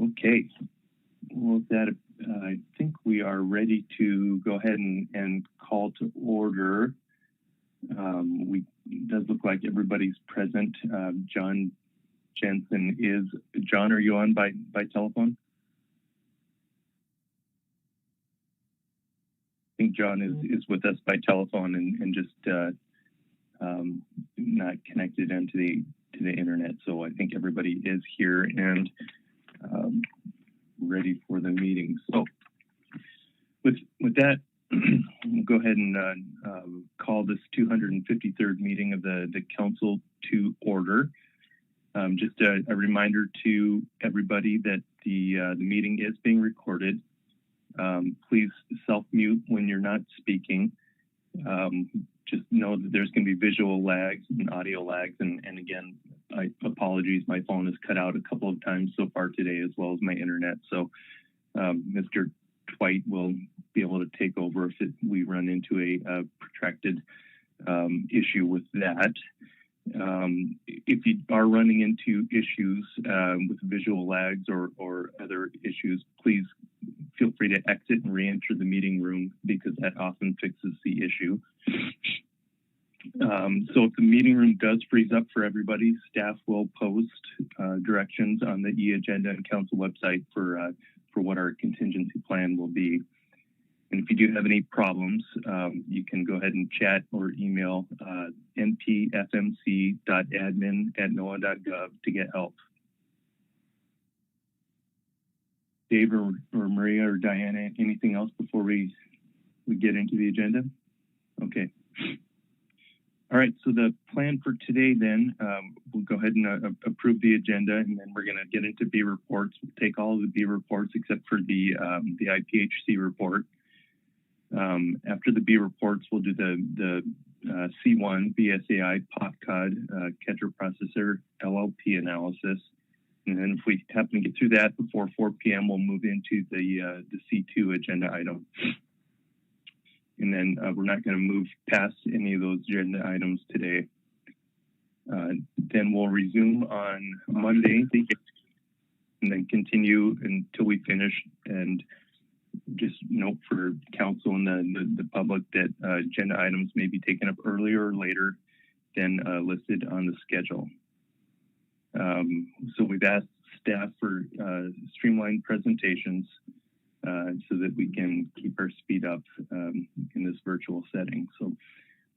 Okay, well, that I think we are ready to go ahead and call to order. It does look like everybody's present. John Jensen is. John, are you on by telephone? I think John is with us by telephone and just not connected into the internet. So I think everybody is here and ready for the meeting. So with that, we'll go ahead and call this 253rd meeting of the council to order. Just a reminder to everybody that the meeting is being recorded. Please self-mute when you're not speaking. Just know that there's going to be visual lags and audio lags. And again, apologies, my phone has cut out a couple of times so far today, as well as my internet. So Mr. Dwight will be able to take over if we run into a protracted issue with that. If you are running into issues with visual lags or other issues, please feel free to exit and re-enter the meeting room, because that often fixes the issue. So if the meeting room does freeze up for everybody, staff will post directions on the e-agenda and council website for what our contingency plan will be. And if you do have any problems, you can go ahead and chat or email npfmc.admin@noaa.gov to get help. Dave or Maria or Diana, anything else before we get into the agenda? Okay. All right, so the plan for today then, we'll go ahead and approve the agenda, and then we're gonna get into B reports. We'll take all of the B reports except for the IPHC report. After the B reports, we'll do the C1 BSAI POTCOD catcher processor LLP analysis. And then if we happen to get through that before 4 p.m., we'll move into the C2 agenda item. And then we're not going to move past any of those agenda items today. Then we'll resume on Monday and then continue until we finish. And just note for council and the public that agenda items may be taken up earlier or later than listed on the schedule. So we've asked staff for streamlined presentations so that we can keep our speed up in this virtual setting. So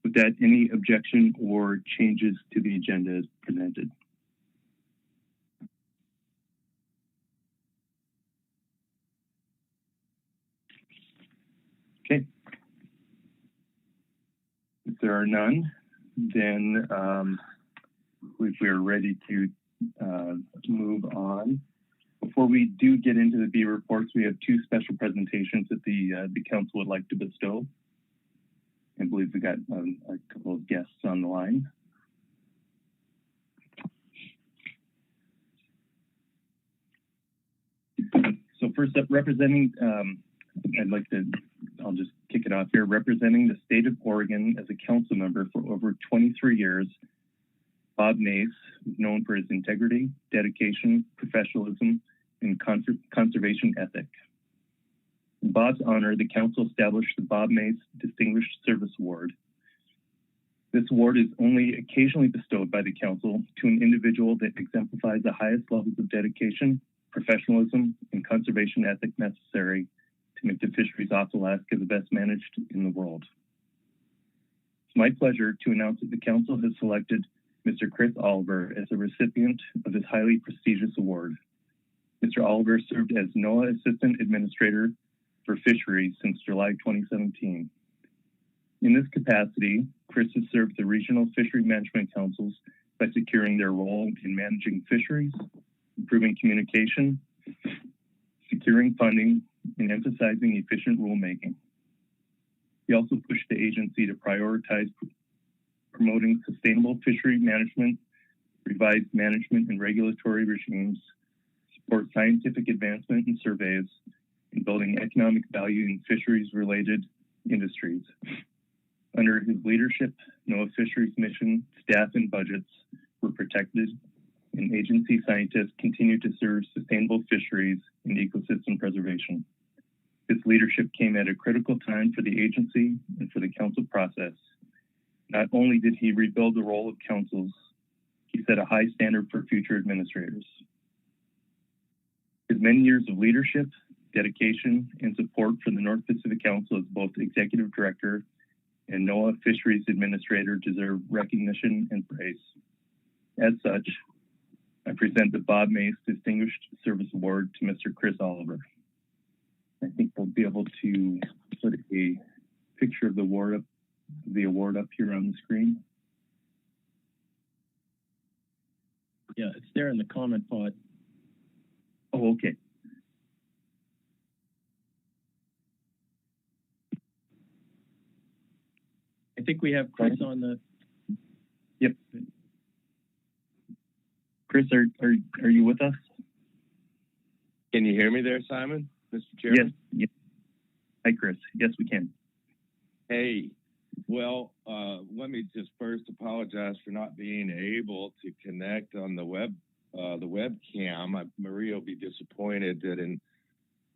with that, any objection or changes to the agenda as presented? Okay. If there are none, then if we're ready to move on. Before we do get into the B reports, we have two special presentations that the council would like to bestow. I believe we got a couple of guests on the line. So first up, representing, I'll just kick it off here. Representing the state of Oregon as a council member for over 23 years, Bob Nace is known for his integrity, dedication, professionalism, and conservation ethic. In Bob's honor, the council established the Bob Nace Distinguished Service Award. This award is only occasionally bestowed by the council to an individual that exemplifies the highest levels of dedication, professionalism, and conservation ethic necessary to make the fisheries off Alaska the best managed in the world. It's my pleasure to announce that the council has selected Mr. Chris Oliver as the recipient of this highly prestigious award. Mr. Oliver served as NOAA Assistant Administrator for Fisheries since July 2017. In this capacity, Chris has served the regional fishery management councils by securing their role in managing fisheries, improving communication, securing funding, and emphasizing efficient rulemaking. He also pushed the agency to prioritize promoting sustainable fishery management, revise management and regulatory regimes, support scientific advancement in surveys, and building economic value in fisheries-related industries. Under his leadership, NOAA Fisheries mission, staff, and budgets were protected and agency scientists continue to serve sustainable fisheries and ecosystem preservation. His leadership came at a critical time for the agency and for the council process. Not only did he rebuild the role of councils, he set a high standard for future administrators. His many years of leadership, dedication, and support for the North Pacific Council as both Executive Director and NOAA Fisheries Administrator deserve recognition and praise. As such, I present the Bob Mace Distinguished Service Award to Mr. Chris Oliver. I think we'll be able to put a picture of the award up here on the screen. Yeah, it's there in the comment pod. Oh, okay. I think we have Chris on the. Yep. Chris, are you with us? Can you hear me there, Simon, Mr. Chairman? Yes. Hi, Chris. Yes, we can. Hey, well, let me just first apologize for not being able to connect on the webcam. Maria will be disappointed that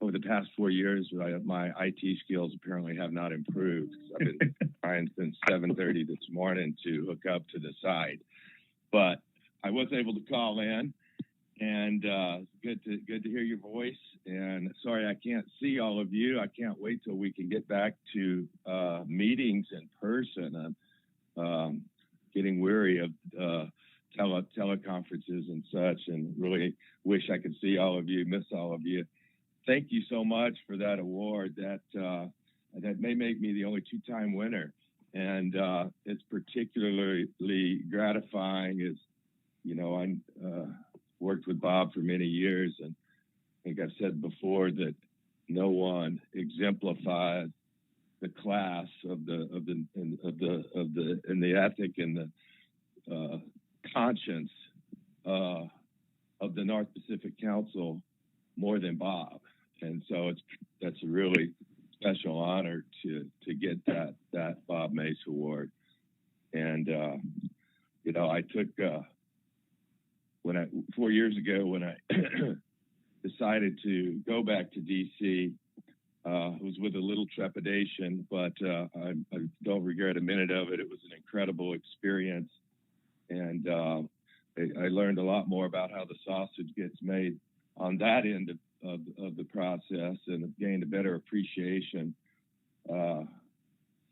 over the past 4 years, my IT skills apparently have not improved. I've been trying since 7:30 this morning to hook up to the site, but I was able to call in, and good to hear your voice. And sorry I can't see all of you. I can't wait till we can get back to meetings in person. I'm getting weary of teleconferences and such, and really wish I could see all of you, miss all of you. Thank you so much for that award. That may make me the only two-time winner, and it's particularly gratifying. As you know, I worked with Bob for many years, and I think I've said before that no one exemplifies the class of the ethic and the conscience of the North Pacific Council more than Bob. And so that's a really special honor to get that Bob Mace Award. And you know, I took 4 years ago when I decided to go back to DC. It was with a little trepidation, but I don't regret a minute of it. It was an incredible experience, and I learned a lot more about how the sausage gets made on that end of the process, and gained a better appreciation for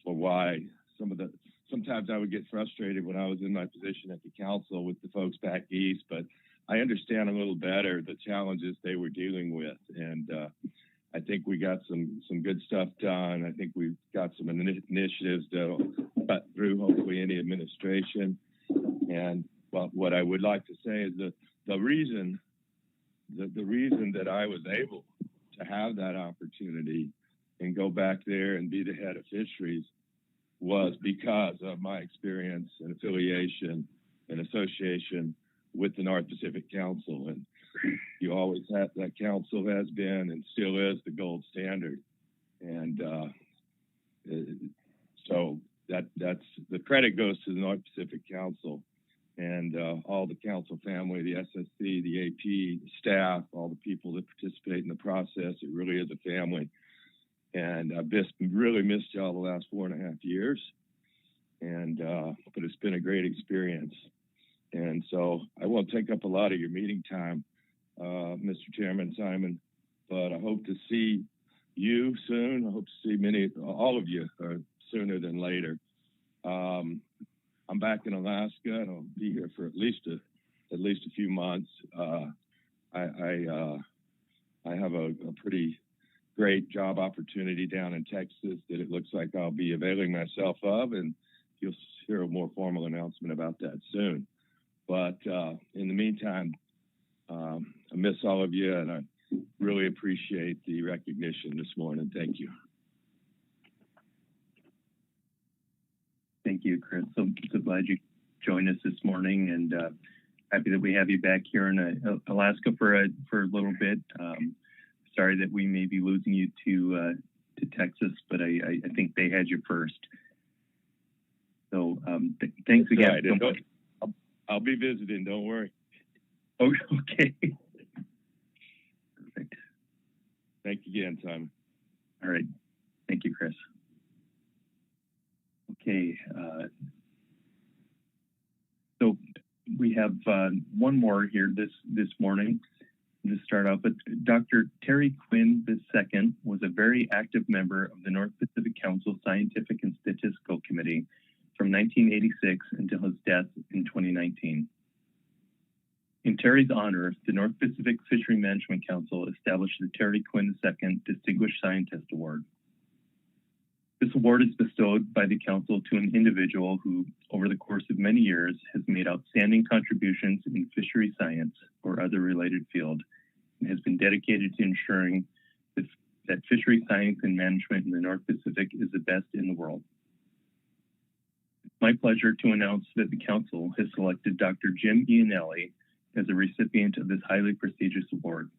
why sometimes I would get frustrated when I was in my position at the council with the folks back east, but I understand a little better the challenges they were dealing with. And I think we got some good stuff done. I think we've got some initiatives that'll cut through hopefully any administration. And what I would like to say is the reason that I was able to have that opportunity and go back there and be the head of fisheries was because of my experience and affiliation and association with the North Pacific Council. And you always have, that council has been and still is the gold standard. And so that's the credit goes to the North Pacific Council and all the council family, the SSC, the AP, the staff, all the people that participate in the process. It really is a family. And I've just really missed y'all the last 4.5 years. And but it's been a great experience. And so I won't take up a lot of your meeting time, Mr. Chairman, Simon, but I hope to see you soon. I hope to see all of you sooner than later. I'm back in Alaska, and I'll be here for at least a few months. I have a pretty great job opportunity down in Texas that it looks like I'll be availing myself of, and you'll hear a more formal announcement about that soon. But in the meantime, I miss all of you, and I really appreciate the recognition this morning. Thank you. Thank you, Chris. So glad you joined us this morning, and happy that we have you back here in Alaska for a little bit. Sorry that we may be losing you to Texas, but I think they had you first. So thanks again. Right. I'll be visiting. Don't worry. Oh, okay. Perfect. Thank you again, Simon. All right. Thank you, Chris. Okay. So we have one more here this morning. To start off with, Dr. Terry Quinn II was a very active member of the North Pacific Council Scientific and Statistical Committee from 1986 until his death in 2019. In Terry's honor, the North Pacific Fishery Management Council established the Terry Quinn II Distinguished Scientist Award. This award is bestowed by the Council to an individual who, over the course of many years, has made outstanding contributions in fishery science or other related field, and has been dedicated to ensuring that fishery science and management in the North Pacific is the best in the world. It's my pleasure to announce that the Council has selected Dr. Jim Iannelli as a recipient of this highly prestigious award.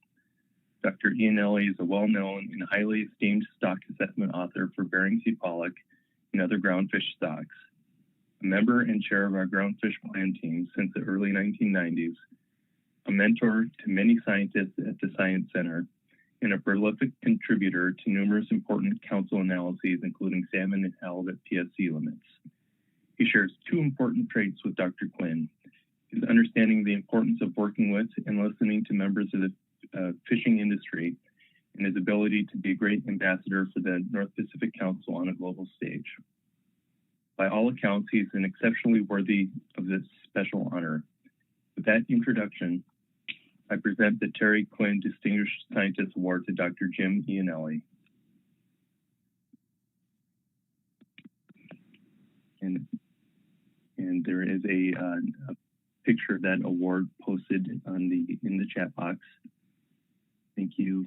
Dr. Iannelli is a well-known and highly esteemed stock assessment author for Bering Sea pollock and other groundfish stocks, a member and chair of our groundfish plan team since the early 1990s, a mentor to many scientists at the Science Center, and a prolific contributor to numerous important council analyses, including salmon and halibut PSC limits. He shares two important traits with Dr. Quinn: his understanding the importance of working with and listening to members of the fishing industry, and his ability to be a great ambassador for the North Pacific Council on a global stage. By all accounts, he's an exceptionally worthy of this special honor. With that introduction, I present the Terry Quinn Distinguished Scientist Award to Dr. Jim Iannelli. And there is a picture of that award posted on in the chat box. Thank you.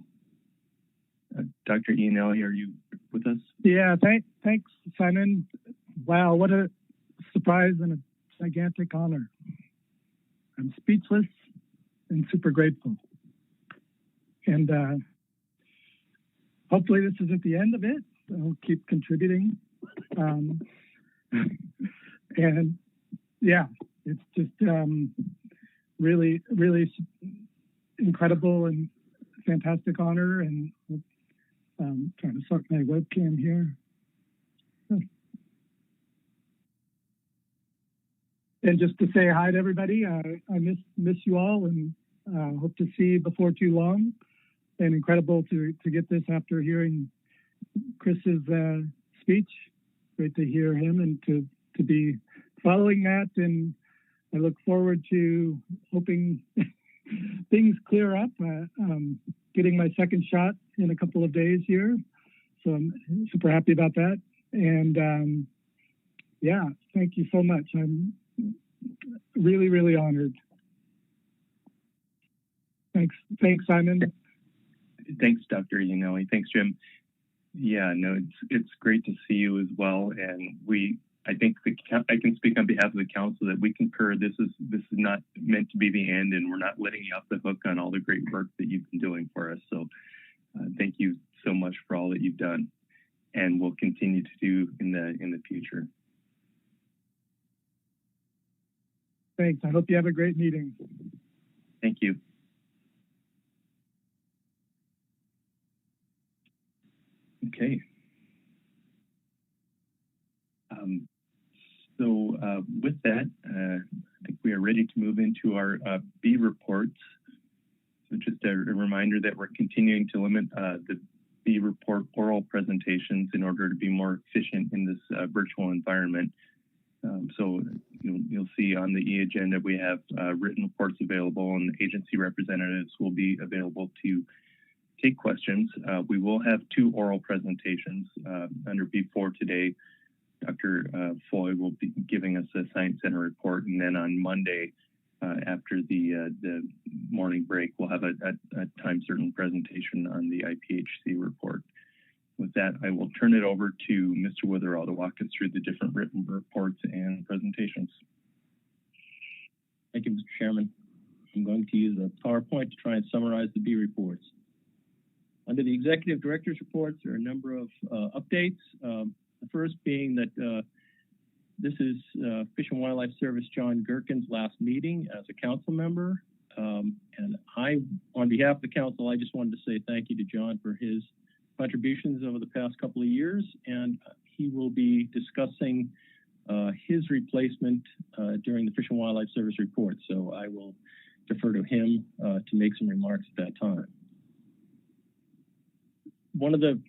Dr. Iannelli, are you with us? Yeah, thanks, Simon. Wow, what a surprise and a gigantic honor. I'm speechless and super grateful. And hopefully this isn't the end of it. I'll keep contributing. And yeah, it's just really, really incredible and fantastic honor. And trying to sort my webcam here. And just to say hi to everybody, I miss you all, and hope to see you before too long. And incredible to get this after hearing Chris's speech. Great to hear him and to be following that. And I look forward to hoping things clear up. Getting my second shot in a couple of days here, so I'm super happy about that. And yeah, thank you so much. I'm really, really honored. Thanks, Simon. Thanks, Dr. Iannelli. Thanks, Jim. Yeah, no, it's great to see you as well. And I think I can speak on behalf of the council that we concur. This is not meant to be the end, and we're not letting you off the hook on all the great work that you've been doing for us. So thank you so much for all that you've done, and will continue to do in the future. Thanks. I hope you have a great meeting. Thank you. Okay. So with that, I think we are ready to move into our B reports. So just a reminder that we're continuing to limit the B report oral presentations in order to be more efficient in this virtual environment. So you'll see on the e-agenda we have written reports available, and agency representatives will be available to take questions. We will have two oral presentations under B4 today. Dr. Foy will be giving us a Science Center report, and then on Monday, after the morning break, we'll have a time-certain presentation on the IPHC report. With that, I will turn it over to Mr. Witherall to walk us through the different written reports and presentations. Thank you, Mr. Chairman. I'm going to use a PowerPoint to try and summarize the B reports. Under the Executive Director's reports, there are a number of updates. The first being that this is Fish and Wildlife Service John Gherkin's last meeting as a council member. And on behalf of the council, I just wanted to say thank you to John for his contributions over the past couple of years, and he will be discussing his replacement during the Fish and Wildlife Service report. So I will defer to him to make some remarks at that time. One of the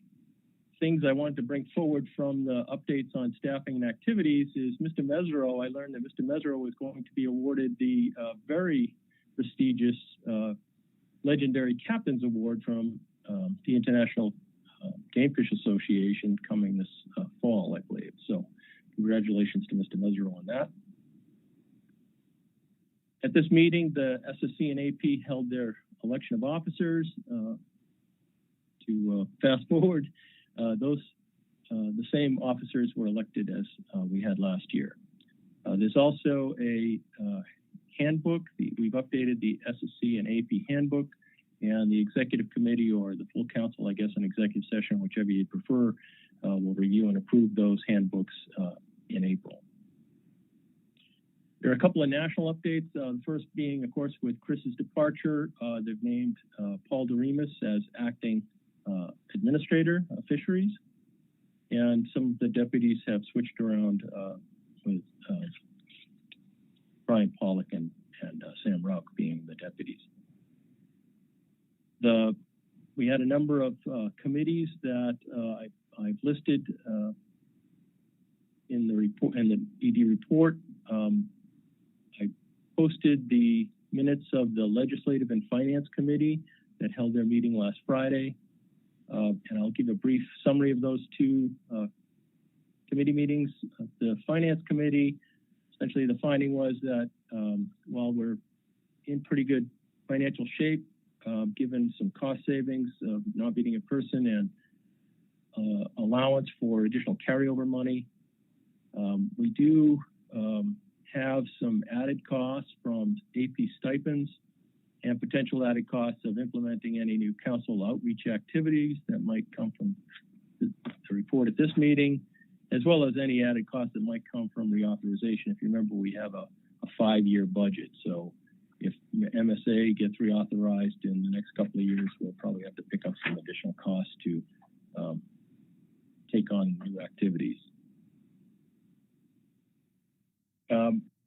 things I wanted to bring forward from the updates on staffing and activities is Mr. Mesereau. I learned that Mr. Mesereau is going to be awarded the very prestigious Legendary Captain's Award from the International Game Fish Association coming this fall, I believe. So congratulations to Mr. Mesereau on that. At this meeting, the SSC and AP held their election of officers. To fast forward, the same officers were elected as we had last year. There's also a handbook. We've updated the SSC and AP handbook, and the executive committee, or the full council, I guess, in executive session, whichever you prefer, will review and approve those handbooks in April. There are a couple of national updates. The first being, of course, with Chris's departure, they've named Paul Doremus as acting administrator of fisheries, and some of the deputies have switched around with Brian Pollock and Sam Rauch being the deputies. We had a number of committees that I've listed in the report, in the ED report. I posted the minutes of the Legislative and Finance Committee that held their meeting last Friday. And I'll give a brief summary of those two committee meetings. The Finance Committee, essentially the finding was that while we're in pretty good financial shape, given some cost savings of not being in person and allowance for additional carryover money, we do have some added costs from AP stipends and potential added costs of implementing any new council outreach activities that might come from the report at this meeting, as well as any added costs that might come from reauthorization. If you remember, we have a 5-year budget. So if MSA gets reauthorized in the next couple of years, we'll probably have to pick up some additional costs to take on new activities.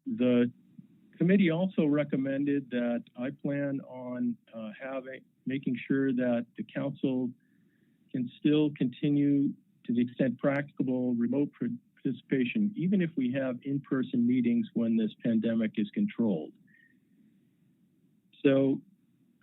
The committee also recommended that I plan on making sure that the council can still continue, to the extent practicable, remote participation, even if we have in-person meetings when this pandemic is controlled. So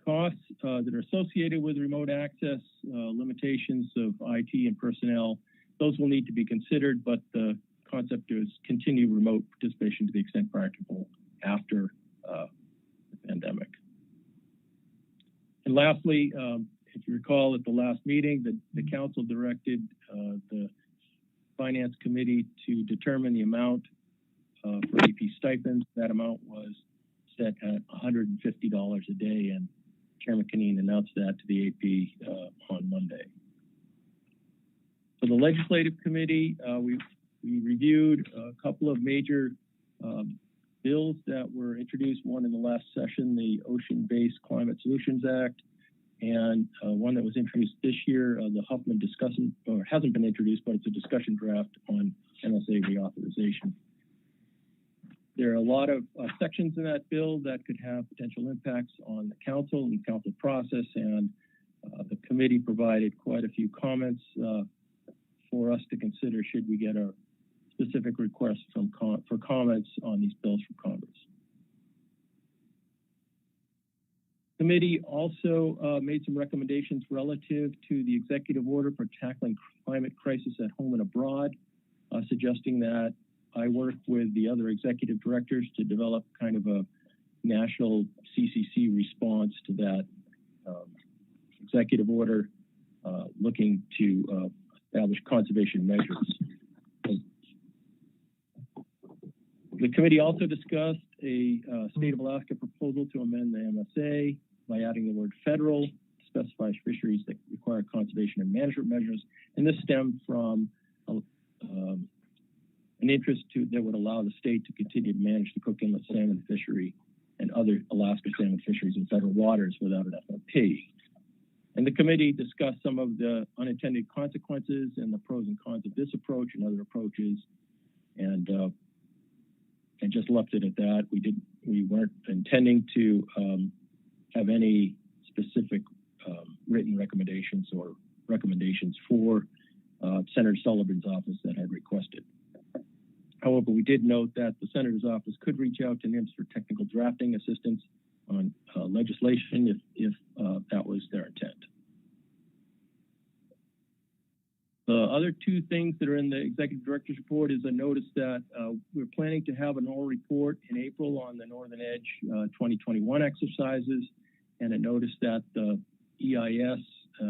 costs that are associated with remote access, limitations of IT and personnel, those will need to be considered, but the concept is continue remote participation to the extent practicable after the pandemic. And lastly, if you recall at the last meeting, the council directed the Finance Committee to determine the amount for AP stipends. That amount was set at $150 a day, and Chairman Canine announced that to the AP on Monday. For the Legislative Committee, we reviewed a couple of major bills that were introduced, one in the last session, the Ocean-Based Climate Solutions Act, and one that was introduced this year, the Huffman discussion, or hasn't been introduced, but it's a discussion draft on MSA reauthorization. There are a lot of sections in that bill that could have potential impacts on the council and council process, and the committee provided quite a few comments for us to consider should we get a specific request for comments on these bills from Congress. The committee also made some recommendations relative to the executive order for tackling climate crisis at home and abroad, suggesting that I work with the other executive directors to develop kind of a national CCC response to that executive order, looking to establish conservation measures. The committee also discussed a State of Alaska proposal to amend the MSA by adding the word federal, specifies fisheries that require conservation and management measures, and this stemmed from an interest that would allow the state to continue to manage the Cook Inlet salmon fishery and other Alaska salmon fisheries in federal waters without an FOP. And the committee discussed some of the unintended consequences and the pros and cons of this approach and other approaches, and just left it at that. We weren't intending to have any specific written recommendations or recommendations for Senator Sullivan's office that had requested. However, we did note that the Senator's office could reach out to NIMS for technical drafting assistance on legislation if that was their intent. The other two things that are in the Executive Director's report is a notice that we're planning to have an oral report in April on the Northern Edge 2021 exercises, and a notice that the EIS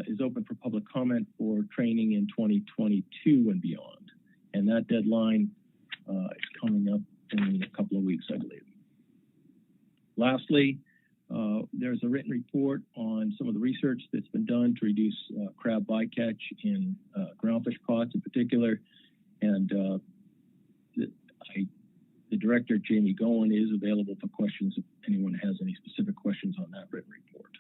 is open for public comment for training in 2022 and beyond. And that deadline is coming up in a couple of weeks, I believe. Lastly, there's a written report on some of the research that's been done to reduce crab bycatch in groundfish pots in particular. And the director, Jamie Goen, is available for questions if anyone has any specific questions on that written report.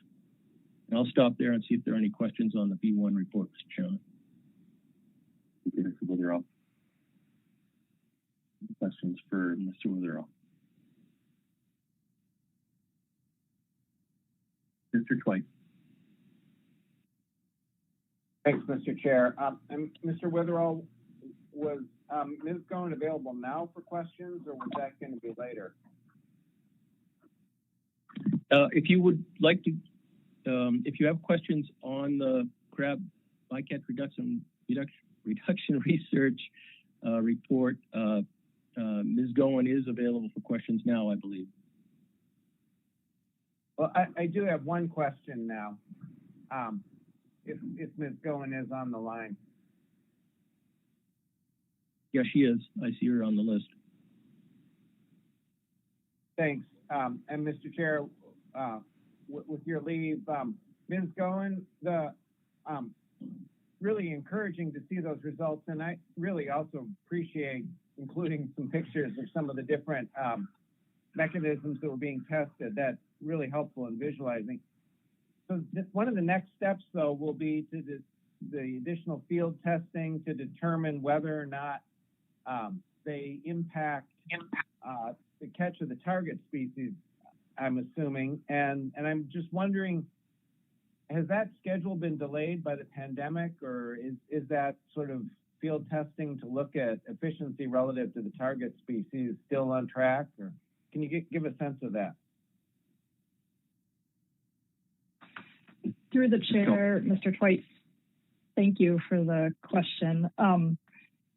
And I'll stop there and see if there are any questions on the B1 report, Mr. Chairman. Thank you, Mr. Witherell. Questions for Mr. Witherell? Mr. Twite. Thanks, Mr. Chair. And Mr. Witherell, was Ms. Goen available now for questions, or was that going to be later? If you would like to, if you have questions on the crab bycatch reduction research report, Ms. Goen is available for questions now, I believe. Well, I do have one question now, if Ms. Goen is on the line. Yeah, she is. I see her on the list. Thanks. And Mr. Chair, with your leave, Ms. Goen, really encouraging to see those results, and I really also appreciate including some pictures of some of the different mechanisms that were being tested. That's really helpful in visualizing. So one of the next steps, though, will be to the additional field testing to determine whether or not they impact the catch of the target species, I'm assuming. And I'm just wondering, has that schedule been delayed by the pandemic, or is that sort of field testing to look at efficiency relative to the target species still on track? Or can you give a sense of that? Through the chair, Mr. Twite, thank you for the question.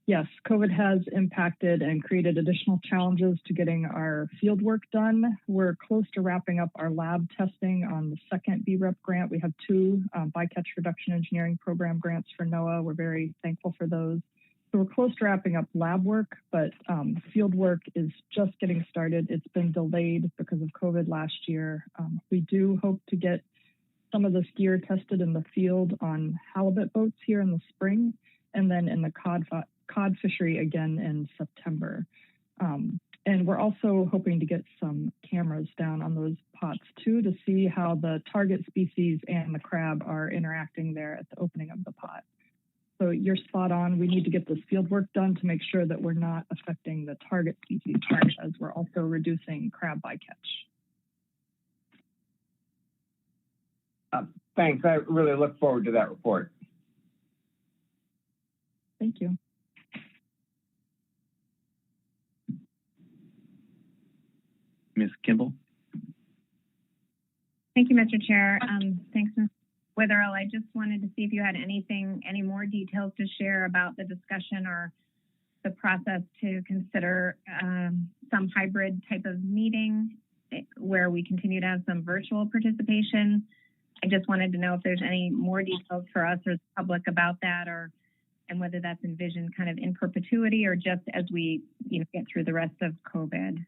Yes, COVID has impacted and created additional challenges to getting our field work done. We're close to wrapping up our lab testing on the second BREP grant. We have two bycatch reduction engineering program grants for NOAA. We're very thankful for those. So we're close to wrapping up lab work, but field work is just getting started. It's been delayed because of COVID last year. We do hope to get some of this gear tested in the field on halibut boats here in the spring, and then in the cod fishery again in September. And we're also hoping to get some cameras down on those pots too to see how the target species and the crab are interacting there at the opening of the pot. So you're spot on. We need to get this field work done to make sure that we're not affecting the target species as we're also reducing crab bycatch. Thanks. I really look forward to that report. Thank you. Ms. Kimball. Thank you, Mr. Chair. Thanks, Ms. Witherell. I just wanted to see if you had any more details to share about the discussion or the process to consider some hybrid type of meeting where we continue to have some virtual participation. I just wanted to know if there's any more details for us or the public about that, and whether that's envisioned kind of in perpetuity or just as we get through the rest of COVID.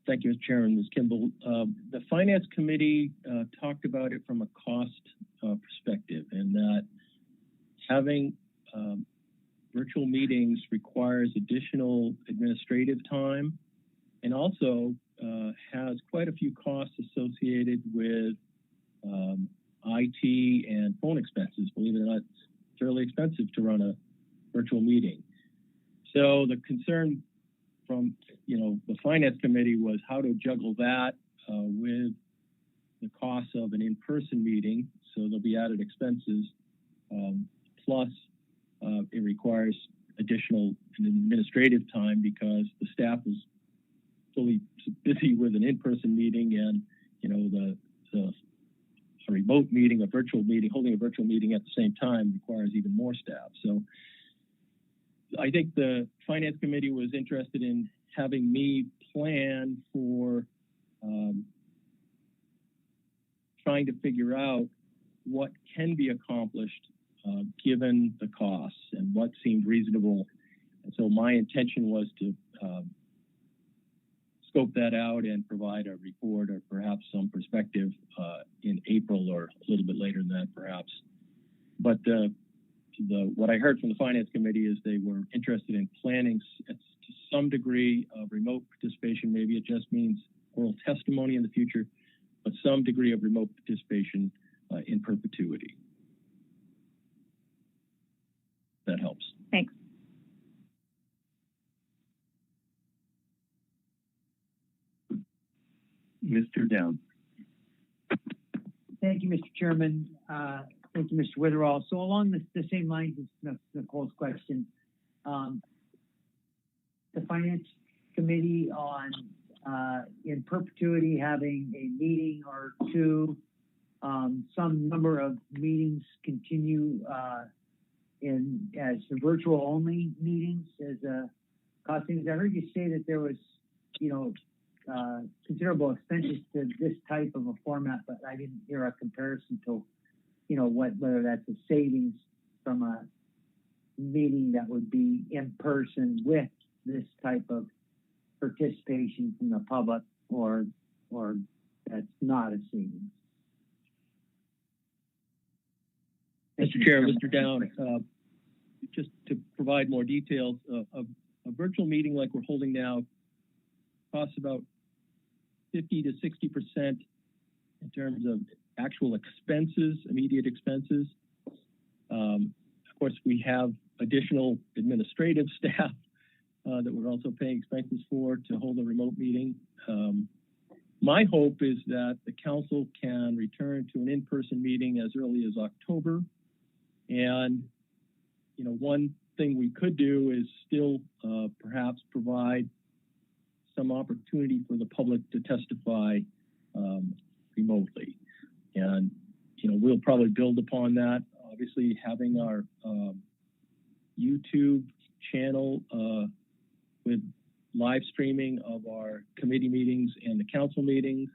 Thank you, Mr. Chairman, Ms. Kimball. The Finance Committee talked about it from a cost perspective, and that having virtual meetings requires additional administrative time and also has quite a few costs associated with IT and phone expenses. Believe it or not, it's fairly expensive to run a virtual meeting. So the concern from the finance committee was how to juggle that with the cost of an in-person meeting. So there'll be added expenses. Plus, it requires additional administrative time because the staff is fully busy with an in-person meeting, and a remote meeting, a virtual meeting, holding a virtual meeting at the same time requires even more staff. So I think the finance committee was interested in having me plan for trying to figure out what can be accomplished given the costs and what seemed reasonable. And so my intention was to scope that out and provide a report or perhaps some perspective in April or a little bit later than that, perhaps. But what I heard from the finance committee is they were interested in planning to some degree of remote participation. Maybe it just means oral testimony in the future, but some degree of remote participation in perpetuity. That helps. Thanks. Mr. Down. Thank you, Mr. Chairman. Thank you, Mr. Witherall. So along the same lines as Nicole's question, the Finance Committee on in perpetuity having a meeting or two, some number of meetings continue as virtual only meetings as costings. I heard you say that there was, considerable expenses to this type of a format, but I didn't hear a comparison to, whether that's a savings from a meeting that would be in person with this type of participation from the public, or that's not a savings. Mr. Chair, Mr. Down, just to provide more details, a virtual meeting like we're holding now costs about 50 to 60% in terms of actual expenses, immediate expenses. Of course, we have additional administrative staff that we're also paying expenses for to hold a remote meeting. My hope is that the council can return to an in-person meeting as early as October. And, one thing we could do is still perhaps provide some opportunity for the public to testify remotely. And, we'll probably build upon that. Obviously, having our YouTube channel with live streaming of our committee meetings and the council meetings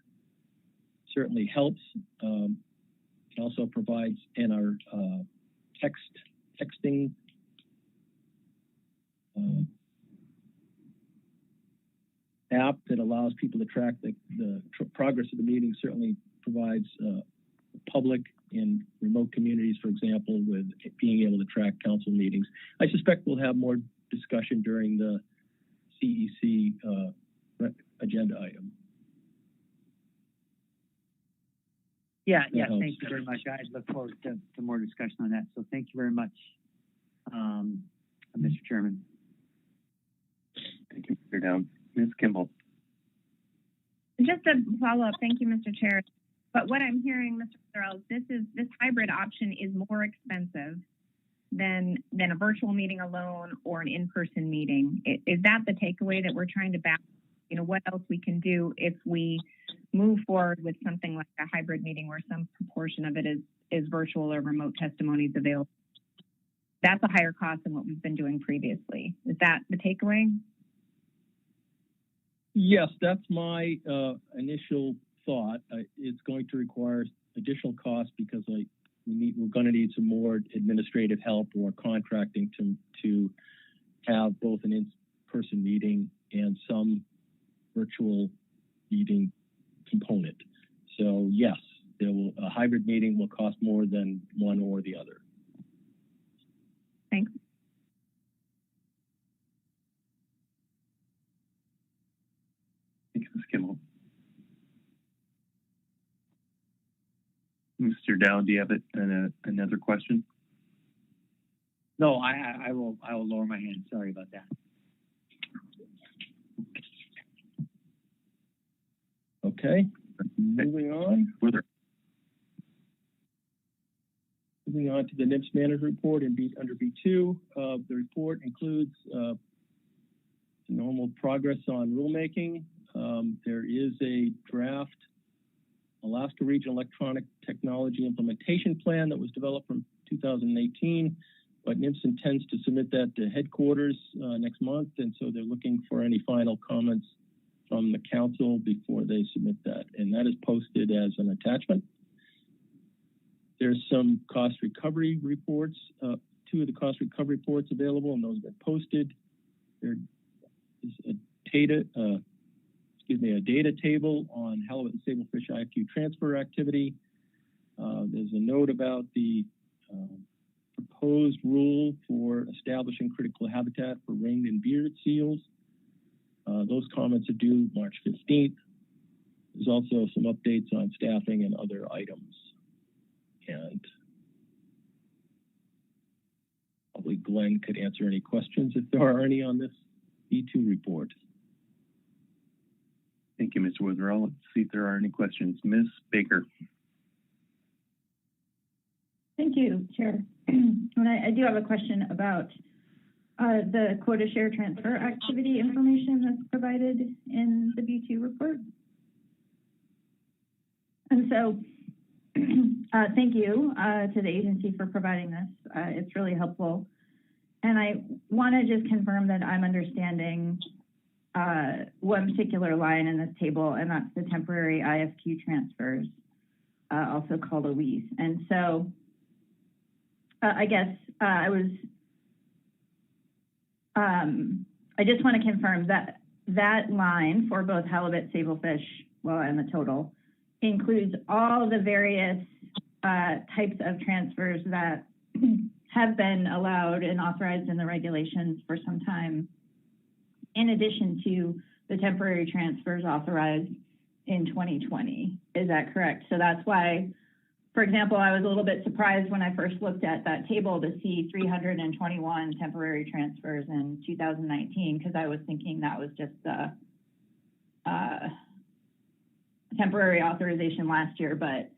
certainly helps. It also provides, and our texting app that allows people to track the progress of the meeting certainly provides public in remote communities, for example, with being able to track council meetings. I suspect we'll have more discussion during the CEC agenda item. Yeah, thank you very much. I look forward to more discussion on that. So thank you very much, Mr. Chairman. Thank you, Mr. Down. Ms. Kimball. Just a follow-up, thank you, Mr. Chair. But what I'm hearing, Mr. Witherall, this hybrid option is more expensive than a virtual meeting alone or an in-person meeting. Is that the takeaway that we're trying to balance? What else we can do if we move forward with something like a hybrid meeting where some proportion of it is virtual or remote testimonies available? That's a higher cost than what we've been doing previously. Is that the takeaway? Yes, that's my initial thought. It's going to require additional costs because we're going to need some more administrative help or contracting to have both an in-person meeting and some virtual meeting component. So yes, a hybrid meeting will cost more than one or the other. Thanks. Mr. Dow, do you have another question? No, I will lower my hand. Sorry about that. Okay, moving on. Moving on to the NIPS manager report and under B2. The report includes normal progress on rulemaking. There is a draft Alaska Regional Electronic Technology Implementation Plan that was developed from 2018, but NIPS intends to submit that to headquarters next month, and so they're looking for any final comments from the council before they submit that, and that is posted as an attachment. There's some cost recovery reports, 2 of the cost recovery reports available, and those have been posted. There is a data table on halibut and sablefish IFQ transfer activity. There's a note about the proposed rule for establishing critical habitat for ringed and bearded seals. Those comments are due March 15th. There's also some updates on staffing and other items. And probably Glenn could answer any questions if there are any on this B2 report. Thank you, Mr. Witherell. Let's see if there are any questions. Ms. Baker. Thank you, Chair. And I do have a question about the quota share transfer activity information that's provided in the B2 report. And so thank you to the agency for providing this. It's really helpful. And I want to just confirm that I'm understanding one particular line in this table, and that's the temporary IFQ transfers, also called a WEAS. And so I guess I just want to confirm that that line for both halibut, sablefish, and the total includes all the various types of transfers that have been allowed and authorized in the regulations for some time, in addition to the temporary transfers authorized in 2020. Is that correct? So that's why, for example, I was a little bit surprised when I first looked at that table to see 321 temporary transfers in 2019, because I was thinking that was just the temporary authorization last year. But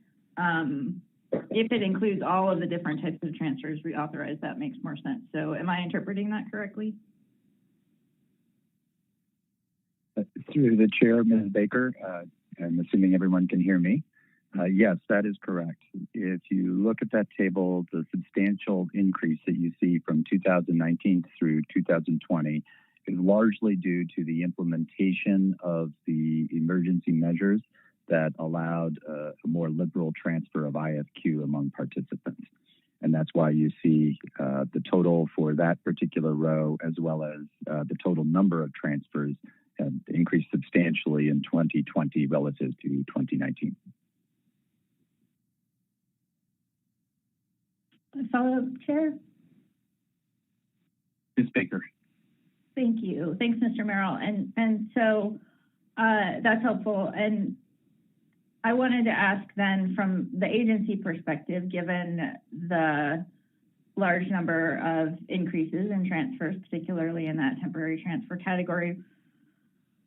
if it includes all of the different types of transfers we authorized, that makes more sense. So am I interpreting that correctly? Through the chair, Ms. Baker, I'm assuming everyone can hear me. Yes, that is correct. If you look at that table, the substantial increase that you see from 2019 through 2020 is largely due to the implementation of the emergency measures that allowed a more liberal transfer of IFQ among participants. And that's why you see the total for that particular row, as well as the total number of transfers, have increased substantially in 2020 relative to 2019. Follow-up, Chair? Ms. Baker. Thank you. Thanks, Mr. Merrill. And so that's helpful. And I wanted to ask then, from the agency perspective, given the large number of increases in transfers, particularly in that temporary transfer category,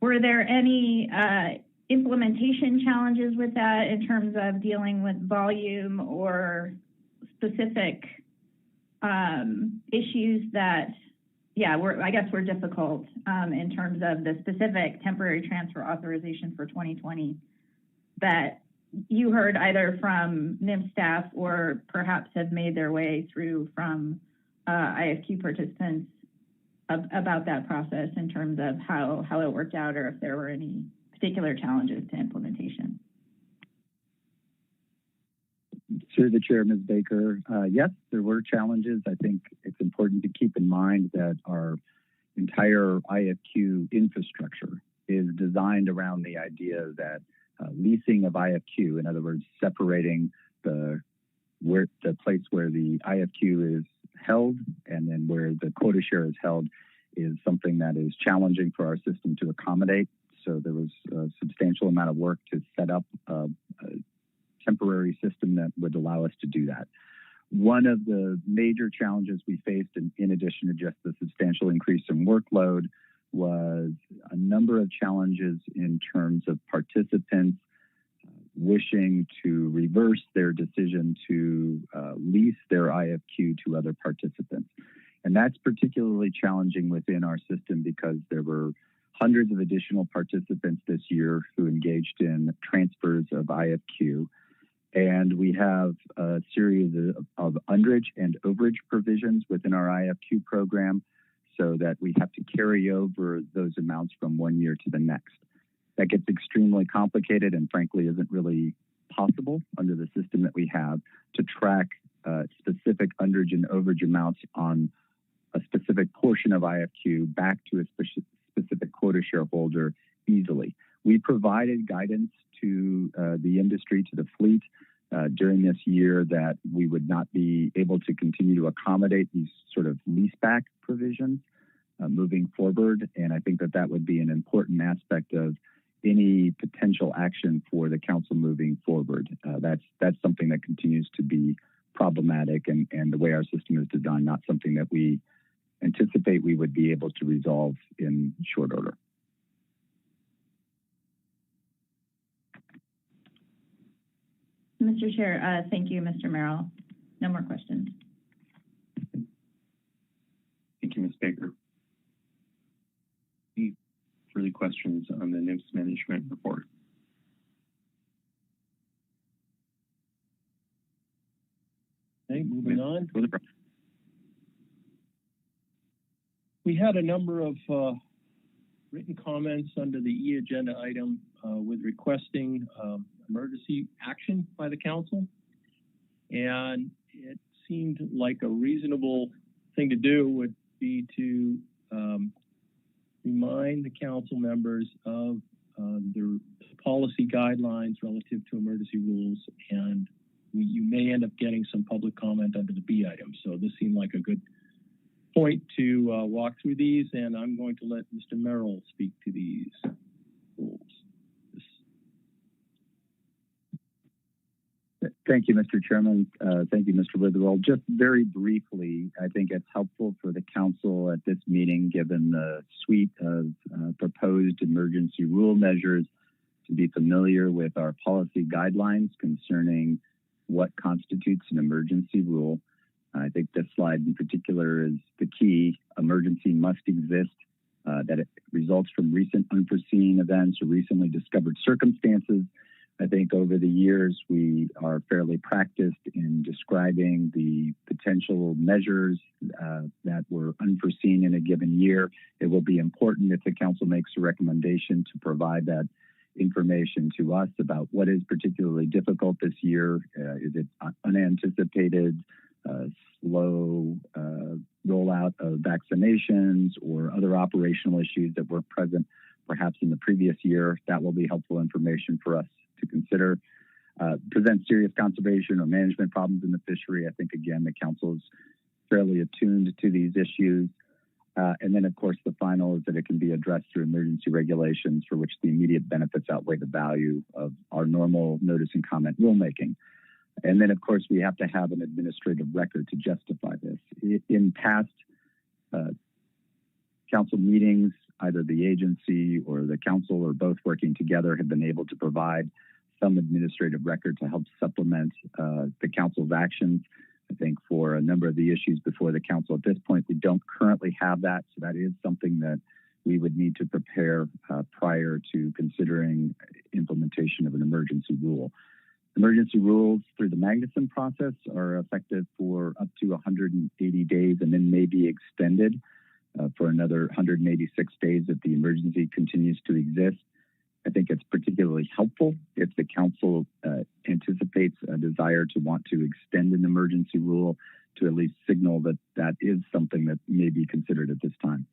were there any implementation challenges with that in terms of dealing with volume or specific issues that, I guess were difficult in terms of the specific temporary transfer authorization for 2020 that you heard either from NIM staff or perhaps have made their way through from IFQ participants about that process in terms of how it worked out, or if there were any particular challenges to implementation? Through the chair, Ms. Baker, yes, there were challenges. I think it's important to keep in mind that our entire IFQ infrastructure is designed around the idea that leasing of IFQ, in other words, separating the place where the IFQ is held and then where the quota share is held, is something that is challenging for our system to accommodate. So there was a substantial amount of work to set up temporary system that would allow us to do that. One of the major challenges we faced, in addition to just the substantial increase in workload, was a number of challenges in terms of participants wishing to reverse their decision to lease their IFQ to other participants. And that's particularly challenging within our system because there were hundreds of additional participants this year who engaged in transfers of IFQ. And we have a series of underage and overage provisions within our IFQ program so that we have to carry over those amounts from one year to the next. That gets extremely complicated and frankly isn't really possible under the system that we have to track specific underage and overage amounts on a specific portion of IFQ back to a specific quota shareholder easily. We provided guidance to the industry, to the fleet, during this year that we would not be able to continue to accommodate these sort of leaseback provisions moving forward. And I think that that would be an important aspect of any potential action for the council moving forward. That's something that continues to be problematic, and the way our system is designed, not something that we anticipate we would be able to resolve in short order. Mr. Chair, thank you, Mr. Merrill. No more questions. Thank you, Ms. Baker. Any further questions on the NIMS management report? Okay, moving on. We had a number of written comments under the E-agenda item with requesting emergency action by the council. And it seemed like a reasonable thing to do would be to remind the council members of the policy guidelines relative to emergency rules, and you may end up getting some public comment under the B item. So this seemed like a good point to walk through these, and I'm going to let Mr. Merrill speak to these rules. Thank you, Mr. Chairman. Thank you, Mr. Witherell. Just very briefly, I think it's helpful for the council at this meeting, given the suite of proposed emergency rule measures, to be familiar with our policy guidelines concerning what constitutes an emergency rule. I think this slide in particular is the key. Emergency must exist, that it results from recent unforeseen events or recently discovered circumstances. I think over the years, we are fairly practiced in describing the potential measures that were unforeseen in a given year. It will be important if the council makes a recommendation to provide that information to us about what is particularly difficult this year. Is it unanticipated, slow rollout of vaccinations or other operational issues that were present perhaps in the previous year? That will be helpful information for us to consider. Present serious conservation or management problems in the fishery. I think, again, the council is fairly attuned to these issues. And then, of course, the final is that it can be addressed through emergency regulations for which the immediate benefits outweigh the value of our normal notice and comment rulemaking. And then, of course, we have to have an administrative record to justify this. In past council meetings, either the agency or the council or both working together have been able to provide some administrative record to help supplement the council's actions. I think for a number of the issues before the council at this point, we don't currently have that. So that is something that we would need to prepare prior to considering implementation of an emergency rule. Emergency rules through the Magnuson process are effective for up to 180 days and then may be extended for another 186 days if the emergency continues to exist. I think it's particularly helpful if the council anticipates a desire to want to extend an emergency rule to at least signal that that is something that may be considered at this time.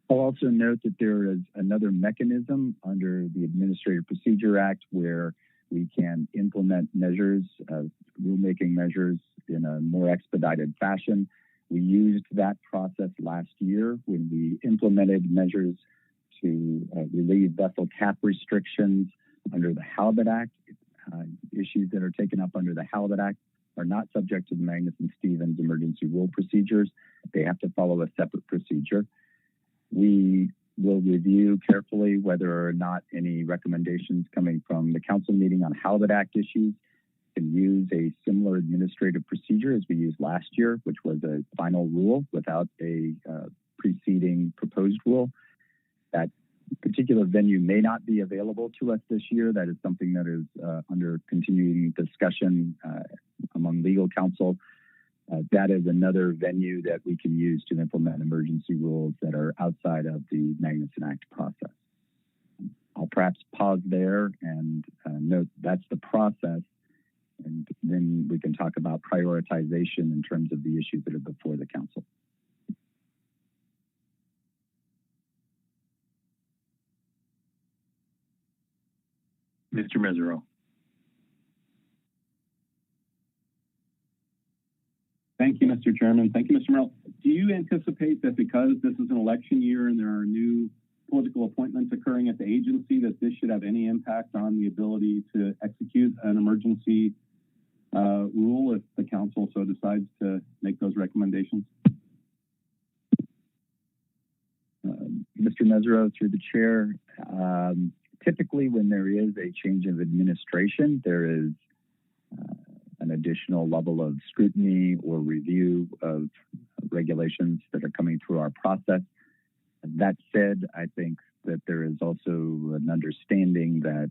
I'll also note that there is another mechanism under the Administrative Procedure Act where we can implement measures, rulemaking measures in a more expedited fashion. We used that process last year when we implemented measures to relieve vessel cap restrictions under the Halibut Act. issues that are taken up under the Halibut Act are not subject to the Magnuson-Stevens emergency rule procedures. They have to follow a separate procedure. We will review carefully whether or not any recommendations coming from the council meeting on Halibut Act issues can use a similar administrative procedure as we used last year, which was a final rule without a preceding proposed rule. That particular venue may not be available to us this year. That is something that is under continuing discussion among legal counsel. That is another venue that we can use to implement emergency rules that are outside of the Magnuson Act process. I'll perhaps pause there and note that's the process, and then we can talk about prioritization in terms of the issues that are before the council. Mr. Mesereau. Thank you, Mr. Chairman. Thank you, Mr. Merrill. Do you anticipate that because this is an election year and there are new political appointments occurring at the agency, that this should have any impact on the ability to execute an emergency rule if the council so decides to make those recommendations? Mr. Mesereau, through the chair, typically when there is a change of administration, there is an additional level of scrutiny or review of regulations that are coming through our process. That said, I think that there is also an understanding that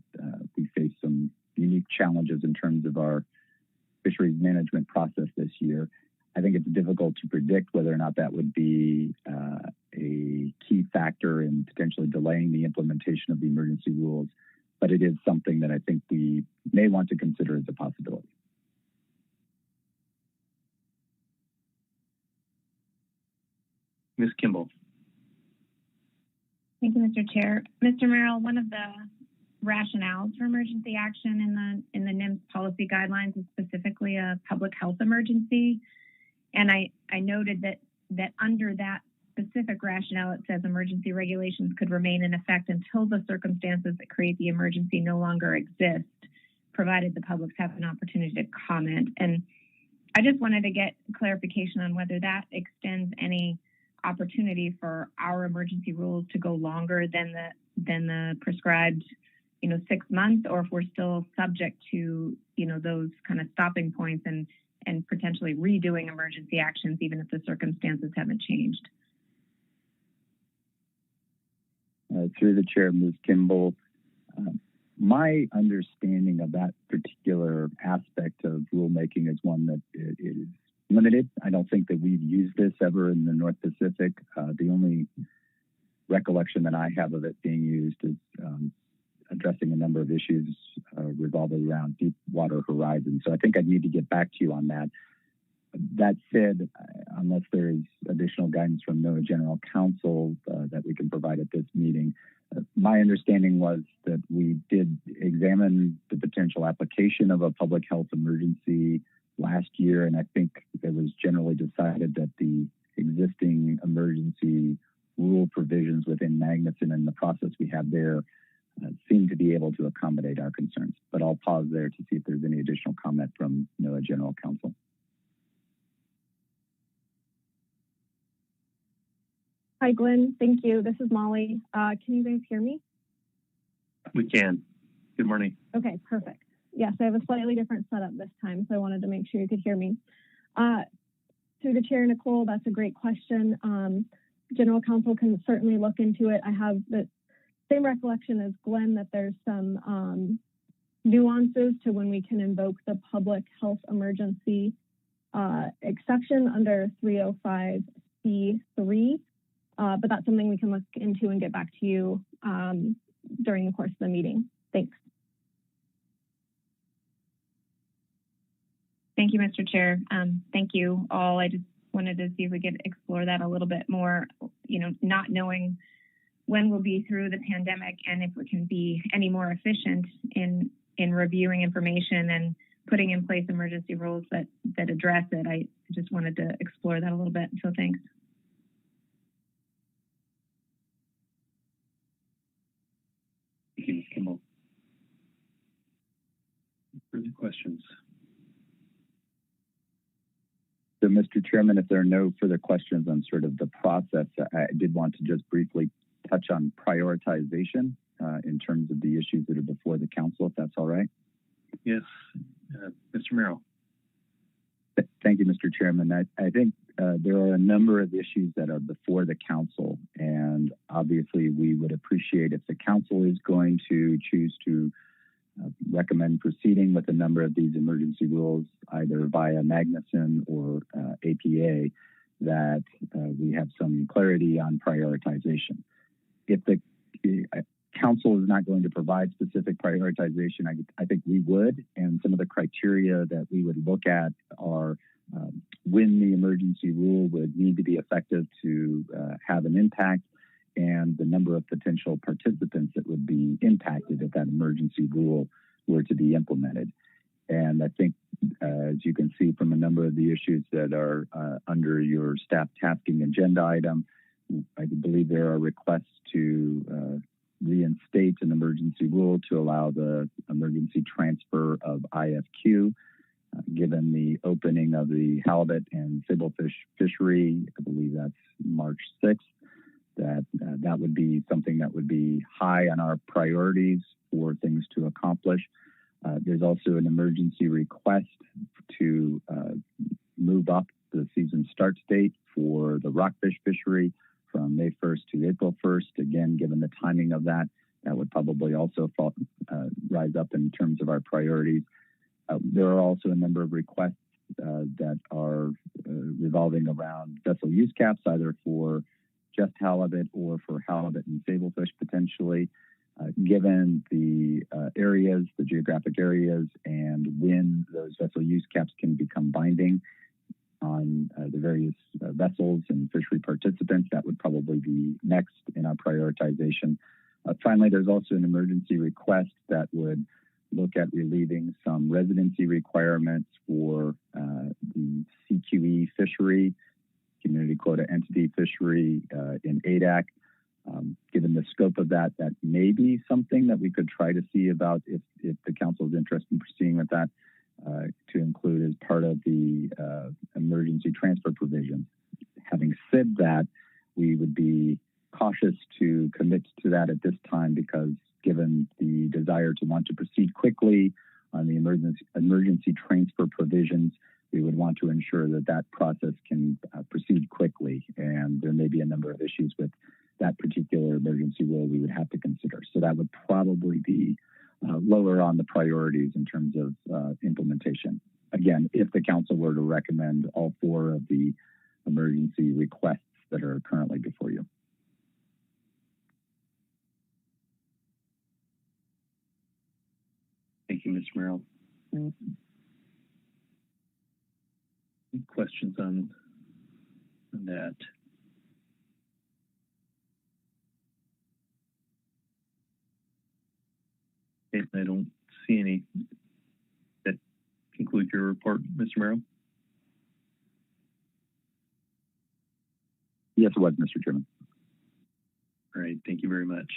we face some unique challenges in terms of our fisheries management process this year. I think it's difficult to predict whether or not that would be a key factor in potentially delaying the implementation of the emergency rules, but it is something that I think we may want to consider as a possibility. Ms. Kimball. Thank you, Mr. Chair. Mr. Merrill, one of the rationales for emergency action in the NIMS policy guidelines is specifically a public health emergency. And I noted that under that specific rationale, it says emergency regulations could remain in effect until the circumstances that create the emergency no longer exist, provided the public have an opportunity to comment. And I just wanted to get clarification on whether that extends any opportunity for our emergency rules to go longer than the prescribed 6 months, or if we're still subject to those kind of stopping points and potentially redoing emergency actions even if the circumstances haven't changed. Through the chair, Ms. Kimball, my understanding of that particular aspect of rulemaking is one that is limited. I don't think that we've used this ever in the North Pacific. The only recollection that I have of it being used is addressing a number of issues revolving around Deepwater Horizon. So I think I'd need to get back to you on that. That said, unless there is additional guidance from NOAA General Counsel that we can provide at this meeting, my understanding was that we did examine the potential application of a public health emergency last year, and I think it was generally decided that the existing emergency rule provisions within Magnuson and the process we have there seem to be able to accommodate our concerns. But I'll pause there to see if there's any additional comment from NOAA General Counsel. Hi, Glenn. Thank you. This is Molly. Can you guys hear me? We can. Good morning. Okay, perfect. Yes, I have a slightly different setup this time, so I wanted to make sure you could hear me. Through the chair, Nicole, that's a great question. General Counsel can certainly look into it. I have the same recollection as Glenn that there's some nuances to when we can invoke the public health emergency exception under 305C3. But that's something we can look into and get back to you during the course of the meeting. Thanks. Thank you, Mr. Chair. Thank you all. I just wanted to see if we could explore that a little bit more, not knowing when we'll be through the pandemic and if we can be any more efficient in reviewing information and putting in place emergency rules that address it. I just wanted to explore that a little bit. So thanks. Further questions? So, Mr. Chairman, if there are no further questions on sort of the process, I did want to just briefly touch on prioritization in terms of the issues that are before the council, if that's all right. Yes, Mr. Merrill. Thank you, Mr. Chairman. I think there are a number of issues that are before the council, and obviously we would appreciate if the council is going to choose to recommend proceeding with a number of these emergency rules, either via Magnuson or APA, that we have some clarity on prioritization. If the council is not going to provide specific prioritization, I think we would, and some of the criteria that we would look at are when the emergency rule would need to be effective to have an impact, and the number of potential participants that would be impacted if that emergency rule were to be implemented. And I think, as you can see from a number of the issues that are under your staff tasking agenda item, I believe there are requests to reinstate an emergency rule to allow the emergency transfer of IFQ. Given the opening of the halibut and sablefish fishery, I believe that's March 6th, that would be something that would be high on our priorities for things to accomplish. There's also an emergency request to move up the season start date for the rockfish fishery from May 1st to April 1st. Again, given the timing of that, that would probably also rise up in terms of our priorities. There are also a number of requests that are revolving around vessel use caps, either for just halibut or for halibut and sablefish potentially. Given the areas, the geographic areas, and when those vessel use caps can become binding on the various vessels and fishery participants, that would probably be next in our prioritization. Finally, there's also an emergency request that would look at relieving some residency requirements for the CQE fishery, community quota entity fishery in ADAC. Given the scope of that, that may be something that we could try to see about if the council is interested in proceeding with that, to include as part of the emergency transfer provision. Having said that, we would be cautious to commit to that at this time, because given the desire to want to proceed quickly on the emergency transfer provisions, we would want to ensure that that process can proceed quickly. And there may be a number of issues with that particular emergency rule we would have to consider. So that would probably be lower on the priorities in terms of implementation. Again, if the council were to recommend all four of the emergency requests that are currently before you. Thank you, Mr. Merrill. Any questions on that? Okay, I don't see any. That concludes your report, Mr. Merrill? Yes, it was, Mr. Chairman. All right, thank you very much.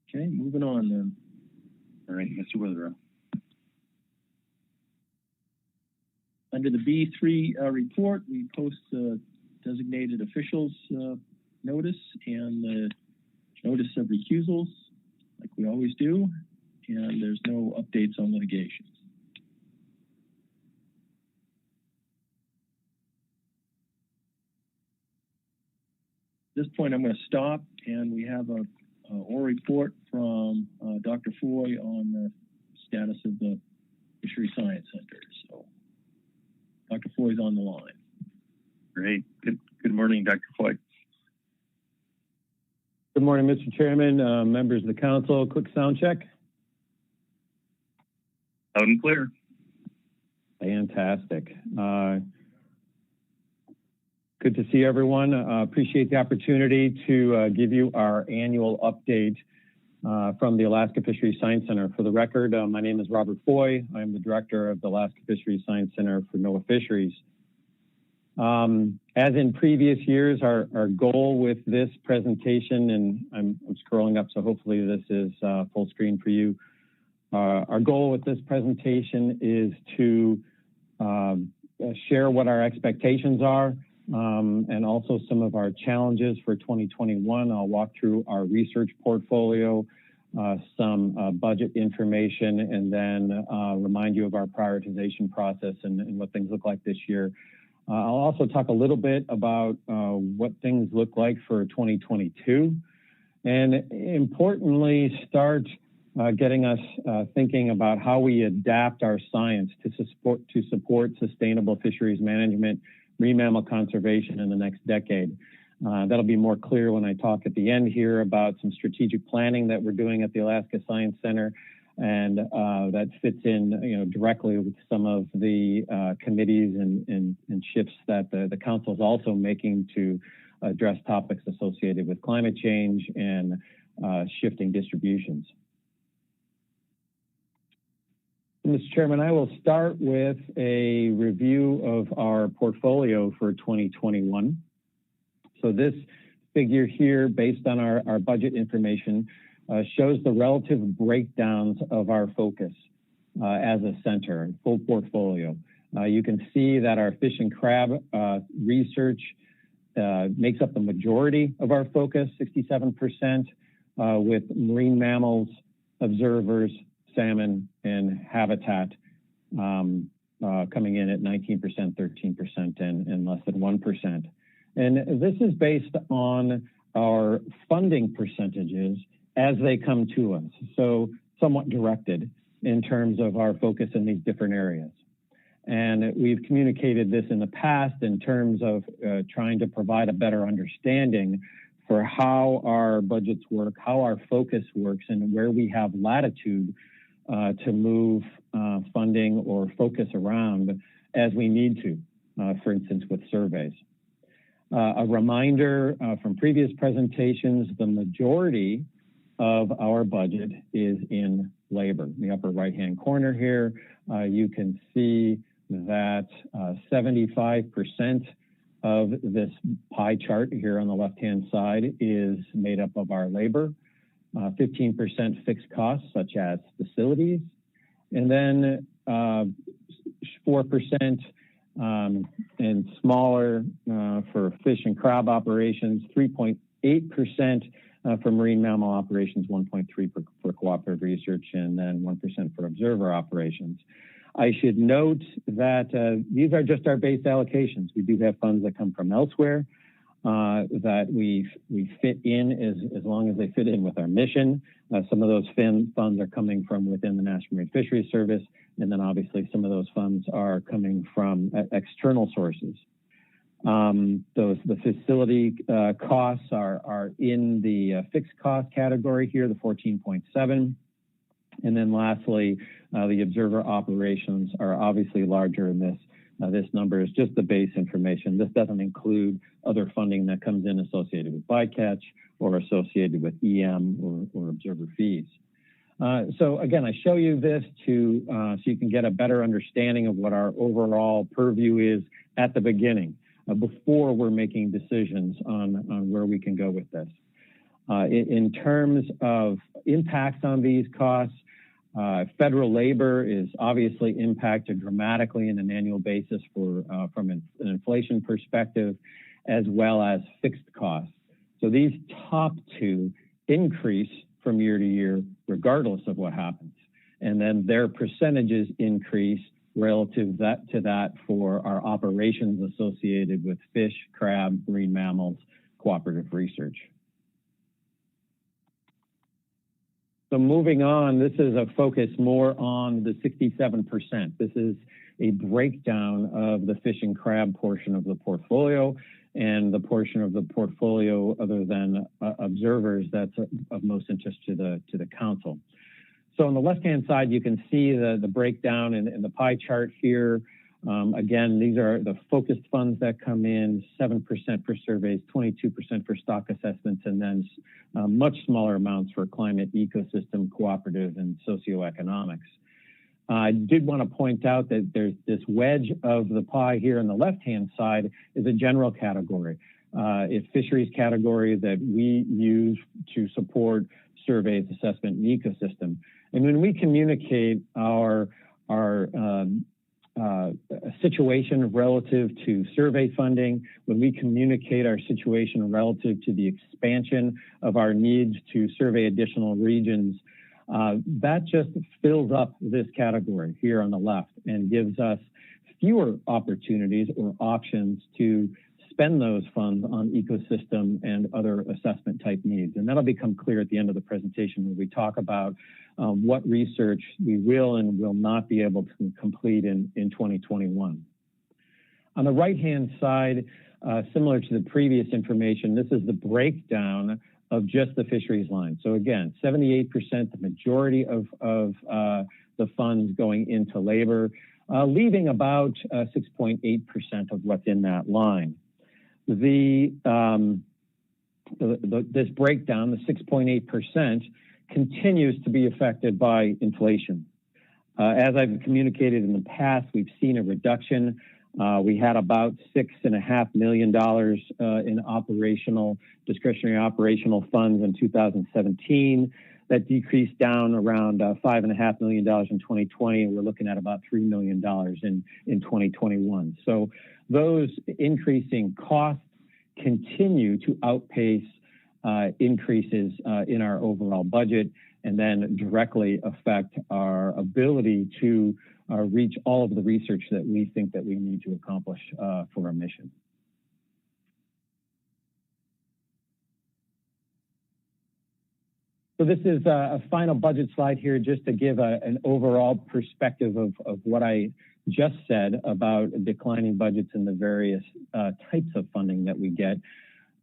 Okay, moving on then. All right, Mr. Withrow. Under the B3 report, we post the designated officials notice and the notice of recusals, like we always do, and there's no updates on litigations. At this point, I'm going to stop, and we have a oral report from Dr. Foy on the status of the Fishery Science Center. So, Dr. Foy is on the line. Great. Good morning, Dr. Foy. Good morning, Mr. Chairman, members of the council. Quick sound check. Loud and clear. Fantastic. Good to see everyone. Appreciate the opportunity to give you our annual update from the Alaska Fisheries Science Center. For the record, my name is Robert Foy. I'm the director of the Alaska Fisheries Science Center for NOAA Fisheries. As in previous years, our goal with this presentation, and I'm scrolling up, so hopefully this is full screen for you. Our goal with this presentation is to share what our expectations are and also some of our challenges for 2021. I'll walk through our research portfolio, some budget information, and then remind you of our prioritization process and what things look like this year. I'll also talk a little bit about what things look like for 2022, and importantly, start getting us thinking about how we adapt our science to support sustainable fisheries management, marine mammal conservation in the next decade. That'll be more clear when I talk at the end here about some strategic planning that we're doing at the Alaska Science Center, and that fits in, directly with some of the committees and shifts that the council is also making to address topics associated with climate change and shifting distributions. Mr. Chairman, I will start with a review of our portfolio for 2021. So this figure here, based on our budget information, shows the relative breakdowns of our focus as a center, full portfolio. You can see that our fish and crab research makes up the majority of our focus, 67%, with marine mammals, observers, salmon, and habitat coming in at 19%, 13%, and less than 1%. And this is based on our funding percentages as they come to us, so somewhat directed in terms of our focus in these different areas. And we've communicated this in the past in terms of trying to provide a better understanding for how our budgets work, how our focus works, and where we have latitude to move funding or focus around as we need to, for instance, with surveys. A reminder from previous presentations, the majority of our budget is in labor. In the upper right-hand corner here, you can see that 75% of this pie chart here on the left-hand side is made up of our labor, 15% fixed costs such as facilities, and then 4% and smaller for fish and crab operations, 3.8% for marine mammal operations, 1.3% for cooperative research, and then 1% for observer operations. I should note that these are just our base allocations. We do have funds that come from elsewhere that we fit in as long as they fit in with our mission. Some of those funds are coming from within the National Marine Fisheries Service, and then obviously some of those funds are coming from external sources. The facility costs are in the fixed cost category here, the 14.7. And then lastly, the observer operations are obviously larger in this. This number is just the base information. This doesn't include other funding that comes in associated with bycatch or associated with EM or observer fees. So again, I show you this so you can get a better understanding of what our overall purview is at the beginning, before we're making decisions on where we can go with this. In terms of impacts on these costs, federal labor is obviously impacted dramatically on an annual basis from an inflation perspective, as well as fixed costs. So these top two increase from year to year, regardless of what happens. And then their percentages increase relative to that for our operations associated with fish, crab, marine mammals, cooperative research. So moving on, this is a focus more on the 67%. This is a breakdown of the fish and crab portion of the portfolio and the portion of the portfolio other than observers that's of most interest to the council. So on the left-hand side, you can see the breakdown in the pie chart here. Again, these are the focused funds that come in, 7% for surveys, 22% for stock assessments, and then much smaller amounts for climate, ecosystem, cooperative, and socioeconomics. I did want to point out that there's this wedge of the pie here on the left-hand side is a general category. It's fisheries category that we use to support surveys, assessment, and ecosystem. And when we communicate our situation relative to survey funding, when we communicate our situation relative to the expansion of our needs to survey additional regions, that just fills up this category here on the left and gives us fewer opportunities or options to spend those funds on ecosystem and other assessment type needs. And that'll become clear at the end of the presentation when we talk about what research we will and will not be able to complete in 2021. On the right-hand side, similar to the previous information, this is the breakdown of just the fisheries line. So again, 78%, the majority of the funds going into labor, leaving about 6.8% of what's in that line. This breakdown, the 6.8%, continues to be affected by inflation. As I've communicated in the past, we've seen a reduction. We had about $6.5 million in discretionary operational funds in 2017. That decreased down around $5.5 million in 2020, and we're looking at about $3 million in 2021. So those increasing costs continue to outpace increases in our overall budget, and then directly affect our ability to reach all of the research that we think that we need to accomplish for our mission. So this is a final budget slide here just to give an overall perspective of what I just said about declining budgets and the various types of funding that we get.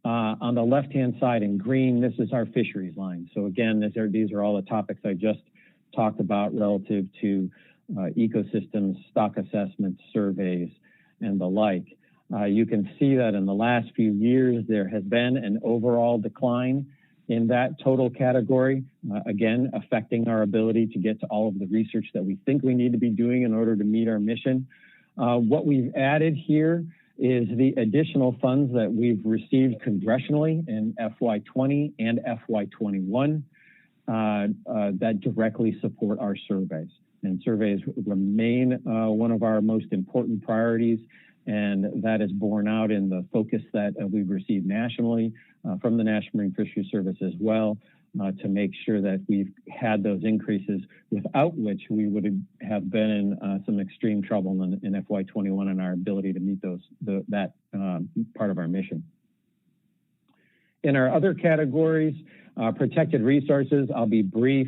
On the left-hand side in green, this is our fisheries line. So again, these are all the topics I just talked about relative to ecosystems, stock assessments, surveys, and the like. You can see that in the last few years, there has been an overall decline in that total category, again, affecting our ability to get to all of the research that we think we need to be doing in order to meet our mission. What we've added here is the additional funds that we've received congressionally in FY20 and FY21 that directly support our surveys. And surveys remain one of our most important priorities, and that is borne out in the focus that we've received nationally from the National Marine Fisheries Service as well, to make sure that we've had those increases, without which we would have been in some extreme trouble in FY21 and our ability to meet that part of our mission. In our other categories, protected resources, I'll be brief.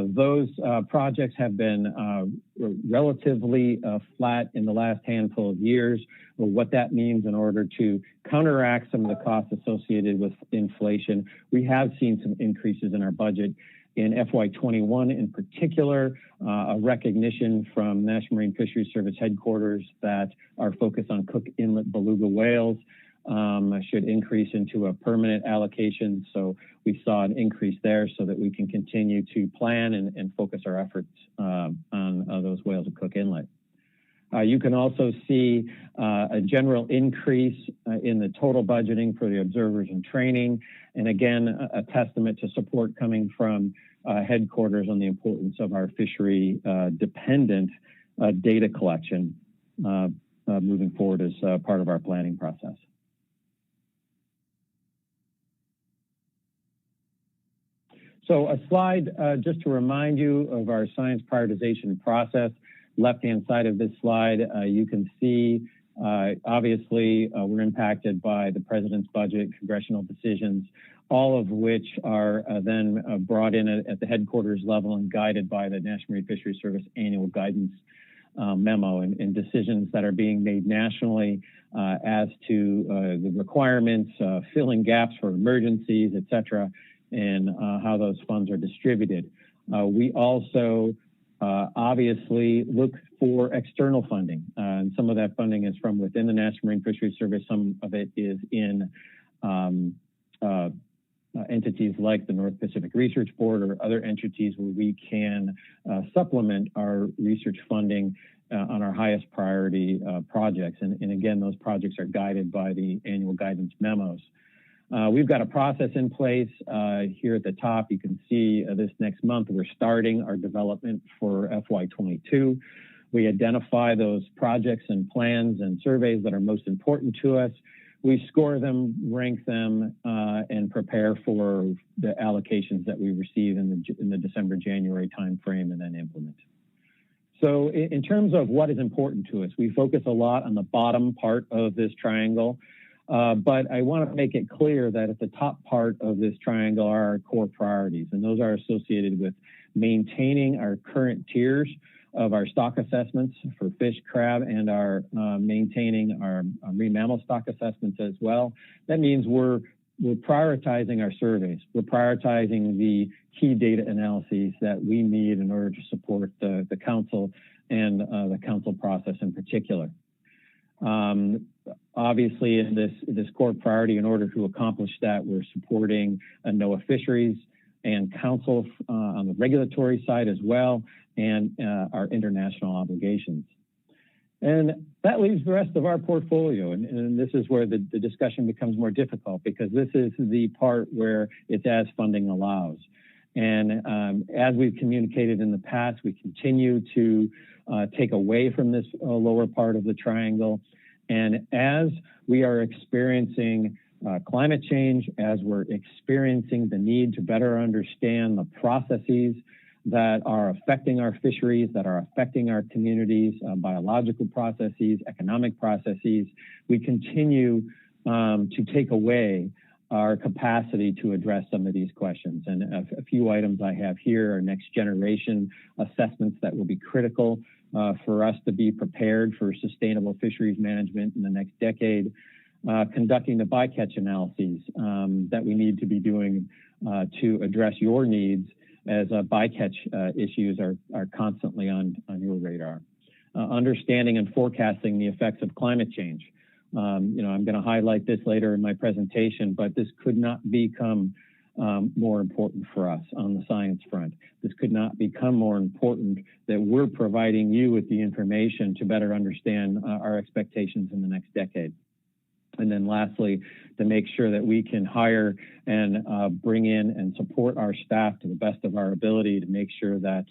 Those projects have been relatively flat in the last handful of years. Well, what that means in order to counteract some of the costs associated with inflation, we have seen some increases in our budget. In FY21 in particular, a recognition from National Marine Fisheries Service headquarters that our focus on Cook Inlet beluga whales should increase into a permanent allocation. So we saw an increase there so that we can continue to plan and focus our efforts on those whales at Cook Inlet. You can also see a general increase in the total budgeting for the observers and training. And again, a testament to support coming from headquarters on the importance of our fishery dependent data collection moving forward as part of our planning process. So a slide just to remind you of our science prioritization process. Left-hand side of this slide, you can see, obviously, we're impacted by the president's budget, congressional decisions, all of which are then brought in at the headquarters level and guided by the National Marine Fisheries Service annual guidance memo and decisions that are being made nationally as to the requirements, filling gaps for emergencies, et cetera, and how those funds are distributed. We also obviously look for external funding, and some of that funding is from within the National Marine Fisheries Service. Some of it is in entities like the North Pacific Research Board or other entities where we can supplement our research funding on our highest priority projects. And again, those projects are guided by the annual guidance memos. We've got a process in place here at the top. You can see this next month, we're starting our development for FY22. We identify those projects and plans and surveys that are most important to us. We score them, rank them, and prepare for the allocations that we receive in the December-January timeframe and then implement. So in terms of what is important to us, we focus a lot on the bottom part of this triangle, but I want to make it clear that at the top part of this triangle are our core priorities, and those are associated with maintaining our current tiers of our stock assessments for fish, crab, and our maintaining our marine mammal stock assessments as well. That means we're prioritizing our surveys. We're prioritizing the key data analyses that we need in order to support the council and the council process in particular. Obviously, in this core priority, in order to accomplish that, we're supporting NOAA Fisheries and council on the regulatory side as well, and our international obligations. And that leaves the rest of our portfolio. And this is where the discussion becomes more difficult, because this is the part where it's as funding allows. And as we've communicated in the past, we continue to take away from this lower part of the triangle. And as we are experiencing climate change, as we're experiencing the need to better understand the processes that are affecting our fisheries, that are affecting our communities, biological processes, economic processes, we continue to take away our capacity to address some of these questions. And a few items I have here are next generation assessments that will be critical for us to be prepared for sustainable fisheries management in the next decade. Conducting the bycatch analyses that we need to be doing to address your needs as bycatch issues are constantly on your radar. Understanding and forecasting the effects of climate change. I'm going to highlight this later in my presentation, but this could not become more important for us on the science front. This could not become more important that we're providing you with the information to better understand our expectations in the next decade. And then lastly, to make sure that we can hire and bring in and support our staff to the best of our ability to make sure that,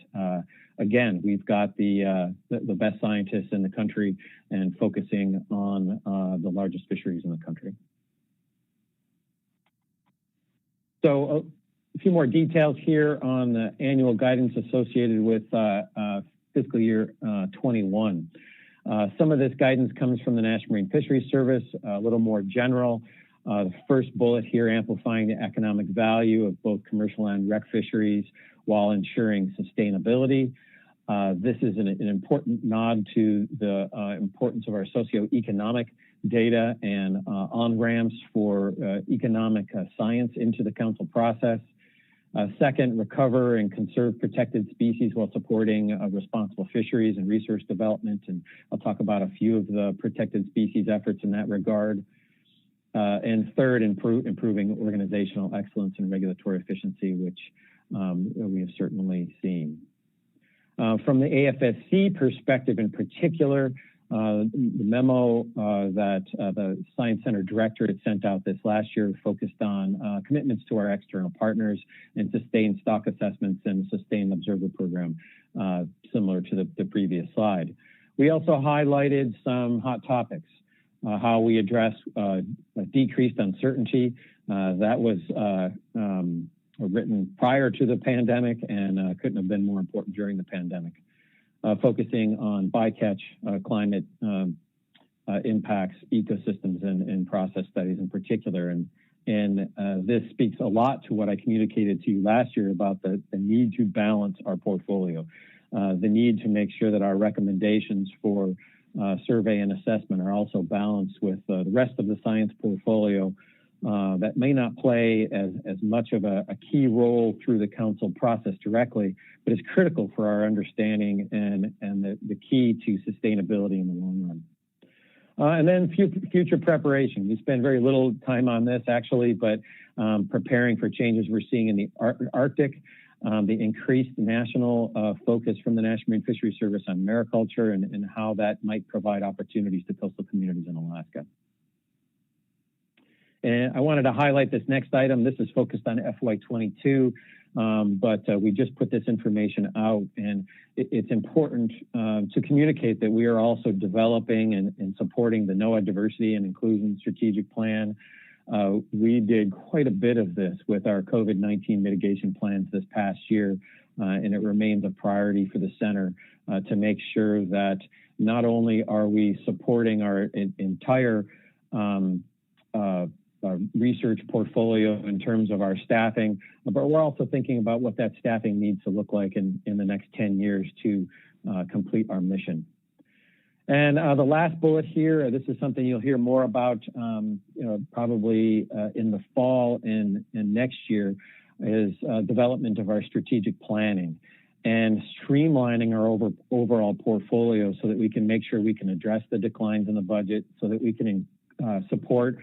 again, we've got the best scientists in the country and focusing on the largest fisheries in the country. So a few more details here on the annual guidance associated with fiscal year 21. Some of this guidance comes from the National Marine Fisheries Service, a little more general. The first bullet here, amplifying the economic value of both commercial and rec fisheries while ensuring sustainability. This is an important nod to the importance of our socioeconomic data and on-ramps for economic science into the council process. Second, recover and conserve protected species while supporting responsible fisheries and resource development. And I'll talk about a few of the protected species efforts in that regard. And third, improving organizational excellence and regulatory efficiency, which we have certainly seen. From the AFSC perspective in particular, the memo that the Science Center Director had sent out this last year focused on commitments to our external partners and sustained stock assessments and sustained observer program, similar to the previous slide. We also highlighted some hot topics, how we address decreased uncertainty. That was written prior to the pandemic and couldn't have been more important during the pandemic. Focusing on bycatch, climate impacts, ecosystems, and process studies in particular. And this speaks a lot to what I communicated to you last year about the need to balance our portfolio, the need to make sure that our recommendations for survey and assessment are also balanced with the rest of the science portfolio that may not play as much of a key role through the council process directly, but is critical for our understanding and the key to sustainability in the long And then future preparation. We spend very little time on this actually, but preparing for changes we're seeing in the Arctic, the increased national focus from the National Marine Fisheries Service on mariculture and how that might provide opportunities to coastal communities in Alaska. And I wanted to highlight this next item. This is focused on FY22, but we just put this information out, and it's important to communicate that we are also developing and supporting the NOAA Diversity and Inclusion Strategic Plan. We did quite a bit of this with our COVID-19 mitigation plans this past year, and it remains a priority for the center to make sure that not only are we supporting our entire research portfolio in terms of our staffing, but we're also thinking about what that staffing needs to look like in the next 10 years to complete our mission. And the last bullet here, this is something you'll hear more about probably in the fall and next year, is development of our strategic planning and streamlining our overall portfolio so that we can make sure we can address the declines in the budget, so that we can support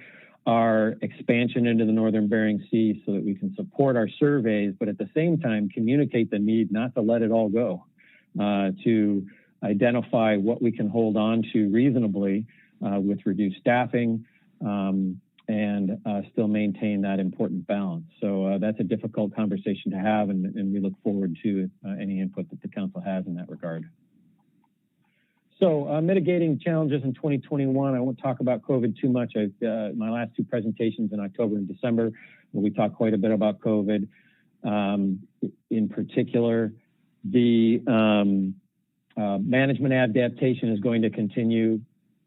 our expansion into the Northern Bering Sea, so that we can support our surveys, but at the same time communicate the need not to let it all go, to identify what we can hold on to reasonably with reduced staffing and still maintain that important balance. So that's a difficult conversation to have, and we look forward to any input that the council has in that regard. So mitigating challenges in 2021, I won't talk about COVID too much. My last two presentations in October and December, where we talked quite a bit about COVID. In particular, the management adaptation is going to continue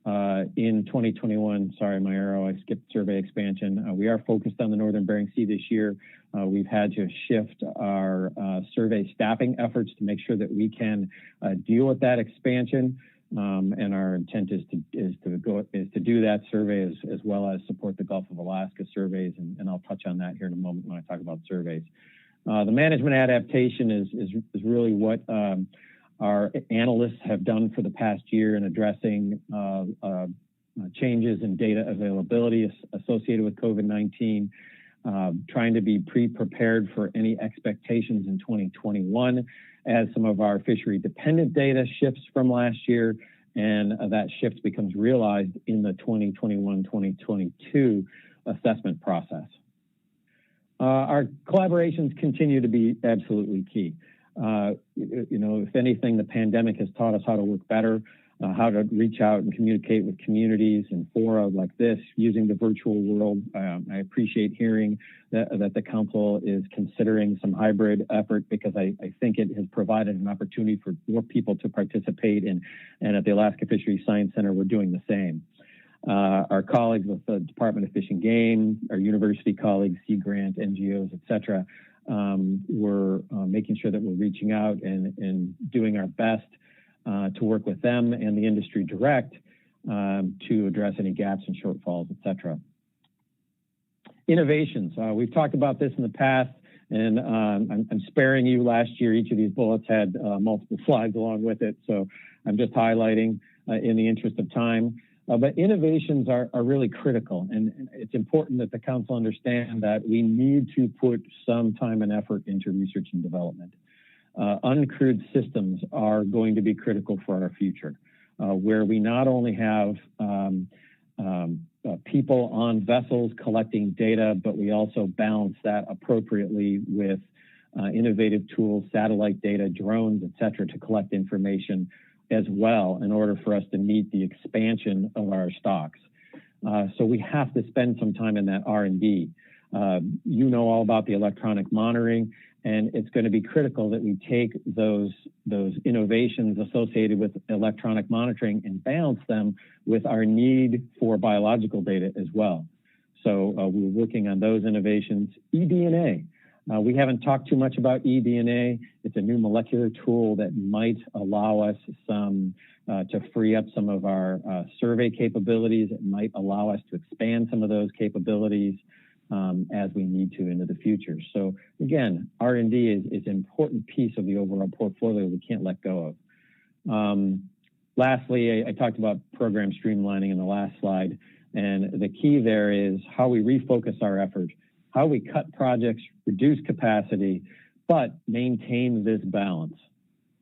in 2021. Sorry, my arrow, I skipped survey expansion. We are focused on the Northern Bering Sea this year. We've had to shift our survey staffing efforts to make sure that we can deal with that expansion. And our intent is to do that survey as well as support the Gulf of Alaska surveys, and I'll touch on that here in a moment when I talk about surveys. The management adaptation is really what our analysts have done for the past year in addressing changes in data availability associated with COVID-19, trying to be pre-prepared for any expectations in 2021 as some of our fishery dependent data shifts from last year, and that shift becomes realized in the 2021-2022 assessment process. Our collaborations continue to be absolutely key. If anything, the pandemic has taught us how to work better, how to reach out and communicate with communities and fora like this using the virtual world. I appreciate hearing that the council is considering some hybrid effort, because I think it has provided an opportunity for more people to participate in, and at the Alaska Fisheries Science Center, we're doing the same. Our colleagues with the Department of Fish and Game, our university colleagues, Sea Grant, NGOs, et cetera, we're making sure that we're reaching out and doing our best to work with them and the industry direct to address any gaps and shortfalls, et cetera. Innovations. We've talked about this in the past, and I'm sparing you last year. Each of these bullets had multiple slides along with it, so I'm just highlighting in the interest of time. But innovations are really critical, and it's important that the council understand that we need to put some time and effort into research and development. Uncrewed systems are going to be critical for our future, where we not only have people on vessels collecting data, but we also balance that appropriately with innovative tools, satellite data, drones, et cetera, to collect information as well in order for us to meet the expansion of our stocks. So we have to spend some time in that R&D. You know all about the electronic monitoring, and it's going to be critical that we take those innovations associated with electronic monitoring and balance them with our need for biological data as well. So we're working on those innovations. eDNA. We haven't talked too much about eDNA. It's a new molecular tool that might allow us to free up some of our survey capabilities. It might allow us to expand some of those capabilities as we need to into the future. So again, R&D is an important piece of the overall portfolio we can't let go of. Lastly, I talked about program streamlining in the last slide, and the key there is how we refocus our effort, how we cut projects, reduce capacity, but maintain this balance,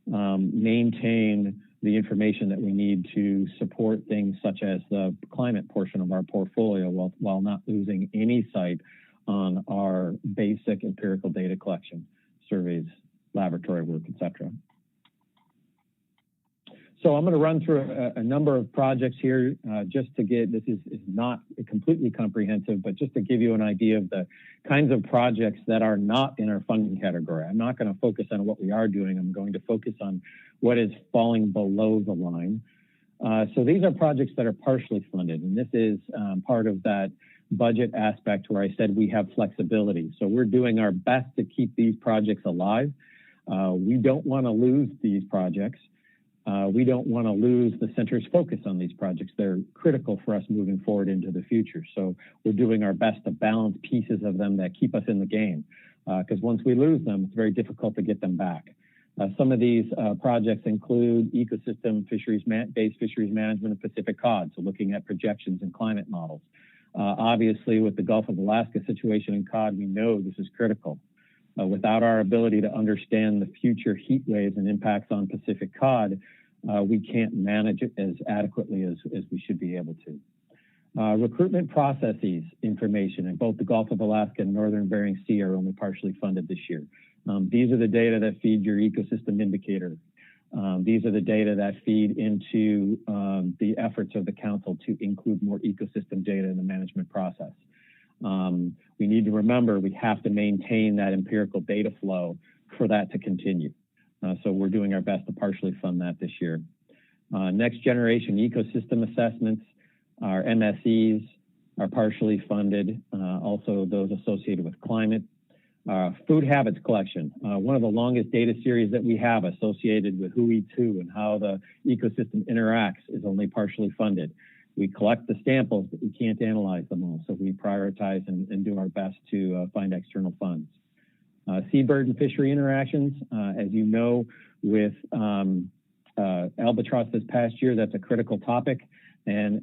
maintain the information that we need to support things such as the climate portion of our portfolio while not losing any sight on our basic empirical data collection, surveys, laboratory work, et cetera. So I'm going to run through a number of projects here just to get, this is not completely comprehensive, but just to give you an idea of the kinds of projects that are not in our funding category. I'm not going to focus on what we are doing. I'm going to focus on what is falling below the line. So these are projects that are partially funded, and this is part of that budget aspect where I said we have flexibility. So we're doing our best to keep these projects alive. We don't want to lose these projects. We don't want to lose the center's focus on these projects. They're critical for us moving forward into the future. So we're doing our best to balance pieces of them that keep us in the game. Because once we lose them, it's very difficult to get them back. Some of these projects include ecosystem based fisheries management of Pacific cod, so looking at projections and climate models. Obviously, with the Gulf of Alaska situation in cod, we know this is critical. Without our ability to understand the future heat waves and impacts on Pacific cod, we can't manage it as adequately as we should be able to. Recruitment processes information in both the Gulf of Alaska and Northern Bering Sea are only partially funded this year. These are the data that feed your ecosystem indicator. These are the data that feed into the efforts of the council to include more ecosystem data in the management process. We need to remember we have to maintain that empirical data flow for that to continue. So we're doing our best to partially fund that this year. Next generation ecosystem assessments, our MSEs are partially funded, also those associated with climate. Food habits collection, one of the longest data series that we have associated with who eats who and how the ecosystem interacts is only partially funded. We collect the samples, but we can't analyze them all. So we prioritize and do our best to find external funds. Seabird and fishery interactions, as you know, with albatross this past year, that's a critical topic and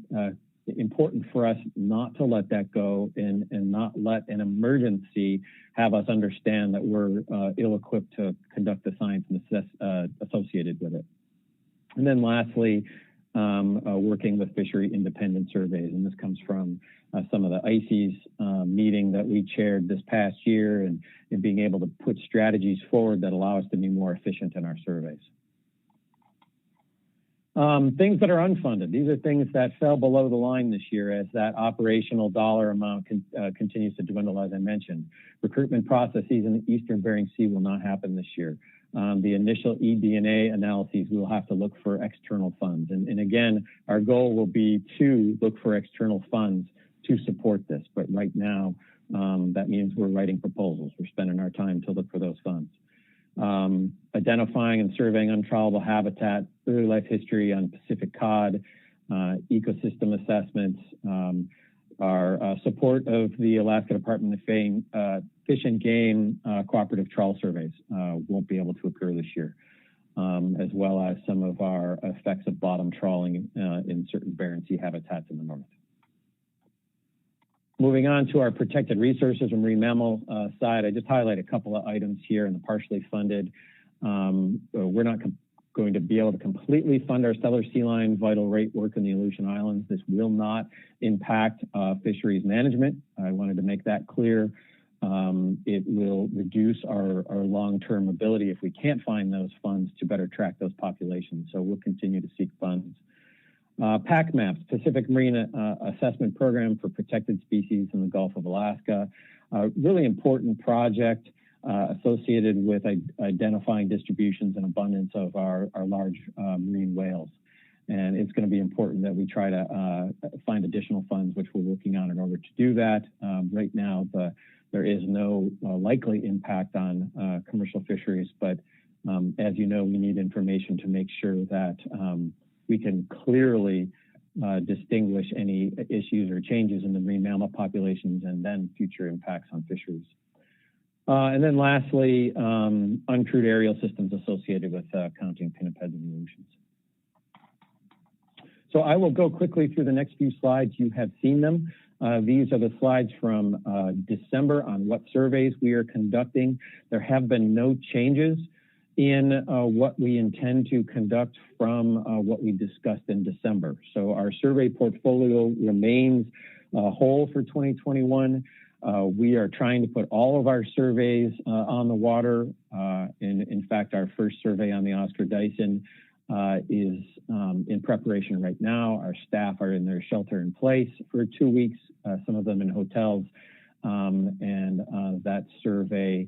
important for us not to let that go and not let an emergency have us understand that we're ill-equipped to conduct the science and assess associated with it. And then lastly, working with fishery independent surveys. And this comes from some of the ICES meeting that we chaired this past year and being able to put strategies forward that allow us to be more efficient in our surveys. Things that are unfunded. These are things that fell below the line this year as that operational dollar amount continues to dwindle, as I mentioned. Recruitment processes in the Eastern Bering Sea will not happen this year. The initial eDNA analyses, we will have to look for external funds. And again, our goal will be to look for external funds to support this. But right now, that means we're writing proposals. We're spending our time to look for those funds. Identifying and surveying untrawlable habitat, early life history on Pacific cod, ecosystem assessments, our support of the Alaska Department of Fish and Game cooperative trawl surveys won't be able to occur this year, as well as some of our effects of bottom trawling in certain Bering Sea habitats in the north. Moving on to our protected resources and marine mammal side, I just highlight a couple of items here in the partially funded. We're not going to be able to completely fund our stellar sea lion vital rate work in the Aleutian Islands. This will not impact fisheries management. I wanted to make that clear. It will reduce our long-term ability, if we can't find those funds, to better track those populations. So we'll continue to seek funds. PAC maps, Pacific Marine Assessment Program for Protected Species in the Gulf of Alaska. Really important project associated with identifying distributions and abundance of our large marine whales. And it's going to be important that we try to find additional funds, which we're working on in order to do that. Right now, there is no likely impact on commercial fisheries, but as you know, we need information to make sure that we can clearly distinguish any issues or changes in the marine mammal populations and then future impacts on fisheries. And then lastly, uncrewed aerial systems associated with counting pinnipeds in the oceans. So I will go quickly through the next few slides. You have seen them. These are the slides from December on what surveys we are conducting. There have been no changes in what we intend to conduct from what we discussed in December. So our survey portfolio remains whole for 2021. We are trying to put all of our surveys on the water. In fact, our first survey on the Oscar Dyson is in preparation right now. Our staff are in their shelter in place for 2 weeks, some of them in hotels. And that survey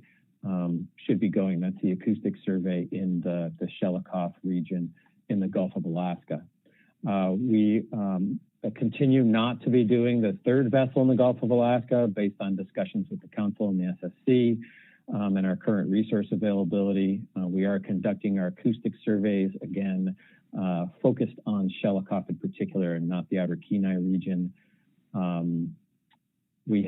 should be going. That's the acoustic survey in the Shelikof region in the Gulf of Alaska. We continue not to be doing the third vessel in the Gulf of Alaska based on discussions with the Council and the SSC and our current resource availability. We are conducting our acoustic surveys, again, focused on Shelikof in particular and not the outer Kenai region. We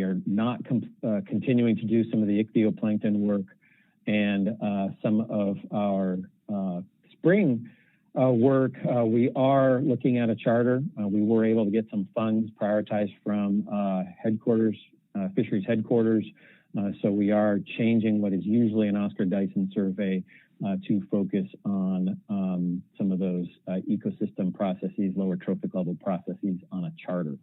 are not continuing to do some of the ichthyoplankton work, and some of our spring work. We are looking at a charter. We were able to get some funds prioritized from headquarters, fisheries headquarters. So we are changing what is usually an Oscar Dyson survey to focus on some of those ecosystem processes, lower trophic level processes on a charter.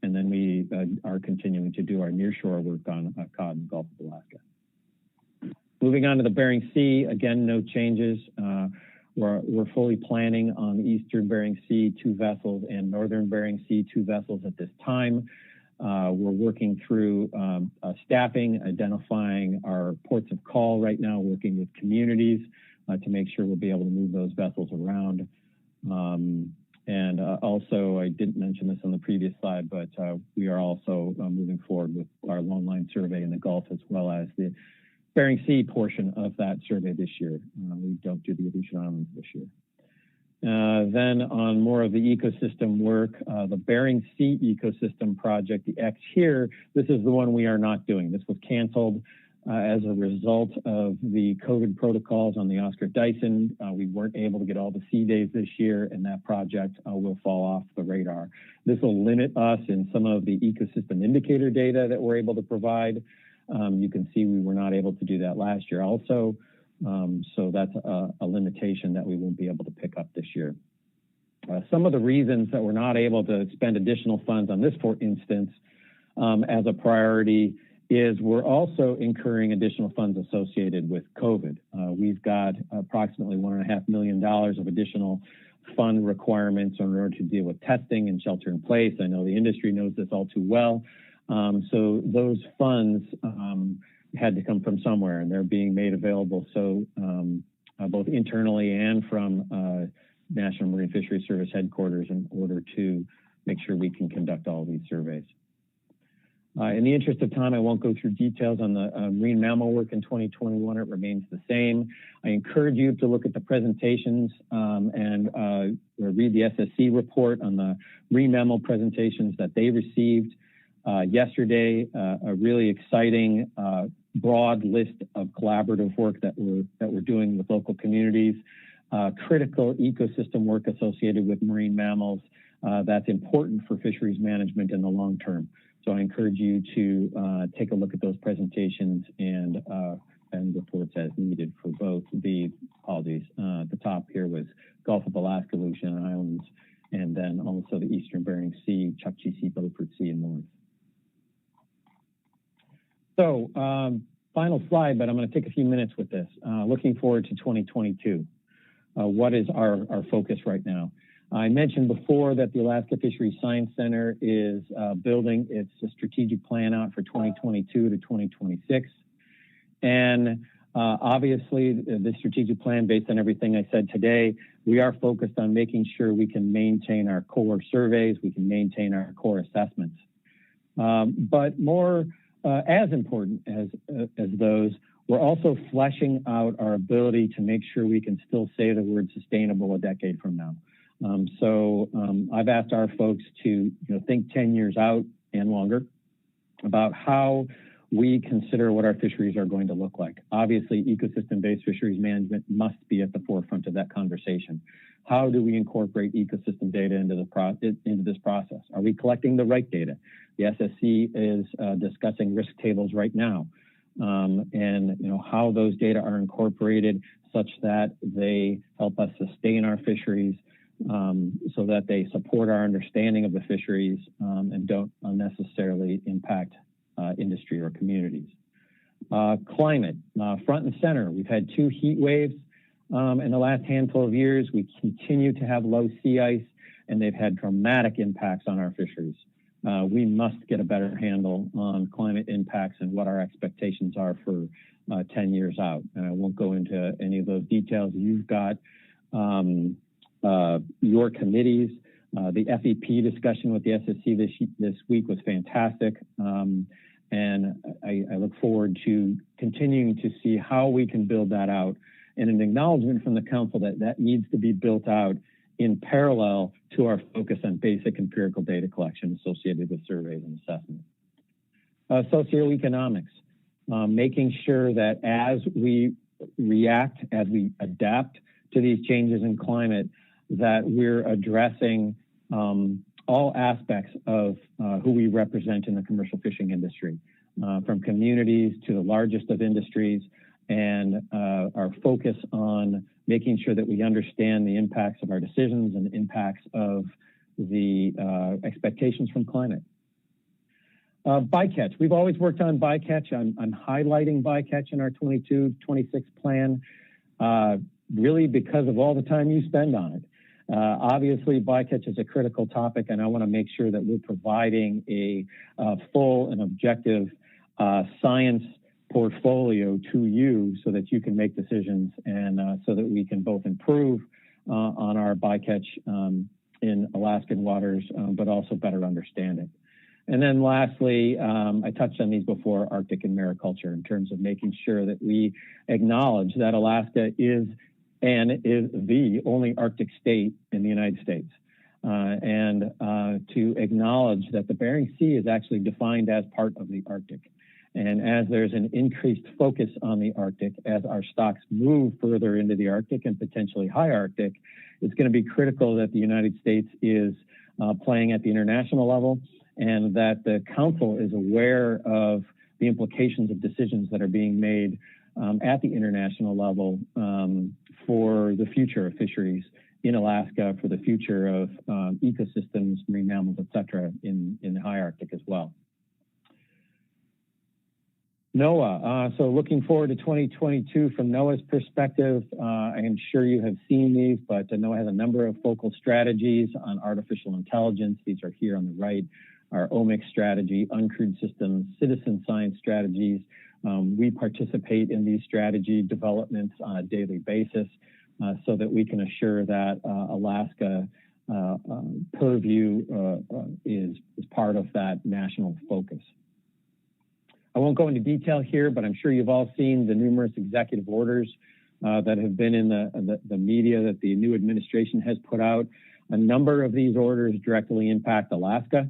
And then we are continuing to do our nearshore work on cod in the Gulf of Alaska. Moving on to the Bering Sea, again, no changes. We're fully planning on the Eastern Bering Sea 2 vessels and Northern Bering Sea 2 vessels at this time. We're working through staffing, identifying our ports of call right now, working with communities to make sure we'll be able to move those vessels around. And also, I didn't mention this on the previous slide, but we are also moving forward with our long line survey in the Gulf, as well as the Bering Sea portion of that survey this year. We don't do the Aleutian Islands this year. Then on more of the ecosystem work, the Bering Sea Ecosystem Project, the X here, this is the one we are not doing. This was canceled as a result of the COVID protocols on the Oscar Dyson. We weren't able to get all the sea days this year, and that project will fall off the radar. This will limit us in some of the ecosystem indicator data that we're able to provide. You can see we were not able to do that last year also. So that's a limitation that we won't be able to pick up this year. Some of the reasons that we're not able to spend additional funds on this, for instance, as a priority is we're also incurring additional funds associated with COVID. We've got approximately $1.5 million of additional fund requirements in order to deal with testing and shelter in place. I know the industry knows this all too well. So those funds had to come from somewhere, and they're being made available. So both internally and from National Marine Fisheries Service headquarters in order to make sure we can conduct all of these surveys. In the interest of time, I won't go through details on the marine mammal work in 2021. It remains the same. I encourage you to look at the presentations and read the SSC report on the marine mammal presentations that they received yesterday. A really exciting broad list of collaborative work that we're doing with local communities, critical ecosystem work associated with marine mammals that's important for fisheries management in the long term. So I encourage you to take a look at those presentations and reports as needed for both the, apologies, the top here was Gulf of Alaska, Aleutian Islands, and then also the Eastern Bering Sea, Chukchi Sea, Beaufort Sea, and North. So final slide, but I'm going to take a few minutes with this. Looking forward to 2022. What is our focus right now? I mentioned before that the Alaska Fisheries Science Center is building its strategic plan out for 2022 to 2026. And obviously, the strategic plan, based on everything I said today, we are focused on making sure we can maintain our core surveys, we can maintain our core assessments. But more as important as those, we're also fleshing out our ability to make sure we can still say the word sustainable a decade from now. So I've asked our folks to think 10 years out and longer about how we consider what our fisheries are going to look like. Obviously, ecosystem-based fisheries management must be at the forefront of that conversation. How do we incorporate ecosystem data into this process? Are we collecting the right data? The SSC is discussing risk tables right now, and how those data are incorporated such that they help us sustain our fisheries, so that they support our understanding of the fisheries and don't unnecessarily impact industry or communities. Climate, front and center. We've had 2 heat waves in the last handful of years. We continue to have low sea ice, and they've had dramatic impacts on our fisheries. We must get a better handle on climate impacts and what our expectations are for 10 years out. And I won't go into any of those details. You've got your committees. The FEP discussion with the SSC this week was fantastic. And I look forward to continuing to see how we can build that out, and an acknowledgement from the council that needs to be built out in parallel to our focus on basic empirical data collection associated with surveys and assessments. Socioeconomics, making sure that as we react, as we adapt to these changes in climate, that we're addressing all aspects of who we represent in the commercial fishing industry, from communities to the largest of industries, and our focus on making sure that we understand the impacts of our decisions and the impacts of the expectations from climate. Bycatch, we've always worked on bycatch. I'm highlighting bycatch in our 22-26 plan, really because of all the time you spend on it. Obviously, bycatch is a critical topic, and I want to make sure that we're providing a full and objective science portfolio to you so that you can make decisions, and so that we can both improve on our bycatch in Alaskan waters, but also better understand it. And then lastly, I touched on these before, Arctic and mariculture, in terms of making sure that we acknowledge that Alaska is the only Arctic state in the United States. And to acknowledge that the Bering Sea is actually defined as part of the Arctic. And as there's an increased focus on the Arctic, as our stocks move further into the Arctic and potentially high Arctic, it's going to be critical that the United States is playing at the international level, and that the Council is aware of the implications of decisions that are being made at the international level for the future of fisheries in Alaska, for the future of ecosystems, marine mammals, et cetera, in the high Arctic as well. NOAA, so looking forward to 2022 from NOAA's perspective, I am sure you have seen these, but NOAA has a number of focal strategies on artificial intelligence. These are here on the right. Our omics strategy, uncrewed systems, citizen science strategies. We participate in these strategy developments on a daily basis so that we can assure that Alaska purview is part of that national focus. I won't go into detail here, but I'm sure you've all seen the numerous executive orders that have been in the media that the new administration has put out. A number of these orders directly impact Alaska,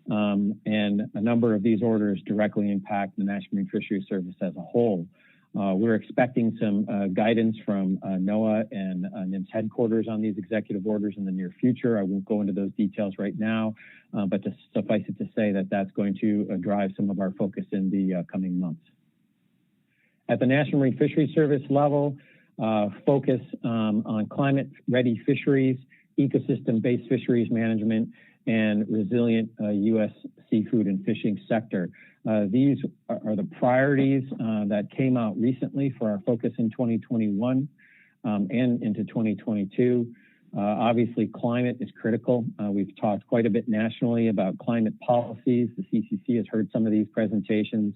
and a number of these orders directly impact the National Marine Fisheries Service as a whole. We're expecting some guidance from NOAA and NIMS headquarters on these executive orders in the near future. I won't go into those details right now, but to suffice it to say that that's going to drive some of our focus in the coming months. At the National Marine Fisheries Service level, focus on climate-ready fisheries, ecosystem-based fisheries management, and resilient U.S. seafood and fishing sector. These are the priorities that came out recently for our focus in 2021 and into 2022. Obviously, climate is critical. We've talked quite a bit nationally about climate policies. The CCC has heard some of these presentations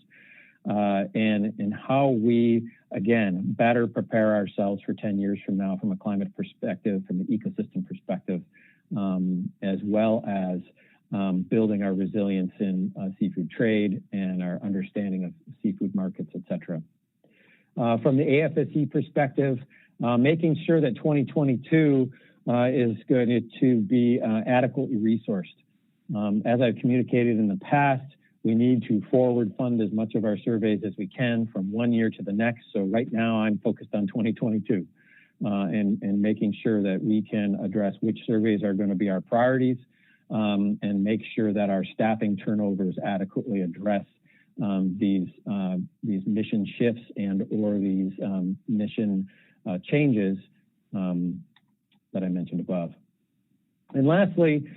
and how we, again, better prepare ourselves for 10 years from now from a climate perspective, from an ecosystem perspective, as well as building our resilience in seafood trade and our understanding of seafood markets, et cetera. From the AFSC perspective, making sure that 2022 is going to be adequately resourced. As I've communicated in the past, we need to forward fund as much of our surveys as we can from one year to the next. So right now I'm focused on 2022 and making sure that we can address which surveys are going to be our priorities and make sure that our staffing turnovers adequately address these mission shifts and or these mission changes that I mentioned above. And lastly,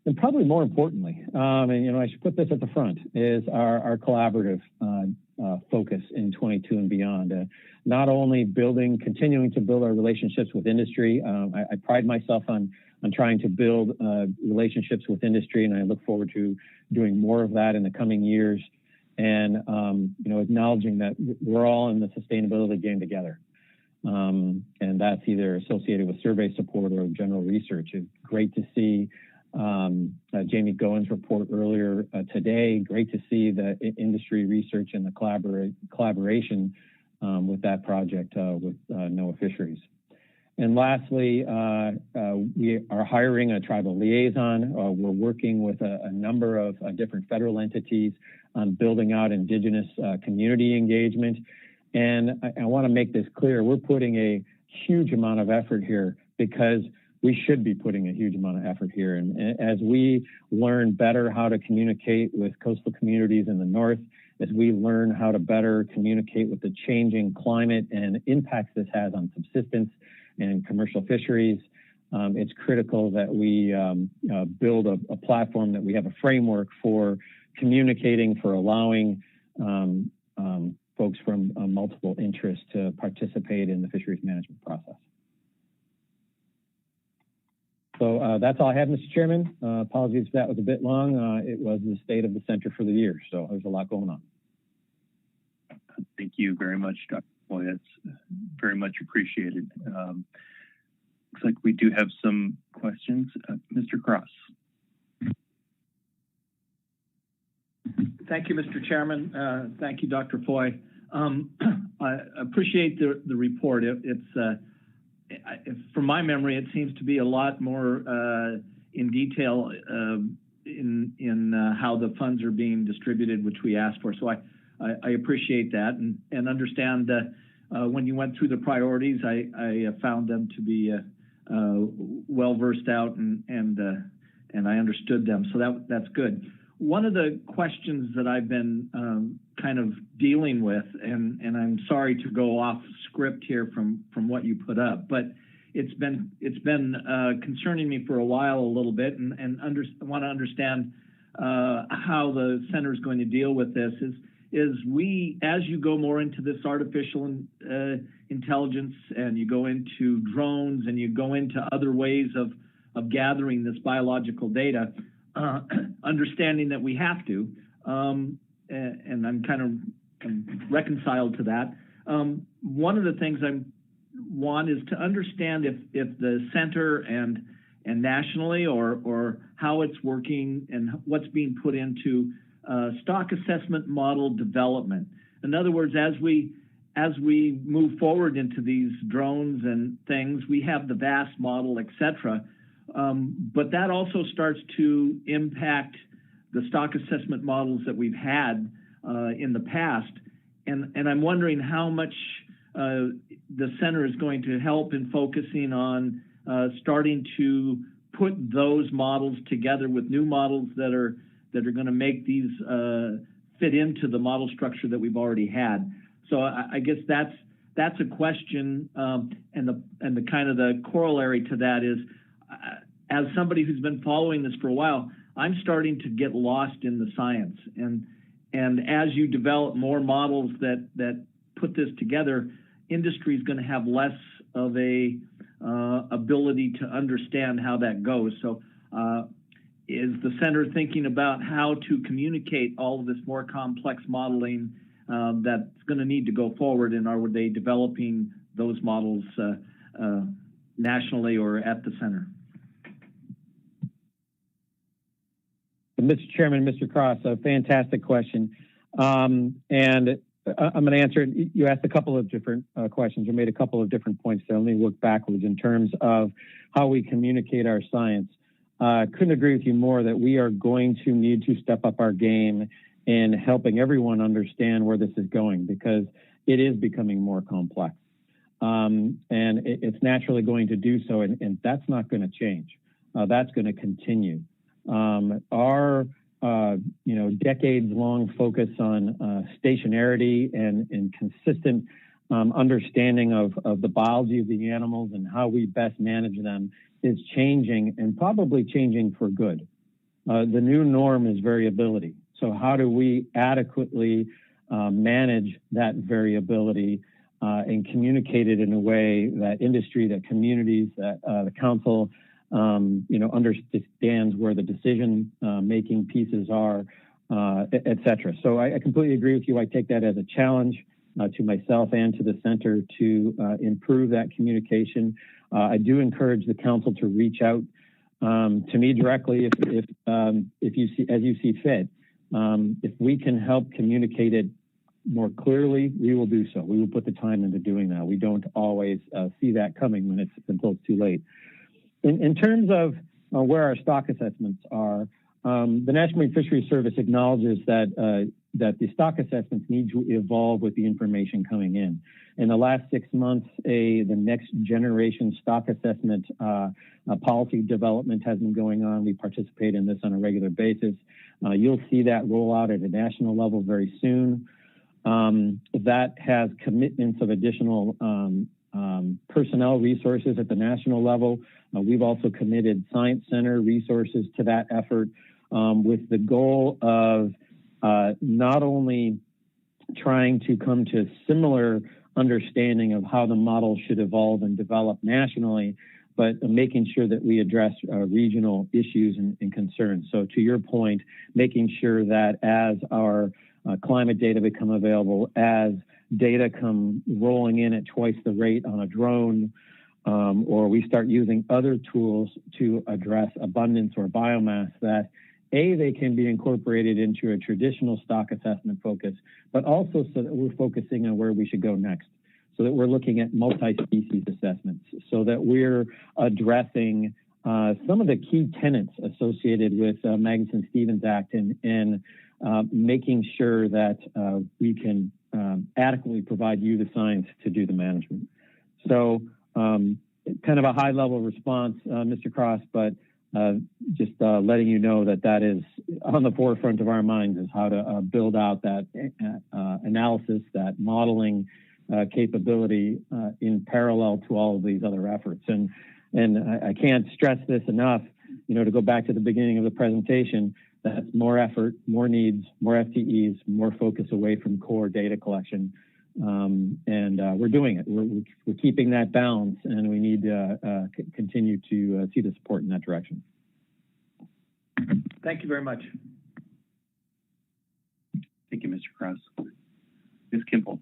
and probably more importantly, and I should put this at the front, is our collaborative focus in 22 and beyond. Not only continuing to build our relationships with industry. I pride myself on trying to build relationships with industry, and I look forward to doing more of that in the coming years. And acknowledging that we're all in the sustainability game together. And that's either associated with survey support or general research. It's great to see Jamie Goen's report earlier today. Great to see the industry research and the collaboration with that project with NOAA Fisheries. And lastly, we are hiring a tribal liaison. We're working with a number of different federal entities on building out Indigenous community engagement. And I want to make this clear, we're putting a huge amount of effort here because we should be putting a huge amount of effort here. And as we learn better how to communicate with coastal communities in the north, as we learn how to better communicate with the changing climate and impacts this has on subsistence and commercial fisheries, it's critical that we build a platform, that we have a framework for communicating, for allowing folks from multiple interests to participate in the fisheries management process. So that's all I have, Mr. Chairman. Apologies if that was a bit long. It was the state of the center for the year, so there's a lot going on. Thank you very much, Dr. Boy. That's very much appreciated. Looks like we do have some questions. Mr. Cross. Thank you, Mr. Chairman. Thank you, Dr. Foy. I appreciate the report. From my memory, it seems to be a lot more in detail in how the funds are being distributed, which we asked for. So I appreciate that and understand that when you went through the priorities, I found them to be well versed out and I understood them. So that's good. One of the questions that I've been kind of dealing with, and I'm sorry to go off script here from what you put up, but it's been concerning me for a while a little bit, and want to understand how the center is going to deal with this. Is as you go more into this artificial intelligence, and you go into drones, and you go into other ways of gathering this biological data, understanding that we have to, and I'm reconciled to that. One of the things I want is to understand if the center and nationally or how it's working and what's being put into stock assessment model development. In other words, as we move forward into these drones and things, we have the VAST model, etc. But that also starts to impact the stock assessment models that we've had in the past. And I'm wondering how much the center is going to help in focusing on starting to put those models together with new models that are going to make these fit into the model structure that we've already had. So I guess that's a question, and the kind of the corollary to that is, as somebody who's been following this for a while, I'm starting to get lost in the science. And as you develop more models that put this together, industry is going to have less of a ability to understand how that goes. So is the center thinking about how to communicate all of this more complex modeling that's going to need to go forward, and are they developing those models nationally or at the center? Mr. Chairman, Mr. Cross, a fantastic question. And I'm going to answer it. You asked a couple of different questions. You made a couple of different points there. Let me work backwards in terms of how we communicate our science. Couldn't agree with you more that we are going to need to step up our game in helping everyone understand where this is going, because it is becoming more complex. And it's naturally going to do so, and that's not going to change. That's going to continue. Our decades-long focus on stationarity and consistent understanding of the biology of the animals and how we best manage them is changing, and probably changing for good. The new norm is variability. So how do we adequately manage that variability and communicate it in a way that industry, that communities, that the council, understands where the decision making pieces are, et cetera. So I completely agree with you. I take that as a challenge to myself and to the center to improve that communication. I do encourage the council to reach out to me directly if you see, as you see fit. If we can help communicate it more clearly, we will do so. We will put the time into doing that. We don't always see that coming until it's too late. In terms of where our stock assessments are, the National Marine Fisheries Service acknowledges that the stock assessments need to evolve with the information coming in. In the last 6 months, the next generation stock assessment policy development has been going on. We participate in this on a regular basis. You'll see that roll out at a national level very soon. That has commitments of additional personnel resources at the national level. We've also committed Science Center resources to that effort with the goal of not only trying to come to a similar understanding of how the model should evolve and develop nationally, but making sure that we address regional issues and concerns. So to your point, making sure that as our climate data become available, as data come rolling in at twice the rate on a drone, or we start using other tools to address abundance or biomass, that they can be incorporated into a traditional stock assessment focus, but also so that we're focusing on where we should go next, so that we're looking at multi-species assessments, so that we're addressing some of the key tenets associated with Magnuson-Stevens Act and making sure that we can adequately provide you the science to do the management. So kind of a high level response, Mr. Cross, but just letting you know that is on the forefront of our minds, is how to build out that analysis, that modeling capability in parallel to all of these other efforts. And I can't stress this enough, to go back to the beginning of the presentation, that's more effort, more needs, more FTEs, more focus away from core data collection. And we're doing it. We're keeping that balance, and we need to continue to see the support in that direction. Thank you very much. Thank you, Mr. Cross. Ms. Kimball.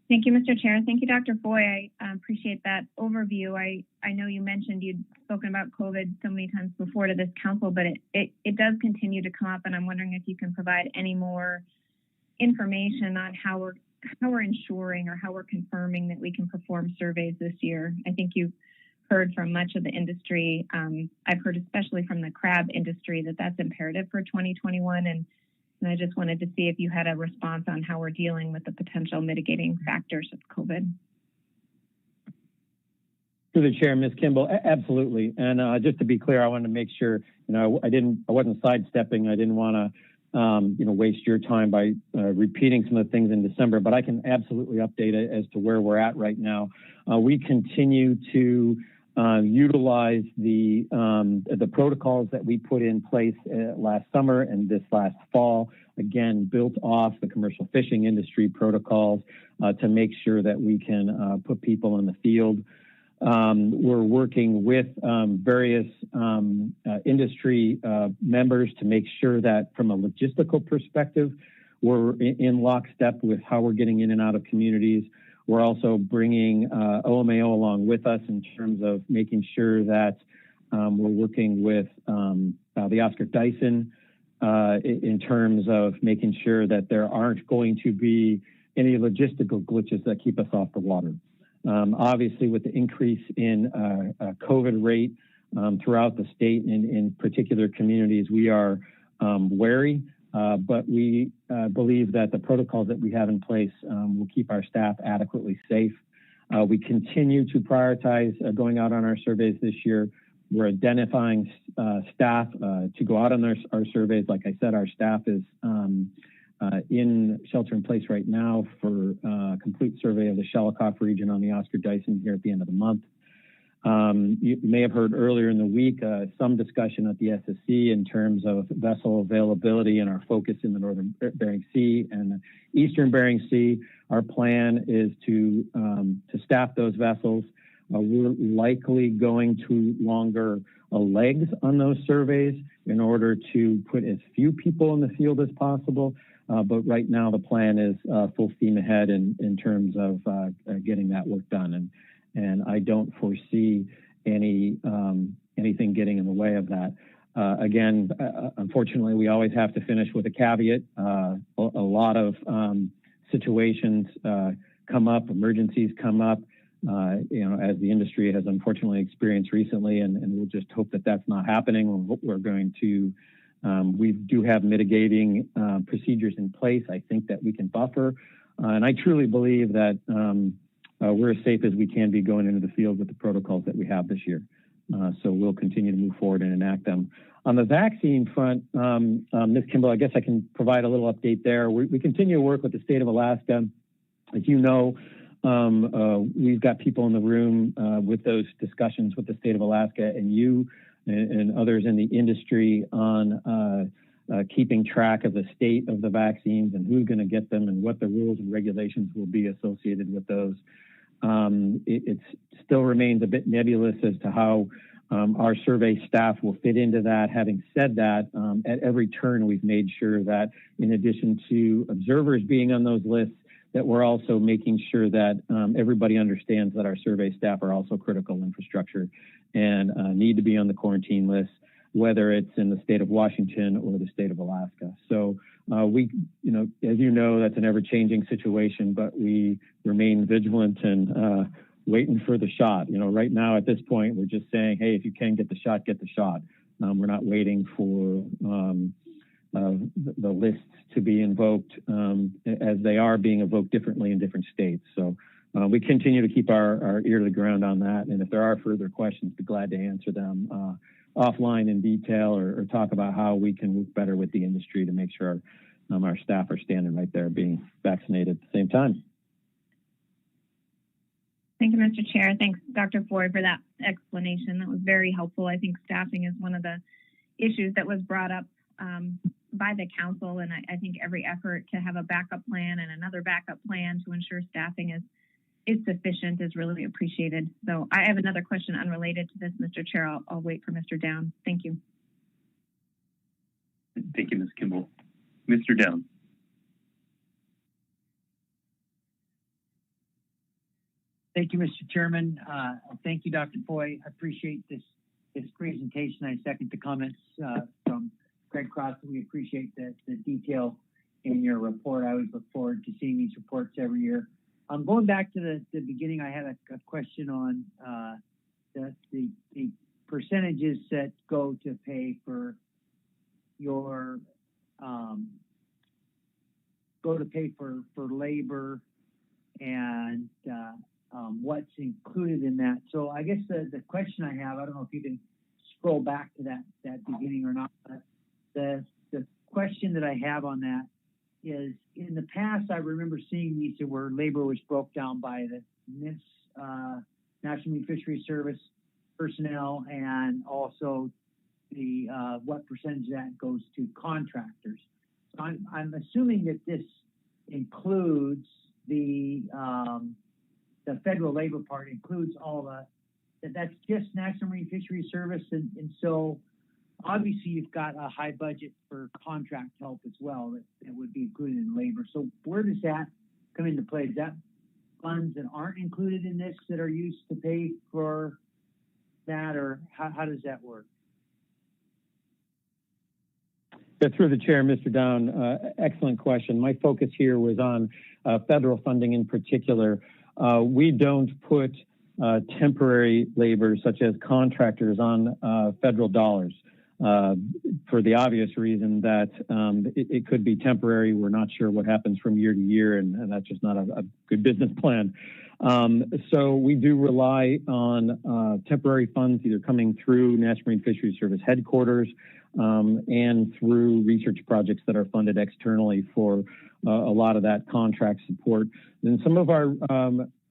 Thank you, Mr. Chair. Thank you, Dr. Foy. I appreciate that overview. I know you mentioned you'd spoken about COVID so many times before to this council, but it does continue to come up, and I'm wondering if you can provide any more information on how we're ensuring or how we're confirming that we can perform surveys this year. I think you've heard from much of the industry. I've heard especially from the crab industry that that's imperative for 2021, and I just wanted to see if you had a response on how we're dealing with the potential mitigating factors of COVID. Through the chair, Ms. Kimball, absolutely. And just to be clear, I wanted to make sure, I wasn't sidestepping. I didn't want to, waste your time by repeating some of the things in December, but I can absolutely update it as to where we're at right now. We continue to utilize the protocols that we put in place last summer and this last fall, again, built off the commercial fishing industry protocols to make sure that we can put people in the field. We're working with various industry members to make sure that from a logistical perspective, we're in lockstep with how we're getting in and out of communities. We're also bringing OMAO along with us in terms of making sure that we're working with the Oscar Dyson in terms of making sure that there aren't going to be any logistical glitches that keep us off the water. Obviously, with the increase in COVID rate throughout the state and in particular communities, we are wary, but we believe that the protocols that we have in place will keep our staff adequately safe. We continue to prioritize going out on our surveys this year. We're identifying staff to go out on our surveys. Like I said, our staff is in shelter in place right now for a complete survey of the Shelikof region on the Oscar Dyson here at the end of the month. You may have heard earlier in the week some discussion at the SSC in terms of vessel availability and our focus in the Northern Bering Sea and the Eastern Bering Sea. Our plan is to staff those vessels. We're likely going to longer legs on those surveys in order to put as few people in the field as possible. But right now the plan is full steam ahead in terms of getting that work done. And I don't foresee anything getting in the way of that. Again, unfortunately, we always have to finish with a caveat. A lot of situations come up, emergencies come up, as the industry has unfortunately experienced recently, and we'll just hope that that's not happening. We're going to, we do have mitigating procedures in place. I think that we can buffer, and I truly believe that we're as safe as we can be going into the field with the protocols that we have this year. So we'll continue to move forward and enact them. On the vaccine front, Ms. Kimball, I guess I can provide a little update there. We continue to work with the state of Alaska. As you know, we've got people in the room with those discussions with the state of Alaska and you and others in the industry on keeping track of the state of the vaccines and who's going to get them and what the rules and regulations will be associated with those. It still remains a bit nebulous as to how our survey staff will fit into that. Having said that, at every turn, we've made sure that in addition to observers being on those lists, that we're also making sure that everybody understands that our survey staff are also critical infrastructure and need to be on the quarantine list, whether it's in the state of Washington or the state of Alaska. So we, as you know, that's an ever-changing situation, but we remain vigilant and waiting for the shot. Right now at this point, we're just saying, hey, if you can get the shot, get the shot. We're not waiting for the lists to be invoked as they are being invoked differently in different states. So we continue to keep our ear to the ground on that. And if there are further questions, be glad to answer them offline in detail or talk about how we can work better with the industry to make sure our staff are standing right there being vaccinated at the same time. Thank you, Mr. Chair. Thanks, Dr. Foy, for that explanation. That was very helpful. I think staffing is one of the issues that was brought up by the council, and I think every effort to have a backup plan and another backup plan to ensure staffing is sufficient is really appreciated. So I have another question unrelated to this, Mr. Chair. I'll wait for Mr. Down. Thank you. Thank you, Ms. Kimball. Mr. Down. Thank you, Mr. Chairman. Thank you, Dr. Foy. I appreciate this presentation. I second the comments from Greg Cross. We appreciate the detail in your report. I always look forward to seeing these reports every year. Going back to the beginning, I had a question on the percentages that go to pay for your for labor and what's included in that. So I guess the question I have, I don't know if you can scroll back to that beginning or not, but the question that I have on that is, in the past, I remember seeing these where labor was broke down by the National Marine Fisheries Service personnel and also the what percentage of that goes to contractors. So I'm assuming that this includes the federal labor part includes all that's just National Marine Fisheries Service, and so obviously you've got a high budget for contract help as well that would be included in labor. So where does that come into play? Is that funds that aren't included in this that are used to pay for that, or how does that work? Yeah, through the chair, Mr. Down, excellent question. My focus here was on federal funding in particular. We don't put temporary labor such as contractors on federal dollars. for the obvious reason that it could be temporary. We're not sure what happens from year to year, and that's just not a good business plan. So we do rely on temporary funds either coming through National Marine Fisheries Service headquarters and through research projects that are funded externally for a lot of that contract support. Then some of our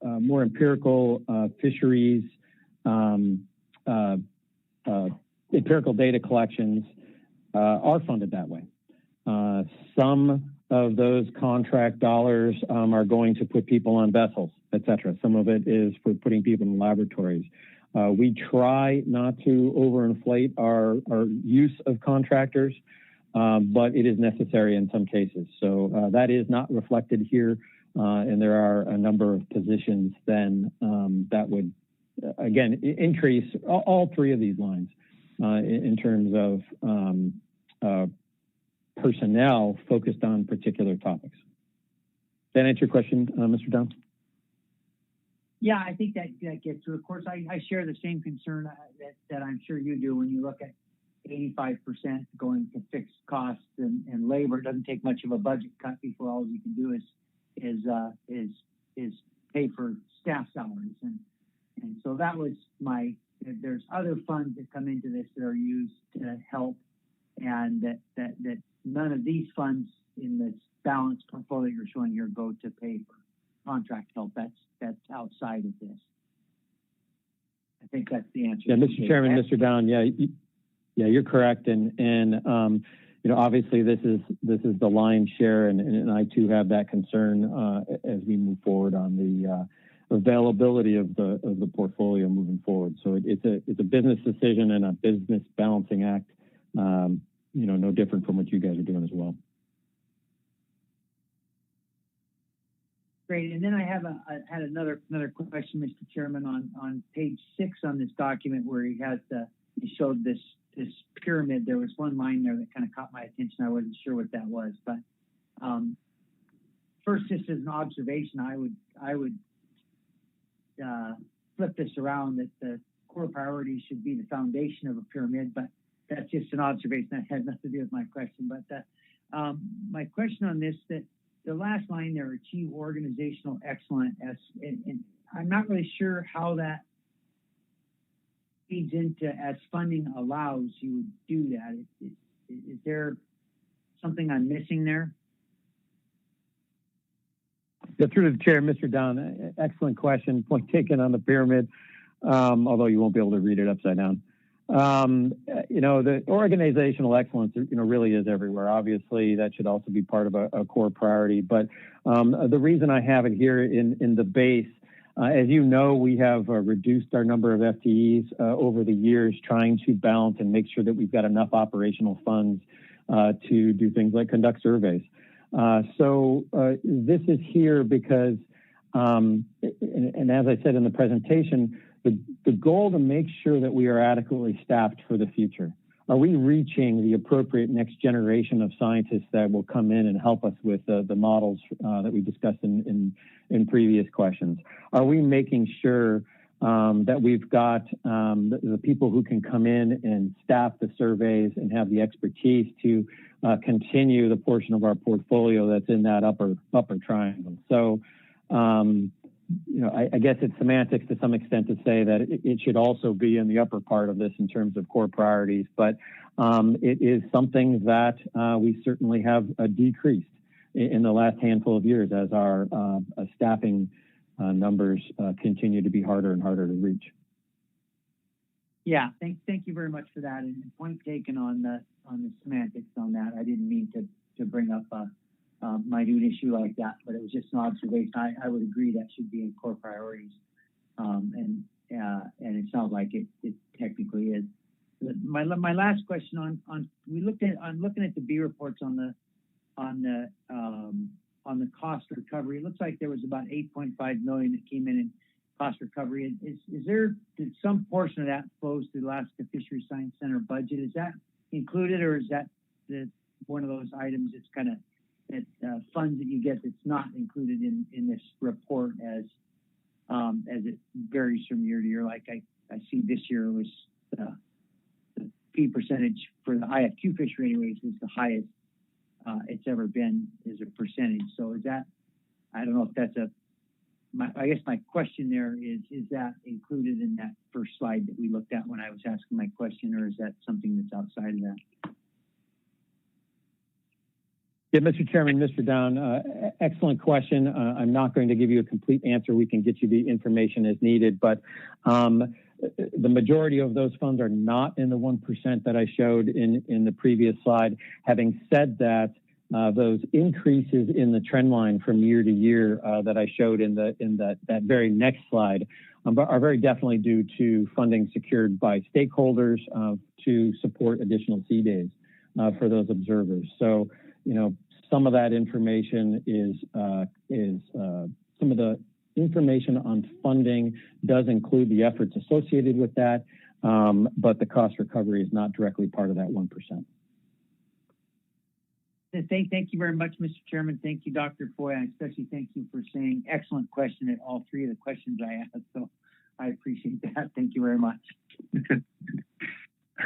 more empirical fisheries empirical data collections are funded that way. Some of those contract dollars are going to put people on vessels, et cetera. Some of it is for putting people in laboratories. We try not to overinflate our use of contractors, but it is necessary in some cases. So that is not reflected here, and there are a number of positions then that would, again, increase all three of these lines in terms of personnel focused on particular topics. Does that answer your question, Mr. Dunn? Yeah, I think that gets through. Of course, I share the same concern that I'm sure you do when you look at 85% going to fixed costs and labor. It doesn't take much of a budget cut before all you can do is pay for staff salaries. And so that was there's other funds that come into this that are used to help, and that none of these funds in this balanced portfolio you're showing here go to pay for contract help. That's outside of this. I think that's the answer. Yeah, Mr. Chairman, Mr. Down. Yeah, you're correct. And you know, obviously this is the lion's share, and I too have that concern as we move forward on the availability of the portfolio moving forward. So it's a business decision and a business balancing act. You know, no different from what you guys are doing as well. Great. And then I had another question, Mr. Chairman, on page 6 on this document where he showed this pyramid. There was one line there that kind of caught my attention. I wasn't sure what that was, but first, just as an observation, I would flip this around, that the core priorities should be the foundation of a pyramid, but that's just an observation that has nothing to do with my question. But my question on this, that the last line there, achieve organizational excellence, and I'm not really sure how that feeds into as funding allows you would do that. Is there something I'm missing there? Yeah, through the chair, Mr. Don, excellent question. Point taken on the pyramid, although you won't be able to read it upside down. You know, the organizational excellence, you know, really is everywhere. Obviously, that should also be part of a core priority. But the reason I have it here in the base, as you know, we have reduced our number of FTEs over the years, trying to balance and make sure that we've got enough operational funds to do things like conduct surveys. So this is here because, and as I said in the presentation, the goal to make sure that we are adequately staffed for the future. Are we reaching the appropriate next generation of scientists that will come in and help us with the models that we discussed in previous questions? Are we making sure that we've got the people who can come in and staff the surveys and have the expertise to continue the portion of our portfolio that's in that upper triangle? So, you know, I guess it's semantics to some extent to say that it should also be in the upper part of this in terms of core priorities, but it is something that we certainly have decreased in the last handful of years as our staffing numbers continue to be harder and harder to reach. Yeah, thank you very much for that. And point taken on the semantics on that. I didn't mean to bring up minute issue like that, but it was just an observation. I would agree that should be in core priorities, and it sounds like it technically is. My last question on looking at the B reports on the cost recovery. It looks like there was about 8.5 million that came in cost recovery. Did some portion of that flows to the Alaska Fisheries Science Center budget? Is that included, or is that one of those items that's kind of funds that you get that's not included in this report as it varies from year to year? Like I see this year was feed percentage for the IFQ fishery anyways is the highest it's ever been as a percentage. So is that, I don't know if that's I guess my question there is that included in that first slide that we looked at when I was asking my question, or is that something that's outside of that? Yeah, Mr. Chairman, Mr. Down, excellent question. I'm not going to give you a complete answer. We can get you the information as needed, but the majority of those funds are not in the 1% that I showed in the previous slide. Having said that, those increases in the trend line from year to year that I showed in that very next slide are very definitely due to funding secured by stakeholders to support additional sea days for those observers. So, you know, some of that information is some of the information on funding does include the efforts associated with that, but the cost recovery is not directly part of that 1%. Thank you very much, Mr. Chairman. Thank you, Dr. Foy. And especially thank you for saying excellent question at all three of the questions I asked. So I appreciate that. Thank you very much. All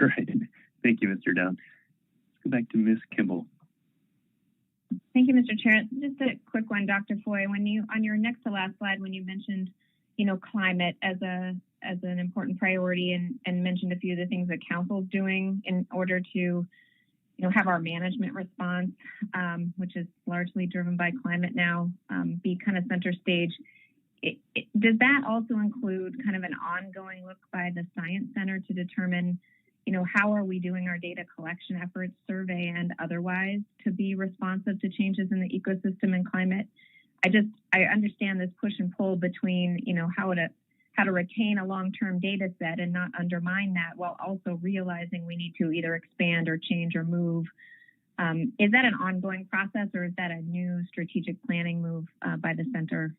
right. Thank you, Mr. Down. Let's go back to Ms. Kimball. Thank you, Mr. Chair. Just a quick one, Dr. Foy. When you, on your next to last slide, when you mentioned, you know, climate as an important priority and mentioned a few of the things that council's doing in order to, you know, have our management response, which is largely driven by climate now, be kind of center stage. Does that also include kind of an ongoing look by the Science Center to determine, you know, how are we doing our data collection efforts, survey and otherwise, to be responsive to changes in the ecosystem and climate? I understand this push and pull between, you know, how to retain a long-term data set and not undermine that while also realizing we need to either expand or change or move. Is that an ongoing process or is that a new strategic planning move by the center?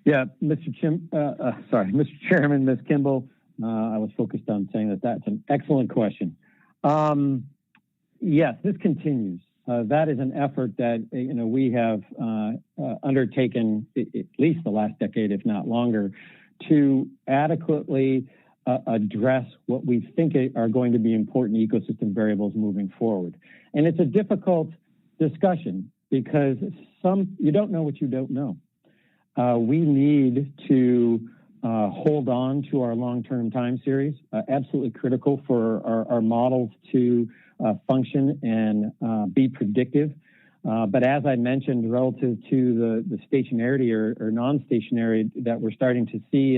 Yeah, Mr. Chairman, Ms. Kimball, I was focused on saying that that's an excellent question. Yes, this continues. That is an effort that, you know, we have undertaken at least the last decade, if not longer, to adequately address what we think are going to be important ecosystem variables moving forward. And it's a difficult discussion because you don't know what you don't know. We need to hold on to our long-term time series, absolutely critical for our models to function and be predictive. But as I mentioned, relative to the stationarity or non-stationary that we're starting to see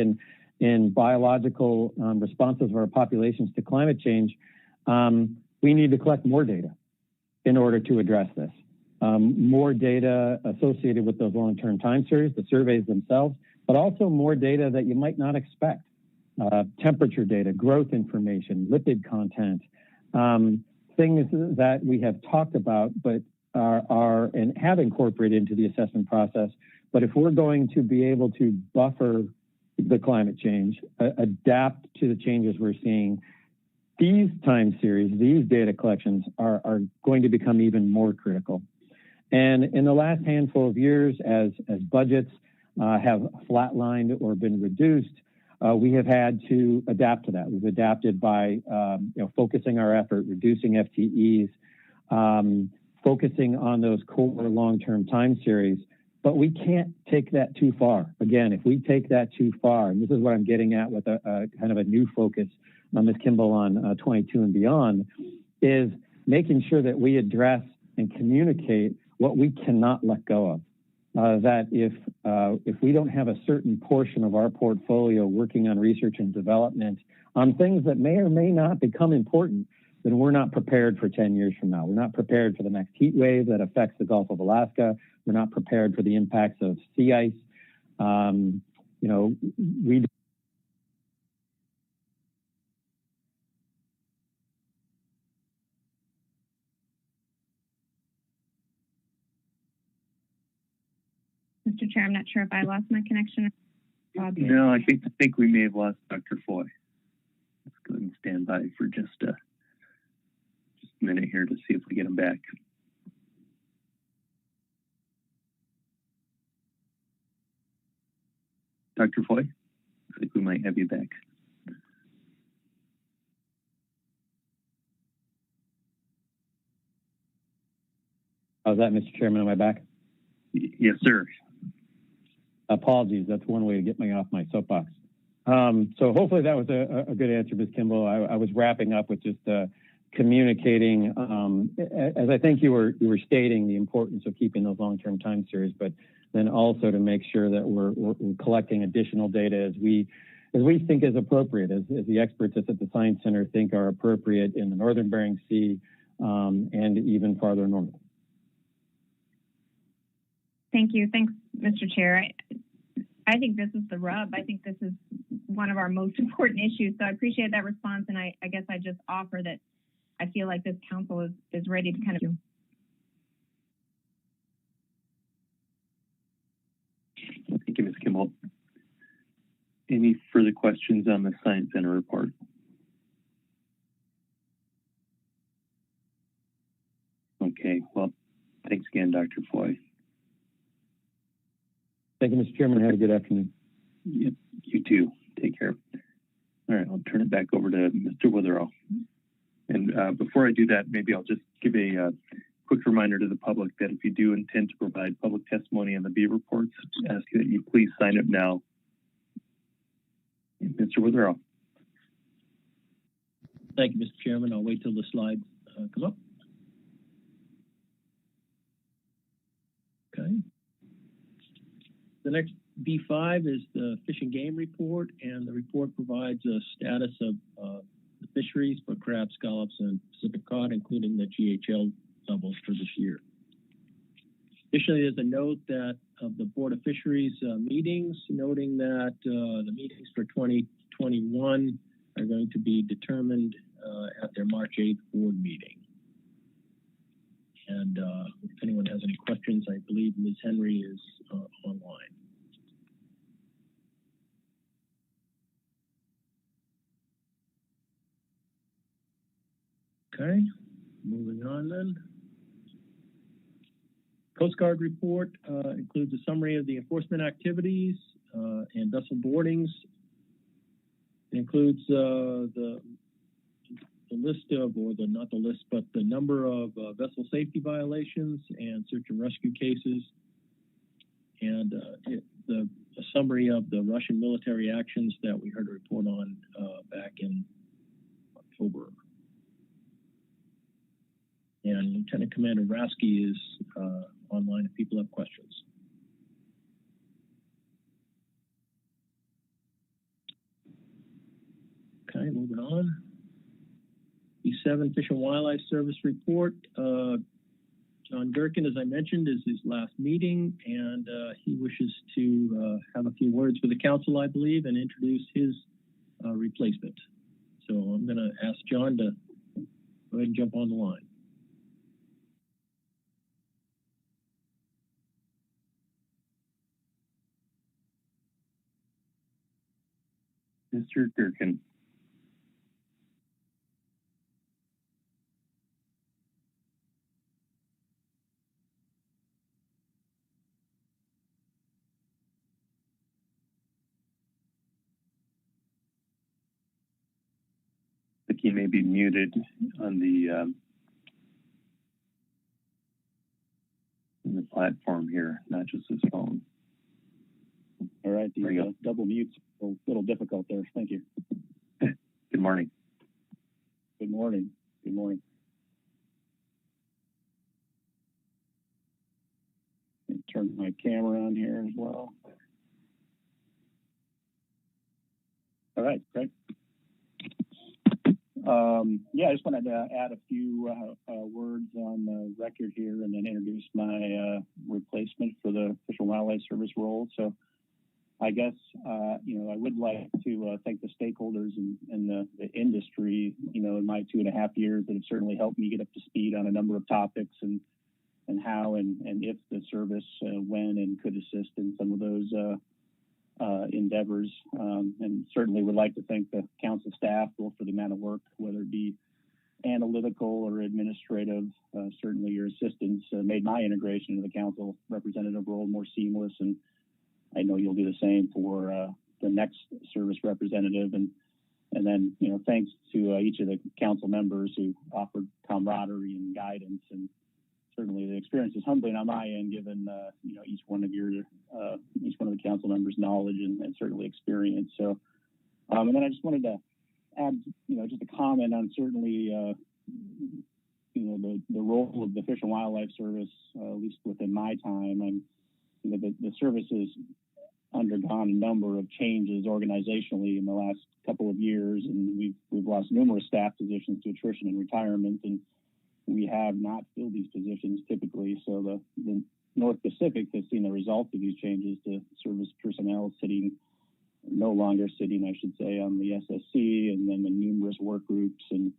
in biological responses of our populations to climate change, we need to collect more data in order to address this. More data associated with those long-term time series, the surveys themselves, but also more data that you might not expect. Temperature data, growth information, lipid content, things that we have talked about but are and have incorporated into the assessment process. But if we're going to be able to buffer the climate change, adapt to the changes we're seeing, these time series, these data collections are going to become even more critical. And in the last handful of years, as budgets have flatlined or been reduced, we have had to adapt to that. We've adapted by focusing our effort, reducing FTEs, focusing on those core long-term time series. But we can't take that too far. Again, if we take that too far, and this is what I'm getting at with a kind of a new focus, Ms. Kimball, on 22 and beyond, is making sure that we address and communicate what we cannot let go of. That if we don't have a certain portion of our portfolio working on research and development on things that may or may not become important, then we're not prepared for 10 years from now. We're not prepared for the next heat wave that affects the Gulf of Alaska. We're not prepared for the impacts of sea ice. We Mr. Chair, I'm not sure if I lost my connection. No, I think we may have lost Dr. Foy. Let's go ahead and stand by for just a minute here to see if we get him back. Dr. Foy, I think we might have you back. How's that, Mr. Chairman? Am I back? Yes, sir. Apologies. That's one way to get me off my soapbox. So hopefully that was a good answer, Ms. Kimball. I was wrapping up with just communicating, as I think you were stating, the importance of keeping those long-term time series, but then also to make sure that we're collecting additional data as we think is appropriate, as the experts at the Science Center think are appropriate in the Northern Bering Sea and even farther north. Thank you. Thanks, Mr. Chair. I think this is the rub. I think this is one of our most important issues. So I appreciate that response. And I guess I just offer that I feel like this council is ready to kind of. Thank you, Ms. Kimball. Any further questions on the Science Center report? Okay, well, thanks again, Dr. Foy. Thank you, Mr. Chairman. Have a good afternoon. Yep, you too. Take care. All right, I'll turn it back over to Mr. Witherell. And before I do that, maybe I'll just give a quick reminder to the public that if you do intend to provide public testimony on the B reports, ask that you please sign up now. Mr. Witherell. Thank you, Mr. Chairman. I'll wait till the slides come up. Okay. The next B5 is the Fish and Game Report, and the report provides a status of the fisheries for crab, scallops, and Pacific cod, including the GHL levels for this year. Additionally, there's a note that of the Board of Fisheries meetings, noting that the meetings for 2021 are going to be determined at their March 8th board meeting. And if anyone has any questions, I believe Ms. Henry is online. Okay, moving on then. Coast Guard report includes a summary of the enforcement activities and vessel boardings. It includes the list of, or the not the list, but the number of vessel safety violations and search and rescue cases, and a summary of the Russian military actions that we heard a report on back in October. And Lieutenant Commander Rasky is online if people have questions. Okay, moving on. E7 Fish and Wildlife Service report. John Durkin, as I mentioned, is his last meeting, and he wishes to have a few words for the council, I believe, and introduce his replacement. So I'm going to ask John to go ahead and jump on the line. Mr. Durkin. I think he may be muted on the platform here, not just his phone. All right, the double mute's a little difficult there. Thank you. Good morning. Good morning. Good morning. Turn my camera on here as well. All right, great. Yeah, I just wanted to add a few words on the record here and then introduce my replacement for the Fish and Wildlife Service role. So I guess, I would like to thank the stakeholders and the industry, in my 2.5 years that have certainly helped me get up to speed on a number of topics and how and if the service when and could assist in some of those endeavors. And certainly would like to thank the council staff both for the amount of work, whether it be analytical or administrative. Certainly your assistance made my integration into the council representative role more seamless, and I know you'll do the same for the next service representative. And then, thanks to each of the council members who offered camaraderie and guidance and certainly the experience is humbling on my end, given each one of the council members' knowledge and certainly experience. So, and then I just wanted to add, just a comment on certainly, the role of the Fish and Wildlife Service, at least within my time. And the service has undergone a number of changes organizationally in the last couple of years, and we've lost numerous staff positions to attrition and retirement, and we have not filled these positions typically. So the North Pacific has seen the results of these changes to service personnel no longer sitting, I should say, on the SSC, and then the numerous work groups. And,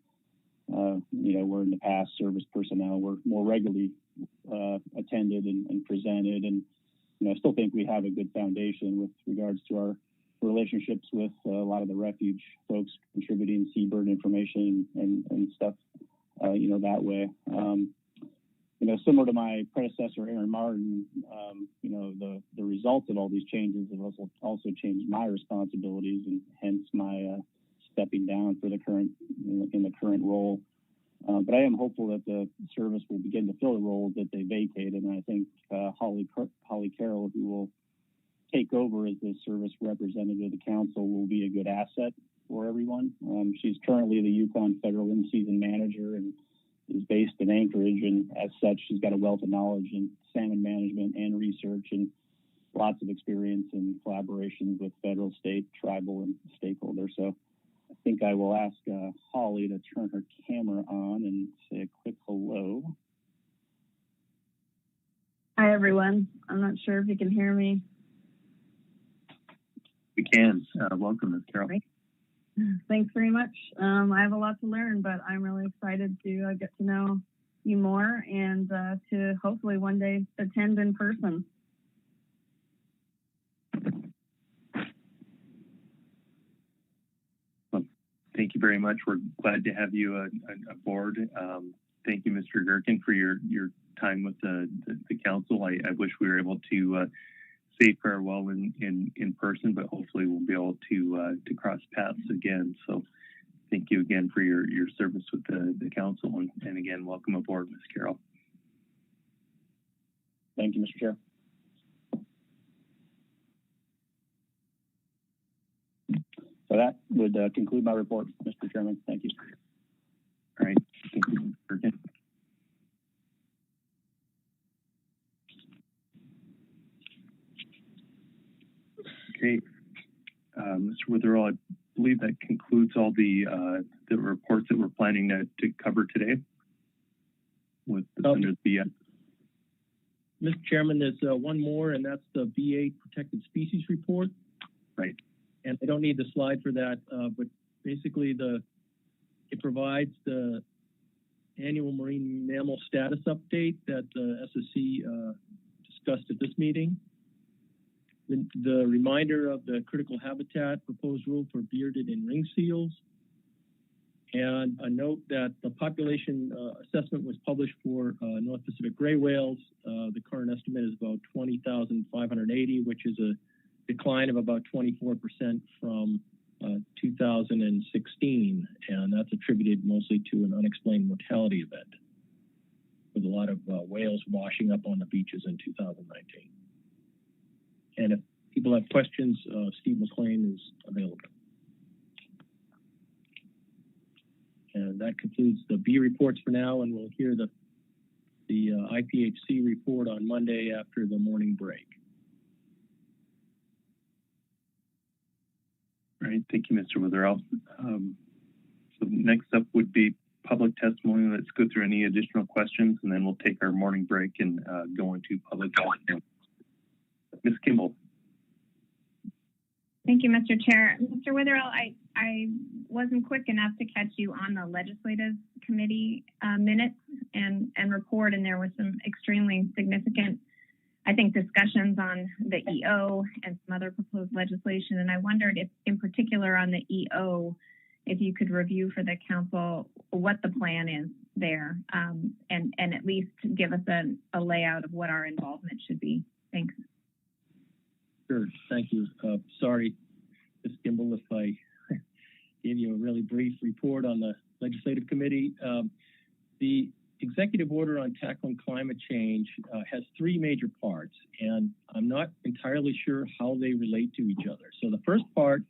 where in the past service personnel were more regularly attended and presented. And, I still think we have a good foundation with regards to our relationships with a lot of the refuge folks contributing seabird information and stuff, that way. Similar to my predecessor, Aaron Martin, the results of all these changes have also changed my responsibilities, and hence my stepping down for in the current role. But I am hopeful that the service will begin to fill the roles that they vacated, and I think Holly Carroll, who will take over as the service representative of the council, will be a good asset for everyone. She's currently the Yukon Federal In-Season Manager and is based in Anchorage, and as such, she's got a wealth of knowledge in salmon management and research, and lots of experience in collaborations with federal, state, tribal, and stakeholders. So I think I will ask Holly to turn her camera on and say a quick hello. Hi, everyone. I'm not sure if you can hear me. We can. Welcome, Ms. Carroll. Great. Thanks very much. I have a lot to learn, but I'm really excited to get to know you more and to hopefully one day attend in person. Well, thank you very much. We're glad to have you aboard. Thank you, Mr. Gerken, for your time with the council. I wish we were able to say farewell in person, but hopefully we'll be able to cross paths again. So thank you again for your service with the council, and again, welcome aboard, Ms. Carroll. Thank you, Mr. Chair. So that would conclude my report, Mr. Chairman. Thank you. All right. Thank you, Mr. Gerken. Okay, Mr. Witherell, I believe that concludes all the reports that we're planning to cover today. Under the Mr. Chairman, there's one more, and that's the B8 Protected Species Report. Right. And I don't need the slide for that, but basically it provides the annual marine mammal status update that the SSC discussed at this meeting. The reminder of the critical habitat proposed rule for bearded and ring seals, and a note that the population assessment was published for North Pacific gray whales. The current estimate is about 20,580, which is a decline of about 24% from 2016, and that's attributed mostly to an unexplained mortality event, with a lot of whales washing up on the beaches in 2019. And if people have questions, Steve McLean is available. And that concludes the B reports for now, and we'll hear the IPHC report on Monday after the morning break. All right, thank you, Mr. Witherell. So next up would be public testimony. Let's go through any additional questions, and then we'll take our morning break and go into public testimony. Ms. Kimball. Thank you, Mr. Chair. Mr. Witherell, I wasn't quick enough to catch you on the legislative committee minutes and report, and there was some extremely significant, I think, discussions on the EO and some other proposed legislation. And I wondered if, in particular on the EO, if you could review for the council what the plan is there, and at least give us a layout of what our involvement should be. Thanks. Sure, thank you. Sorry, Ms. Kimball, if I gave you a really brief report on the legislative committee. The executive order on tackling climate change has three major parts, and I'm not entirely sure how they relate to each other. So the first part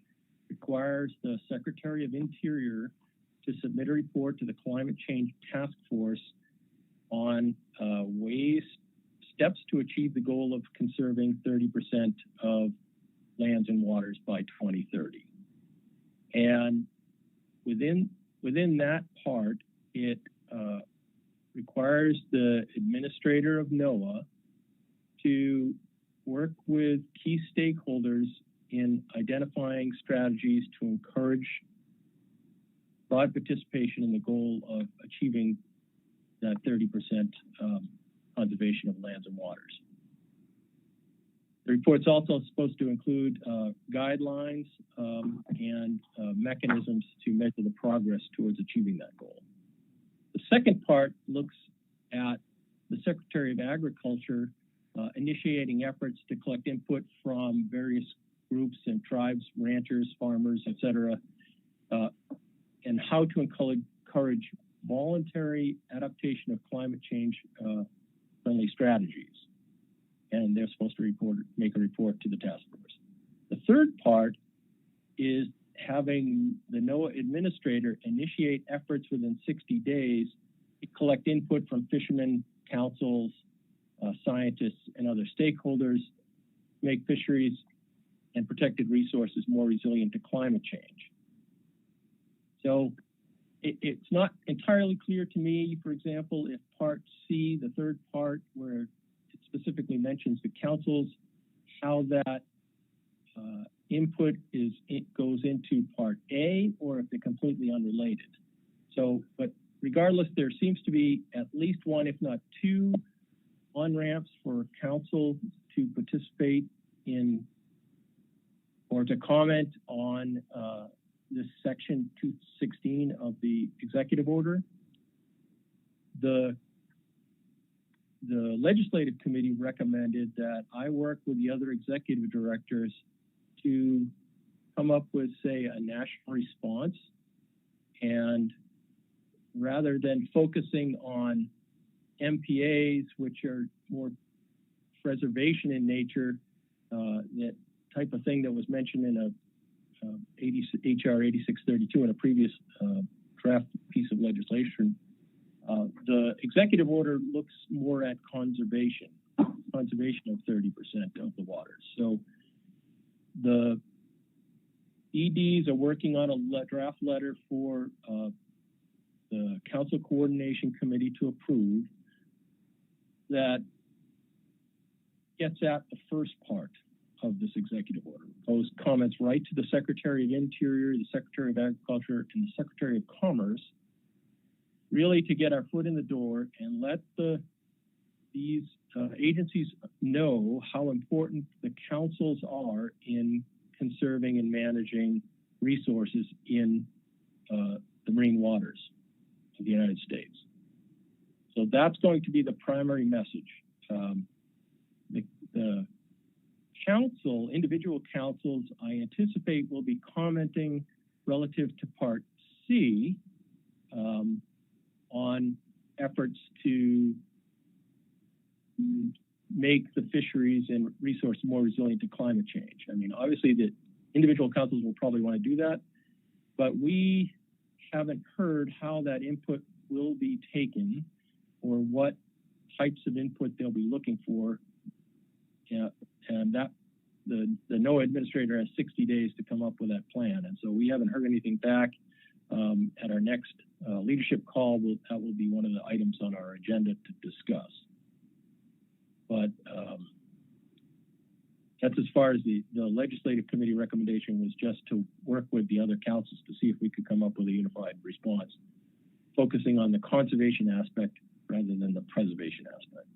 requires the Secretary of Interior to submit a report to the Climate Change Task Force on steps to achieve the goal of conserving 30% of lands and waters by 2030. And within that part, it requires the administrator of NOAA to work with key stakeholders in identifying strategies to encourage broad participation in the goal of achieving that 30% conservation of lands and waters. The report's also supposed to include guidelines and mechanisms to measure the progress towards achieving that goal. The second part looks at the Secretary of Agriculture initiating efforts to collect input from various groups and tribes, ranchers, farmers, etc., and how to encourage voluntary adaptation of climate change friendly strategies. And they're supposed to make a report to the task force. The third part is having the NOAA administrator initiate efforts within 60 days to collect input from fishermen, councils, scientists, and other stakeholders, make fisheries and protected resources more resilient to climate change. So it's not entirely clear to me, for example, if Part C, the third part, where it specifically mentions the councils, how that input goes into Part A, or if they're completely unrelated. So, but regardless, there seems to be at least one, if not two, on-ramps for council to participate in or to comment on this section 216 of the executive order. The legislative committee recommended that I work with the other executive directors to come up with, say, a national response. And rather than focusing on MPAs, which are more preservation in nature, that type of thing that was mentioned in a HR 8632 in a previous draft piece of legislation, the executive order looks more at conservation of 30% of the waters. So the EDs are working on a draft letter for the Council Coordination Committee to approve that gets at the first part of this executive order. Those comments right to the Secretary of Interior, the Secretary of Agriculture, and the Secretary of Commerce, really to get our foot in the door and let these agencies know how important the councils are in conserving and managing resources in the marine waters of the United States. So that's going to be the primary message. The council, individual councils, I anticipate will be commenting relative to Part C on efforts to make the fisheries and resource more resilient to climate change. I mean, obviously the individual councils will probably want to do that, but we haven't heard how that input will be taken or what types of input they'll be looking for. And that the NOAA administrator has 60 days to come up with that plan. And so we haven't heard anything back. At our next leadership call, that will be one of the items on our agenda to discuss. But that's as far as the legislative committee recommendation was, just to work with the other councils to see if we could come up with a unified response, focusing on the conservation aspect rather than the preservation aspect.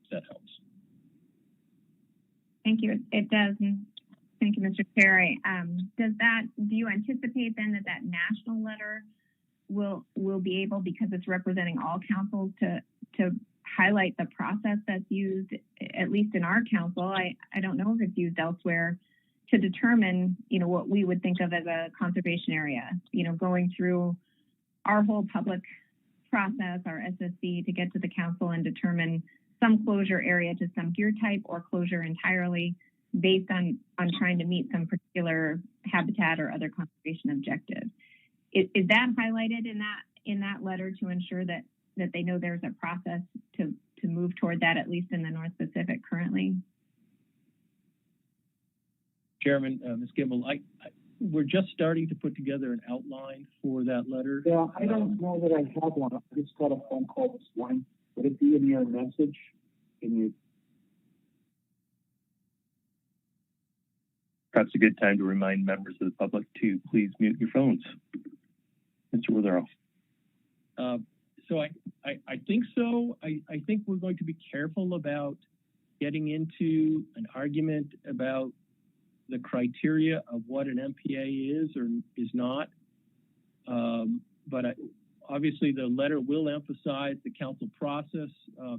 If that helps. Thank you. It does. Thank you, Mr. Chair. Do you anticipate then that national letter will be able, because it's representing all councils, to highlight the process that's used, at least in our council? I don't know if it's used elsewhere, to determine, what we would think of as a conservation area, going through our whole public process, our SSC, to get to the council and determine some closure area to some gear type or closure entirely based on trying to meet some particular habitat or other conservation objective. Is that highlighted in that letter to ensure that they know there's a process to move toward that, at least in the North Pacific currently? Chairman, Ms. Gimbel, we're just starting to put together an outline for that letter. Yeah, I don't know that I have one. I just got a phone call this morning. Would it be in your message? Can you? Perhaps a good time to remind members of the public to please mute your phones. Mr. Witherell. So I think so. I think we're going to be careful about getting into an argument about the criteria of what an MPA is or is not. But obviously the letter will emphasize the council process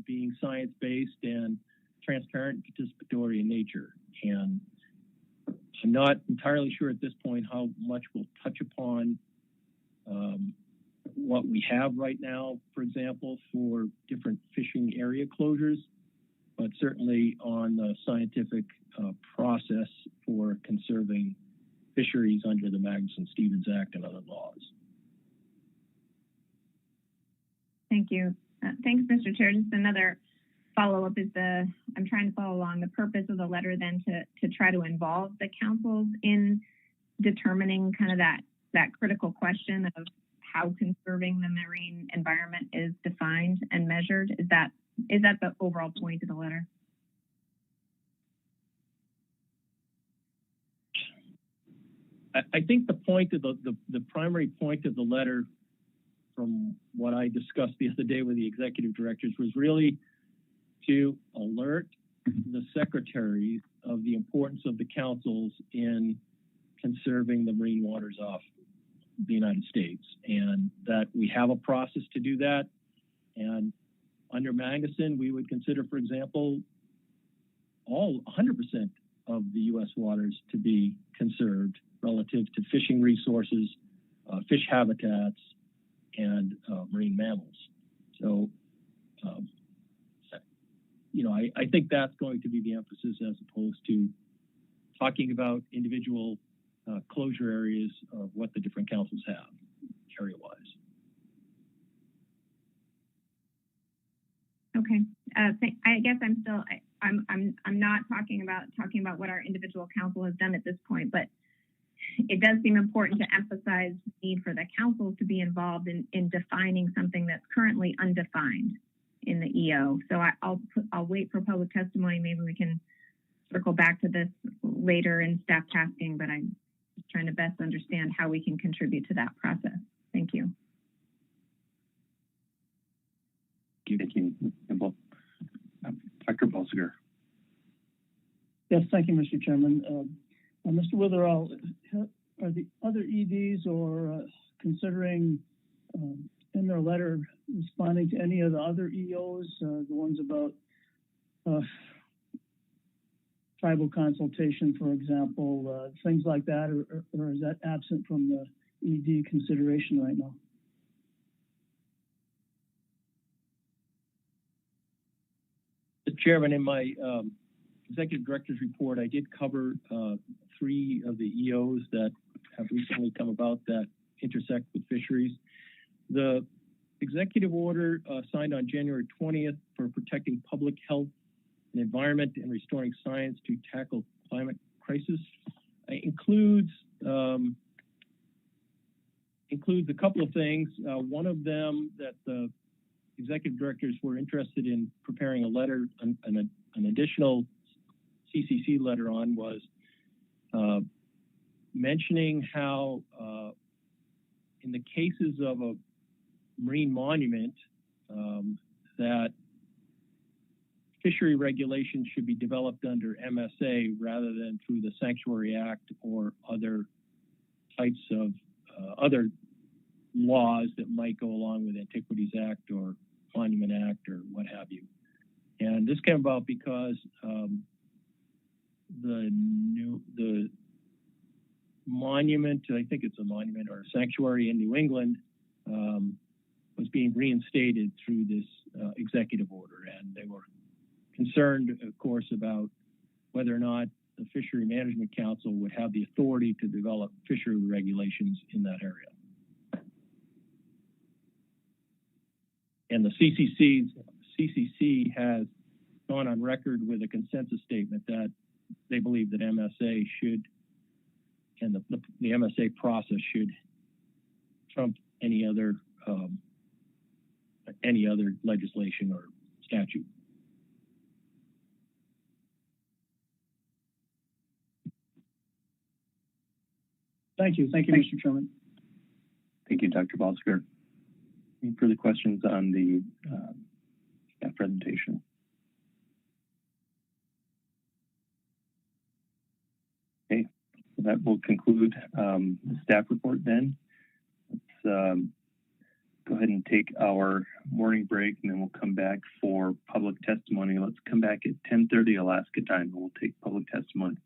being science-based and transparent and participatory in nature. And I'm not entirely sure at this point how much we'll touch upon what we have right now, for example, for different fishing area closures, but certainly on the scientific process for conserving fisheries under the Magnuson-Stevens Act and other laws. Thank you. Thanks, Mr. Chair. Just another follow-up is I'm trying to follow along the purpose of the letter then to try to involve the councils in determining kind of that critical question of how conserving the marine environment is defined and measured. Is that the overall point of the letter? I think the point of the primary point of the letter, from what I discussed the other day with the executive directors, was really to alert the secretaries of the importance of the councils in conserving the marine waters off the United States, and that we have a process to do that. And under Magnuson, we would consider, for example, all 100% of the U.S. waters to be conserved relative to fishing resources, fish habitats, and marine mammals. So, I think that's going to be the emphasis as opposed to talking about individual closure areas of what the different councils have area-wise. Okay. I guess I'm not talking about what our individual council has done at this point, but it does seem important to emphasize the need for the councils to be involved in defining something that's currently undefined in the EO. So I'll wait for public testimony. Maybe we can circle back to this later in staff tasking, but I'm just trying to best understand how we can contribute to that process. Thank you. Thank you, Dr. Bolsiger. Yes, thank you, Mr. Chairman. Mr. Witherell, are the other EDs or considering in their letter responding to any of the other EOs, the ones about tribal consultation, for example, things like that, or is that absent from the ED consideration right now? Mr. Chairman, in my executive director's report, I did cover 3 of the EOs that have recently come about that intersect with fisheries. The executive order signed on January 20th for protecting public health and environment and restoring science to tackle climate crisis includes a couple of things. One of them that the executive directors were interested in preparing a letter, an additional CCC letter on, was mentioning how in the cases of a marine monument that fishery regulations should be developed under MSA rather than through the Sanctuary Act or other types of other laws that might go along with Antiquities Act or Monument Act or what have you. And this came about because the monument, I think it's a monument or a sanctuary in New England, was being reinstated through this executive order. And they were concerned, of course, about whether or not the Fishery Management Council would have the authority to develop fishery regulations in that area. And the CCC has gone on record with a consensus statement that they believe that MSA should, and the MSA process should trump any other legislation or statute. Thank you, Mr. Chairman. Thank you, Dr. Balsker. Any further questions on the staff presentation? Okay, so that will conclude the staff report then. Let's go ahead and take our morning break, and then we'll come back for public testimony. Let's come back at 10:30 Alaska time, and we'll take public testimony.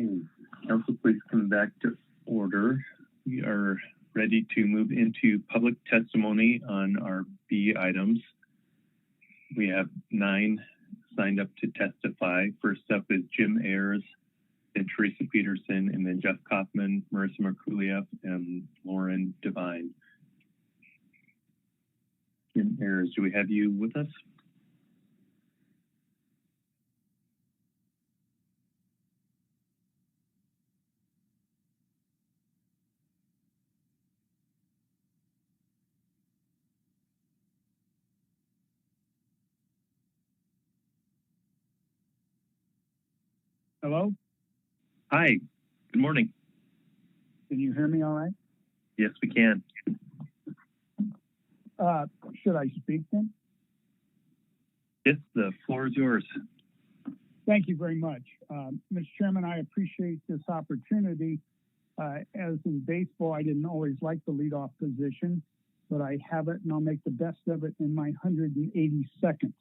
Okay. Council, please come back to order. We are ready to move into public testimony on our B items. We have 9 signed up to testify. First up is Jim Ayers, then Teresa Peterson, and then Jeff Kaufman, Marissa Merkuliev, and Lauren Devine. Jim Ayers, do we have you with us? Hello? Hi, good morning. Can you hear me all right? Yes, we can. Should I speak then? Yes, the floor is yours. Thank you very much. Mr. Chairman, I appreciate this opportunity. As in baseball, I didn't always like the leadoff position, but I have it and I'll make the best of it in my 180 seconds.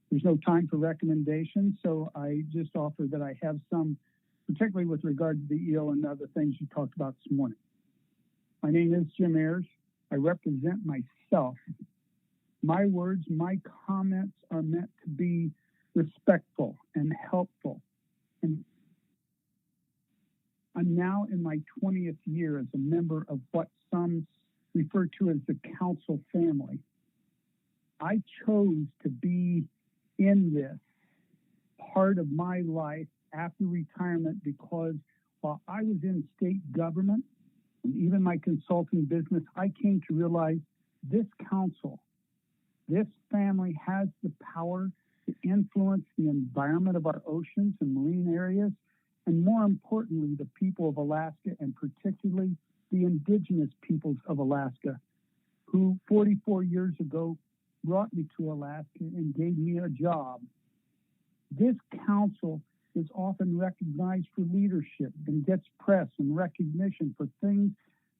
There's no time for recommendations, so I just offer that I have some, particularly with regard to the EO and other things you talked about this morning. My name is Jim Ayers. I represent myself. My words, my comments are meant to be respectful and helpful. And I'm now in my 20th year as a member of what some refer to as the council family. I chose to be in this part of my life after retirement because while I was in state government and even my consulting business, I came to realize this council, this family has the power to influence the environment of our oceans and marine areas, and more importantly, the people of Alaska, and particularly the indigenous peoples of Alaska, who 44 years ago brought me to Alaska and gave me a job. This council is often recognized for leadership and gets press and recognition for things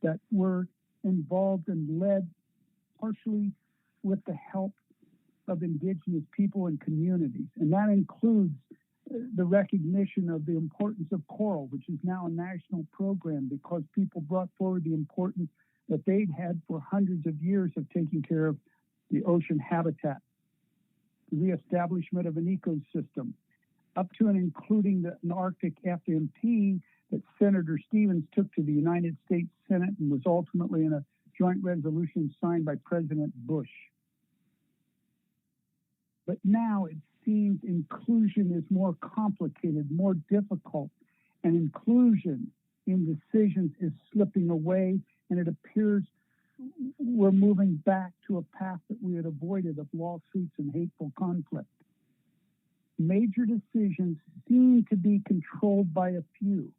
that were involved and led partially with the help of indigenous people and communities. And that includes the recognition of the importance of coral, which is now a national program because people brought forward the importance that they'd had for hundreds of years of taking care of the ocean habitat, the reestablishment of an ecosystem, up to and including the Arctic FMP that Senator Stevens took to the United States Senate and was ultimately in a joint resolution signed by President Bush. But now it seems inclusion is more complicated, more difficult, and inclusion in decisions is slipping away, and it appears we're moving back to a path that we had avoided of lawsuits and hateful conflict. Major decisions seem to be controlled by a few.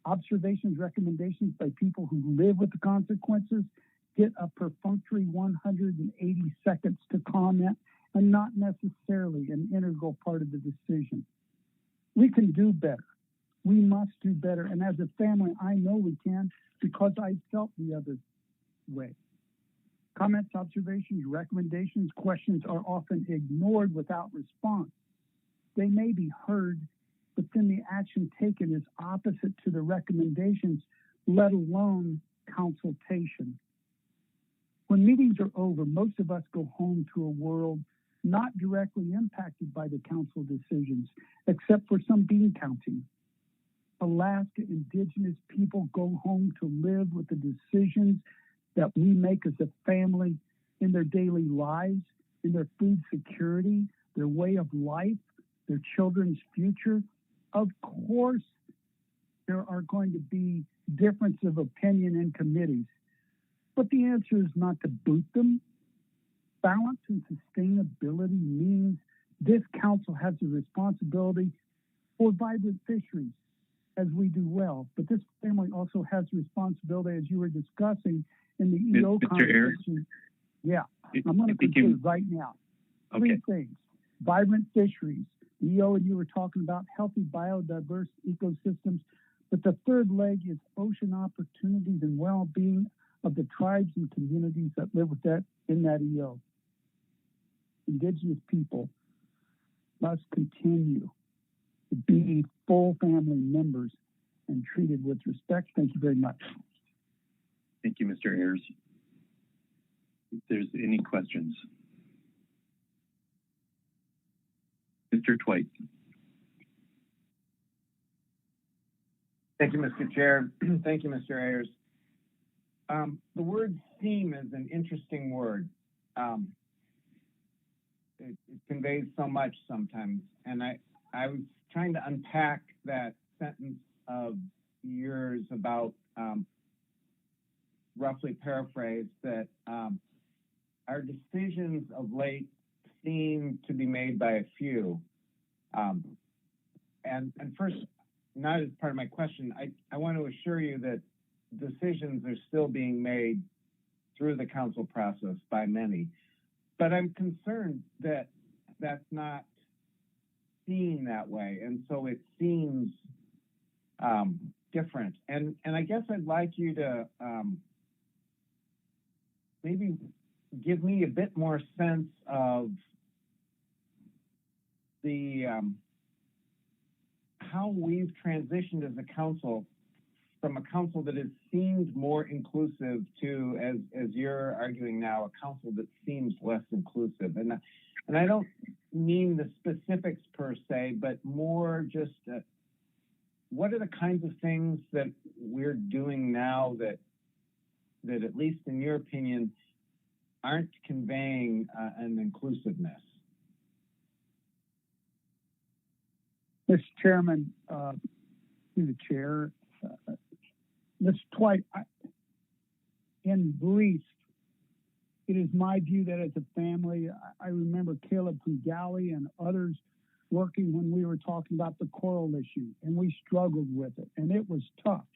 Observations, recommendations by people who live with the consequences get a perfunctory 180 seconds to comment and not necessarily an integral part of the decision. We can do better. We must do better. And as a family, I know we can because I felt the other way. Comments, observations, recommendations, questions are often ignored without response. They may be heard, but then the action taken is opposite to the recommendations, let alone consultation. When meetings are over, most of us go home to a world not directly impacted by the council decisions, except for some bean counting. Alaska Indigenous people go home to live with the decisions that we make as a family in their daily lives, in their food security, their way of life, their children's future. Of course, there are going to be differences of opinion in committees, but the answer is not to boot them. Balance and sustainability means this council has a responsibility for vibrant fisheries, as we do well, but this family also has a responsibility, as you were discussing, in the EO conversation. Yeah, I'm going to conclude right now. Three things: vibrant fisheries, EO, and you were talking about healthy biodiverse ecosystems. But the third leg is ocean opportunities and well-being of the tribes and communities that live with that in that EO. Indigenous people must continue to be full family members and treated with respect. Thank you very much. Thank you, Mr. Ayers. If there's any questions. Mr. Twite. Thank you, Mr. Chair. Thank you, Mr. Ayers. The word seem is an interesting word. It conveys so much sometimes. And I was trying to unpack that sentence of yours about, roughly paraphrased, that our decisions of late seem to be made by a few. And first, not as part of my question, I want to assure you that decisions are still being made through the council process by many. But I'm concerned that that's not seen that way. And so it seems different. And I guess I'd like you to maybe give me a bit more sense of the how we've transitioned as a council from a council that has seemed more inclusive to, as you're arguing now, a council that seems less inclusive. And I don't mean the specifics per se, but more just what are the kinds of things that we're doing now that at least in your opinion aren't conveying an inclusiveness? Mr. Chairman, through the chair, Mr. Twite, in brief, it is my view that as a family, I remember Caleb Pungali and others working when we were talking about the coral issue, and we struggled with it, and it was tough,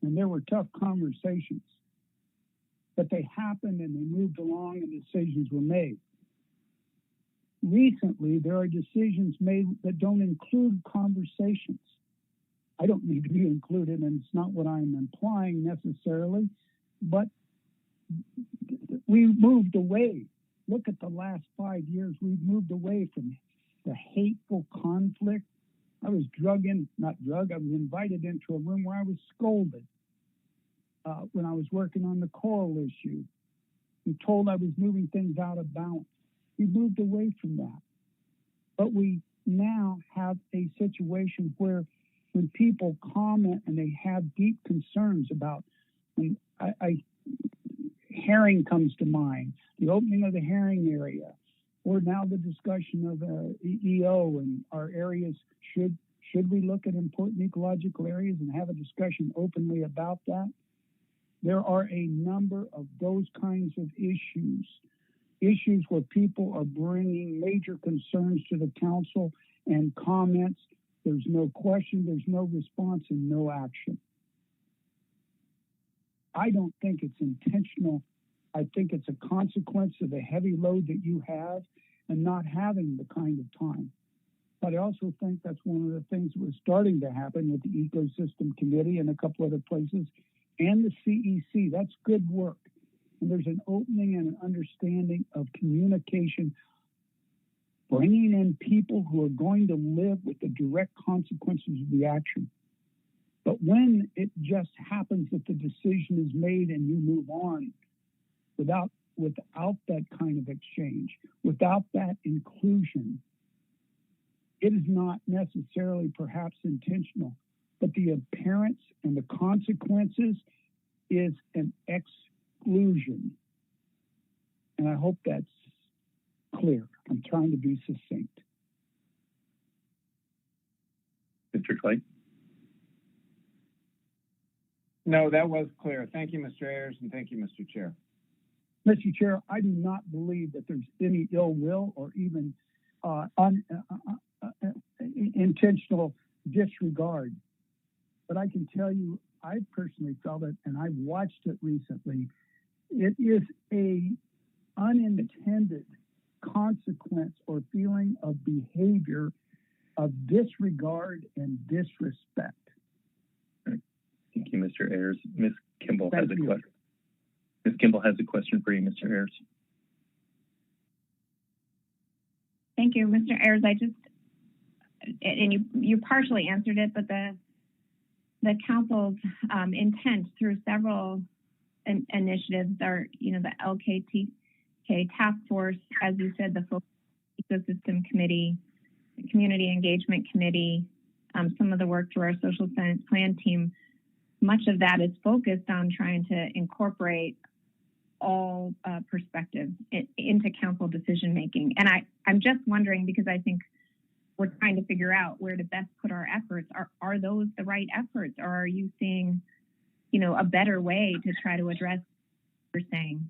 and there were tough conversations, but they happened and they moved along and decisions were made. Recently, there are decisions made that don't include conversations. I don't need to be included, and it's not what I'm implying necessarily, but we moved away. Look at the last 5 years. We've moved away from the hateful conflict. I was I was invited into a room where I was scolded when I was working on the coral issue and told I was moving things out of balance. We moved away from that. But we now have a situation where when people comment and they have deep concerns about, and herring comes to mind, the opening of the herring area, or now the discussion of EO and our areas, should we look at important ecological areas and have a discussion openly about that? There are a number of those kinds of issues where people are bringing major concerns to the council and comments. There's no question, there's no response, and no action. I don't think it's intentional. I think it's a consequence of the heavy load that you have and not having the kind of time. But I also think that's one of the things that was starting to happen with the Ecosystem Committee and a couple other places, and the CEC. That's good work. And there's an opening and an understanding of communication, bringing in people who are going to live with the direct consequences of the action. But when it just happens that the decision is made and you move on without that kind of exchange, without that inclusion, it is not necessarily perhaps intentional, but the appearance and the consequences is an exclusion. And I hope that's clear. I'm trying to be succinct. Mr. Twite? No, that was clear. Thank you, Mr. Ayers, and thank you, Mr. Chair. Mr. Chair, I do not believe that there's any ill will or even intentional disregard. But I can tell you, I personally felt it, and I've watched it recently. It is a unintended consequence or feeling of behavior of disregard and disrespect. Thank you, Mr. Ayers. Ms. Kimball has a question. Ms. Kimball has a question for you, Mr. Ayers. Thank you, Mr. Ayers. and you partially answered it, but the council's intent through several initiatives are, the LKTK task force, as you said, the Focus Ecosystem Committee, the Community Engagement Committee, some of the work through our social science plan team. Much of that is focused on trying to incorporate all perspectives into council decision making. And I'm just wondering, because I think we're trying to figure out where to best put our efforts. Are those the right efforts, or are you seeing, a better way to try to address what you're saying?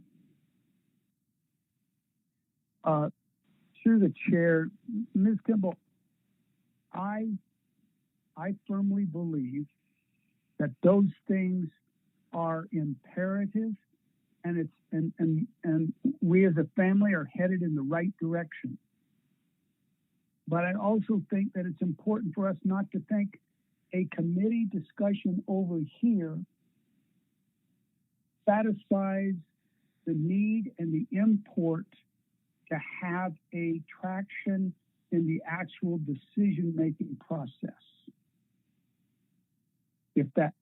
Through the chair, Ms. Kimball, I firmly believe that those things are imperative, and and we as a family are headed in the right direction. But I also think that it's important for us not to think a committee discussion over here satisfies the need and the import to have a traction in the actual decision-making process.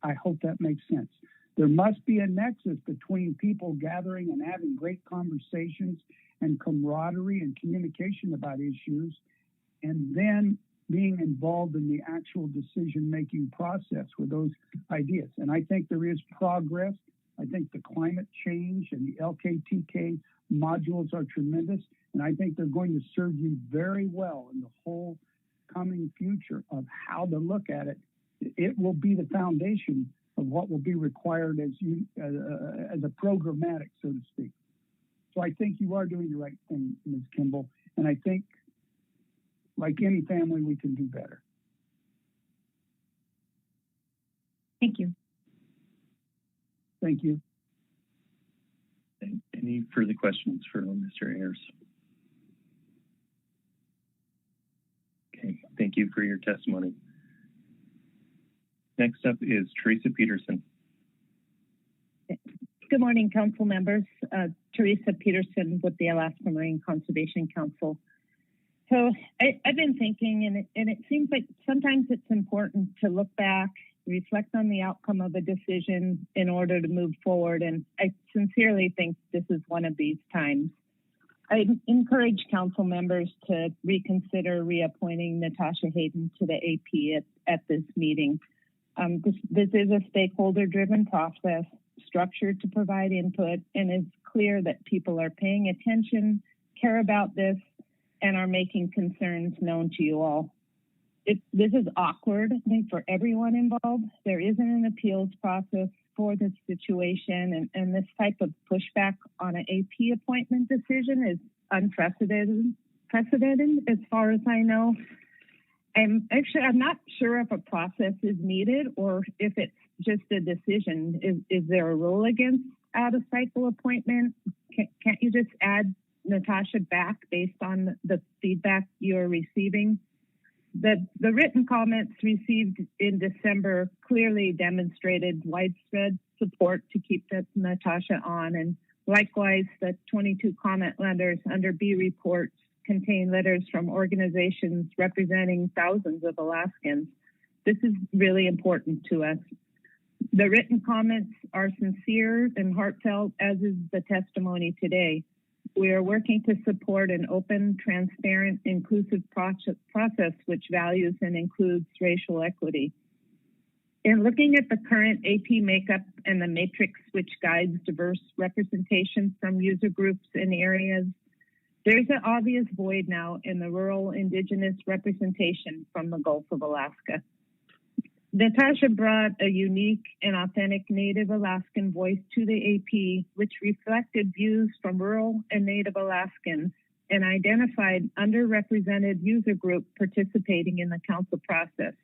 I hope that makes sense. There must be a nexus between people gathering and having great conversations and camaraderie and communication about issues, and then being involved in the actual decision-making process with those ideas. And I think there is progress. I think the climate change and the LKTK modules are tremendous, and I think they're going to serve you very well in the whole coming future of how to look at it. It will be the foundation of what will be required as a programmatic, so to speak. So I think you are doing the right thing, Ms. Kimball, and I think, like any family, we can do better. Thank you. Thank you. Any further questions for Mr. Ayers? Okay, thank you for your testimony. Next up is Teresa Peterson. Good morning, council members. Teresa Peterson with the Alaska Marine Conservation Council. So I've been thinking, and it seems like sometimes it's important to look back, reflect on the outcome of a decision in order to move forward. And I sincerely think this is one of these times. I encourage council members to reconsider reappointing Natasha Hayden to the AP at this meeting. This is a stakeholder-driven process structured to provide input, and it's clear that people are paying attention, care about this, and are making concerns known to you all. This is awkward, I think, for everyone involved. There isn't an appeals process for this situation, and this type of pushback on an AP appointment decision is unprecedented as far as I know. I'm not sure if a process is needed or if it's just a decision. Is there a rule against out-of-cycle appointment? Can't you just add Natasha back based on the feedback you're receiving? The written comments received in December clearly demonstrated widespread support to keep Natasha on, and likewise, the 22 comment letters under B reports contain letters from organizations representing thousands of Alaskans. This is really important to us. The written comments are sincere and heartfelt, as is the testimony today. We are working to support an open, transparent, inclusive process which values and includes racial equity. In looking at the current AP makeup and the matrix which guides diverse representation from user groups and areas, there's an obvious void now in the rural Indigenous representation from the Gulf of Alaska. Natasha brought a unique and authentic Native Alaskan voice to the AP, which reflected views from rural and Native Alaskans and identified underrepresented user group participating in the council process.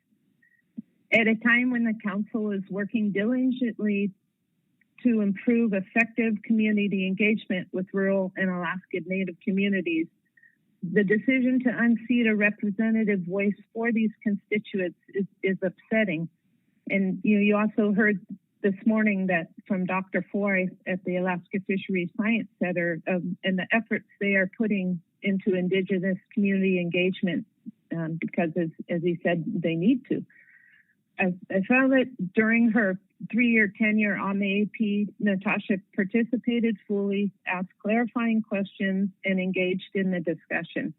At a time when the council is working diligently to improve effective community engagement with rural and Alaskan Native communities, the decision to unseat a representative voice for these constituents is upsetting. And you also heard this morning that from Dr. Foy at the Alaska Fisheries Science Center and the efforts they are putting into Indigenous community engagement because, as he said, they need to. I found that during her 3-year tenure on the AP, Natasha participated fully, asked clarifying questions, and engaged in the discussion.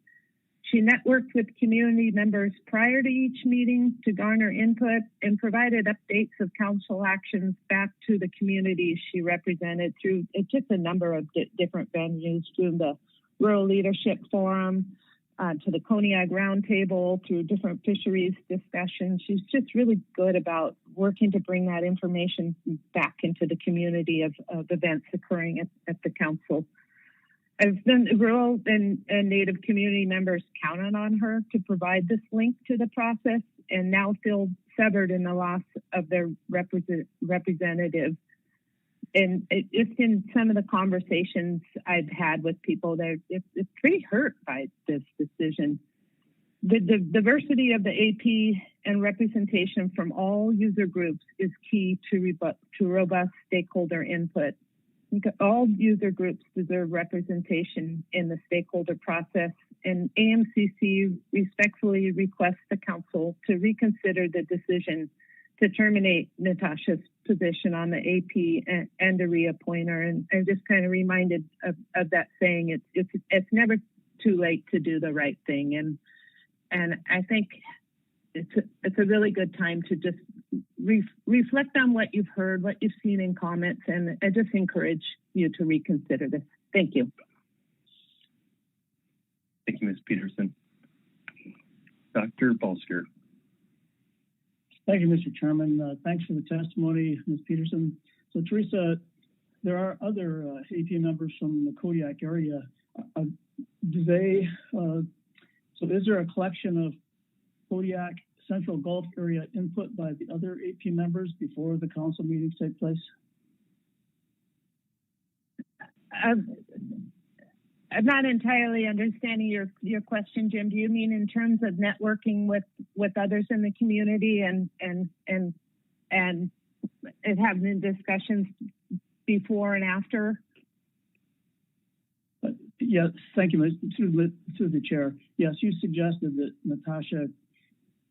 She networked with community members prior to each meeting to garner input and provided updates of council actions back to the communities she represented through just a number of different venues, through the Rural Leadership Forum, to the Kodiak Roundtable, through different fisheries discussions. She's just really good about working to bring that information back into the community of events occurring at the council. I've been rural and Native community members counted on her to provide this link to the process, and now feel severed in the loss of their representative. And it's in some of the conversations I've had with people, it's pretty hurt by this decision. The diversity of the AP and representation from all user groups is key to robust stakeholder input. All user groups deserve representation in the stakeholder process, and AMCC respectfully requests the council to reconsider the decision to terminate Natasha's position on the AP and to reappoint her. And I'm just kind of reminded of that saying, it's never too late to do the right thing. And I think it's a really good time to just reflect on what you've heard, what you've seen in comments, and I just encourage you to reconsider this. Thank you. Thank you, Ms. Peterson. Dr. Balsker. Thank you, Mr. Chairman. Thanks for the testimony, Ms. Peterson. So, Teresa, there are other AP members from the Kodiak area. So is there a collection of Kodiak Central Gulf area input by the other AP members before the council meetings take place? I'm not entirely understanding your question, Jim. Do you mean in terms of networking with others in the community and having discussions before and after? Yes, thank you, to the chair. Yes, you suggested that Natasha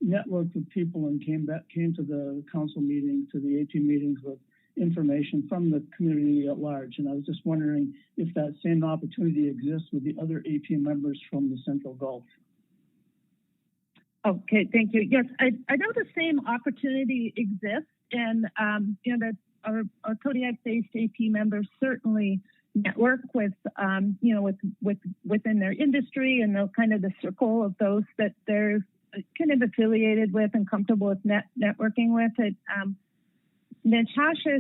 networked with people and came to the council meeting, to the AP meetings with information from the community at large. And I was just wondering if that same opportunity exists with the other AP members from the Central Gulf. Okay, thank you. Yes, I know the same opportunity exists, and that our Kodiak-based AP members certainly network with within their industry and the kind of the circle of those that they're kind of affiliated with and comfortable with networking with. Natasha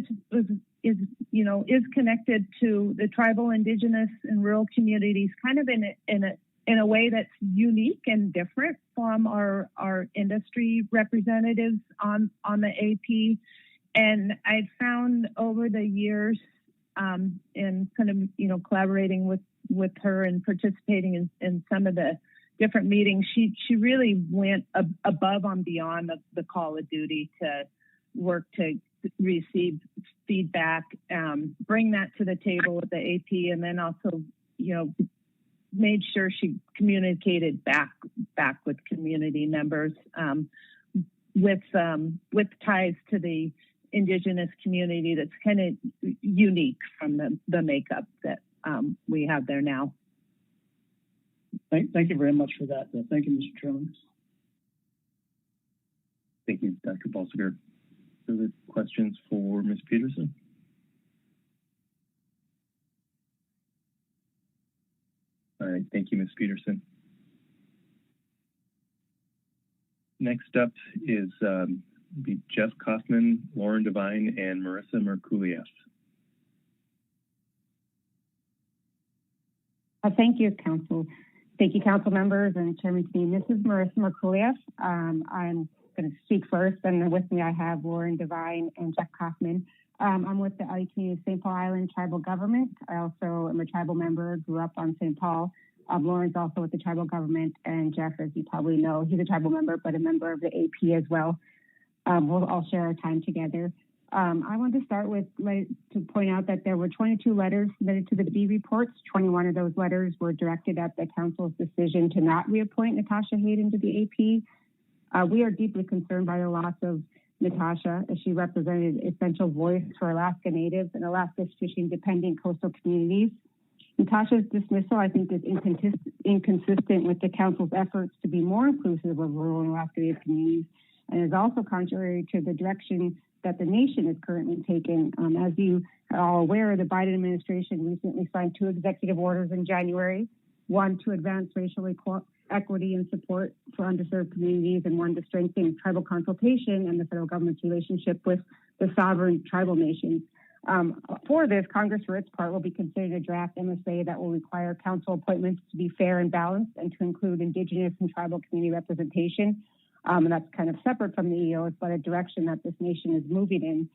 is connected to the tribal, indigenous, and rural communities, kind of in a way that's unique and different from our industry representatives on the AP. And I've found over the years, in kind of collaborating with her and participating in some of the different meetings, she really went above and beyond the call of duty to work to receive feedback, bring that to the table with the AP, and then also, made sure she communicated back with community members, with ties to the indigenous community that's kind of unique from the makeup that we have there now. Thank you very much for that. Thank you, Mr. Chairman. Thank you, Dr. Balsiger. Further questions for Ms. Peterson? All right, thank you, Ms. Peterson. Next up is be Jeff Kaufman, Lauren Devine, and Marissa Merkulias. Thank you, Council. Thank you, Council members and Chairman Team. This is Marissa Merkulias. I'm going to speak first, and with me I have Lauren Devine and Jeff Kaufman. I'm with the IQ St. Paul Island Tribal Government. I also am a tribal member, grew up on St. Paul. Lauren's also with the tribal government, and Jeff, as you probably know, he's a tribal member, but a member of the AP as well. We'll all share our time together. I want to start with to point out that there were 22 letters submitted to the B reports. 21 of those letters were directed at the council's decision to not reappoint Natasha Hayden to the AP. We are deeply concerned by the loss of Natasha, as she represented an essential voice for Alaska Natives and Alaska's fishing-dependent coastal communities. Natasha's dismissal, I think, is inconsistent with the council's efforts to be more inclusive of rural and Alaska Native communities, and is also contrary to the direction that the nation is currently taking. As you are all aware, the Biden administration recently signed 2 executive orders in January, one to advance racial equity and support for underserved communities, and one to strengthen tribal consultation and the federal government's relationship with the sovereign tribal nations. For this, Congress, for its part, will be considering a draft MSA that will require council appointments to be fair and balanced and to include Indigenous and tribal community representation. And that's kind of separate from the EOs, but a direction that this nation is moving in.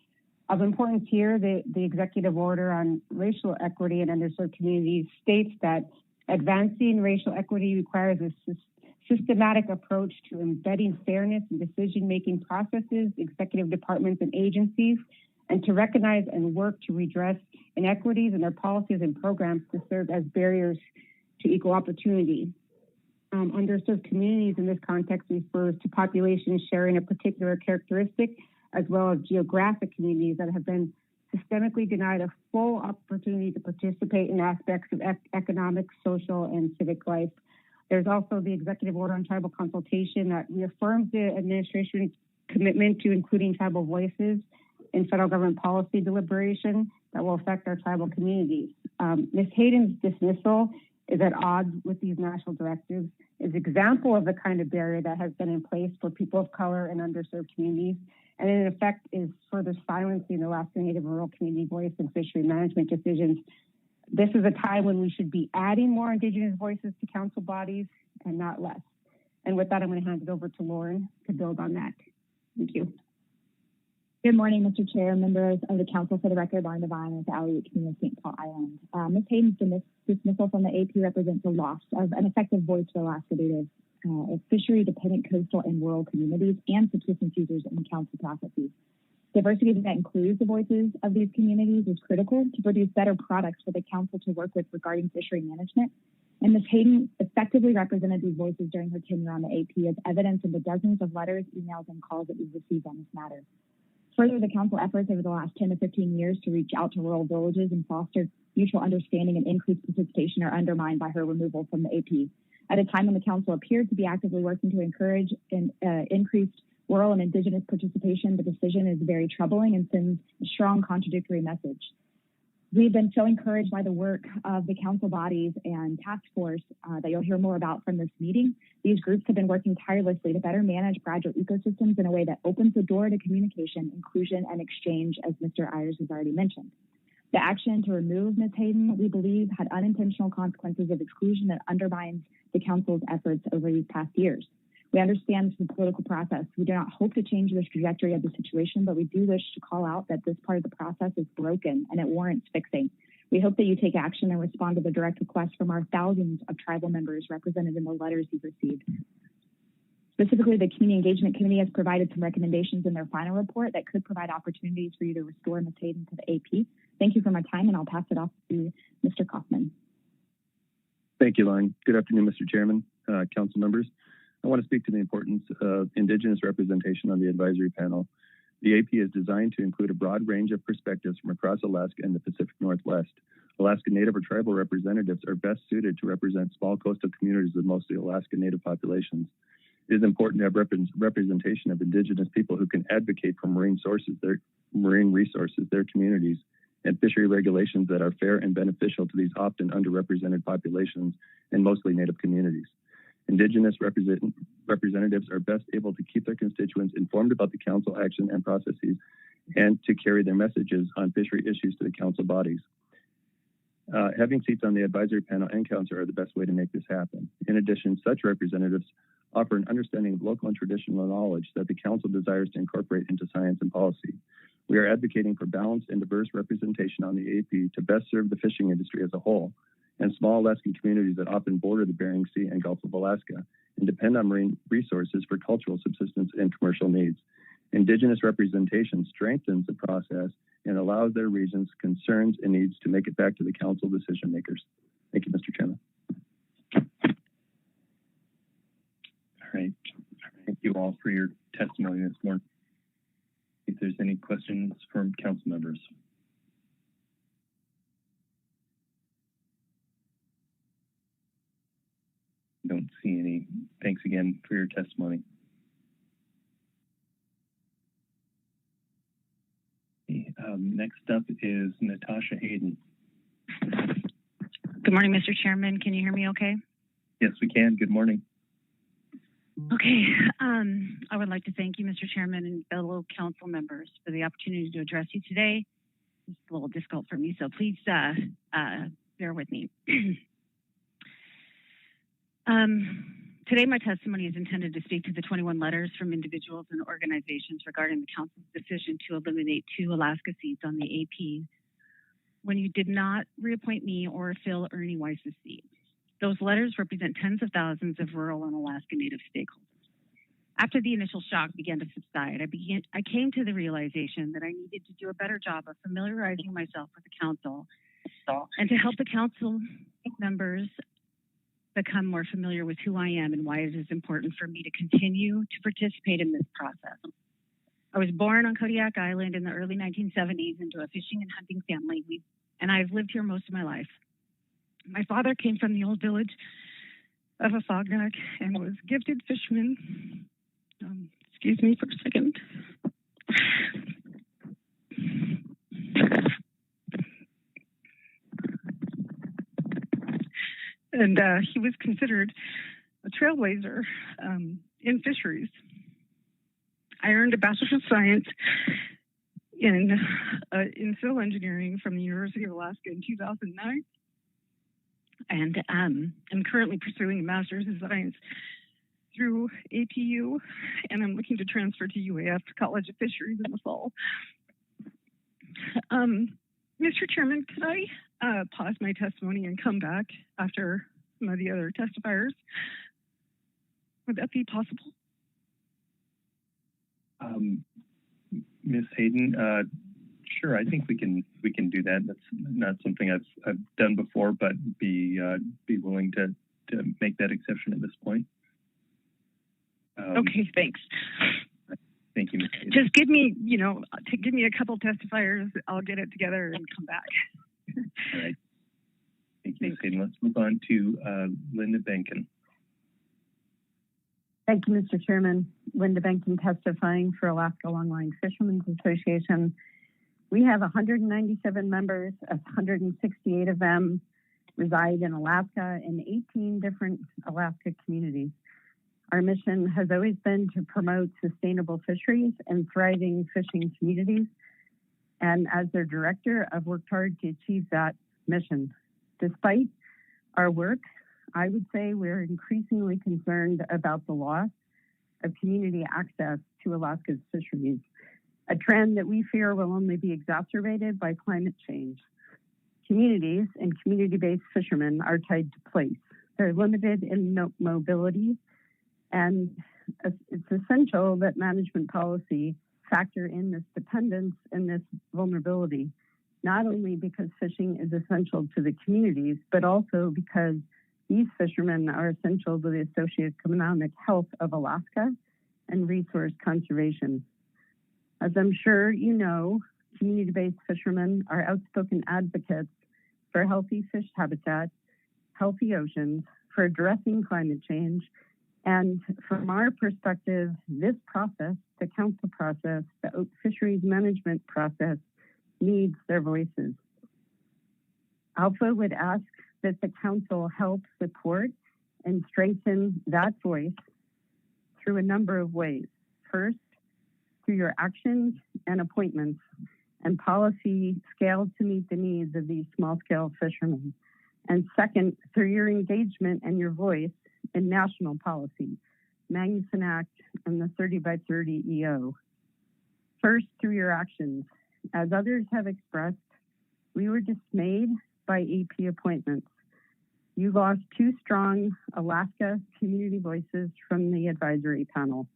Of importance here, the executive order on racial equity and underserved communities states that advancing racial equity requires a systematic approach to embedding fairness in decision-making processes, executive departments, and agencies, and to recognize and work to redress inequities in their policies and programs to serve as barriers to equal opportunity. Underserved communities in this context refers to populations sharing a particular characteristic, as well as geographic communities that have been systemically denied a full opportunity to participate in aspects of economic, social, and civic life. There's also the executive order on tribal consultation that reaffirms the administration's commitment to including tribal voices in federal government policy deliberation that will affect our tribal communities. Ms. Hayden's dismissal is at odds with these national directives, is an example of the kind of barrier that has been in place for people of color and underserved communities, and in effect is further silencing the Alaska Native rural community voice in fishery management decisions. This is a time when we should be adding more Indigenous voices to council bodies and not less. And with that, I'm going to hand it over to Lauren to build on that. Thank you. Good morning, Mr. Chair, members of the Council. For the record, Lauren Devine with the Aleut Community of St. Paul Island. Ms. Hayden's dismissal from the AP represents a loss of an effective voice for Alaska Native, fishery-dependent coastal and rural communities, and subsistence users in council processes. Diversity that includes the voices of these communities is critical to produce better products for the council to work with regarding fishery management. And Ms. Hayden effectively represented these voices during her tenure on the AP, as evidenced in the dozens of letters, emails, and calls that we've received on this matter. Further, the council efforts over the last 10 to 15 years to reach out to rural villages and foster mutual understanding and increased participation are undermined by her removal from the AP. At a time when the council appeared to be actively working to encourage increased rural and Indigenous participation, the decision is very troubling and sends a strong contradictory message. We've been so encouraged by the work of the council bodies and task force that you'll hear more about from this meeting. These groups have been working tirelessly to better manage fragile ecosystems in a way that opens the door to communication, inclusion, and exchange, as Mr. Ayers has already mentioned. The action to remove Ms. Hayden, we believe, had unintentional consequences of exclusion that undermines the council's efforts over these past years. We understand the political process. We do not hope to change the trajectory of the situation, but we do wish to call out that this part of the process is broken and it warrants fixing. We hope that you take action and respond to the direct requests from our thousands of tribal members represented in the letters you've received. Specifically, the Community Engagement Committee has provided some recommendations in their final report that could provide opportunities for you to restore Ms. Hayden to the AP. Thank you for my time, and I'll pass it off to Mr. Kaufman. Thank you, Lauren. Good afternoon, Mr. Chairman, council members. I want to speak to the importance of Indigenous representation on the advisory panel. The AP is designed to include a broad range of perspectives from across Alaska and the Pacific Northwest. Alaska Native or tribal representatives are best suited to represent small coastal communities with mostly Alaska Native populations. It is important to have representation of Indigenous people who can advocate for marine resources, their communities, and fishery regulations that are fair and beneficial to these often underrepresented populations and mostly Native communities. Indigenous representatives are best able to keep their constituents informed about the council action and processes and to carry their messages on fishery issues to the council bodies. Having seats on the advisory panel and council are the best way to make this happen. In addition, such representatives offer an understanding of local and traditional knowledge that the council desires to incorporate into science and policy. We are advocating for balanced and diverse representation on the AP to best serve the fishing industry as a whole and small Alaskan communities that often border the Bering Sea and Gulf of Alaska and depend on marine resources for cultural subsistence and commercial needs. Indigenous representation strengthens the process and allows their regions, concerns, and needs to make it back to the council decision makers. Thank you, Mr. Chairman. All right. Thank you all for your testimony this morning. If there's any questions from council members. Don't see any. Thanks again for your testimony. Next up is Natasha Hayden. Good morning, Mr. Chairman. Can you hear me okay? Yes, we can. Good morning. Okay. I would like to thank you, Mr. Chairman, and fellow council members for the opportunity to address you today. It's a little difficult for me, so please bear with me. Today, my testimony is intended to speak to the 21 letters from individuals and organizations regarding the council's decision to eliminate 2 Alaska seats on the AP when you did not reappoint me or fill Ernie Weiss's seat. Those letters represent tens of thousands of rural and Alaska Native stakeholders. After the initial shock began to subside, I came to the realization that I needed to do a better job of familiarizing myself with the council and to help the council members become more familiar with who I am and why it is important for me to continue to participate in this process. I was born on Kodiak Island in the early 1970s into a fishing and hunting family, and I've lived here most of my life. My father came from the old village of Afognak and was a gifted fisherman. Excuse me for a second. And he was considered a trailblazer in fisheries. I earned a Bachelor of Science in civil engineering from the University of Alaska in 2009. And I'm currently pursuing a Master's in Science through APU, and I'm looking to transfer to UAF College of Fisheries in the fall. Mr. Chairman, could I pause my testimony and come back after some of the other testifiers? Would that be possible? Ms. Hayden, sure. I think we can do that. That's not something I've done before, but be willing to make that exception at this point. Okay, thanks. Thank you, Ms. Hayden. Just give me, give me a couple testifiers. I'll get it together and come back. All right. Thank you, Ms. Hayden. Let's move on to Linda Benkin. Thank you, Mr. Chairman. Linda Benkin testifying for Alaska Longline Fishermen's Association. We have 197 members, 168 of them reside in Alaska in 18 different Alaska communities. Our mission has always been to promote sustainable fisheries and thriving fishing communities. And as their director, I've worked hard to achieve that mission. Despite our work, I would say we're increasingly concerned about the loss of community access to Alaska's fisheries, a trend that we fear will only be exacerbated by climate change. Communities and community-based fishermen are tied to place. They're limited in mobility, and it's essential that management policy factor in this dependence and this vulnerability, not only because fishing is essential to the communities, but also because these fishermen are essential to the socioeconomic health of Alaska and resource conservation. As I'm sure you know, community-based fishermen are outspoken advocates for healthy fish habitat, healthy oceans, for addressing climate change. And from our perspective, this process, the council process, the fisheries management process, needs their voices. Alpha would ask that the council help support and strengthen that voice through a number of ways. First, through your actions and appointments and policy scaled to meet the needs of these small-scale fishermen. And second, through your engagement and your voice in national policy, Magnuson Act and the 30 by 30 EO. First, through your actions. As others have expressed, we were dismayed by AP appointments. You lost 2 strong Alaska community voices from the advisory panel.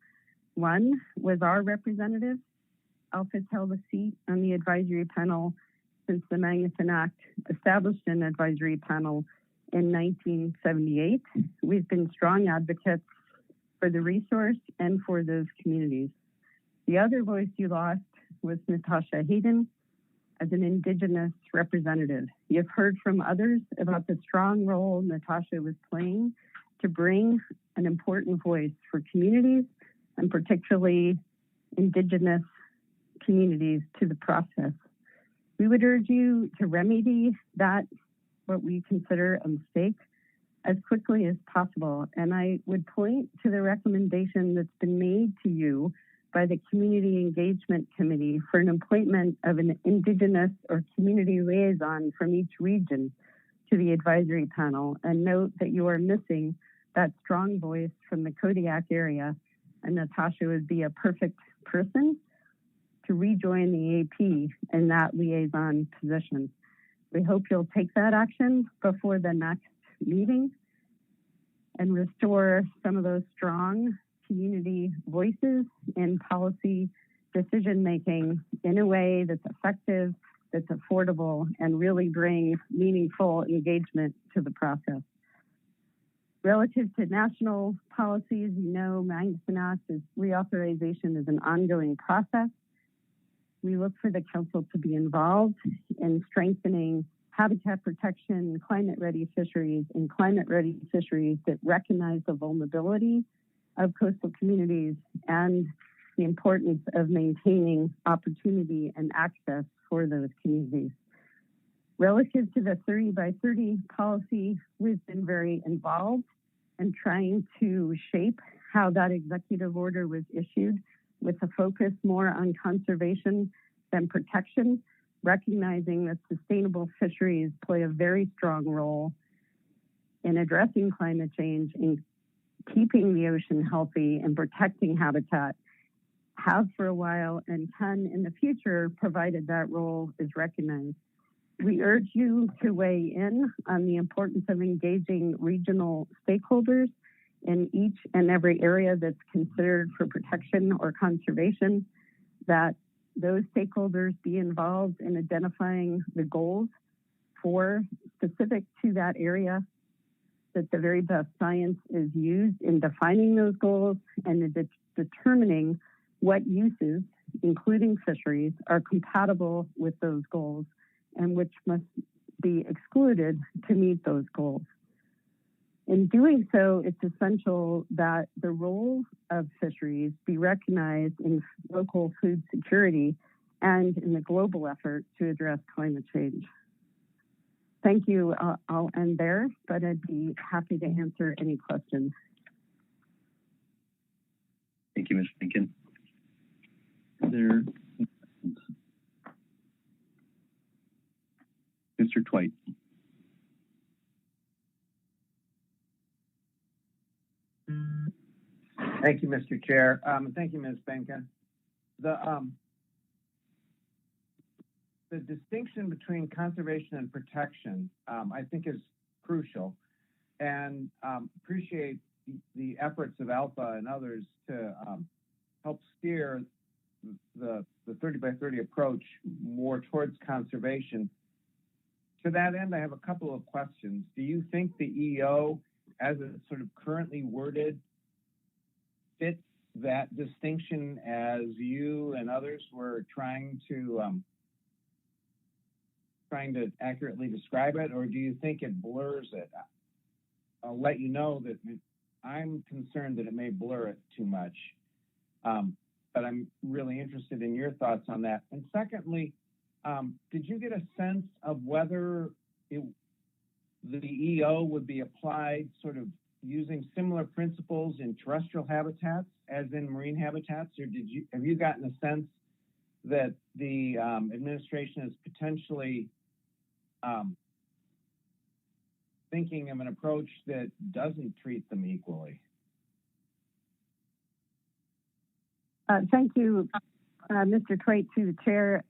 One was our representative. Alpha's held a seat on the advisory panel since the Magnuson Act established an advisory panel in 1978. We've been strong advocates for the resource and for those communities. The other voice you lost was Natasha Hayden as an Indigenous representative. You've heard from others about the strong role Natasha was playing to bring an important voice for communities and particularly Indigenous communities to the process. We would urge you to remedy that, what we consider a mistake, as quickly as possible. And I would point to the recommendation that's been made to you by the Community Engagement Committee for an appointment of an Indigenous or community liaison from each region to the advisory panel. And note that you are missing that strong voice from the Kodiak area, and Natasha would be a perfect person to rejoin the AP in that liaison position. We hope you'll take that action before the next meeting and restore some of those strong community voices in policy decision-making in a way that's effective, that's affordable, and really bring meaningful engagement to the process. Relative to national policies, you know, Magnuson Act reauthorization is an ongoing process. We look for the council to be involved in strengthening habitat protection, climate-ready fisheries, and climate-ready fisheries that recognize the vulnerability of coastal communities and the importance of maintaining opportunity and access for those communities. Relative to the 30 by 30 policy, we've been very involved in trying to shape how that executive order was issued with a focus more on conservation than protection, recognizing that sustainable fisheries play a very strong role in addressing climate change, in keeping the ocean healthy and protecting habitat, have for a while and can in the future, provided that role is recognized. We urge you to weigh in on the importance of engaging regional stakeholders in each and every area that's considered for protection or conservation, that those stakeholders be involved in identifying the goals for specific to that area, that the very best science is used in defining those goals and determining what uses, including fisheries, are compatible with those goals and which must be excluded to meet those goals. In doing so, it's essential that the role of fisheries be recognized in local food security and in the global effort to address climate change. Thank you. I'll end there, but I'd be happy to answer any questions. Thank you, Ms. Lincoln. There, Mr. Twite. Thank you, Mr. Chair. Thank you, Ms. Benka. The distinction between conservation and protection, I think, is crucial, and appreciate the efforts of Alpha and others to help steer the 30 by 30 approach more towards conservation. To that end, I have a couple of questions. Do you think the EO, as it's sort of currently worded, fits that distinction as you and others were trying to accurately describe it, or do you think it blurs it? I'll let you know that I'm concerned that it may blur it too much, but I'm really interested in your thoughts on that. And secondly, did you get a sense of whether the EO would be applied sort of using similar principles in terrestrial habitats as in marine habitats, or have you gotten a sense that the administration is potentially thinking of an approach that doesn't treat them equally? Thank you, Mr. Twite, to the chair.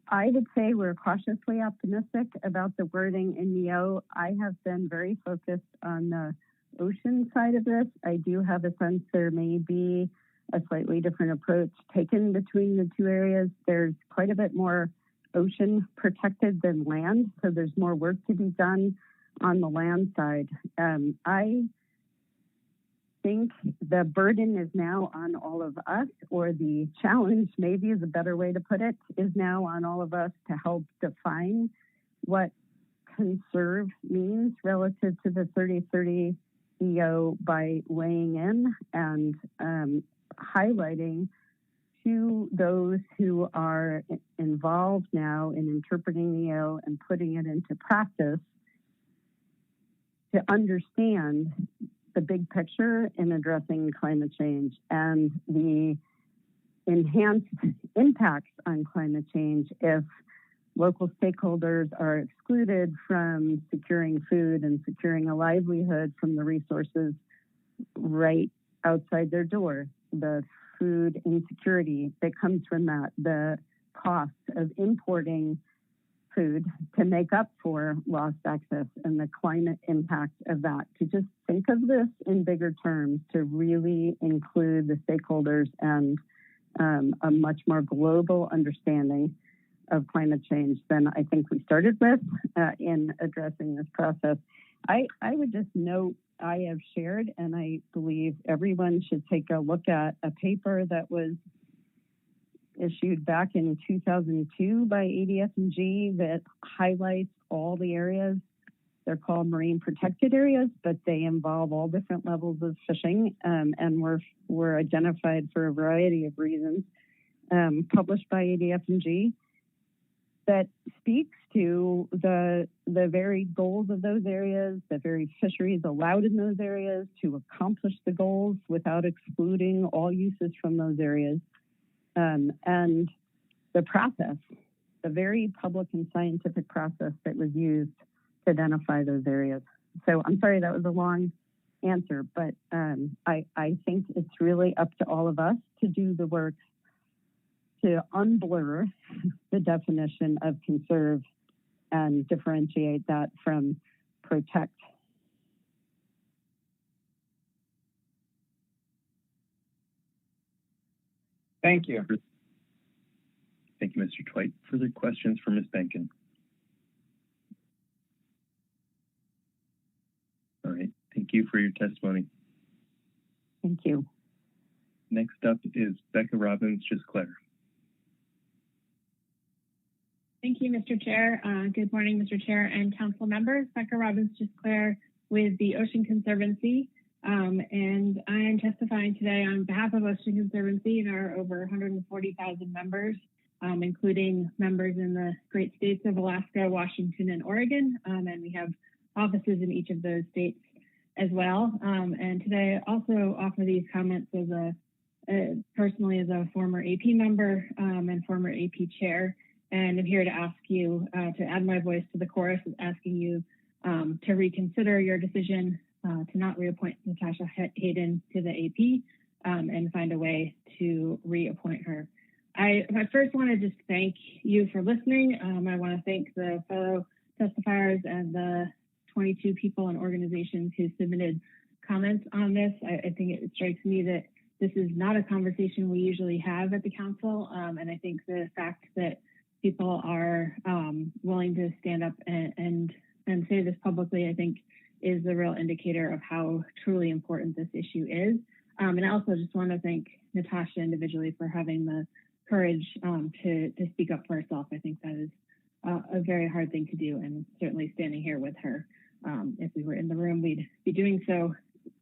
I would say we're cautiously optimistic about the wording in EO. I have been very focused on the ocean side of this. I do have a sense there may be a slightly different approach taken between the two areas. There's quite a bit more ocean protected than land, so there's more work to be done on the land side. I think the burden is now on all of us, or the challenge, maybe is a better way to put it, is now on all of us to help define what conserve means relative to the 3030 EO by weighing in and highlighting to those who are involved now in interpreting EO and putting it into practice to understand the big picture in addressing climate change and the enhanced impacts on climate change if local stakeholders are excluded from securing food and securing a livelihood from the resources right outside their door. The food insecurity that comes from that, the cost of importing food to make up for lost access, and the climate impact of that. To just think of this in bigger terms, to really include the stakeholders and a much more global understanding of climate change than I think we started with in addressing this process. I would just note, I have shared, and I believe everyone should take a look at a paper that was issued back in 2002 by ADF&G that highlights all the areas. They're called marine protected areas, but they involve all different levels of fishing and were identified for a variety of reasons, published by ADF&G, that speaks to the very goals of those areas, the very fisheries allowed in those areas to accomplish the goals without excluding all uses from those areas. And the process, the very public and scientific process that was used to identify those areas. So I'm sorry that was a long answer, but I think it's really up to all of us to do the work to unblur the definition of conserve and differentiate that from protect. Thank you. Thank you, Mr. Twite. Further questions for Ms. Benkin? All right, thank you for your testimony. Thank you. Next up is Becca Robbins-Gisclair. Thank you, Mr. Chair. Good morning, Mr. Chair and council members. Becca Robbins-Gisclair with the Ocean Conservancy. And I am testifying today on behalf of Ocean Conservancy and our over 140,000 members, including members in the great states of Alaska, Washington, and Oregon. And we have offices in each of those states as well. And today I also offer these comments as personally as a former AP member and former AP chair. And I'm here to ask you to add my voice to the chorus, asking you to reconsider your decision to not reappoint Natasha Hayden to the AP and find a way to reappoint her. I first want to just thank you for listening. I want to thank the fellow testifiers and the 22 people and organizations who submitted comments on this. I think it strikes me that this is not a conversation we usually have at the council. And I think the fact that people are willing to stand up and say this publicly, I think is the real indicator of how truly important this issue is. And I also just want to thank Natasha individually for having the courage to speak up for herself. I think that is a very hard thing to do, and certainly standing here with her. If we were in the room, we'd be doing so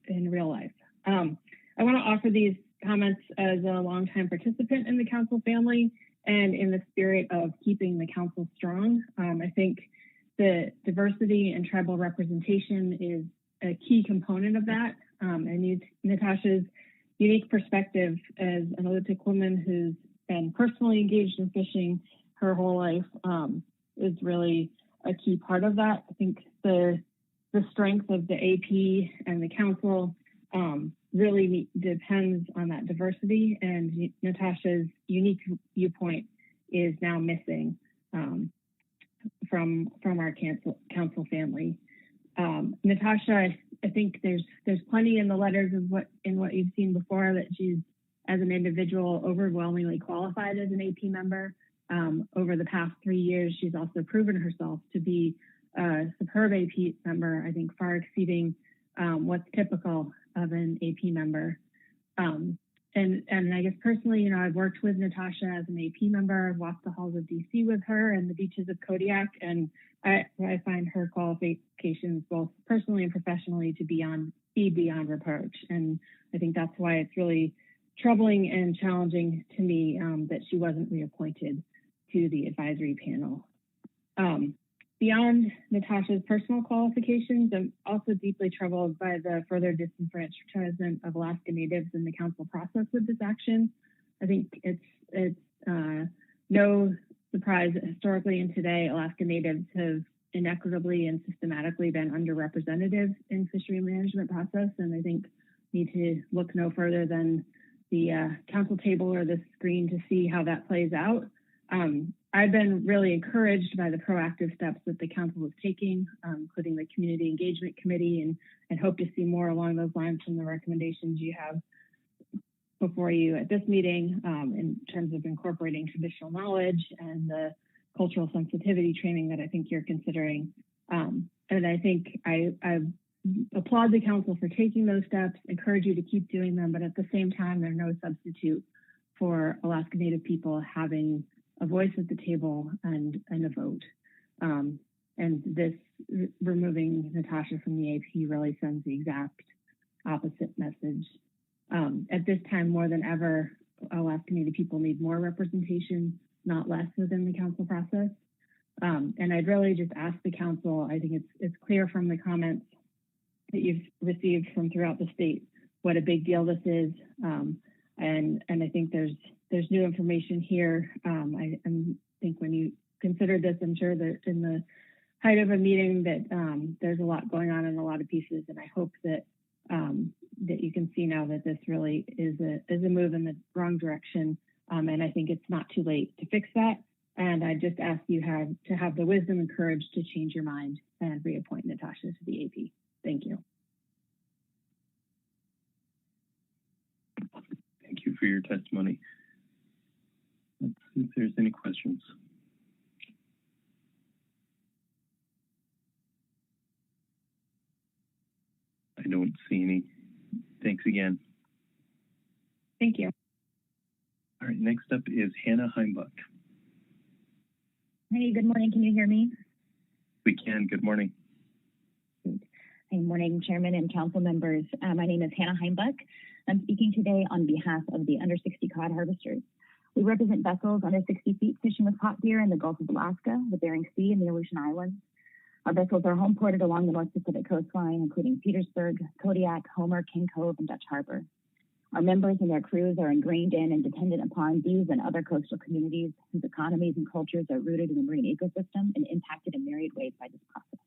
in real life. I want to offer these comments as a longtime participant in the council family and in the spirit of keeping the council strong. I think the diversity and tribal representation is a key component of that. And Natasha's unique perspective as an Alutiiq woman who's been personally engaged in fishing her whole life is really a key part of that. I think the strength of the AP and the council really depends on that diversity, and Natasha's unique viewpoint is now missing from our council family. Natasha, I think there's plenty in the letters of what you've seen before that she's as an individual overwhelmingly qualified as an AP member. Over the past 3 years, she's also proven herself to be a superb AP member, I think far exceeding what's typical of an AP member. And I guess personally, you know, I've worked with Natasha as an AP member. I've walked the halls of DC with her and the beaches of Kodiak, and I find her qualifications both personally and professionally to be beyond reproach. And I think that's why it's really troubling and challenging to me that she wasn't reappointed to the advisory panel. Beyond Natasha's personal qualifications, I'm also deeply troubled by the further disenfranchisement of Alaska Natives in the council process with this action. I think it's no surprise that historically and today, Alaska Natives have inequitably and systematically been underrepresented in fishery management process, and I think need to look no further than the council table or the screen to see how that plays out. I've been really encouraged by the proactive steps that the council is taking, including the Community Engagement Committee, and hope to see more along those lines from the recommendations you have before you at this meeting in terms of incorporating traditional knowledge and the cultural sensitivity training that I think you're considering. And I think I applaud the council for taking those steps, encourage you to keep doing them, but at the same time, they're no substitute for Alaska Native people having a voice at the table and a vote. And this removing Natasha from the AP really sends the exact opposite message. At this time, more than ever, Alaska Native people need more representation, not less within the council process. And I'd really just ask the council, I think it's clear from the comments that you've received from throughout the state what a big deal this is. And I think there's new information here. I think when you consider this, I'm sure that in the height of a meeting that there's a lot going on in a lot of pieces, and I hope that that you can see now that this really is a move in the wrong direction. And I think it's not too late to fix that. And I just ask you to have the wisdom and courage to change your mind and reappoint Natasha to the AP. Thank you. Thank you for your testimony. Let's see if there's any questions. I don't see any. Thanks again. Thank you. All right, next up is Hannah Heimbuck. Hey, good morning. Can you hear me? We can. Good morning. Good morning, Chairman and Council members. My name is Hannah Heimbuck. I'm speaking today on behalf of the under 60 cod harvesters. We represent vessels under 60 feet fishing with cod deer in the Gulf of Alaska, the Bering Sea, and the Aleutian Islands. Our vessels are home ported along the North Pacific coastline, including Petersburg, Kodiak, Homer, King Cove, and Dutch Harbor. Our members and their crews are ingrained in and dependent upon these and other coastal communities whose economies and cultures are rooted in the marine ecosystem and impacted in myriad ways by this process.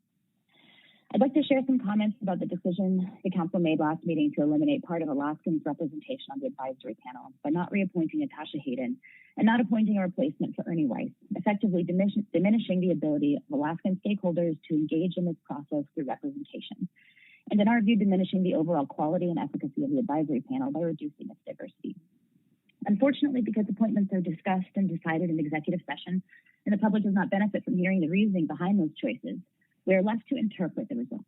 I'd like to share some comments about the decision the council made last meeting to eliminate part of Alaskans' representation on the advisory panel by not reappointing Natasha Hayden and not appointing a replacement for Ernie Weiss, effectively diminishing the ability of Alaskan stakeholders to engage in this process through representation, and in our view, diminishing the overall quality and efficacy of the advisory panel by reducing its diversity. Unfortunately, because appointments are discussed and decided in executive session, and the public does not benefit from hearing the reasoning behind those choices, we are left to interpret the results.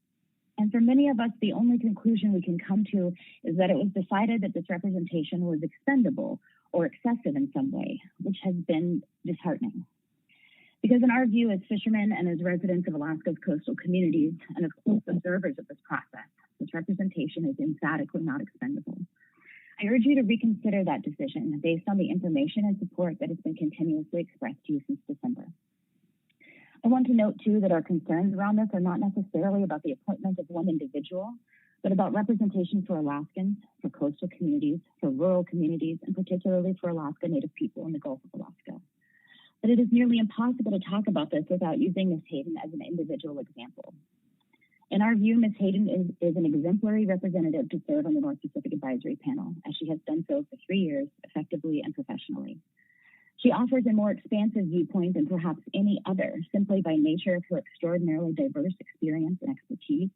And for many of us, the only conclusion we can come to is that it was decided that this representation was expendable or excessive in some way, which has been disheartening. Because in our view, as fishermen and as residents of Alaska's coastal communities and as close observers of this process, this representation is emphatically not expendable. I urge you to reconsider that decision based on the information and support that has been continuously expressed to you since December. I want to note, too, that our concerns around this are not necessarily about the appointment of one individual, but about representation for Alaskans, for coastal communities, for rural communities, and particularly for Alaska Native people in the Gulf of Alaska. But it is nearly impossible to talk about this without using Ms. Hayden as an individual example. In our view, Ms. Hayden is an exemplary representative to serve on the North Pacific Advisory Panel, as she has done so for 3 years, effectively and professionally. She offers a more expansive viewpoint than perhaps any other, simply by nature of her extraordinarily diverse experience and expertise.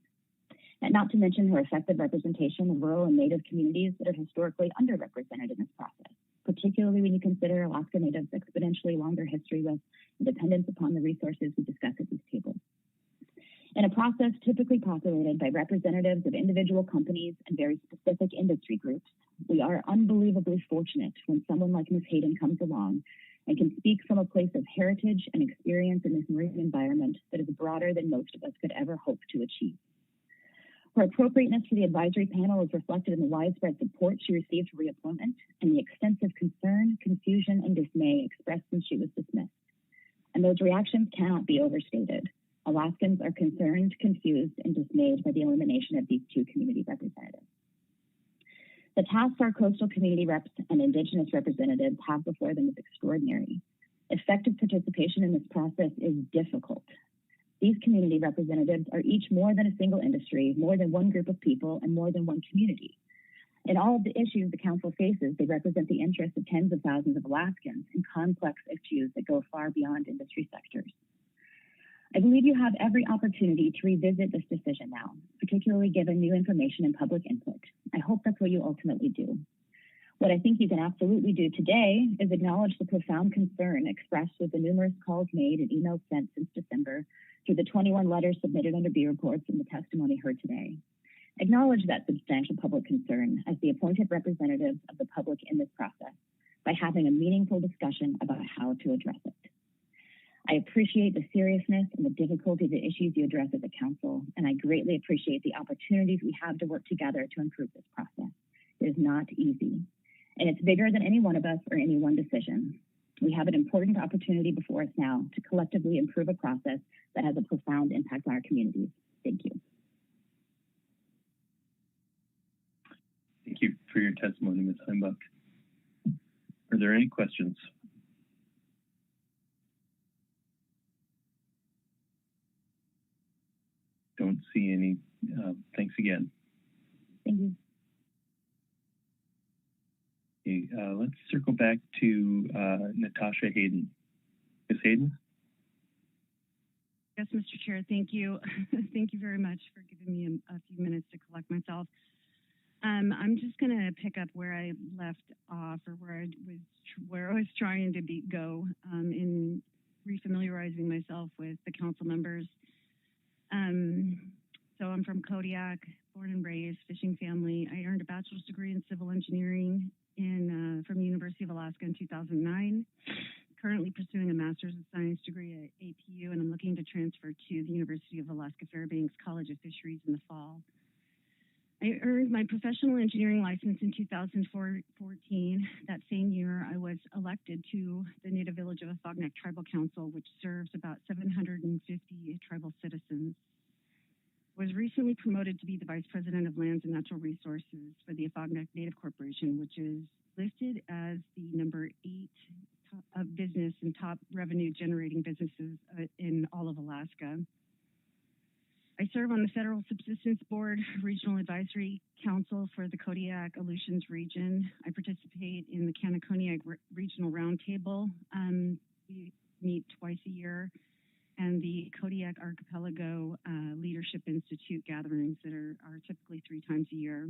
and not to mention her effective representation of rural and Native communities that are historically underrepresented in this process, particularly when you consider Alaska Natives' exponentially longer history with and dependence upon the resources we discuss at these tables. In a process typically populated by representatives of individual companies and very specific industry groups, we are unbelievably fortunate when someone like Ms. Hayden comes along and can speak from a place of heritage and experience in this marine environment that is broader than most of us could ever hope to achieve. Her appropriateness for the advisory panel is reflected in the widespread support she received for reappointment and the extensive concern, confusion, and dismay expressed since she was dismissed. And those reactions cannot be overstated. Alaskans are concerned, confused, and dismayed by the elimination of these two community representatives. The task our coastal community reps and Indigenous representatives have before them is extraordinary. Effective participation in this process is difficult. These community representatives are each more than a single industry, more than one group of people, and more than one community. In all of the issues the Council faces, they represent the interests of tens of thousands of Alaskans in complex issues that go far beyond industry sectors. I believe you have every opportunity to revisit this decision now, particularly given new information and public input. I hope that's what you ultimately do. What I think you can absolutely do today is acknowledge the profound concern expressed with the numerous calls made and emails sent since December, through the 21 letters submitted under B reports and the testimony heard today. Acknowledge that substantial public concern as the appointed representatives of the public in this process by having a meaningful discussion about how to address it. I appreciate the seriousness and the difficulty of the issues you address as a council, and I greatly appreciate the opportunities we have to work together to improve this process. It is not easy, and it's bigger than any one of us or any one decision. We have an important opportunity before us now to collectively improve a process that has a profound impact on our communities. Thank you. Thank you for your testimony, Ms. Heimbach. Are there any questions? Don't see any. Thanks again. Thank you. Okay, let's circle back to Natasha Hayden. Ms. Hayden? Yes, Mr. Chair, thank you. Thank you very much for giving me a few minutes to collect myself. I'm just going to pick up where I left off, or where I was trying to go in refamiliarizing myself with the council members. So I'm from Kodiak, born and raised, fishing family. I earned a bachelor's degree in civil engineering from the University of Alaska in 2009. Currently pursuing a master's of science degree at APU, and I'm looking to transfer to the University of Alaska Fairbanks College of Fisheries in the fall. I earned my professional engineering license in 2014. That same year, I was elected to the Native Village of Afognak Tribal Council, which serves about 750 tribal citizens. Was recently promoted to be the Vice President of Lands and Natural Resources for the Afognak Native Corporation, which is listed as the number 8 of business and top revenue generating businesses in all of Alaska. I serve on the Federal Subsistence Board Regional Advisory Council for the Kodiak Aleutians region. I participate in the Canaconiag Regional Roundtable. We meet twice a year, and the Kodiak Archipelago Leadership Institute gatherings that are typically 3 times a year.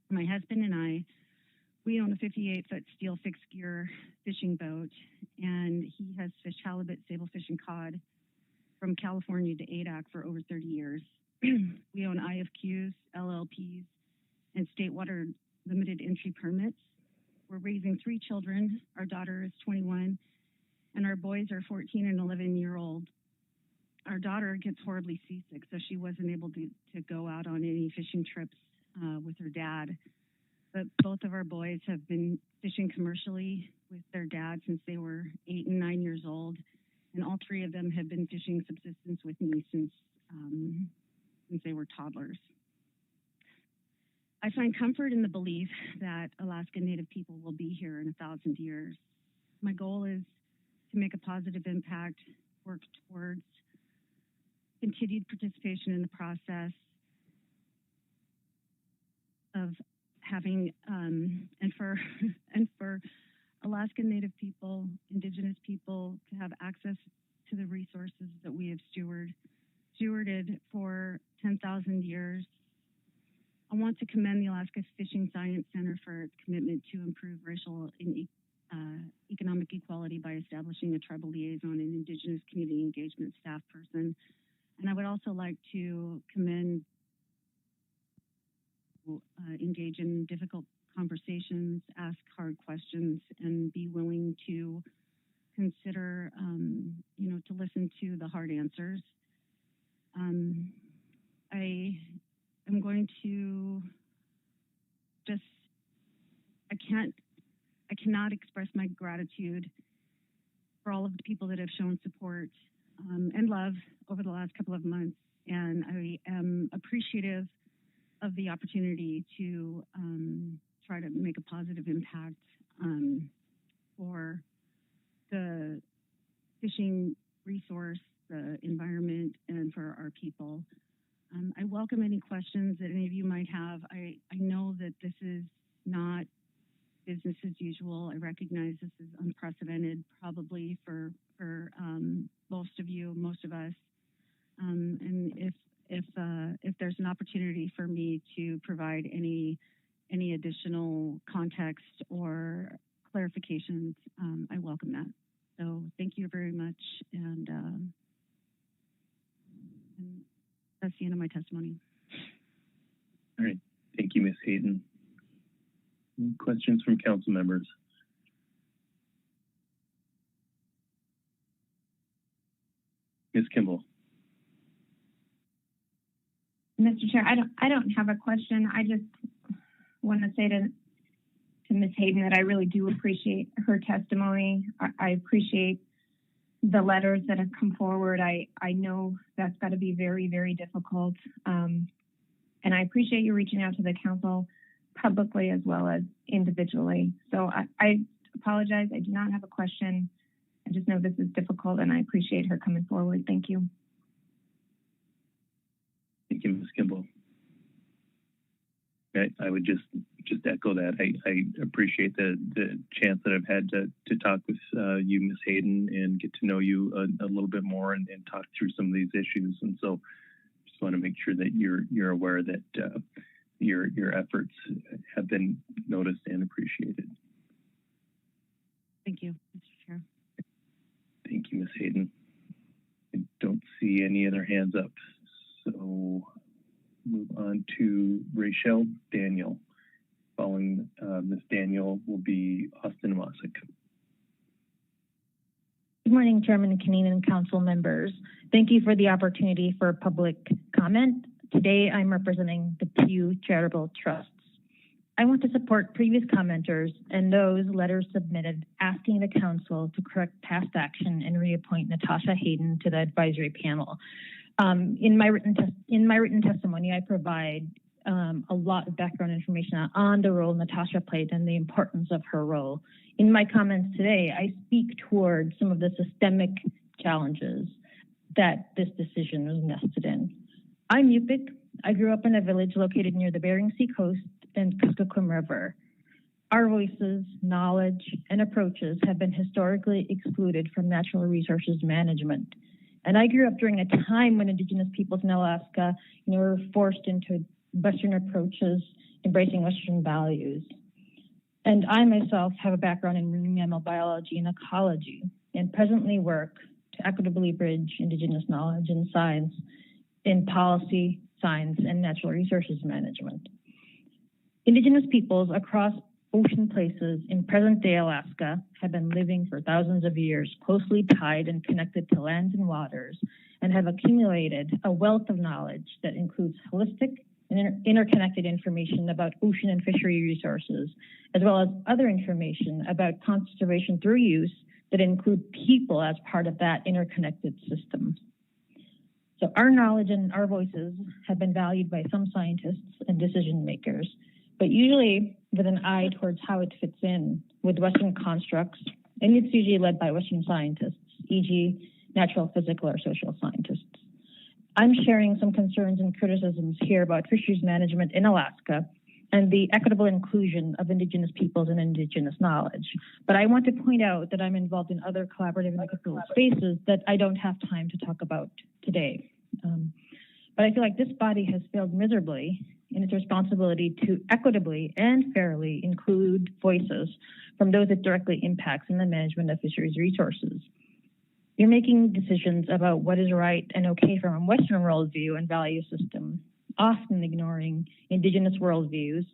My husband and I, we own a 58-foot steel fixed gear fishing boat, and he has fished halibut, sablefish, and cod from California to ADAC for over 30 years. We own IFQs, LLPs, and state water limited entry permits. We're raising 3 children. Our daughter is 21, and our boys are 14 and 11-year-old. Our daughter gets horribly seasick, so she wasn't able to go out on any fishing trips with her dad. But both of our boys have been fishing commercially with their dad since they were 8 and 9 years old. And all 3 of them have been fishing subsistence with me since they were toddlers. I find comfort in the belief that Alaska Native people will be here in 1,000 years. My goal is to make a positive impact, work towards continued participation in the process of having, and for Alaska Native people, Indigenous people, to have access to the resources that we have stewarded for 10,000 years. I want to commend the Alaska Fishing Science Center for its commitment to improve racial and economic equality by establishing a tribal liaison and Indigenous community engagement staff person. And I would also like to commend engage in difficult conversations, ask hard questions, and be willing to consider, to listen to the hard answers. I am going to I cannot express my gratitude for all of the people that have shown support and love over the last couple of months. And I am appreciative of the opportunity to try to make a positive impact for the fishing resource, the environment, and for our people. I welcome any questions that any of you might have. I know that this is not business as usual. I recognize this is unprecedented, probably for most of you, most of us. And if there's an opportunity for me to provide any additional context or clarifications, I welcome that. So thank you very much, and that's the end of my testimony. All right, thank you, Ms. Hayden. Any questions from council members? Ms. Kimball. Mr. Chair, I don't have a question. I just want to say to Ms. Hayden that I really do appreciate her testimony. I appreciate the letters that have come forward. I know that's got to be very, very difficult. And I appreciate you reaching out to the council publicly as well as individually. So I apologize. I do not have a question. I just know this is difficult, and I appreciate her coming forward. Thank you. Thank you, Ms. Kimball. I would just echo that. I appreciate the chance that I've had to talk with you, Ms. Hayden, and get to know you a little bit more and talk through some of these issues. And so just want to make sure that you're aware that your efforts have been noticed and appreciated. Thank you, Mr. Chair. Thank you, Ms. Hayden. I don't see any other hands up. So move on to Rachel Daniel. Following Ms. Daniel will be Austin Mosick. Good morning, Chairman Canine and council members. Thank you for the opportunity for public comment. Today, I'm representing the Pew Charitable Trusts. I want to support previous commenters and those letters submitted asking the council to correct past action and reappoint Natasha Hayden to the advisory panel. In my written testimony, I provide a lot of background information on the role Natasha played and the importance of her role. In my comments today, I speak toward some of the systemic challenges that this decision was nested in. I'm Yupik. I grew up in a village located near the Bering Sea coast and Kuskokwim River. Our voices, knowledge, and approaches have been historically excluded from natural resources management. And I grew up during a time when Indigenous peoples in Alaska, were forced into Western approaches, embracing Western values. And I myself have a background in marine mammal biology and ecology, and presently work to equitably bridge Indigenous knowledge and science in policy, science, and natural resources management. Indigenous peoples across ocean places in present-day Alaska have been living for thousands of years, closely tied and connected to lands and waters, and have accumulated a wealth of knowledge that includes holistic and interconnected information about ocean and fishery resources, as well as other information about conservation through use that include people as part of that interconnected system. So our knowledge and our voices have been valued by some scientists and decision makers, but usually with an eye towards how it fits in with Western constructs, and it's usually led by Western scientists, e.g. natural, physical, or social scientists. I'm sharing some concerns and criticisms here about fisheries management in Alaska and the equitable inclusion of Indigenous peoples and Indigenous knowledge. But I want to point out that I'm involved in other collaborative and equitable spaces that I don't have time to talk about today. But But I feel like this body has failed miserably in its responsibility to equitably and fairly include voices from those it directly impacts in the management of fisheries resources. You're making decisions about what is right and okay from a Western worldview and value system, often ignoring Indigenous worldviews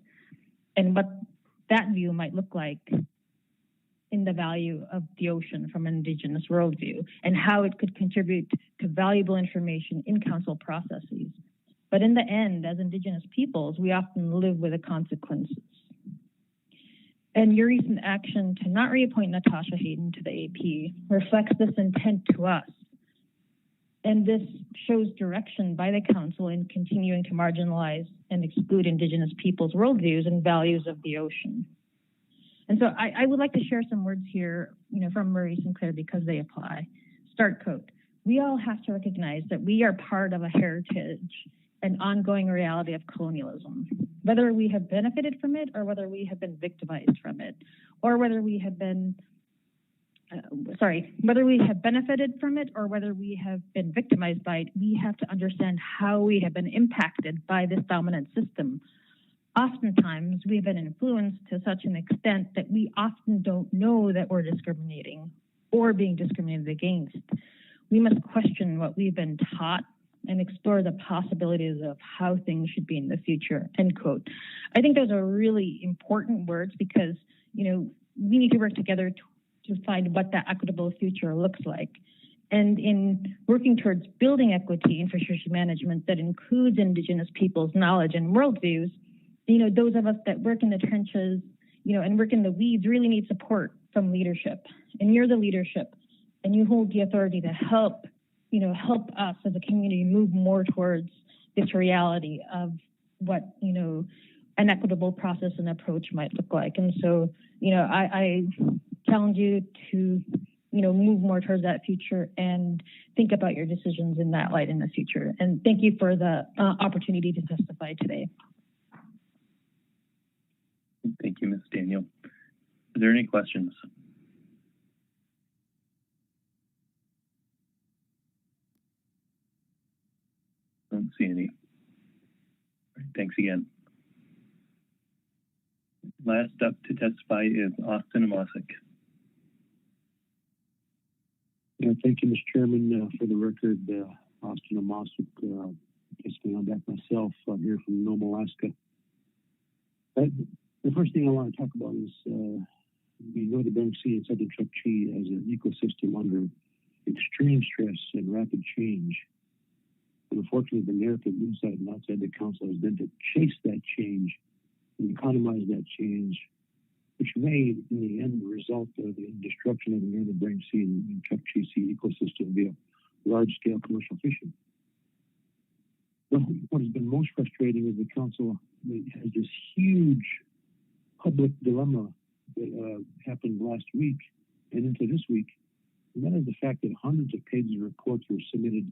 and what that view might look like in the value of the ocean from an Indigenous worldview and how it could contribute to valuable information in council processes. But in the end, as Indigenous peoples, we often live with the consequences. And your recent action to not reappoint Natasha Hayden to the AP reflects this intent to us. And this shows direction by the council in continuing to marginalize and exclude Indigenous peoples' worldviews and values of the ocean. And so I would like to share some words here, from Maurice and Claire because they apply. Start quote. We all have to recognize that we are part of a heritage and ongoing reality of colonialism, whether we have benefited from it or whether we have been victimized from it, or whether we have been, whether we have benefited from it or whether we have been victimized by it, we have to understand how we have been impacted by this dominant system. Oftentimes, we've been influenced to such an extent that we often don't know that we're discriminating or being discriminated against. We must question what we've been taught and explore the possibilities of how things should be in the future, end quote. I think those are really important words because, we need to work together to find what that equitable future looks like. And in working towards building equity in fisheries management that includes Indigenous people's knowledge and worldviews, those of us that work in the trenches, and work in the weeds really need support from leadership. And you're the leadership, and you hold the authority to help us as a community move more towards this reality of what, an equitable process and approach might look like. And so, I challenge you to, move more towards that future and think about your decisions in that light in the future. And thank you for the opportunity to testify today. Thank you, Ms. Daniel. Are there any questions? I don't see any. All right, thanks again. Last up to testify is Austin Amosic. Yeah, thank you, Mr. Chairman. For the record, Austin Amosic, testifying on that myself. I'm here from Nome, Alaska. The first thing I want to talk about is we know the Bering Sea and Southern Chukchi as an ecosystem under extreme stress and rapid change. And unfortunately, the narrative inside and outside the council has been to chase that change and economize that change, which may, in the end, result of the destruction of the northern Bering Sea and Chukchi Sea ecosystem via large-scale commercial fishing. But what has been most frustrating is the council has this huge public dilemma that happened last week and into this week, and that is the fact that hundreds of pages of reports were submitted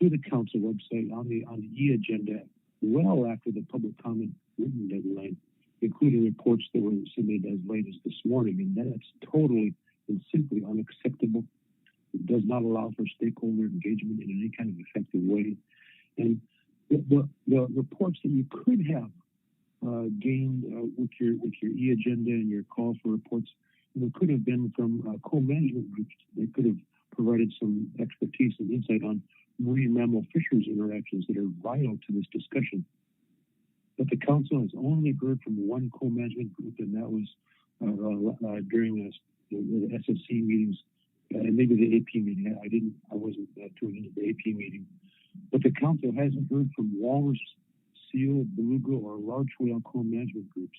to the council website on the e-agenda well after the public comment written deadline, including reports that were submitted as late as this morning, and that's totally and simply unacceptable. It does not allow for stakeholder engagement in any kind of effective way. And the reports that you could have gained with your e-agenda and your call for reports, could have been from co-management groups. They could have provided some expertise and insight on marine mammal fisheries interactions that are vital to this discussion. But the council has only heard from one co-management group, and that was during the SFC meetings and maybe the AP meeting. I wasn't tuned into the AP meeting. But the council hasn't heard from walrus, seal, beluga, or large whale co-management groups.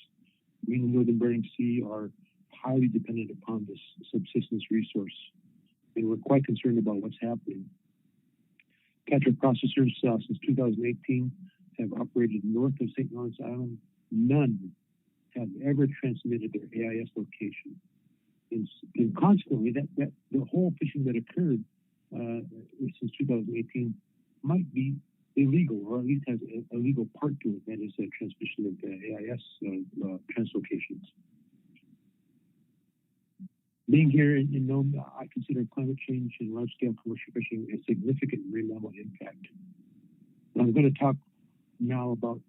We in the Northern Bering Sea are highly dependent upon this subsistence resource, and we're quite concerned about what's happening. Catcher processors since 2018 have operated north of St. Lawrence Island. None have ever transmitted their AIS location. And consequently, that the whole fishing that occurred since 2018 might be illegal, or at least has a legal part to it, that is the transmission of the AIS translocations. Being here in Nome, I consider climate change and large-scale commercial fishing a significant marine mammal impact. I'm going to talk now about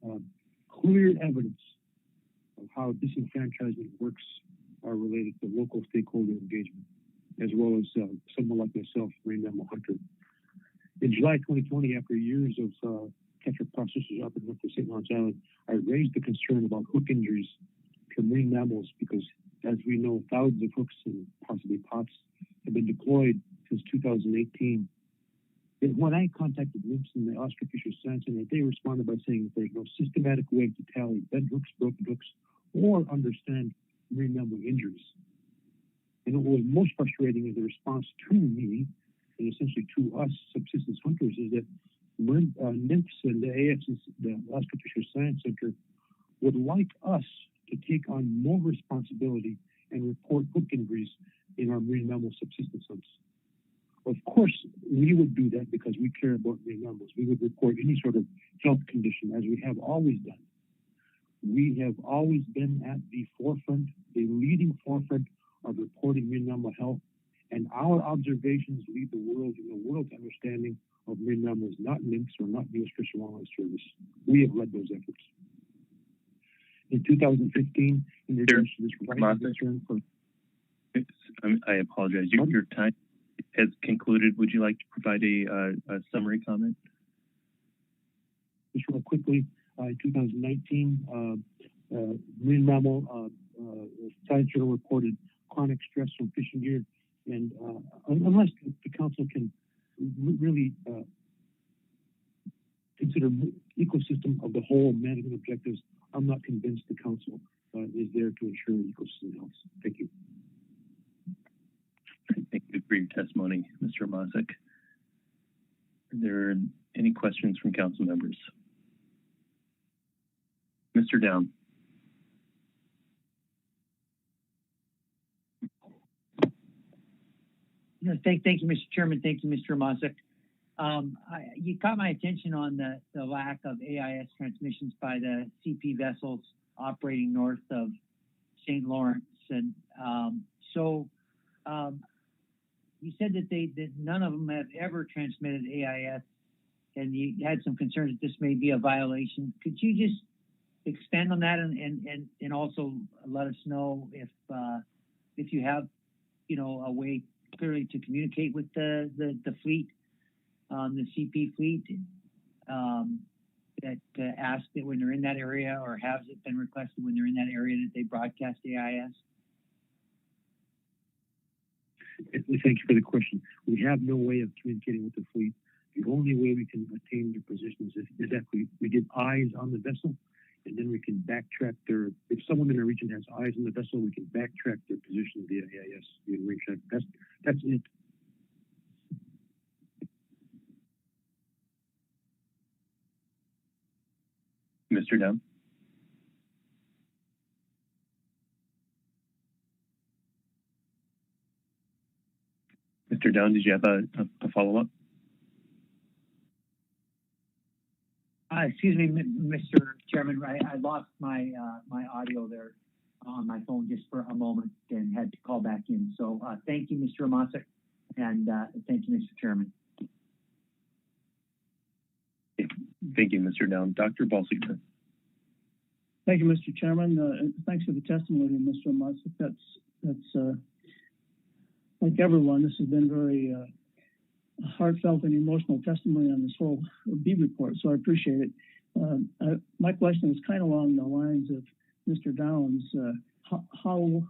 clear evidence of how disenfranchisement works are related to local stakeholder engagement, as well as someone like myself, marine mammal hunter. In July 2020, after years of capture processes up in North St. Lawrence Island, I raised the concern about hook injuries to marine mammals because, as we know, thousands of hooks and possibly pots have been deployed since 2018. And when I contacted NIMS and the Oscar Fisher Science Center, they responded by saying that there's no systematic way to tally bent hooks, broken hooks, or understand marine mammal injuries. And what was most frustrating is the response to me, and essentially to us subsistence hunters, is that NIMS and the AFC, the Oscar Fisher Science Center, would like us to take on more responsibility and report hook injuries in our marine mammal subsistence hunts. Of course, we would do that because we care about marine mammals. We would report any sort of health condition, as we have always done. We have always been at the forefront, the leading forefront of reporting marine mammal health, and our observations lead the world in the world's understanding of marine mammals, not NIMS or not U.S. Fish and Wildlife Service. We have led those efforts. In 2015, in regards to this concern for... I apologize. Your time has concluded. Would you like to provide a summary comment? Just real quickly, in 2019, marine mammal science journal reported chronic stress from fishing gear, and unless the council can really consider ecosystem of the whole management objectives, I'm not convinced the council is there to ensure ecosystem health. Thank you. Thank you for your testimony, Mr. Mosick. Are there any questions from council members? Mr. Down. Thank you, Mr. Chairman. Thank you, Mr. Mosick. You caught my attention on the lack of AIS transmissions by the CP vessels operating north of St. Lawrence. And you said that none of them have ever transmitted AIS, and you had some concerns that this may be a violation. Could you just expand on that and also let us know if you have, a way clearly to communicate with the fleet, the CP fleet, that asked that when they're in that area, or has it been requested when they're in that area that they broadcast AIS? Thank you for the question. We have no way of communicating with the fleet. The only way we can attain their positions is that we get eyes on the vessel, and then we can backtrack their. If someone in the region has eyes on the vessel, we can backtrack their position via AIS. That's it. Mr. Dunn. Mr. Dunn, did you have a follow-up? Excuse me, Mr. Chairman. I lost my my audio there on my phone just for a moment and had to call back in. So thank you, Mr. Mosick, and thank you, Mr. Chairman. Thank you, Mr. Down. Dr. Balsiger. Thank you, Mr. Chairman. And thanks for the testimony, Mr. Mosick. That's like everyone, this has been very heartfelt and emotional testimony on this whole B report, so I appreciate it. My question is kind of along the lines of Mr. Downs. How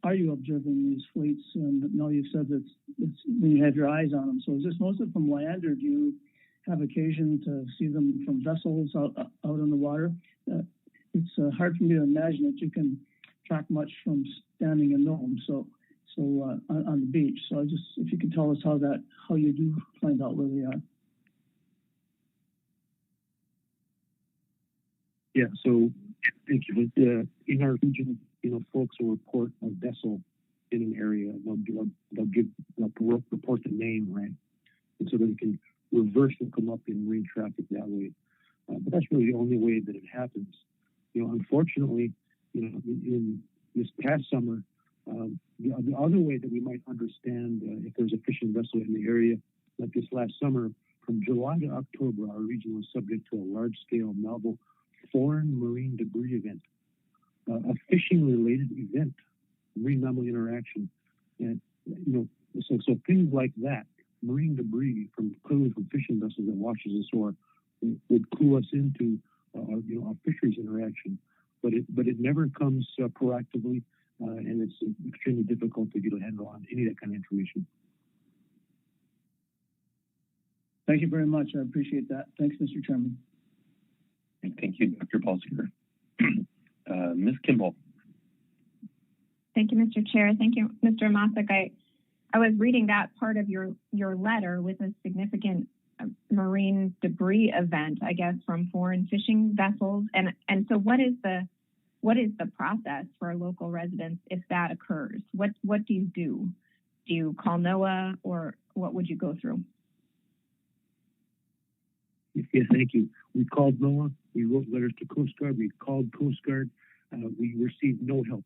are you observing these fleets? And now you've said that it's when you have your eyes on them. So is this mostly from land, or do you have occasion to see them from vessels out on the water? It's hard for me to imagine that you can track much from standing in Nome. So on the beach. So if you could tell us how you do find out where they are. Yeah, so thank you. In our region, folks will report a vessel in an area. They'll report the name, right? And so that we can reverse and come up in marine traffic that way. But that's really the only way that it happens. Unfortunately, in this past summer, the other way that we might understand if there's a fishing vessel in the area, like this last summer, From July to October, our region was subject to a large-scale novel foreign marine debris event, a fishing-related event, marine mammal interaction, and so things like that, marine debris clearly from fishing vessels that washes ashore, would clue us into a fisheries interaction, but it never comes proactively, and it's extremely difficult to get a handle on any of that kind of information. Thank you very much. I appreciate that. Thanks, Mr. Chairman. Thank you, Dr. Balsiger. Ms. Kimball. Thank you, Mr. Chair. Thank you, Mr. Mosick. I was reading that part of your letter with a significant marine debris event, I guess, from foreign fishing vessels. And so what is the process for local residents if that occurs? What do you do? Do you call NOAA, or what would you go through? Yes, thank you. We called NOAA. We wrote letters to Coast Guard. We called Coast Guard. We received no help.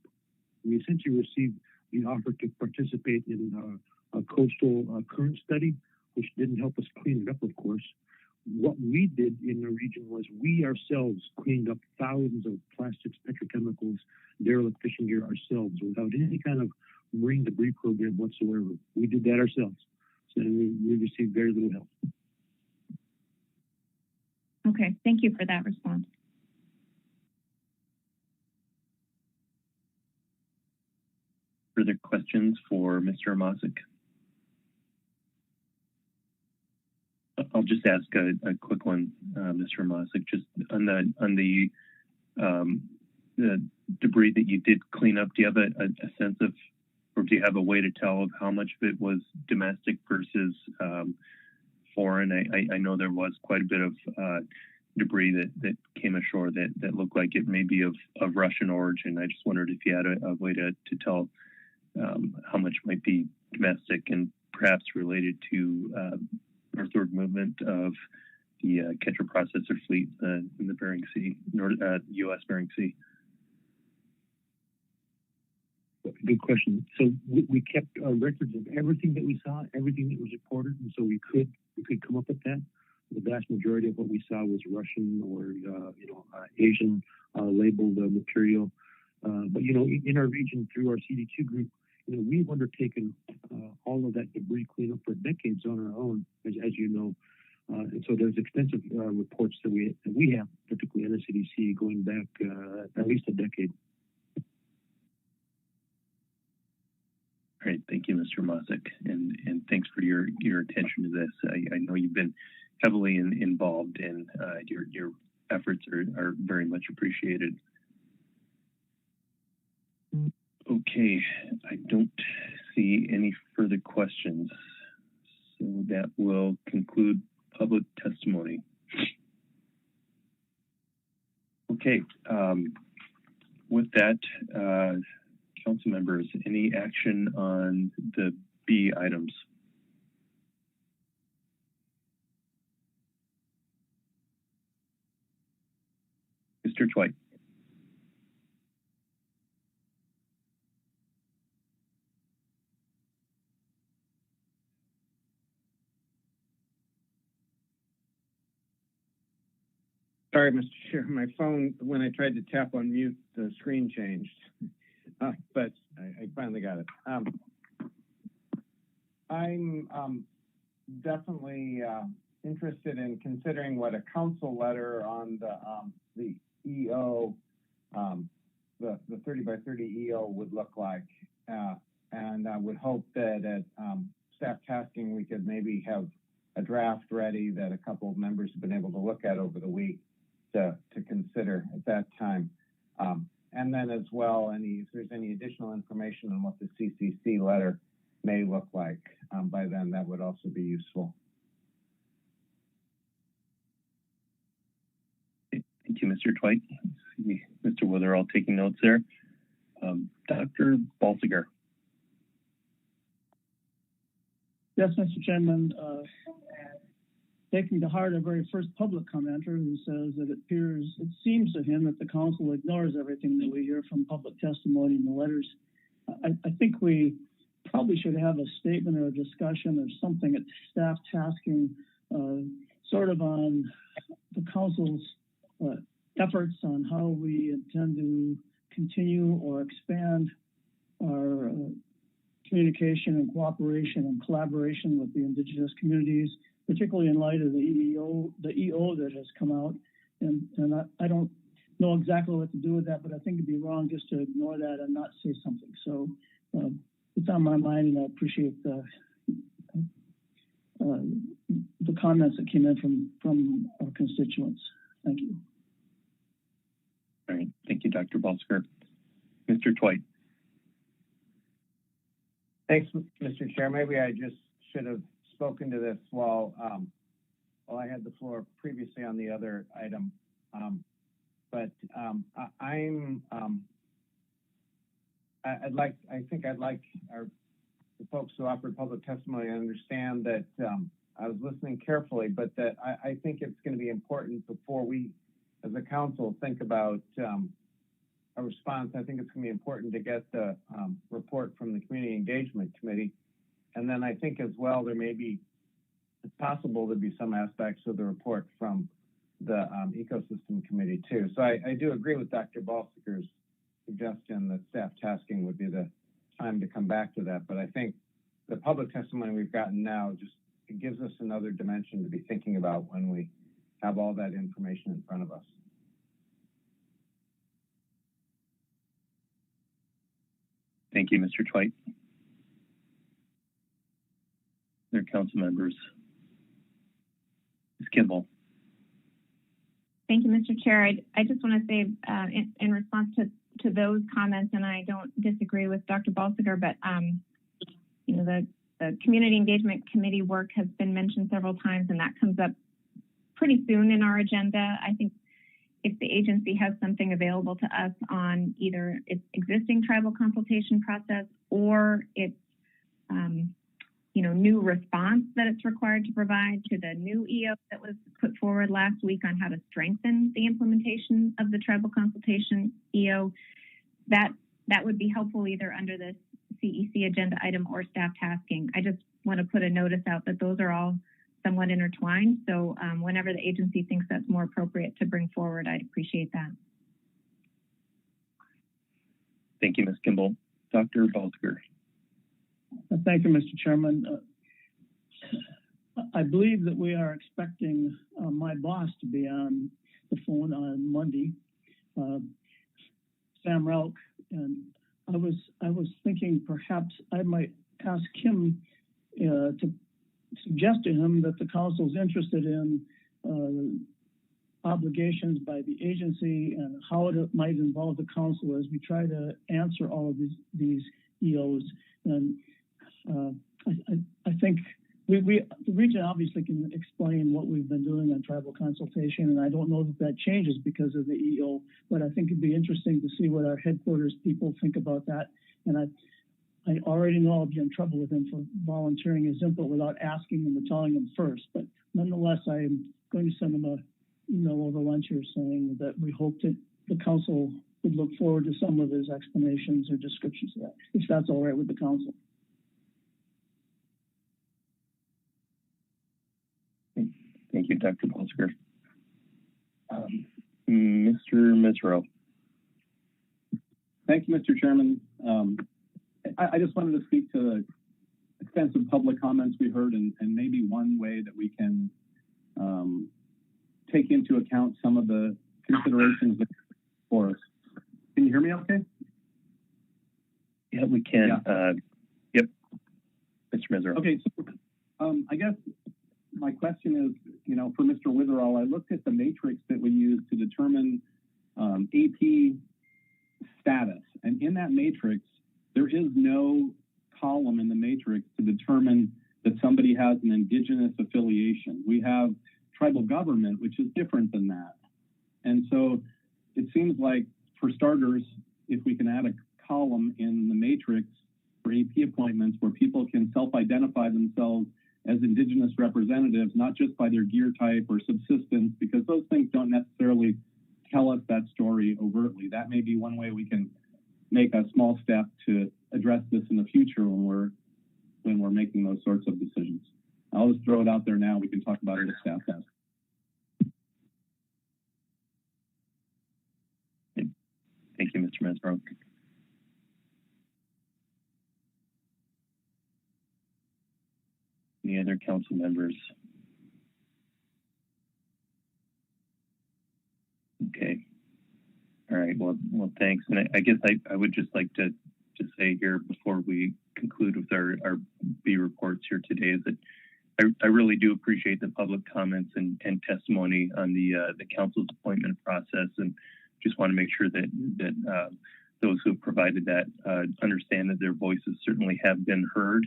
We essentially received the offer to participate in a coastal current study, which didn't help us clean it up, of course. What we did in the region was we ourselves cleaned up thousands of plastics, petrochemicals, derelict fishing gear ourselves without any kind of marine debris program whatsoever. We did that ourselves. So we received very little help. Okay, thank you for that response. Further questions for Mr. Mosick? I'll just ask a quick one, Mr. Mosick, just on the debris that you did clean up. Do you have a sense of, or do you have a way to tell of how much of it was domestic versus foreign? I know there was quite a bit of debris that came ashore that looked like it may be of Russian origin. I just wondered if you had a way to tell how much might be domestic and perhaps related to northward movement of the catcher processor fleet in the Bering Sea, U.S. Bering Sea. Good question. So we kept records of everything that we saw, everything that was reported, and so we could come up with that. The vast majority of what we saw was Russian or Asian labeled material. But in our region through our CD2 group, we've undertaken all of that debris cleanup for decades on our own, as you know. And so there's extensive reports that we have, particularly NSCDC, going back at least a decade. Great, thank you, Mr. Mosick, and thanks for your attention to this. I know you've been heavily involved, and your efforts are very much appreciated. Okay, I don't see any further questions, so that will conclude public testimony. Okay, with that, council members, any action on the B items? Mr. Twite. Sorry, Mr. Chair, my phone, when I tried to tap on mute, the screen changed. But I finally got it. I'm definitely interested in considering what a council letter on the EO, the 30 by 30 EO would look like. And I would hope that at staff tasking, we could maybe have a draft ready that a couple of members have been able to look at over the week to consider at that time. And then as well, if there's any additional information on what the CCC letter may look like by then, that would also be useful. Thank you, Mr. Twite. Mr. Witherall taking notes there. Dr. Balsiger. Yes, Mr. Chairman. Taking to heart our very first public commenter who says that it seems to him that the council ignores everything that we hear from public testimony in the letters. I think we probably should have a statement or a discussion or something at staff tasking sort of on the council's efforts on how we intend to continue or expand our communication and cooperation and collaboration with the indigenous communities, particularly in light of the EO that has come out. And I don't know exactly what to do with that, but I think it'd be wrong just to ignore that and not say something. So it's on my mind, and I appreciate the comments that came in from our constituents. Thank you. All right, thank you, Dr. Balsker. Mr. Twite. Thanks, Mr. Chair. Maybe I just should have spoken to this while I had the floor previously on the other item. I'd like the folks who offered public testimony to understand that I was listening carefully, but that I think it's going to be important before we, as a council, think about a response. I think it's going to be important to get the report from the Community Engagement Committee. And then I think as well, it's possible there'd be some aspects of the report from the Ecosystem Committee too. So I do agree with Dr. Balsker's suggestion that staff tasking would be the time to come back to that. But I think the public testimony we've gotten now it gives us another dimension to be thinking about when we have all that information in front of us. Thank you, Mr. Twite. Their council members. Ms. Kimball. Thank you, Mr. Chair. I just want to say in response to those comments, and I don't disagree with Dr. Balsiger, but the Community Engagement Committee work has been mentioned several times, and that comes up pretty soon in our agenda. I think if the agency has something available to us on either its existing tribal consultation process or its new response that it's required to provide to the new EO that was put forward last week on how to strengthen the implementation of the tribal consultation EO, that would be helpful either under this CEC agenda item or staff tasking. I just want to put a notice out that those are all somewhat intertwined. So whenever the agency thinks that's more appropriate to bring forward, I'd appreciate that. Thank you, Ms. Kimball. Dr. Balsker. Thank you, Mr. Chairman. I believe that we are expecting my boss to be on the phone on Monday, Sam Relk, and I was thinking perhaps I might ask him to suggest to him that the council is interested in obligations by the agency and how it might involve the council as we try to answer all of these EOs. And I think the region obviously can explain what we've been doing on tribal consultation, and I don't know that changes because of the EO, but I think it'd be interesting to see what our headquarters people think about that. And I already know I'll be in trouble with him for volunteering his input without asking him or telling him first, but nonetheless, I am going to send him an email over lunch here saying that we hope that the council would look forward to some of his explanations or descriptions of that, if that's all right with the council. Thank you, Dr. Balsker. Mr. Misro. Thank you, Mr. Chairman. I just wanted to speak to the extensive public comments we heard and maybe one way that we can take into account some of the considerations that for us. Can you hear me okay? Yeah, we can. Yeah. Yep. Mr. Misro. Okay, so I guess my question is, for Mr. Witherall, I looked at the matrix that we use to determine AP status. And in that matrix, there is no column in the matrix to determine that somebody has an indigenous affiliation. We have tribal government, which is different than that. And so it seems like, for starters, if we can add a column in the matrix for AP appointments where people can self-identify themselves as indigenous representatives, not just by their gear type or subsistence, because those things don't necessarily tell us that story overtly. That may be one way we can make a small step to address this in the future when we're making those sorts of decisions. I'll just throw it out there now. We can talk about it at staff test. Thank you, Mr. Mesbro. Any other council members? Okay. All right. Well, thanks. And I guess I would just like to say here before we conclude with our B reports here today is that I really do appreciate the public comments and testimony on the council's appointment process, and just want to make sure that those who have provided that understand that their voices certainly have been heard.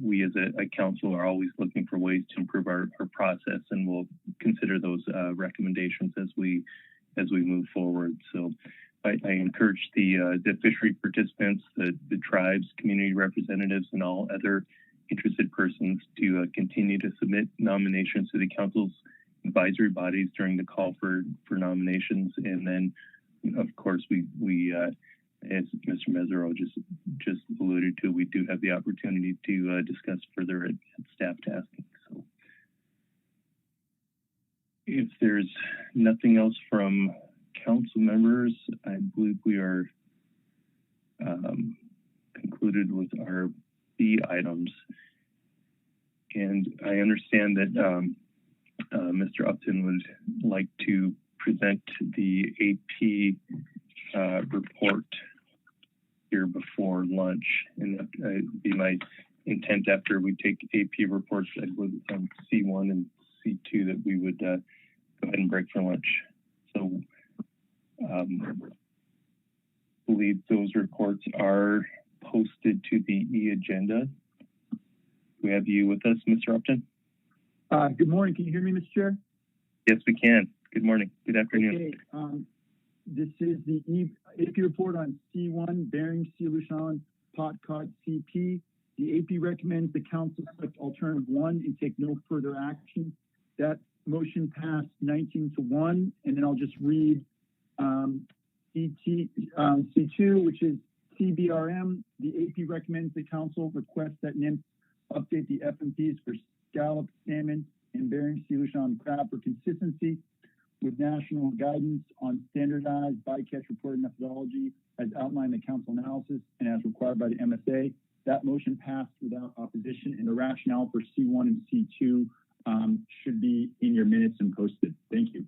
We as a council are always looking for ways to improve our process, and we'll consider those recommendations as we move forward. So I encourage the fishery participants, the tribes, community representatives, and all other interested persons to continue to submit nominations to the council's advisory bodies during the call for nominations. And then, of course, we as Mr. Mesero just alluded to, we do have the opportunity to discuss further at staff tasking. So if there's nothing else from council members, I believe we are concluded with our B items. And I understand that Mr. Upton would like to present the AP report here before lunch, and that would be my intent after we take AP reports. I believe it's on C1 and C2 that we would go ahead and break for lunch. So I believe those reports are posted to the e-agenda. We have you with us, Mr. Upton. Good morning. Can you hear me, Mr. Chair? Yes, we can. Good morning. Good afternoon. Okay. This is the AP report on C1, Bering Sea Aleutian Island, pot cod CP. The AP recommends the council select alternative 1 and take no further action. That motion passed 19-1, and then I'll just read C2, which is CBRM. The AP recommends the council request that NIMS update the FMPs for scallop, salmon, and Bering Sea Aleutian Island crab for consistency with national guidance on standardized bycatch reporting methodology as outlined in the council analysis and as required by the MSA. That motion passed without opposition, and the rationale for C1 and C2 should be in your minutes and posted. Thank you.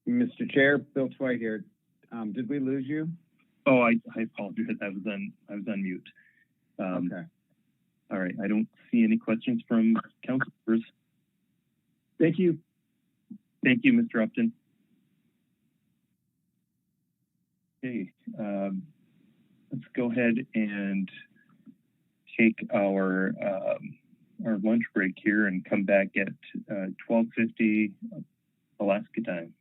Mr. Chair, Bill Twite here. Did we lose you? Oh, I apologize. I was on mute. Okay. All right. I don't see any questions from council members. Thank you. Thank you, Mr. Upton. Okay. Let's go ahead and take our lunch break here and come back at 12:50 Alaska time.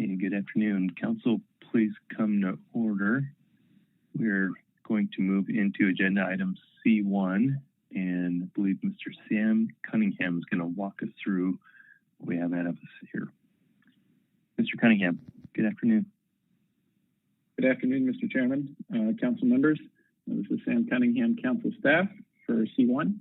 Hey, good afternoon. Council, please come to order. We're going to move into agenda item C1, and I believe Mr. Sam Cunningham is going to walk us through what we have ahead of us here. Mr. Cunningham, good afternoon. Good afternoon, Mr. Chairman, council members. This is Sam Cunningham, council staff for C1.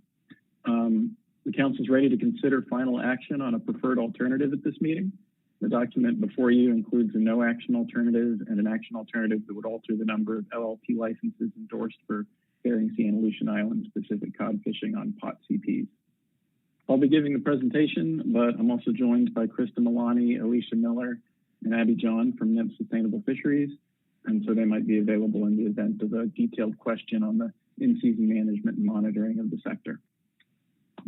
The council is ready to consider final action on a preferred alternative at this meeting. The document before you includes a no action alternative and an action alternative that would alter the number of LLP licenses endorsed for Bering Sea and Aleutian Islands Pacific cod fishing on pot CPs. I'll be giving the presentation, but I'm also joined by Krista Milani, Alicia Miller, and Abby John from NIMP Sustainable Fisheries, and so they might be available in the event of a detailed question on the in-season management and monitoring of the sector.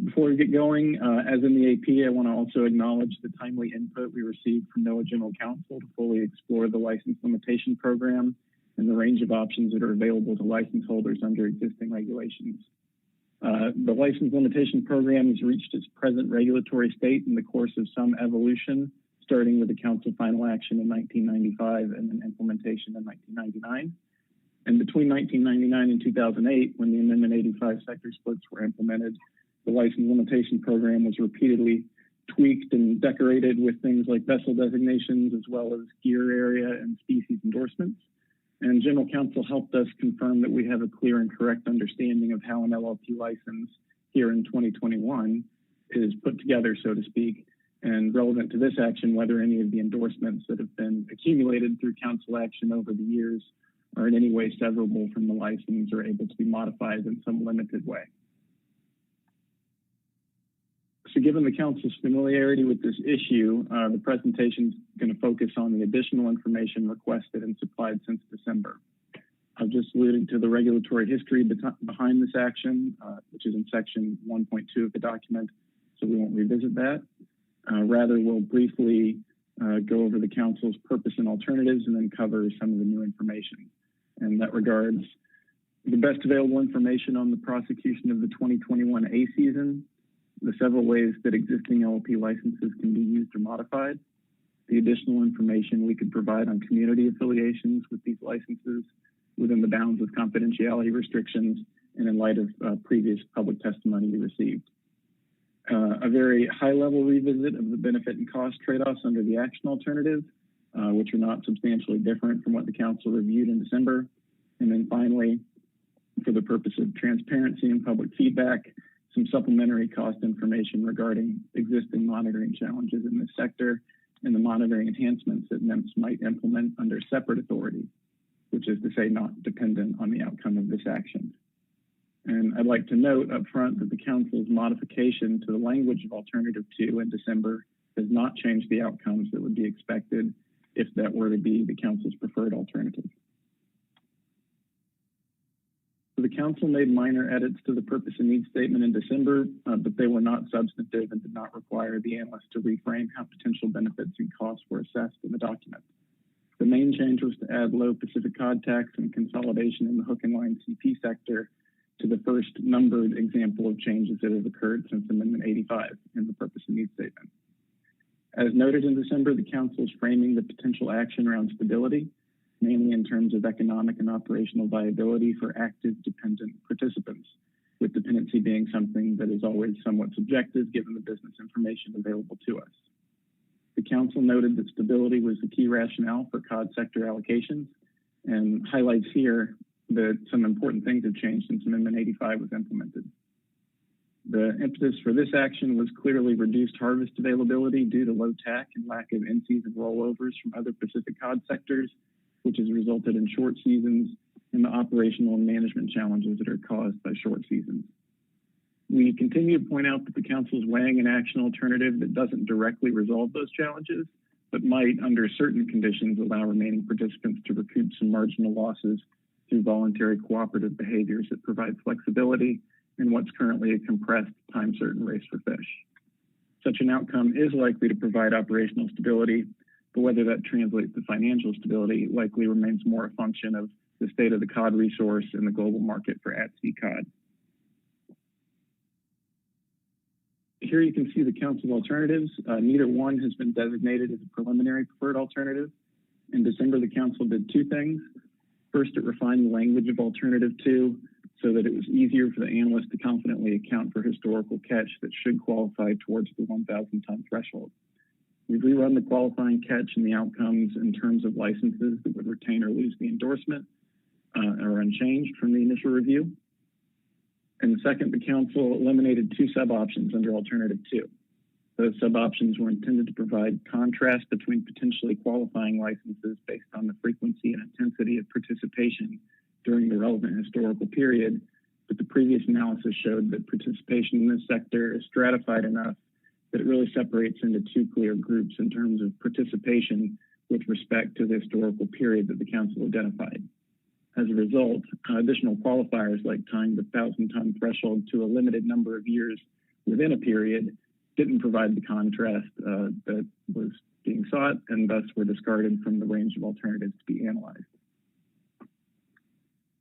Before we get going, as in the AP, I want to also acknowledge the timely input we received from NOAA General Counsel to fully explore the license limitation program and the range of options that are available to license holders under existing regulations. The license limitation program has reached its present regulatory state in the course of some evolution, starting with the council final action in 1995 and then implementation in 1999. And between 1999 and 2008, when the Amendment 85 sector splits were implemented, the license limitation program was repeatedly tweaked and decorated with things like vessel designations, as well as gear area and species endorsements. And General Counsel helped us confirm that we have a clear and correct understanding of how an LLP license here in 2021 is put together, so to speak, and relevant to this action, whether any of the endorsements that have been accumulated through council action over the years are in any way severable from the license or able to be modified in some limited way. So given the council's familiarity with this issue, the presentation is going to focus on the additional information requested and supplied since December. I've just alluded to the regulatory history behind this action, which is in section 1.2 of the document, so we won't revisit that. Rather, we'll briefly go over the council's purpose and alternatives and then cover some of the new information. And in that regards, the best available information on the prosecution of the 2021 A season, the several ways that existing LLP licenses can be used or modified, the additional information we could provide on community affiliations with these licenses within the bounds of confidentiality restrictions and in light of previous public testimony we received. A very high-level revisit of the benefit and cost trade-offs under the action alternative, which are not substantially different from what the council reviewed in December. And then finally, for the purpose of transparency and public feedback, some supplementary cost information regarding existing monitoring challenges in this sector and the monitoring enhancements that NIMPs might implement under separate authority, which is to say not dependent on the outcome of this action. And I'd like to note up front that the council's modification to the language of Alternative 2 in December does not change the outcomes that would be expected if that were to be the council's preferred alternative. So the council made minor edits to the purpose and needs statement in December, but they were not substantive and did not require the analyst to reframe how potential benefits and costs were assessed in the document. The main change was to add low Pacific cod tax and consolidation in the hook and line CP sector to the first numbered example of changes that have occurred since Amendment 85 in the purpose and needs statement. As noted in December, the council is framing the potential action around stability, mainly in terms of economic and operational viability for active dependent participants, with dependency being something that is always somewhat subjective given the business information available to us. The council noted that stability was the key rationale for cod sector allocations and highlights here that some important things have changed since Amendment 85 was implemented. The impetus for this action was clearly reduced harvest availability due to low TAC and lack of in-season rollovers from other Pacific cod sectors, which has resulted in short seasons and the operational and management challenges that are caused by short seasons. We continue to point out that the council is weighing an action alternative that doesn't directly resolve those challenges, but might, under certain conditions, allow remaining participants to recoup some marginal losses through voluntary cooperative behaviors that provide flexibility in what's currently a compressed, time-certain race for fish. Such an outcome is likely to provide operational stability, but whether that translates to financial stability likely remains more a function of the state of the cod resource and the global market for at-sea cod. Here you can see the council's alternatives. Neither one has been designated as a preliminary preferred alternative. In December, the council did two things. First, it refined the language of alternative 2 so that it was easier for the analyst to confidently account for historical catch that should qualify towards the 1,000 ton threshold. We've rerun the qualifying catch and the outcomes in terms of licenses that would retain or lose the endorsement are unchanged from the initial review. And second, the council eliminated two sub-options under alternative 2. Those sub-options were intended to provide contrast between potentially qualifying licenses based on the frequency and intensity of participation during the relevant historical period, but the previous analysis showed that participation in this sector is stratified enough that it really separates into two clear groups in terms of participation with respect to the historical period that the council identified. As a result, additional qualifiers like tying the 1,000 ton threshold to a limited number of years within a period didn't provide the contrast that was being sought, and thus were discarded from the range of alternatives to be analyzed.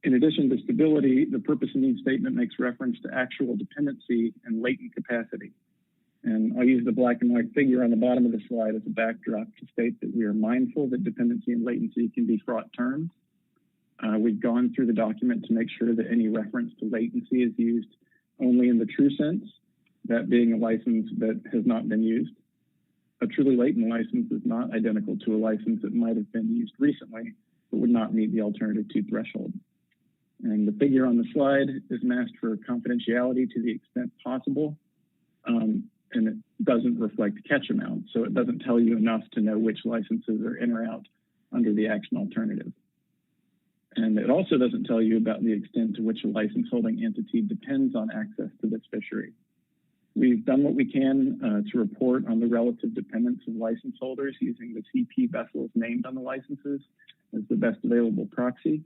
In addition to stability, the purpose and need statement makes reference to actual dependency and latent capacity. And I'll use the black and white figure on the bottom of the slide as a backdrop to state that we are mindful that dependency and latency can be fraught terms. We've gone through the document to make sure that any reference to latency is used only in the true sense, that being a license that has not been used. A truly latent license is not identical to a license that might have been used recently, but would not meet the alternative 2 threshold. And the figure on the slide is masked for confidentiality to the extent possible, and it doesn't reflect catch amount, so it doesn't tell you enough to know which licenses are in or out under the action alternative. And it also doesn't tell you about the extent to which a license holding entity depends on access to this fishery. We've done what we can to report on the relative dependence of license holders using the CP vessels named on the licenses as the best available proxy.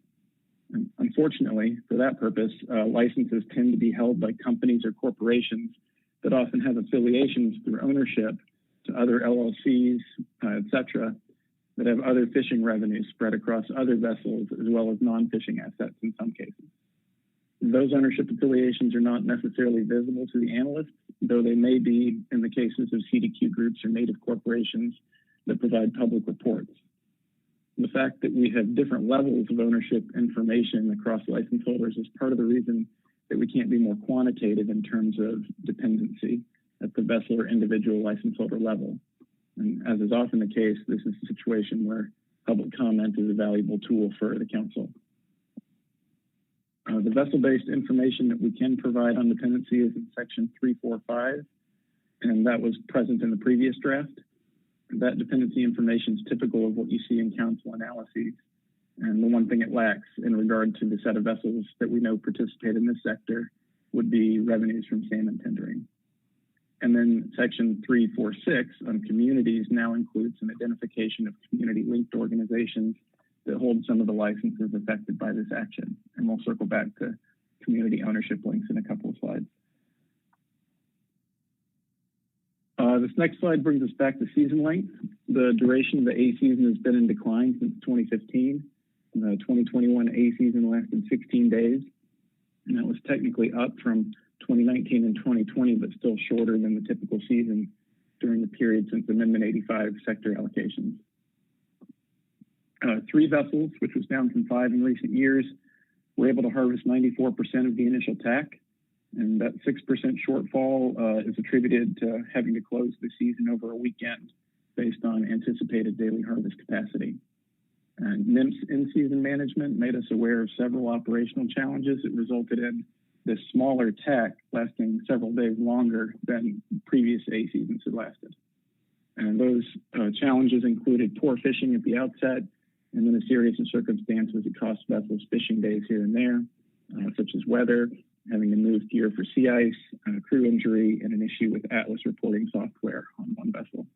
And unfortunately, for that purpose, licenses tend to be held by companies or corporations that often have affiliations through ownership to other LLCs, et cetera, that have other fishing revenues spread across other vessels as well as non-fishing assets in some cases. Those ownership affiliations are not necessarily visible to the analysts, though they may be in the cases of CDQ groups or native corporations that provide public reports. The fact that we have different levels of ownership information across license holders is part of the reason that we can't be more quantitative in terms of dependency at the vessel or individual license holder level. And as is often the case, this is a situation where public comment is a valuable tool for the council. The vessel-based information that we can provide on dependency is in section 345, and that was present in the previous draft. That dependency information is typical of what you see in council analyses. And the one thing it lacks in regard to the set of vessels that we know participate in this sector would be revenues from salmon tendering. And then section 346 on communities now includes an identification of community-linked organizations that hold some of the licenses affected by this action. And we'll circle back to community ownership links in a couple of slides. This next slide brings us back to season length. The duration of the A season has been in decline since 2015. The 2021 A season lasted 16 days, and that was technically up from 2019 and 2020, but still shorter than the typical season during the period since Amendment 85 sector allocations. 3 vessels, which was down from 5 in recent years, were able to harvest 94% of the initial TAC, and that 6% shortfall is attributed to having to close the season over a weekend based on anticipated daily harvest capacity. And NIMS in-season management made us aware of several operational challenges that resulted in this smaller TAC lasting several days longer than previous A seasons had lasted. And those challenges included poor fishing at the outset, and then a series of circumstances that cost vessels fishing days here and there, such as weather, having to move gear for sea ice, crew injury, and an issue with Atlas reporting software on one vessel.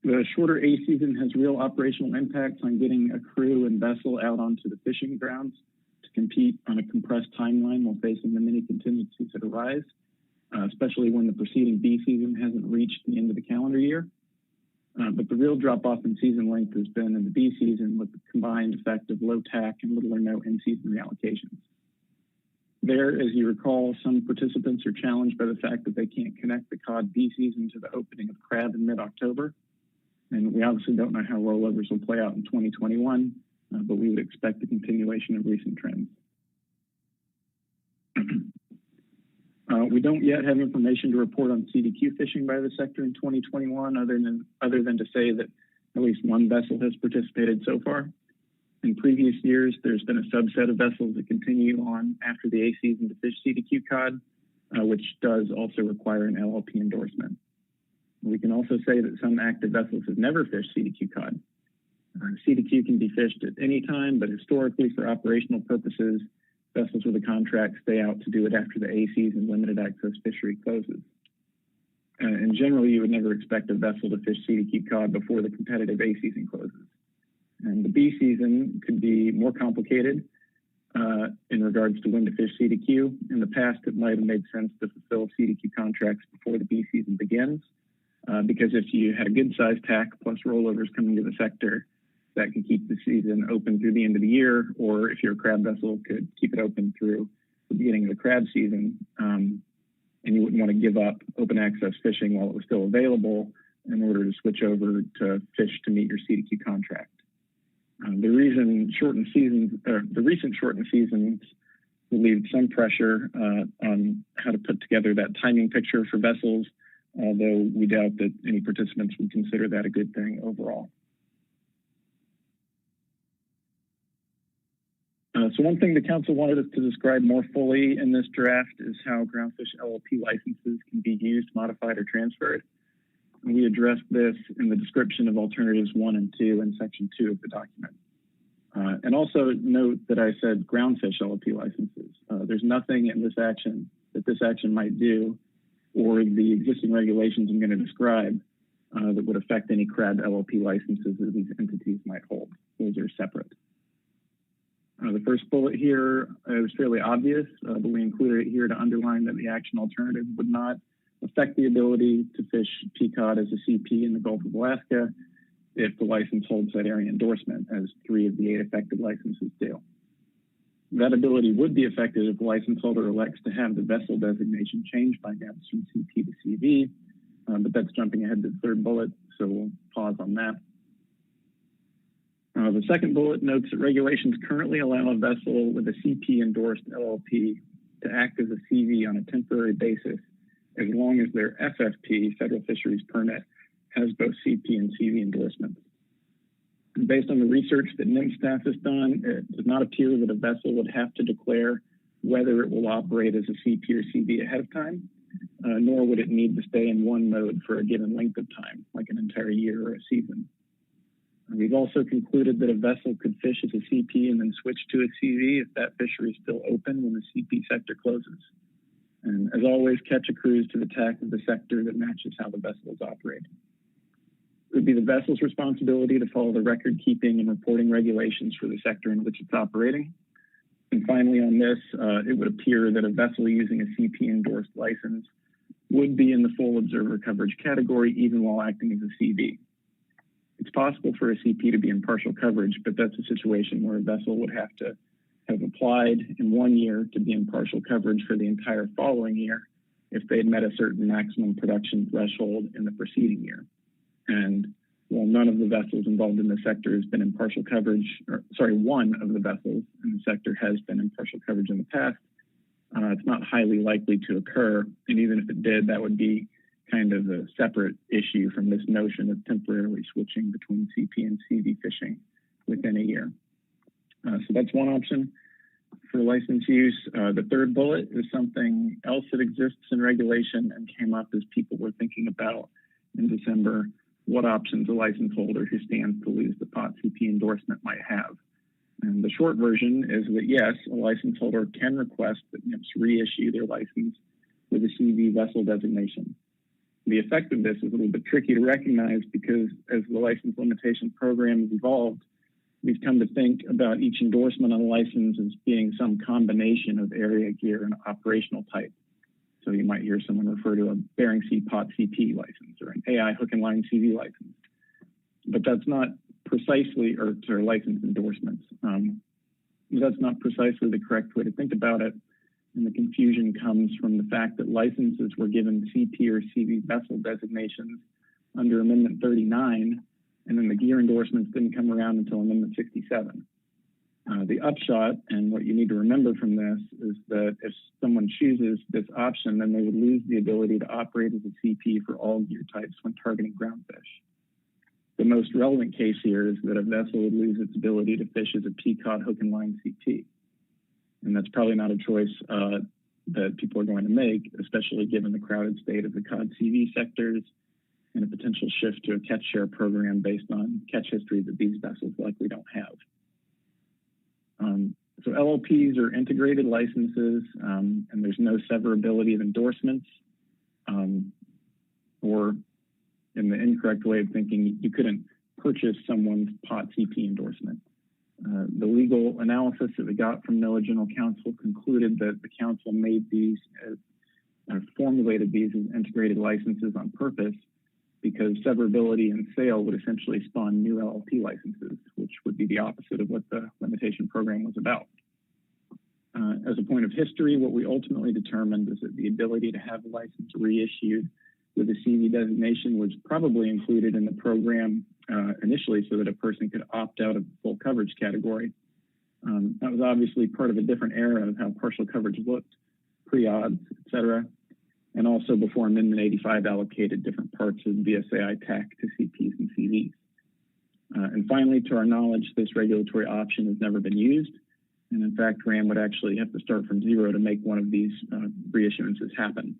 The shorter A season has real operational impacts on getting a crew and vessel out onto the fishing grounds to compete on a compressed timeline while facing the many contingencies that arise, especially when the preceding B season hasn't reached the end of the calendar year. But the real drop-off in season length has been in the B season with the combined effect of low TAC and little or no in-season reallocations. There, as you recall, some participants are challenged by the fact that they can't connect the cod bee season to the opening of crab in mid-October. And we obviously don't know how rollovers will play out in 2021, but we would expect a continuation of recent trends. We don't yet have information to report on CDQ fishing by the sector in 2021, other than to say that at least one vessel has participated so far. In previous years, there's been a subset of vessels that continue on after the A season to fish CDQ cod, which does also require an LLP endorsement. We can also say that some active vessels have never fished CDQ cod. CDQ can be fished at any time, but historically, for operational purposes, vessels with a contract stay out to do it after the A season limited access fishery closes. And generally, you would never expect a vessel to fish CDQ cod before the competitive A season closes. And the B season could be more complicated in regards to when to fish CDQ. In the past, it might have made sense to fulfill CDQ contracts before the B season begins, because if you had a good sized tack plus rollovers coming to the sector, that can keep the season open through the end of the year, or if you're a crab vessel, could keep it open through the beginning of the crab season, and you wouldn't want to give up open access fishing while it was still available in order to switch over to fish to meet your CDQ contract. The recent shortened seasons relieved some pressure on how to put together that timing picture for vessels, although we doubt that any participants would consider that a good thing overall. So one thing the council wanted us to describe more fully in this draft is how groundfish LLP licenses can be used, modified, or transferred. And we addressed this in the description of alternatives 1 and 2 in section 2 of the document. And also note that I said groundfish LLP licenses. There's nothing in this action that this action might do, or the existing regulations I'm going to describe, that would affect any crab LLP licenses that these entities might hold. Those are separate. The first bullet here is fairly obvious, but we included it here to underline that the action alternative would not affect the ability to fish peacock as a CP in the Gulf of Alaska if the license holds that area endorsement, as 3 of the 8 affected licenses do. That ability would be affected if the license holder elects to have the vessel designation changed by NPFMC from CP to CV, but that's jumping ahead to the third bullet, so we'll pause on that. The second bullet notes that regulations currently allow a vessel with a CP-endorsed LLP to act as a CV on a temporary basis as long as their FFP, Federal Fisheries Permit, has both CP and CV endorsements. And based on the research that NIM staff has done, it does not appear that a vessel would have to declare whether it will operate as a CP or CV ahead of time, nor would it need to stay in one mode for a given length of time, like an entire year or a season. We've also concluded that a vessel could fish as a CP and then switch to a CV if that fishery is still open when the CP sector closes. And as always, catch a cruise to the tack of the sector that matches how the vessel is operating. It would be the vessel's responsibility to follow the record keeping and reporting regulations for the sector in which it's operating. And finally on this, it would appear that a vessel using a CP endorsed license would be in the full observer coverage category even while acting as a CV. It's possible for a CP to be in partial coverage, but that's a situation where a vessel would have to have applied in 1 year to be in partial coverage for the entire following year if they had met a certain maximum production threshold in the preceding year. And while none of the vessels involved in the sector has been in partial coverage, one of the vessels in the sector has been in partial coverage in the past, it's not highly likely to occur. And even if it did, that would be kind of a separate issue from this notion of temporarily switching between CP and CV fishing within a year. So that's one option for license use. The third bullet is something else that exists in regulation and came up as people were thinking about in December what options a license holder who stands to lose the POT CP endorsement might have. And the short version is that yes, a license holder can request that NIPS reissue their license with a CV vessel designation. The effect of this is a little bit tricky to recognize because as the license limitation program has evolved, we've come to think about each endorsement on a license as being some combination of area, gear, and operational type. So you might hear someone refer to a Bering Sea POT CP license or an AI hook and line CV license. But that's not precisely, or license endorsements. That's not precisely the correct way to think about it And the confusion comes from the fact that licenses were given CP or CV vessel designations under Amendment 39, and then the gear endorsements didn't come around until Amendment 67. The upshot, and what you need to remember from this, is that if someone chooses this option, then they would lose the ability to operate as a CP for all gear types when targeting groundfish. The most relevant case here is that a vessel would lose its ability to fish as a P-cod hook and line CP. And that's probably not a choice that people are going to make, especially given the crowded state of the cod CV sectors and a potential shift to a catch share program based on catch history that these vessels likely don't have. So LLPs are integrated licenses, and there's no severability of endorsements, or in the incorrect way of thinking, you couldn't purchase someone's POT CP endorsement. The legal analysis that we got from NOAA General Counsel concluded that the council made these, formulated these as integrated licenses on purpose because severability and sale would essentially spawn new LLP licenses, which would be the opposite of what the limitation program was about. As a point of history, what we ultimately determined is that the ability to have a license reissued with a CV designation was probably included in the program initially so that a person could opt out of the full coverage category. That was obviously part of a different era of how partial coverage looked, pre-odds, et cetera, and also before Amendment 85 allocated different parts of VSAI TAC to CPs and CVs. And finally, to our knowledge, this regulatory option has never been used. And in fact, RAM would actually have to start from zero to make one of these reissuances happen.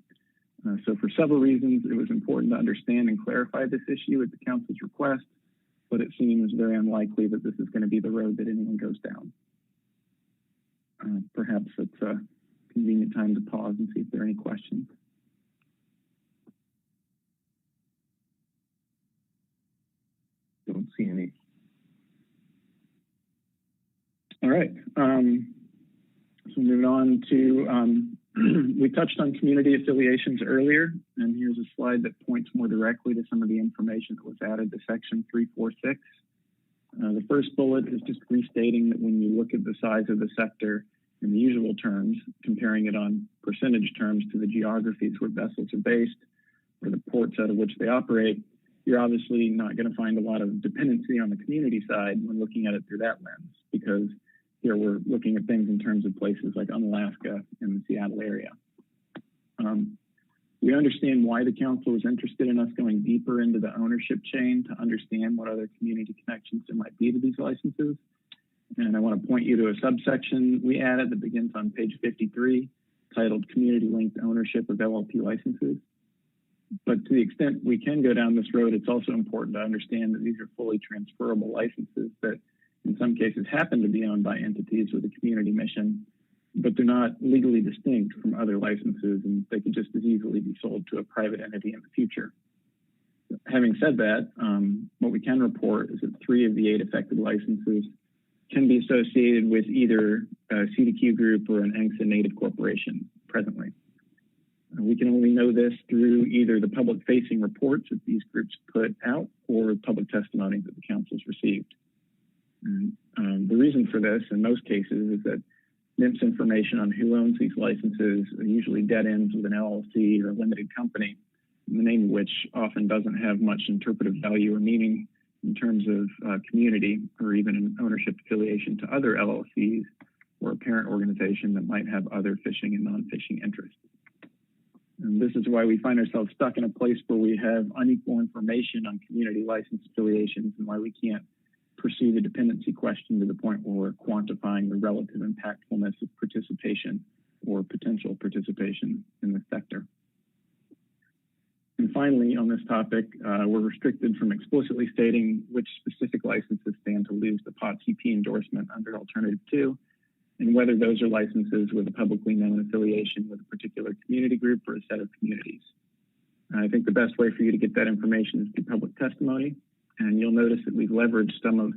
So for several reasons, it was important to understand and clarify this issue at the council's request, but it seems very unlikely that this is going to be the road that anyone goes down. Perhaps it's a convenient time to pause and see if there are any questions. Don't see any. All right. So moving on to, we touched on community affiliations earlier, and here's a slide that points more directly to some of the information that was added to Section 346. The first bullet is just restating that when you look at the size of the sector in the usual terms, comparing it on percentage terms to the geographies where vessels are based or the ports out of which they operate, you're obviously not going to find a lot of dependency on the community side when looking at it through that lens, because here we're looking at things in terms of places like Unalaska and the Seattle area. We understand why the council is interested in us going deeper into the ownership chain to understand what other community connections there might be to these licenses. And I want to point you to a subsection we added that begins on page 53, titled Community Linked Ownership of LLP Licenses. But to the extent we can go down this road, it's also important to understand that these are fully transferable licenses that in some cases happen to be owned by entities with a community mission, but they're not legally distinct from other licenses, and they could just as easily be sold to a private entity in the future. Having said that, what we can report is that 3 of the 8 affected licenses can be associated with either a CDQ group or an ANCSA native corporation presently. We can only know this through either the public-facing reports that these groups put out or public testimony that the council's received. The reason for this, in most cases, is that NIMS information on who owns these licenses are usually dead ends with an LLC or a limited company, the name of which often doesn't have much interpretive value or meaning in terms of community or even an ownership affiliation to other LLCs or a parent organization that might have other fishing and non-fishing interests. And this is why we find ourselves stuck in a place where we have unequal information on community license affiliations and why we can't pursue the dependency question to the point where we're quantifying the relative impactfulness of participation or potential participation in the sector. And finally, on this topic, we're restricted from explicitly stating which specific licenses stand to lose the POT CP endorsement under Alternative 2, and whether those are licenses with a publicly known affiliation with a particular community group or a set of communities. I think the best way for you to get that information is through public testimony, and you'll notice that we've leveraged some of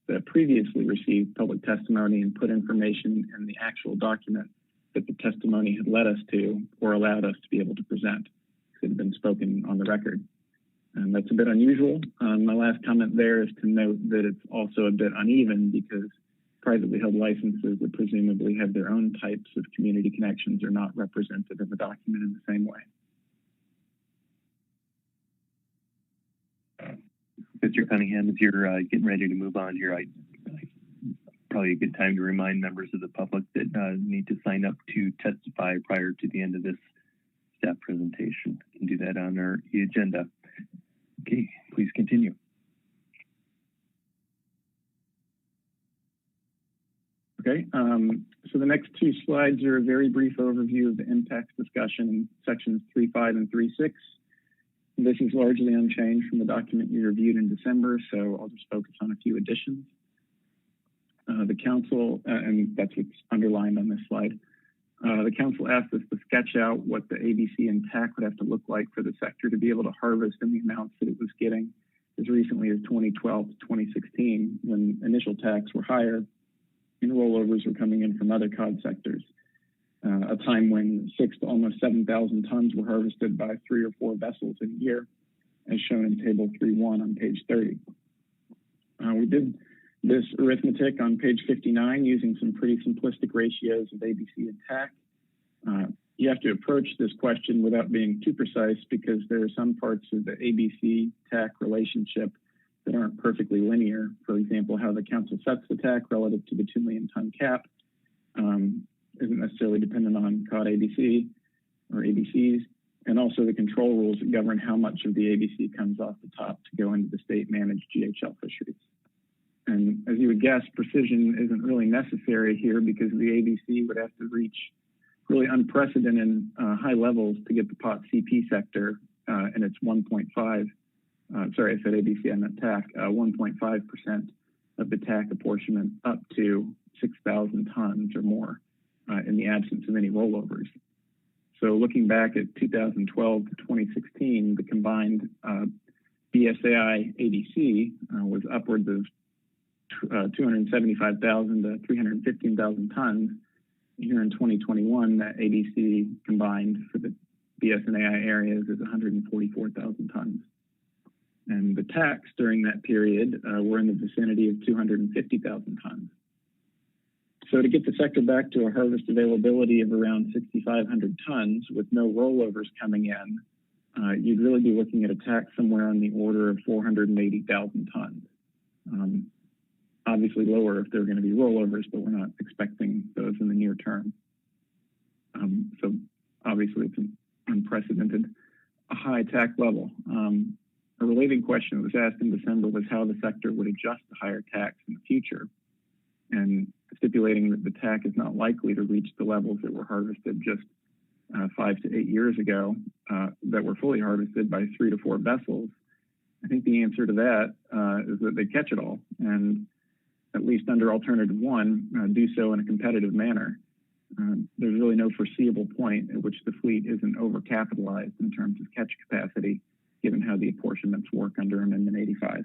the previously received public testimony and put information in the actual document that the testimony had led us to or allowed us to be able to present. It had been spoken on the record. And that's a bit unusual. My last comment there is to note that it's also a bit uneven because privately held licenses that presumably have their own types of community connections are not represented in the document in the same way. Mr. Cunningham, as you're getting ready to move on here, probably a good time to remind members of the public that need to sign up to testify prior to the end of this staff presentation. You can do that on our agenda. Okay, please continue. Okay, so the next two slides are a very brief overview of the impacts discussion in sections 3.5 and 3.6. This is largely unchanged from the document you reviewed in December, so I'll just focus on a few additions. The council, and that's what's underlined on this slide, the council asked us to sketch out what the ABC and TAC would have to look like for the sector to be able to harvest in the amounts that it was getting as recently as 2012 to 2016, when initial tax were higher and rollovers were coming in from other cod sectors. A time when 6,000 to almost 7,000 tons were harvested by 3 or 4 vessels in a year, as shown in table 3.1 on page 30. We did this arithmetic on page 59 using some pretty simplistic ratios of ABC and TAC. You have to approach this question without being too precise because there are some parts of the ABC-TAC relationship that aren't perfectly linear. For example, how the council sets the TAC relative to the 2 million ton cap isn't necessarily dependent on cod ABC or ABCs, and also the control rules that govern how much of the ABC comes off the top to go into the state-managed GHL fisheries. And as you would guess, precision isn't really necessary here because the ABC would have to reach really unprecedented high levels to get the pot CP sector and its 1.5, sorry, I said ABC, I meant TAC, 1.5% of the TAC apportionment up to 6,000 tons or more in the absence of any rollovers. So looking back at 2012 to 2016, the combined BSAI ABC was upwards of 275,000 to 315,000 tons. Here in 2021, that ABC combined for the BS and AI areas is 144,000 tons. And the tax during that period were in the vicinity of 250,000 tons. So to get the sector back to a harvest availability of around 6,500 tons with no rollovers coming in, you'd really be looking at a tax somewhere on the order of 480,000 tons. Obviously lower if there are going to be rollovers, but we're not expecting those in the near term. So obviously it's an unprecedented, a high tax level. A related question that was asked in December was how the sector would adjust the higher tax in the future, and stipulating that the TAC is not likely to reach the levels that were harvested just 5 to 8 years ago that were fully harvested by 3 to 4 vessels. I think the answer to that is that they catch it all, and at least under alternative 1, do so in a competitive manner. There's really no foreseeable point at which the fleet isn't overcapitalized in terms of catch capacity, given how the apportionments work under Amendment 85.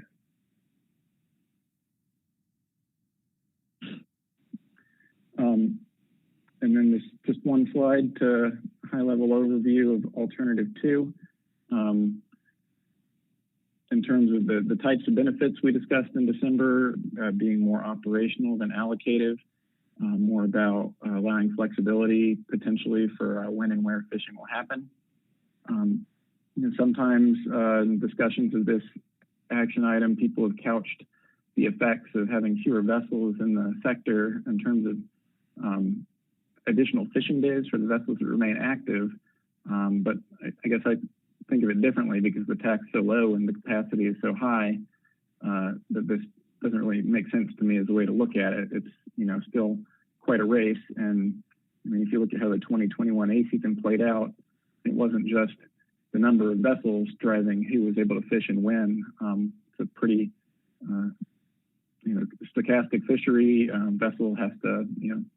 And then this just one slide to high-level overview of alternative 2. In terms of the types of benefits we discussed in December, being more operational than allocative, more about allowing flexibility potentially for when and where fishing will happen. Sometimes in discussions of this action item, people have couched the effects of having fewer vessels in the sector in terms of additional fishing days for the vessels that remain active. But I guess I think of it differently because the tax is so low and the capacity is so high that this doesn't really make sense to me as a way to look at it. It's, still quite a race. And I mean, if you look at how the 2021 A season played out, it wasn't just the number of vessels driving who was able to fish and when. It's a pretty, stochastic fishery. Vessel has to,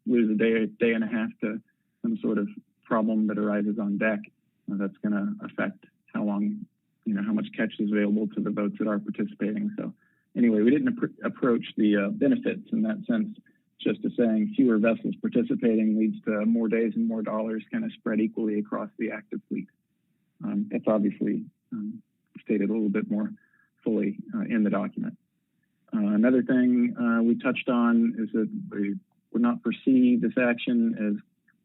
lose a day and a half to some sort of problem that arises on deck. That's going to affect how long, how much catch is available to the boats that are participating. So anyway, we didn't approach the benefits in that sense. Just to saying fewer vessels participating leads to more days and more dollars kind of spread equally across the active fleet. That's obviously stated a little bit more fully in the document. Another thing we touched on is that we would not foresee this action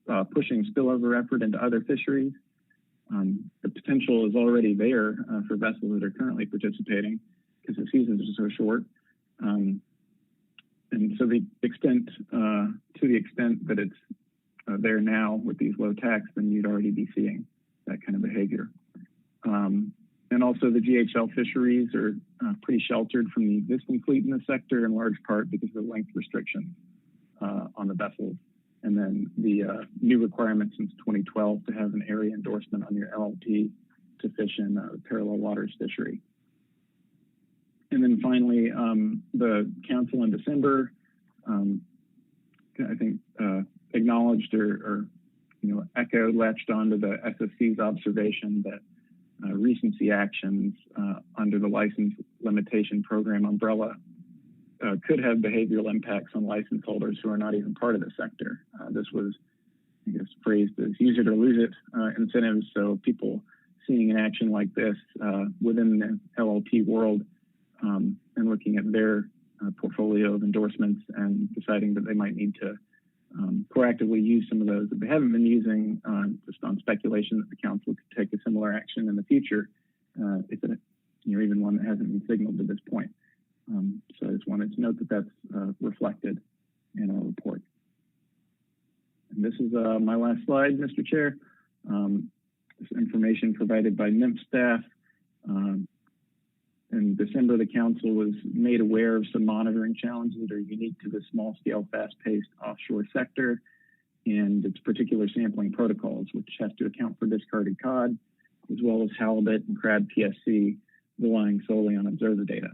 as pushing spillover effort into other fisheries. The potential is already there for vessels that are currently participating because the seasons are so short. And so to the extent that it's there now with these low tax, then you'd already be seeing that kind of behavior. And also the GHL fisheries are pretty sheltered from the existing fleet in the sector in large part because of the length restrictions on the vessels. And then the new requirement since 2012 to have an area endorsement on your LLP to fish in parallel waters fishery. And then finally, the council in December, I think, acknowledged or echoed, latched onto the SFC's observation that recency actions under the license limitation program umbrella could have behavioral impacts on license holders who are not even part of the sector. This was, I guess, phrased as use it or lose it incentives. So people seeing an action like this within the LLP world and looking at their portfolio of endorsements and deciding that they might need to proactively use some of those that they haven't been using, just on speculation that the council could take a similar action in the future, if it, even one that hasn't been signaled to this point. So I just wanted to note that that's reflected in our report. And this is my last slide, Mr. Chair. This information provided by NIMP staff. In December, the council was made aware of some monitoring challenges that are unique to the small-scale, fast-paced offshore sector and its particular sampling protocols, which have to account for discarded cod, as well as halibut and crab PSC, relying solely on observer data.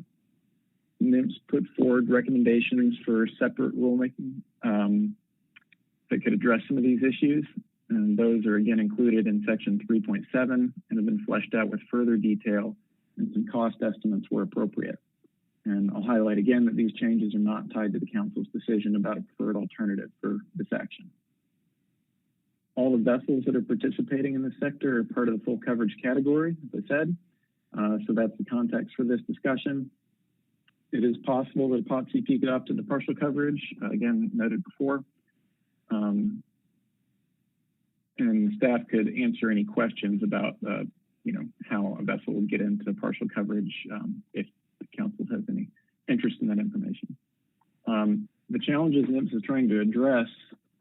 NIMPS put forward recommendations for separate rulemaking that could address some of these issues, and those are again included in section 3.7 and have been fleshed out with further detail and some cost estimates were appropriate. And I'll highlight again that these changes are not tied to the council's decision about a preferred alternative for this action. All the vessels that are participating in this sector are part of the full coverage category, as I said. So that's the context for this discussion. It is possible that a pot CP could opt into partial coverage, again, noted before. And staff could answer any questions about how a vessel would get into partial coverage if the council has any interest in that information. The challenges NIMPS is trying to address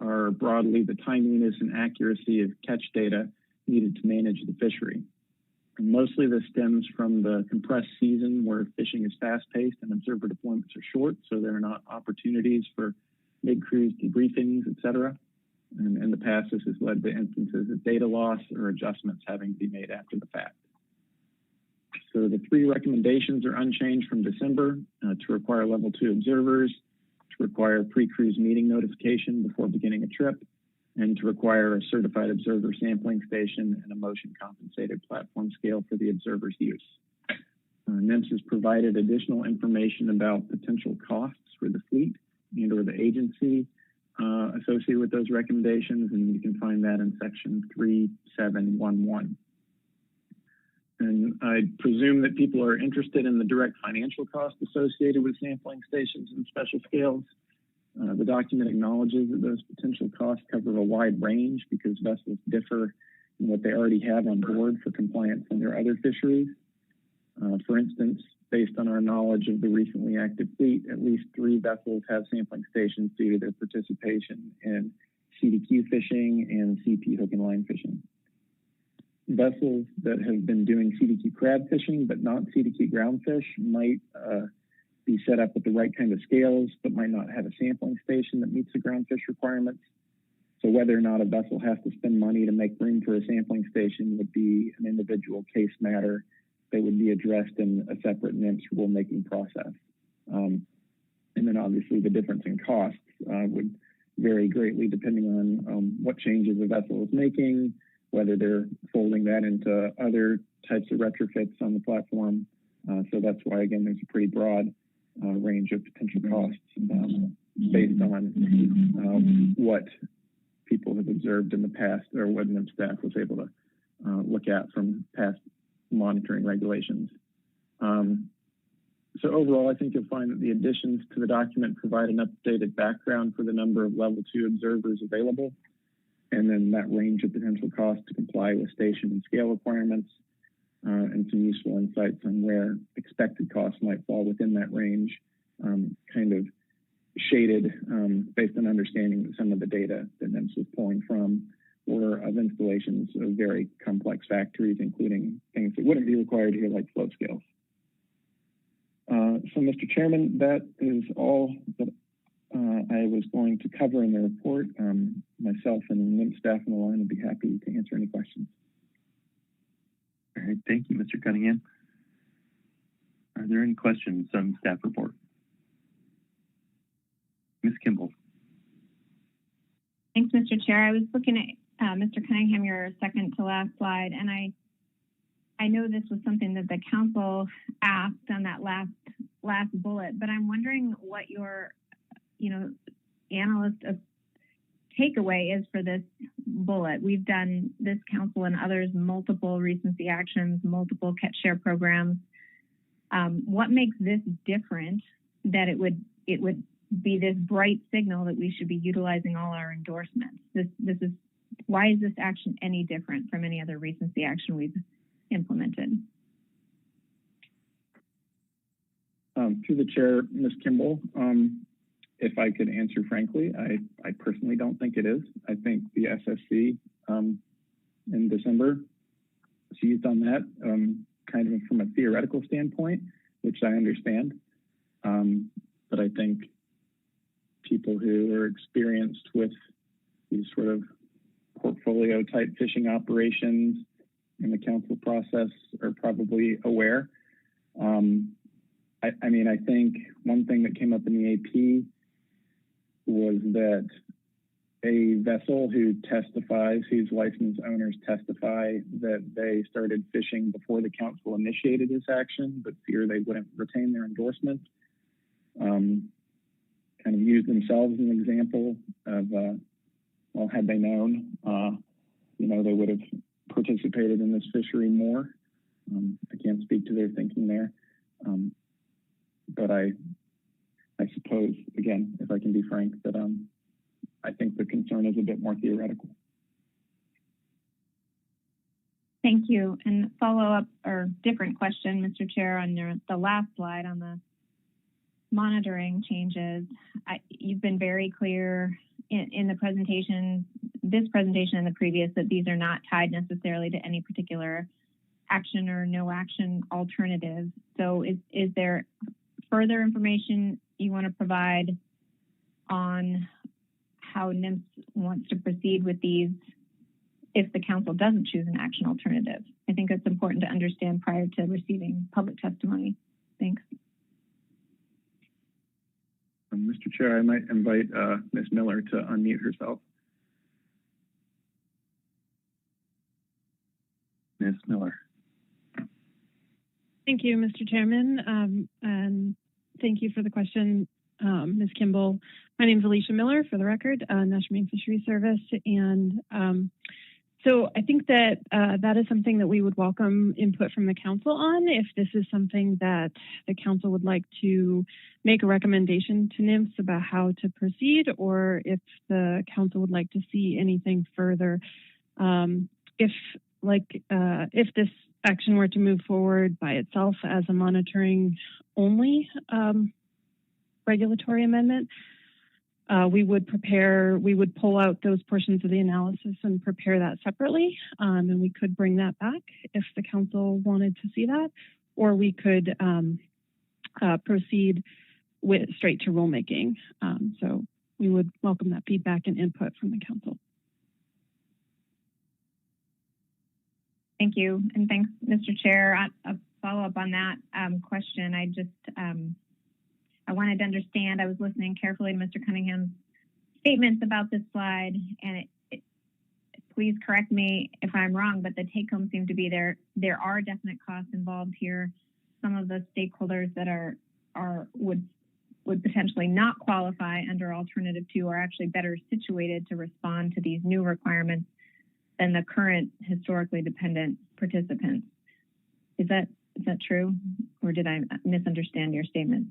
are broadly the timeliness and accuracy of catch data needed to manage the fishery. And mostly this stems from the compressed season where fishing is fast-paced and observer deployments are short, so there are not opportunities for mid-cruise debriefings, et cetera. And in the past, this has led to instances of data loss or adjustments having to be made after the fact. So the three recommendations are unchanged from December: to require level 2 observers, to require pre-cruise meeting notification before beginning a trip, and to require a certified observer sampling station and a motion compensated platform scale for the observer's use. NIMPS has provided additional information about potential costs for the fleet and or the agency associated with those recommendations, and you can find that in section 3711. And I presume that people are interested in the direct financial cost associated with sampling stations and special scales. The document acknowledges that those potential costs cover a wide range because vessels differ in what they already have on board for compliance in their other fisheries. For instance, based on our knowledge of the recently active fleet, at least 3 vessels have sampling stations due to their participation in CDQ fishing and CP hook and line fishing. Vessels that have been doing CDQ crab fishing but not CDQ groundfish might be set up with the right kind of scales but might not have a sampling station that meets the groundfish requirements. So whether or not a vessel has to spend money to make room for a sampling station would be an individual case matter that would be addressed in a separate NIMPS rulemaking process. And then obviously the difference in costs would vary greatly depending on what changes a vessel is making, whether they're folding that into other types of retrofits on the platform. So that's why, again, there's a pretty broad range of potential costs based on what people have observed in the past or what NIMPS staff was able to look at from past monitoring regulations. So overall, I think you'll find that the additions to the document provide an updated background for the number of level 2 observers available, and then that range of potential costs to comply with station and scale requirements, and some useful insights on where expected costs might fall within that range, kind of shaded based on understanding that some of the data that NIMS was pulling from were of installations of very complex factories, including things that wouldn't be required here, like flow scales. So, Mr. Chairman, that is all that I was going to cover in the report. Myself and NIMS staff on the line would be happy to answer any questions. All right, thank you, Mr. Cunningham. Are there any questions on the staff report? Ms. Kimball. Thanks, Mr. Chair. I was looking at Mr. Cunningham, your second to last slide, and I know this was something that the council asked on that last bullet, but I'm wondering what your, analyst takeaway is for this bullet. We've done, this council and others, multiple recency actions, multiple catch share programs. What makes this different that it would be this bright signal that we should be utilizing all our endorsements? Why is this action any different from any other recency action we've implemented? Through the chair, Ms. Kimball, if I could answer frankly, I personally don't think it is. I think the SSC in December seized on that kind of from a theoretical standpoint, which I understand. But I think people who are experienced with these sort of portfolio type fishing operations in the council process are probably aware. I think one thing that came up in the AP was that a vessel whose license owners testify that they started fishing before the council initiated this action, but fear they wouldn't retain their endorsement, kind of used themselves as an example of, had they known, they would have participated in this fishery more. I can't speak to their thinking there. But I suppose, again, if I can be frank, that I think the concern is a bit more theoretical. Thank you. And follow-up or different question, Mr. Chair, on the last slide on the monitoring changes. You've been very clear in the presentation, this presentation and the previous, that these are not tied necessarily to any particular action or no action alternative. So is there further information you want to provide on how NIMS wants to proceed with these if the council doesn't choose an action alternative? I think it's important to understand prior to receiving public testimony. Thanks. Mr. Chair, I might invite Ms. Miller to unmute herself. Ms. Miller. Thank you, Mr. Chairman, and thank you for the question, Ms. Kimball. My name is Alicia Miller, for the record, National Marine Fisheries Service, and so I think that that is something that we would welcome input from the council on. If this is something that the council would like to make a recommendation to NIMS about how to proceed, or if the council would like to see anything further. If this action were to move forward by itself as a monitoring only regulatory amendment, we would pull out those portions of the analysis and prepare that separately, and we could bring that back if the council wanted to see that, or we could proceed straight to rulemaking. So we would welcome that feedback and input from the council. Thank you, and thanks, Mr. Chair. A follow-up on that question. I wanted to understand, I was listening carefully to Mr. Cunningham's statements about this slide, and please correct me if I'm wrong, but the take-home seemed to be there are definite costs involved here. Some of the stakeholders that would potentially not qualify under Alternative 2 are actually better situated to respond to these new requirements than the current historically dependent participants. Is that Is that true? Or did I misunderstand your statement?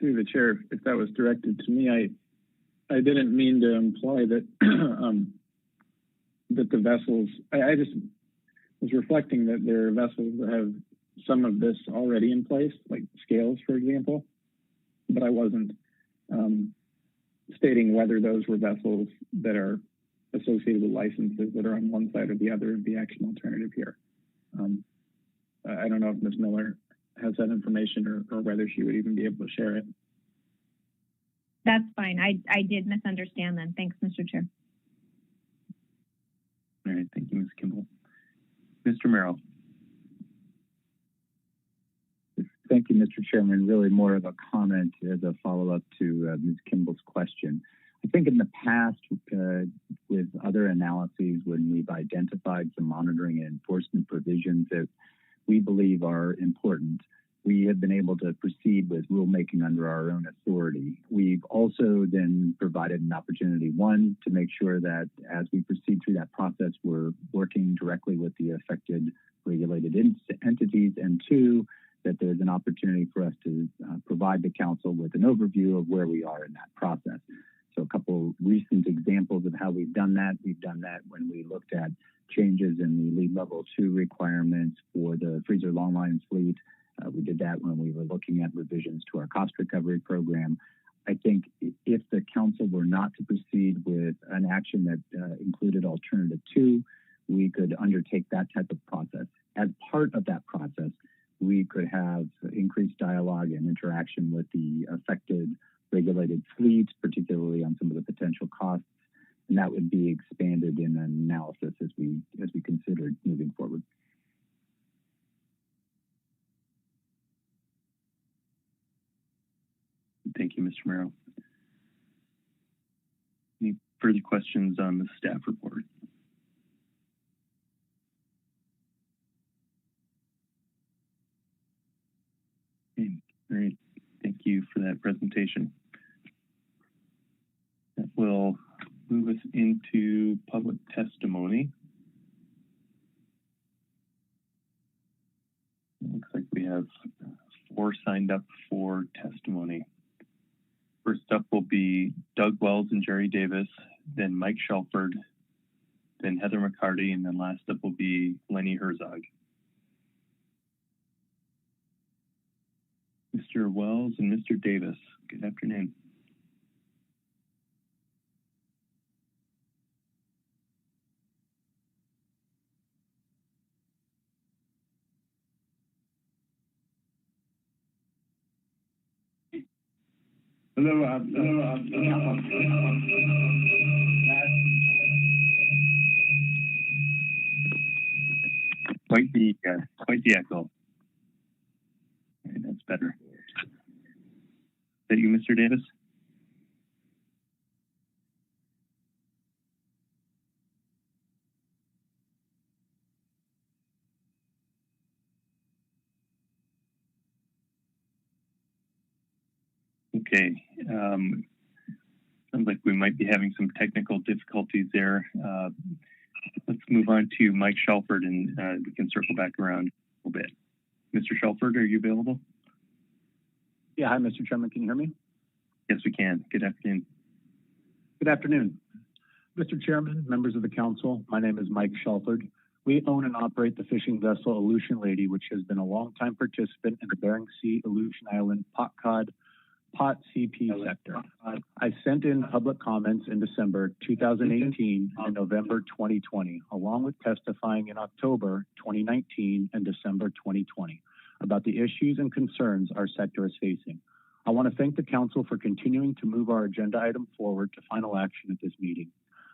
Through the chair, if that was directed to me, I didn't mean to imply that that the vessels. I just was reflecting that there are vessels that have some of this already in place, like scales, for example. But I wasn't stating whether those were vessels that are associated with licenses that are on one side or the other of the action alternative here. I don't know if Ms. Miller has that information or whether she would even be able to share it. That's fine. I did misunderstand then. Thanks, Mr. Chair. All right, thank you, Ms. Kimball. Mr. Merrill. Thank you, Mr. Chairman. Really more of a comment as a follow-up to Ms. Kimball's question. I think in the past, with other analyses, when we've identified some monitoring and enforcement provisions that we believe are important, we have been able to proceed with rulemaking under our own authority. We've also then provided an opportunity, one, to make sure that as we proceed through that process, we're working directly with the affected regulated entities, and two, that there's an opportunity for us to provide the council with an overview of where we are in that process. So a couple recent examples of how we've done that. We've done that when we looked at changes in the lead level 2 requirements for the freezer longline fleet. We did that when we were looking at revisions to our cost recovery program. I think if the council were not to proceed with an action that included alternative 2, we could undertake that type of process. As part of that process, we could have increased dialogue and interaction with the affected regulated fleets, particularly on some of the potential costs, and that would be expanded in an analysis as we considered moving forward. Thank you, Mr. Merrill. Any further questions on the staff report? Okay, great. Thank you for that presentation. That will move us into public testimony. It looks like we have 4 signed up for testimony. First up will be Doug Wells and Jerry Davis, then Mike Shelford, then Heather McCarty, and then last up will be Lenny Herzog. Mr. Wells and Mr. Davis, good afternoon. Hello, Quite the echo. Okay, that's better. Is that you, Mr. Davis? Okay. Sounds like we might be having some technical difficulties there. Let's move on to Mike Shelford, and we can circle back around a little bit. Mr. Shelford, are you available? Yeah, hi, Mr. Chairman. Can you hear me? Yes, we can. Good afternoon. Good afternoon. Mr. Chairman, members of the council, my name is Mike Shelford. We own and operate the fishing vessel Aleutian Lady, which has been a longtime participant in the Bering Sea, Aleutian Island, pot CP sector. I sent in public comments in December 2018 and November 2020, along with testifying in October 2019 and December 2020 about the issues and concerns our sector is facing. I want to thank the council for continuing to move our agenda item forward to final action at this meeting.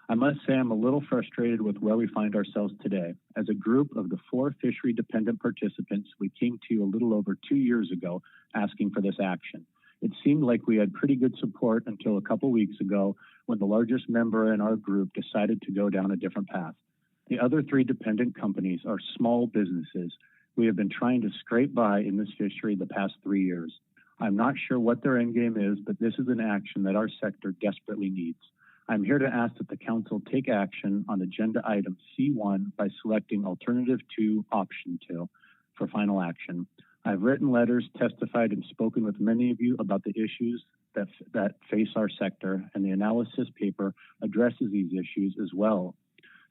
I must say I'm a little frustrated with where we find ourselves today. As a group of the 4 fishery-dependent participants, we came to you a little over 2 years ago asking for this action. It seemed like we had pretty good support until a couple weeks ago when the largest member in our group decided to go down a different path. The other 3 dependent companies are small businesses we have been trying to scrape by in this fishery the past 3 years. I'm not sure what their end game is, but this is an action that our sector desperately needs. I'm here to ask that the council take action on agenda item C1 by selecting alternative 2, option 2 for final action. I've written letters, testified, and spoken with many of you about the issues that face our sector, and the analysis paper addresses these issues as well.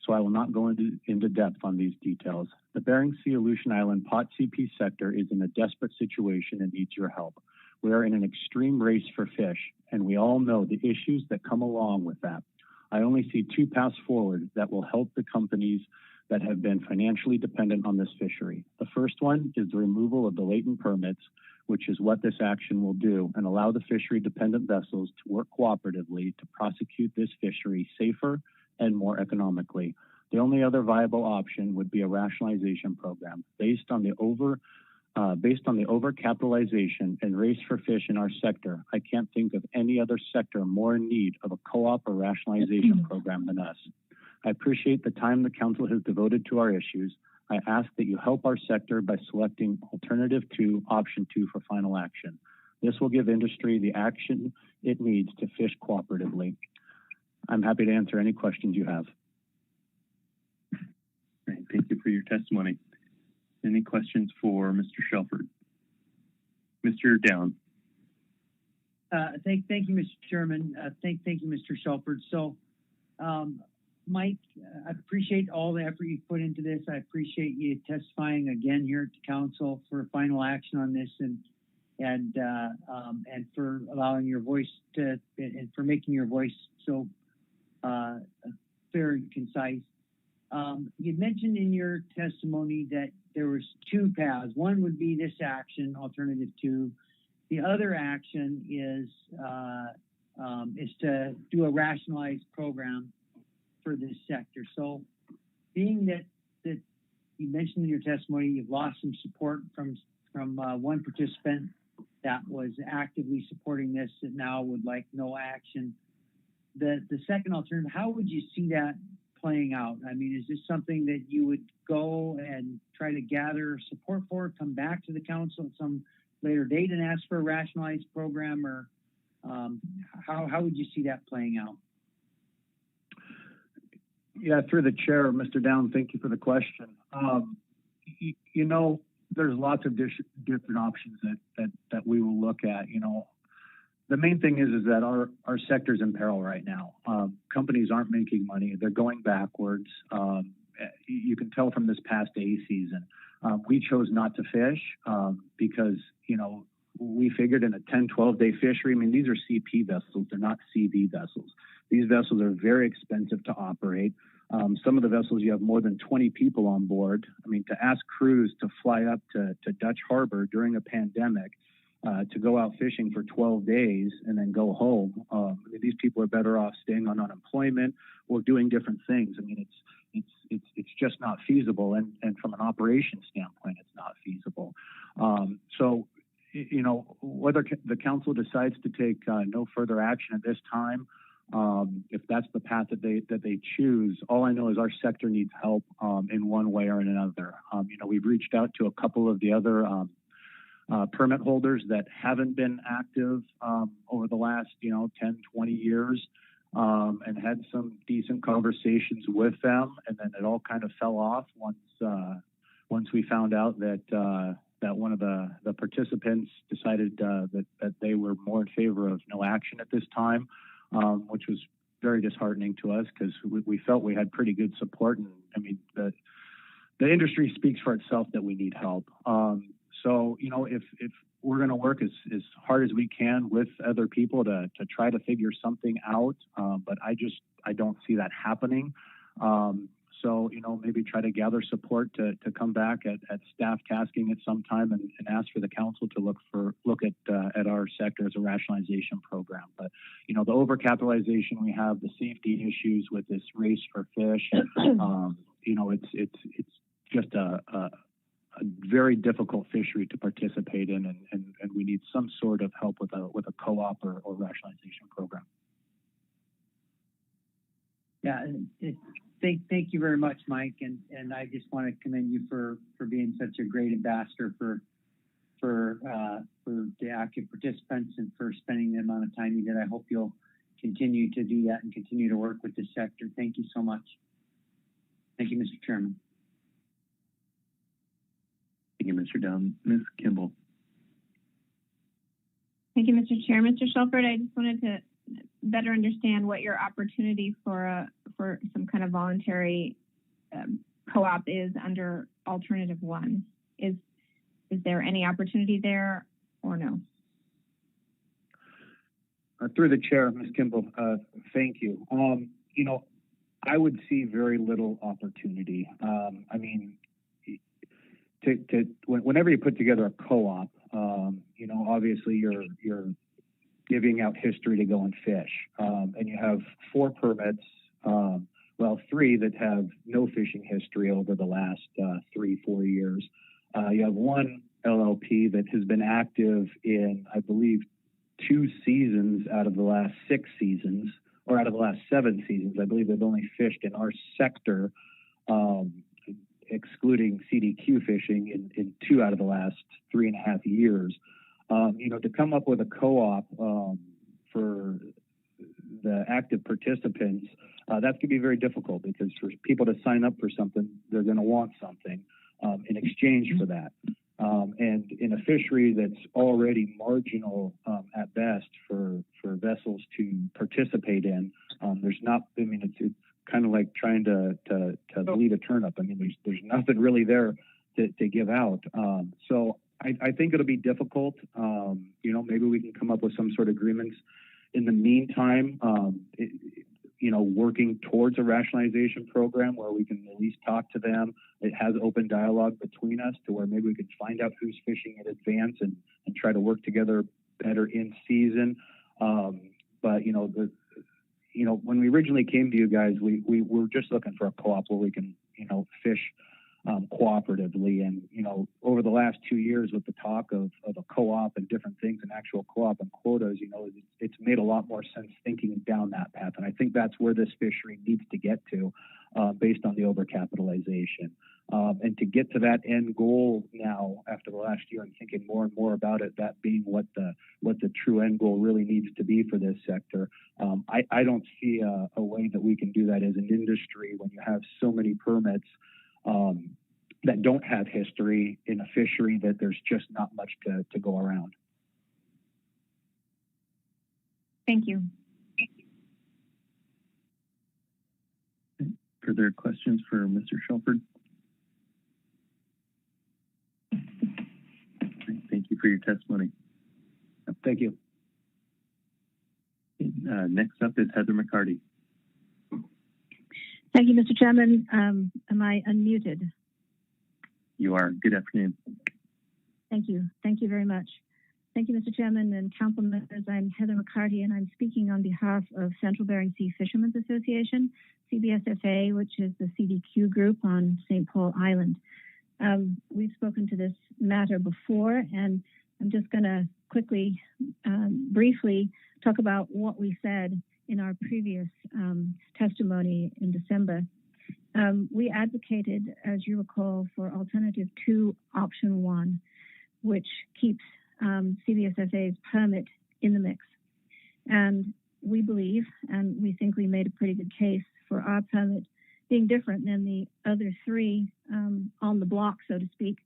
So I will not go into depth on these details. The Bering Sea Aleutian Island pot CP sector is in a desperate situation and needs your help. We are in an extreme race for fish, and we all know the issues that come along with that. I only see 2 paths forward that will help the companies that have been financially dependent on this fishery. The first one is the removal of the latent permits, which is what this action will do, and allow the fishery-dependent vessels to work cooperatively to prosecute this fishery safer and more economically. The only other viable option would be a rationalization program based on the overcapitalization and race for fish in our sector. I can't think of any other sector more in need of a co-op or rationalization program than us. I appreciate the time the council has devoted to our issues. I ask that you help our sector by selecting alternative 2, option 2 for final action. This will give industry the action it needs to fish cooperatively. I'm happy to answer any questions you have. Great. Thank you for your testimony. Any questions for Mr. Shelford? Mr. Down. Thank you, Mr. Chairman. Thank you, Mr. Shelford. So, Mike, I appreciate all the effort you've put into this. I appreciate you testifying again here at the council for final action on this, and for allowing your voice and for making your voice so fair and concise. You mentioned in your testimony that there was 2 paths. One would be this action, alternative 2. The other action is to do a rationalized program for this sector. So, being that you mentioned in your testimony you've lost some support from one participant that was actively supporting this and now would like no action. The second alternative, how would you see that playing out? I mean, is this something that you would go and try to gather support for, come back to the council at some later date and ask for a rationalized program, or how would you see that playing out? Yeah, through the chair, Mr. Down, thank you for the question. You know, there's lots of different options that we will look at. You know, the main thing is that our sector's in peril right now. Companies aren't making money; they're going backwards. You can tell from this past A season. We chose not to fish because, you know, we figured in a 10, 12-day fishery, I mean, these are CP vessels, they're not CV vessels. These vessels are very expensive to operate. Some of the vessels, you have more than 20 people on board. I mean, to ask crews to fly up to Dutch Harbor during a pandemic to go out fishing for 12 days and then go home, these people are better off staying on unemployment or doing different things. I mean, it's just not feasible, and from an operation standpoint, it's not feasible. So, you know, whether the council decides to take no further action at this time, if that's the path that they choose, all I know is our sector needs help in one way or another. You know, we've reached out to a couple of the other permit holders that haven't been active over the last, 10, 20 years, and had some decent conversations with them, and then it all kind of fell off once we found out that one of the participants decided that they were more in favor of no action at this time, which was very disheartening to us because we felt we had pretty good support. And I mean, the industry speaks for itself that we need help. So, you know, if we're going to work as hard as we can with other people to try to figure something out, but I don't see that happening. So, you know, maybe try to gather support to come back at staff tasking at some time and ask for the council to look at our sector as a rationalization program. But, you know, the overcapitalization we have, the safety issues with this race for fish, you know, it's just a very difficult fishery to participate in, and we need some sort of help with a co-op or rationalization program. Yeah, thank you very much, Mike, and I just want to commend you for being such a great ambassador for the active participants and for spending the amount of time you did. I hope you'll continue to do that and continue to work with this sector. Thank you so much. Thank you, Mr. Chairman. Thank you, Mr. Dunn. Ms. Kimball. Thank you, Mr. Chair. Mr. Shelford, I just wanted to better understand what your opportunity for some kind of voluntary co-op is under Alternative 1. Is there any opportunity there or no? Through the chair, Ms. Kimball, thank you. You know, I would see very little opportunity. I mean, whenever you put together a co-op, you know, obviously you're giving out history to go and fish, and you have 4 permits, well, 3 that have no fishing history over the last 3-4 years. You have 1 LLP that has been active in, I believe, 2 seasons out of the last 6 seasons, or out of the last 7 seasons. I believe they've only fished in our sector, excluding CDQ fishing, in 2 out of the last 3.5 years. You know, to come up with a co-op for the active participants, that's going to be very difficult, because for people to sign up for something, they're going to want something in exchange for that. And in a fishery that's already marginal at best for vessels to participate in, there's not, I mean, it's kind of like trying to bleed a turnip. I mean, there's nothing really there to give out. So I think it'll be difficult. You know, maybe we can come up with some sort of agreements. In the meantime, you know, working towards a rationalization program where we can at least talk to them. It has open dialogue between us to where maybe we can find out who's fishing in advance and try to work together better in season. But, you know, when we originally came to you guys, we were just looking for a co-op where we can, you know, fish cooperatively. And, you know, over the last 2 years with the talk of a co-op and different things and actual co-op and quotas, you know, it's made a lot more sense thinking down that path. And I think that's where this fishery needs to get to based on the overcapitalization. And to get to that end goal now, after the last year, I'm thinking more and more about it, that being what the true end goal really needs to be for this sector. I don't see a way that we can do that as an industry when you have so many permits that don't have history in a fishery that there's just not much to go around. Thank you. Further questions for Mr. Shelford? Thank you for your testimony. Thank you. Next up is Heather McCarty. Thank you, Mr. Chairman. Am I unmuted? You are. Good afternoon. Thank you. Thank you very much. Thank you, Mr. Chairman and council members. I'm Heather McCarty, and I'm speaking on behalf of Central Bering Sea Fishermen's Association, CBSFA, which is the CDQ group on St. Paul Island. We've spoken to this matter before, and I'm just going to quickly, briefly talk about what we said in our previous testimony in December. We advocated, as you recall, for Alternative 2, Option 1, which keeps CBSFA's permit in the mix. And we believe, and we think we made a pretty good case for our permit being different than the other 3 on the block, so to speak,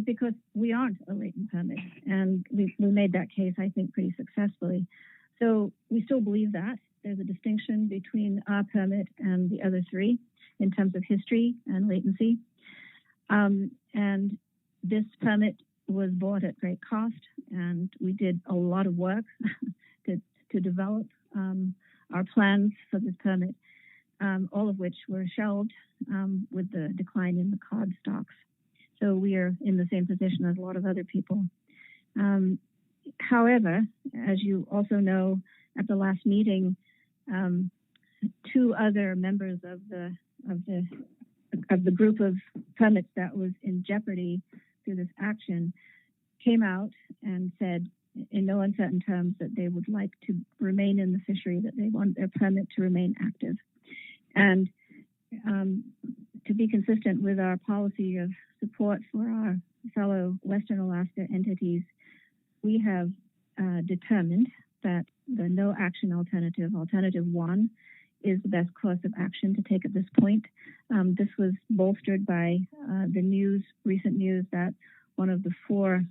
because we aren't a latent permit. And we made that case, I think, pretty successfully. So we still believe that there's a distinction between our permit and the other 3 in terms of history and latency. And this permit was bought at great cost, and we did a lot of work to develop our plans for this permit, all of which were shelved with the decline in the cod stocks. So we are in the same position as a lot of other people. However, as you also know, at the last meeting, 2 other members of the group of permits that was in jeopardy through this action came out and said in no uncertain terms that they would like to remain in the fishery, that they want their permit to remain active. And to be consistent with our policy of support for our fellow Western Alaska entities, we have determined that the no action alternative 1, is the best course of action to take at this point. This was bolstered by the recent news that one of the 4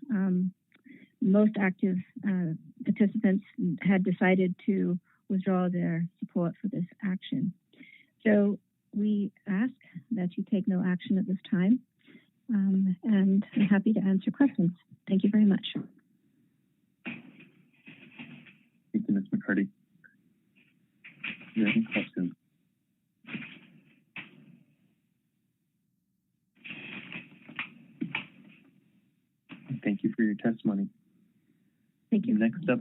most active participants had decided to withdraw their support for this action. So we ask that you take no action at this time, and I'm happy to answer questions. Thank you very much. Thank you, Ms. McCarty. Do you have any questions? Thank you for your testimony. Thank you. Next up,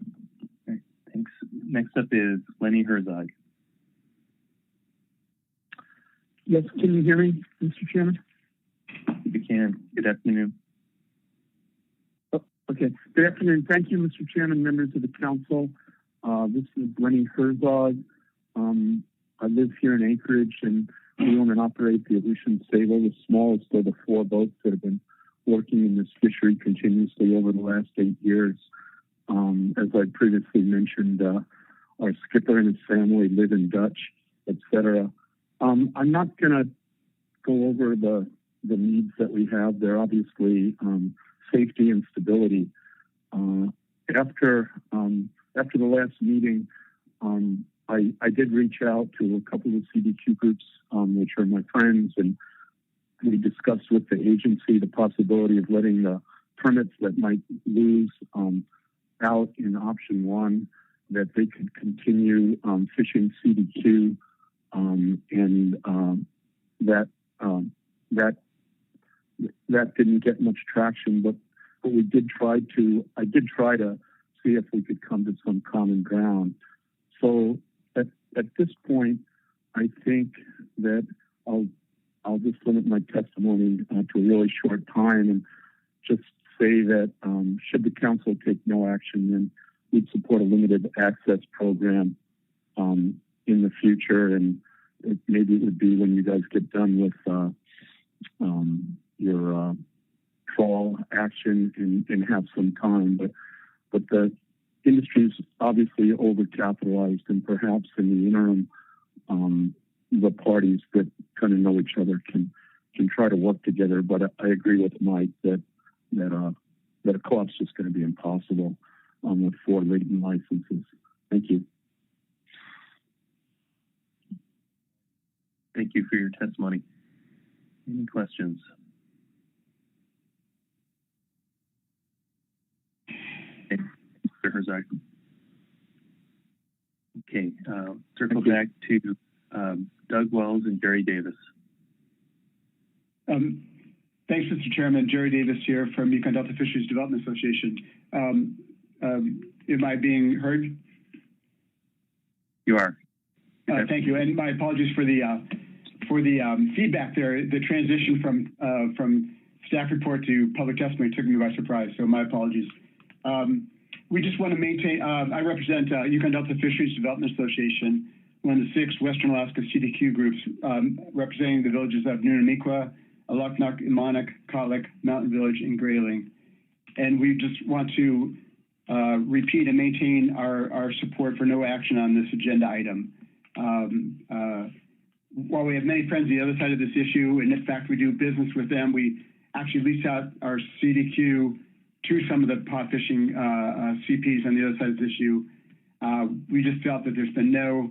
thanks. Next up is Lenny Herzog. Yes, can you hear me, Mr. Chairman? You can. Good afternoon. Oh, okay. Good afternoon. Thank you, Mr. Chairman, members of the council. This is Lenny Herzog. I live here in Anchorage, and we own and operate the Aleutian Sable, the smallest of the 4 boats that have been working in this fishery continuously over the last 8 years. As I previously mentioned, our skipper and his family live in Dutch, etc. I'm not going to go over the needs that we have. They're obviously safety and stability. After the last meeting, I did reach out to a couple of CDQ groups, which are my friends, and we discussed with the agency the possibility of letting the permits that might lose out in option 1, that they could continue fishing CDQ, and that didn't get much traction, but I did try to see if we could come to some common ground. So at this point, I think that I'll just limit my testimony to a really short time and just say that should the council take no action, then we'd support a limited access program in the future, and maybe it would be when you guys get done with your fall action and have some time. But the industry is obviously overcapitalized, and perhaps in the interim, the parties that kind of know each other can try to work together. But I agree with Mike that a co-op's just going to be impossible with 4 latent licenses. Thank you. Thank you for your testimony. Any questions? Okay, Mr. Herzog. Okay, circle back to Doug Wells and Jerry Davis. Thanks, Mr. Chairman. Jerry Davis here from Yukon Delta Fisheries Development Association. Am I being heard? You are. Thank you, and my apologies for the feedback there. The transition from staff report to public testimony took me by surprise, so my apologies. We just want to maintain, I represent Yukon Delta Fisheries Development Association, one of the 6 Western Alaska CDQ groups, representing the villages of Nunamiqua, Aluknuk, Imanik, Kotlik, Mountain Village, and Grayling. And we just want to repeat and maintain our support for no action on this agenda item. While we have many friends on the other side of this issue, and in fact we do business with them, we actually lease out our CDQ to some of the pot fishing CPs on the other side of this issue. We just felt that there's been no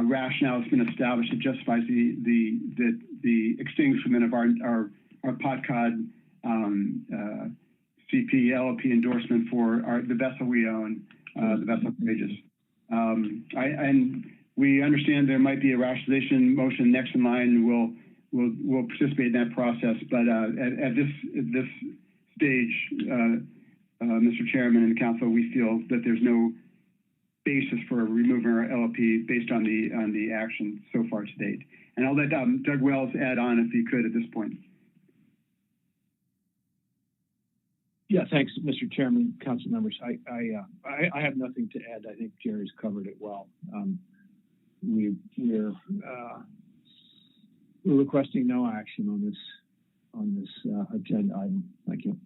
rationale that's been established that justifies the extinguishment of our pot cod CP LLP endorsement for the vessel we own, the vessel Courageous. And we understand there might be a rationalization motion next in line, and we'll participate in that process. But at this stage, Mr. Chairman and Council, we feel that there's no basis for removing our LLP based on the action so far to date. And I'll let Doug Wells add on if he could at this point. Yeah, thanks, Mr. Chairman, council members. I have nothing to add. I think Jerry's covered it well. We're requesting no action on this agenda item. Thank you.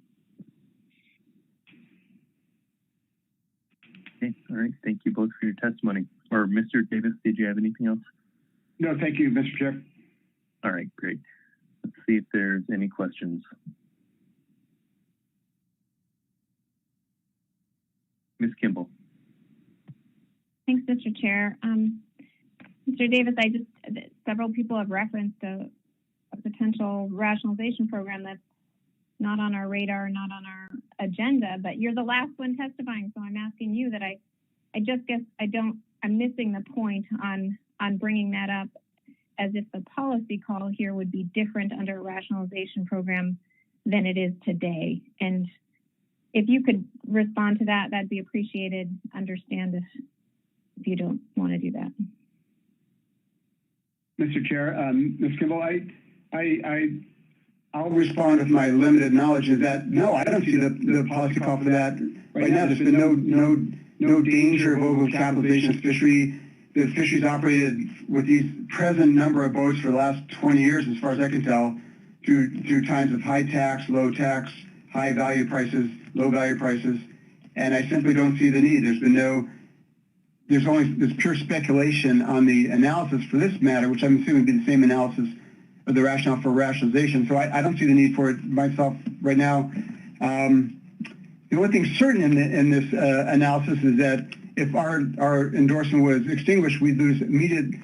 Okay, all right. Thank you both for your testimony. Or Mr. Davis, did you have anything else? No, thank you, Mr. Chair. All right, great. Let's see if there's any questions. Ms. Kimball. Thanks, Mr. Chair. Mr. Davis, several people have referenced a potential rationalization program that's not on our radar, not on our agenda, but you're the last one testifying, so I'm asking you that I just guess I'm missing the point on bringing that up as if the policy call here would be different under a rationalization program than it is today. And if you could respond to that, that'd be appreciated. Understand if you don't want to do that. Mr. Chair, Ms. Kimball, I'll respond with my limited knowledge is that, no, I don't see the policy call for that. Right now, there's been no danger of over-capitalization of fishery. The fisheries operated with these present number of boats for the last 20 years, as far as I can tell, through times of high tax, low tax, high value prices, low value prices, and I simply don't see the need. There's pure speculation on the analysis for this matter, which I'm assuming would be the same analysis of the rationale for rationalization. So I don't see the need for it myself right now. The only thing certain in this analysis is that if our endorsement was extinguished, we'd lose immediate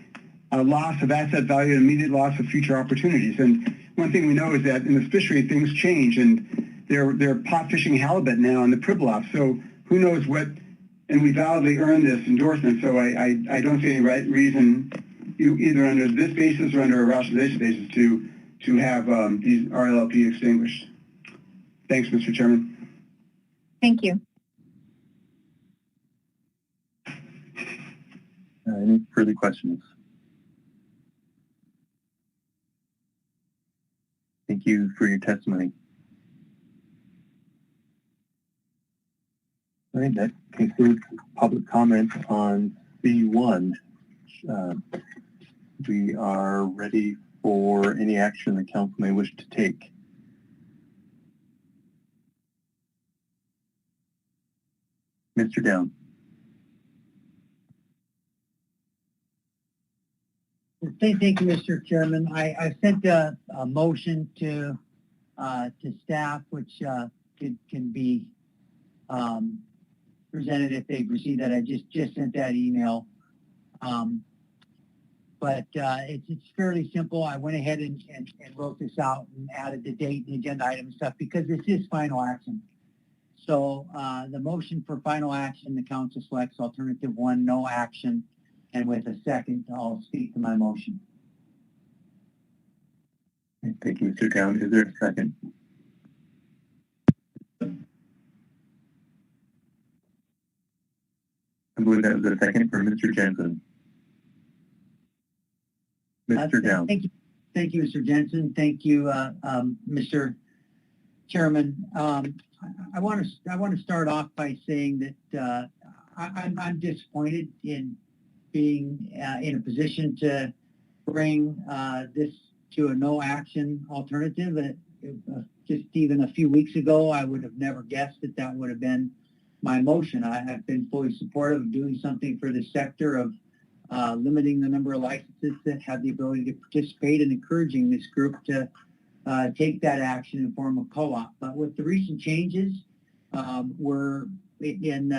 loss of asset value and immediate loss of future opportunities. And one thing we know is that in this fishery, things change, and they're pot fishing halibut now in the Pribilof. So who knows what, and we validly earned this endorsement. So I don't see any reason, either under this basis or under a rationalization basis, to have these RLLP extinguished. Thanks, Mr. Chairman. Thank you. Any further questions? Thank you for your testimony. All right, that concludes public comment on C1. We are ready for any action the council may wish to take. Mr. Down. Thank you, Mr. Chairman. I sent a motion to staff, which can be presented if they've received that. I just sent that email. But it's fairly simple. I went ahead and wrote this out and added the date and the agenda item and stuff because this is final action. So the motion for final action, the council selects alternative 1, no action. And with a second, I'll speak to my motion. Thank you, Mr. Down. Is there a second? I believe that was a second for Mr. Jensen. Mr. Down. Thank you, Mr. Jensen. Thank you, Mr. Chairman. I want to start off by saying that I'm disappointed in being in a position to bring this to a no action alternative. Just even a few weeks ago, I would have never guessed that would have been my motion. I've been fully supportive of doing something for the sector, of limiting the number of licenses that have the ability to participate, and encouraging this group to take that action in form of co-op. But with the recent changes, we're in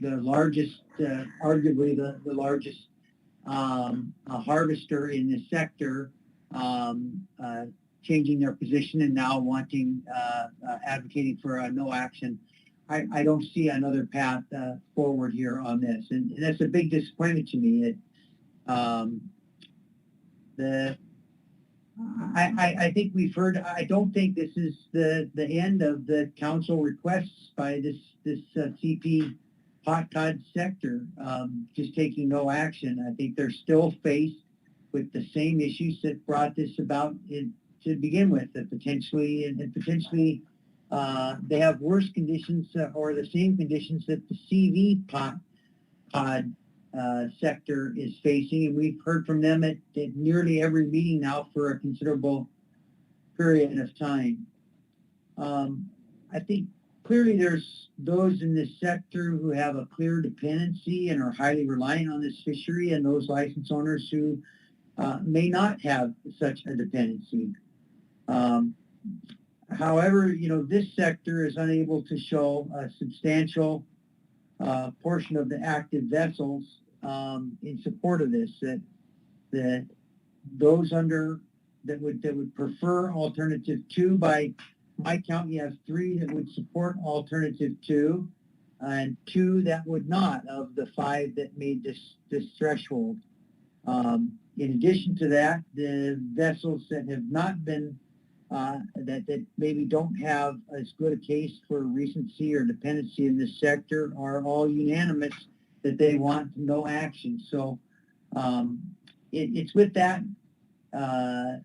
the largest, arguably the largest harvester in this sector, changing their position and now wanting, advocating for a no action. I don't see another path forward here on this, and that's a big disappointment to me. I think we've heard. I don't think this is the end of the council requests by this CP pot cod sector just taking no action. I think they're still faced with the same issues that brought this about to begin with. That potentially they have worse conditions or the same conditions that the CV pot cod sector is facing, and we've heard from them at nearly every meeting now for a considerable period of time. I think clearly there's those in this sector who have a clear dependency and are highly reliant on this fishery, and those license owners who may not have such a dependency. However, this sector is unable to show a substantial portion of the active vessels in support of this. That those that would prefer alternative 2, by my count, you have 3 that would support alternative 2, and 2 that would not, of the 5 that made this threshold. In addition to that, the vessels that have not been that maybe don't have as good a case for recency or dependency in this sector are all unanimous that they want no action. So it's with that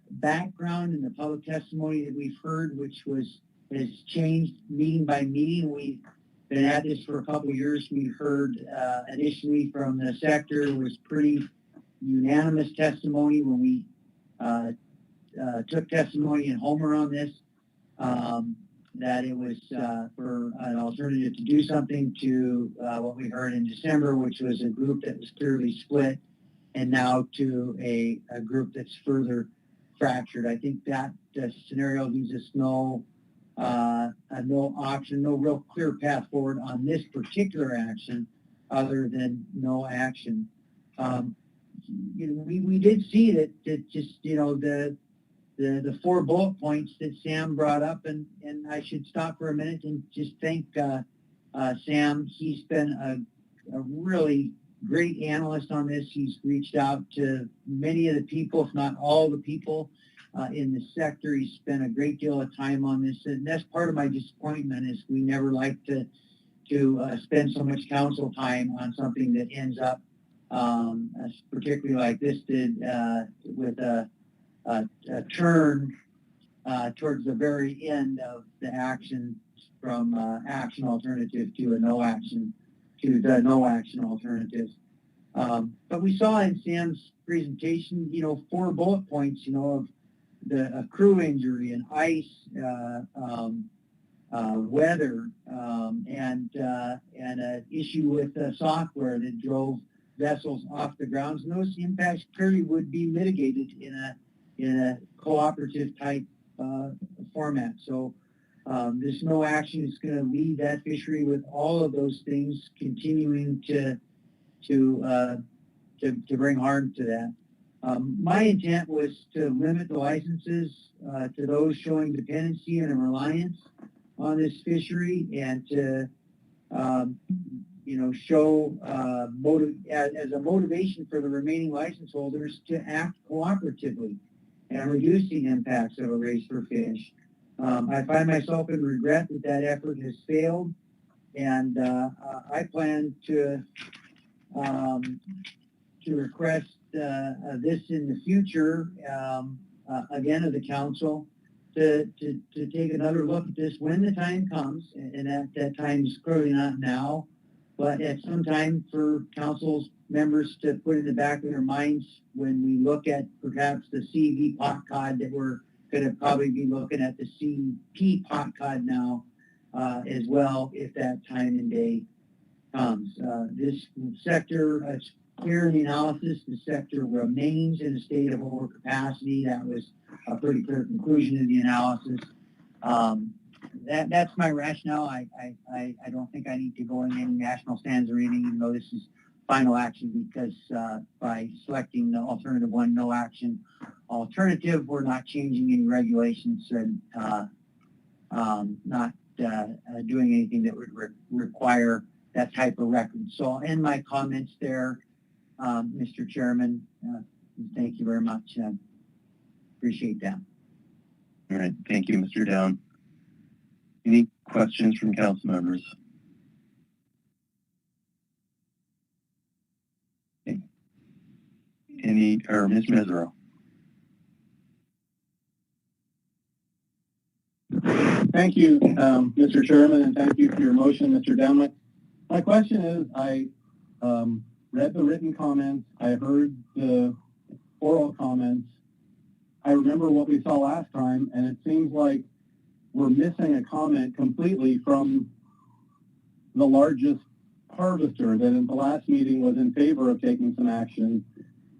background and the public testimony that we've heard, which has changed meeting by meeting. We've been at this for a couple of years. We heard initially from the sector was pretty unanimous testimony when we took testimony in Homer on this, that it was for an alternative to do something, to what we heard in December, which was a group that was clearly split, and now to a group that's further fractured. I think that scenario leaves us no option, no real clear path forward on this particular action other than no action. We did see that just, the 4 bullet points that Sam brought up, and I should stop for a minute and just thank Sam. He's been a really great analyst on this. He's reached out to many of the people, if not all the people in the sector. He's spent a great deal of time on this, and that's part of my disappointment is we never like to spend so much council time on something that ends up particularly like this did with a turn towards the very end of the action from action alternative to a no action to the no action alternative. But we saw in Sam's presentation, 4 bullet points, of a crew injury and ice, weather, and an issue with the software that drove vessels off the grounds. And those impacts clearly would be mitigated in a cooperative type format. So this no action is going to leave that fishery with all of those things continuing to bring harm to that. My intent was to limit the licenses to those showing dependency and a reliance on this fishery, and to show as a motivation for the remaining license holders to act cooperatively and reduce the impacts of a race for fish. I find myself in regret that effort has failed, and I plan to request this in the future, again, of the council, to take another look at this when the time comes, and that time is clearly not now, but at some time for council's members to put in the back of their minds when we look at perhaps the CV pot cod, that we're going to probably be looking at the CP pot cod now as well, if that time and day comes. This sector, it's clear in the analysis, the sector remains in a state of overcapacity. That was a pretty clear conclusion in the analysis. That's my rationale. I don't think I need to go into any national stands or anything, even though this is final action, because by selecting the alternative 1 no action alternative, we're not changing any regulations and not doing anything that would require that type of record. So I'll end my comments there, Mr. Chairman. Thank you very much. Appreciate that. All right. Thank you, Mr. Down. Any questions from council members? Okay. Ms. Mesereau? Thank you, Mr. Chairman, and thank you for your motion, Mr. Down. My question is, I read the written comments, I heard the oral comments, I remember what we saw last time, and it seems like we're missing a comment completely from the largest harvester that in the last meeting was in favor of taking some action.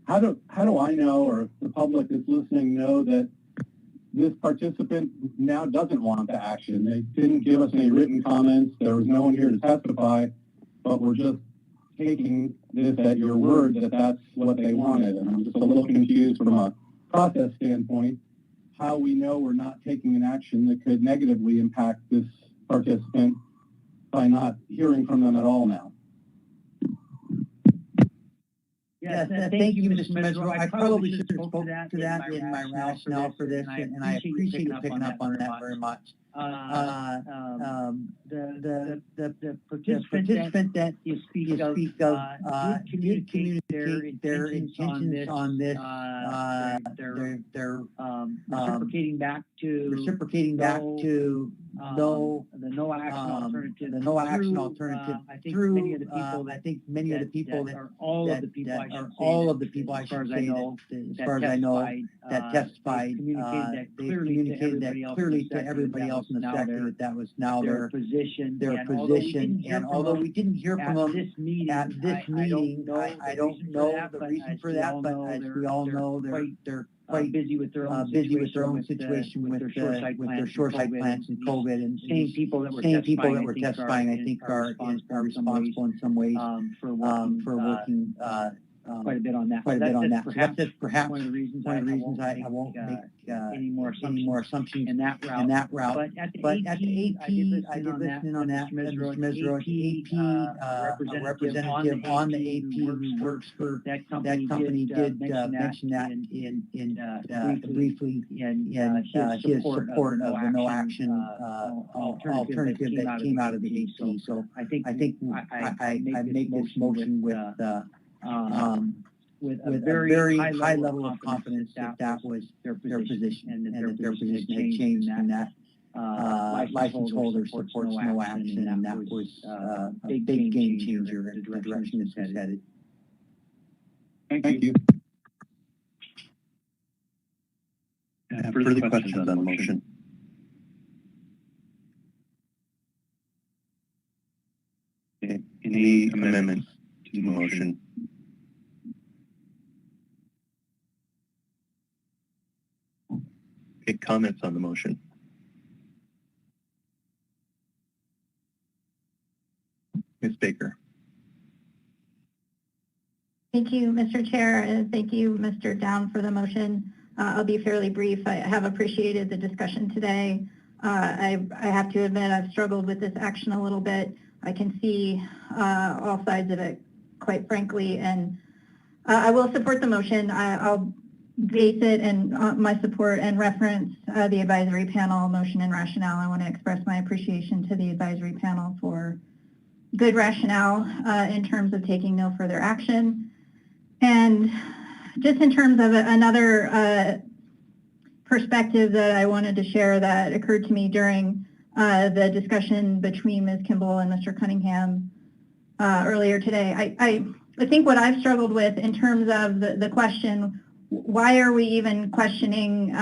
How do I know, or if the public that's listening know, that this participant now doesn't want the action? They didn't give us any written comments. There was no one here to testify, but we're just taking this at your word that that's what they wanted. And I'm just a little confused from a process standpoint how we know we're not taking an action that could negatively impact this participant by not hearing from them at all now. Yes, thank you, Mr. Mesereau. I probably should have spoken to that in my rationale for this, and I appreciate you picking up on that very much. The participant that you speak of did communicate their intentions on this. They're reciprocating back to the no action alternative. I think many of the people that are all of the people I should say that, as far as I know, that testified, they communicated that clearly to everybody else in the sector that was now their position. And although we didn't hear from them at this meeting, I don't know the reason for that, but as we all know, they're quite busy with their own situation with their shoreside plants and COVID, and same people that were testifying, I think, are responsible in some ways for working quite a bit on that. That's perhaps one of the reasons I won't make any more assumptions in that route. But at the AP, I did listen in on that. Mr. Mesereau, AP, a representative on the AP who works for that company did mention that in briefly in his support of the no action alternative that came out of the AP. So I think I make this motion with a very high level of confidence that was their position, and that their position had changed, and that license holder supports no action, and that was a big game changer in the direction this is headed. Thank you. Further questions on the motion? Okay. Any amendments to the motion? Okay, comments on the motion? Ms. Baker. Thank you, Mr. Chair, and thank you, Mr. Down, for the motion. I'll be fairly brief. I have appreciated the discussion today. I have to admit I've struggled with this action a little bit. I can see all sides of it, quite frankly, and I will support the motion. I'll base it and my support and reference the advisory panel motion and rationale. I want to express my appreciation to the advisory panel for good rationale in terms of taking no further action. And just in terms of another perspective that I wanted to share that occurred to me during the discussion between Ms. Kimball and Mr. Cunningham earlier today. I think what I've struggled with in terms of the question, why are we even questioning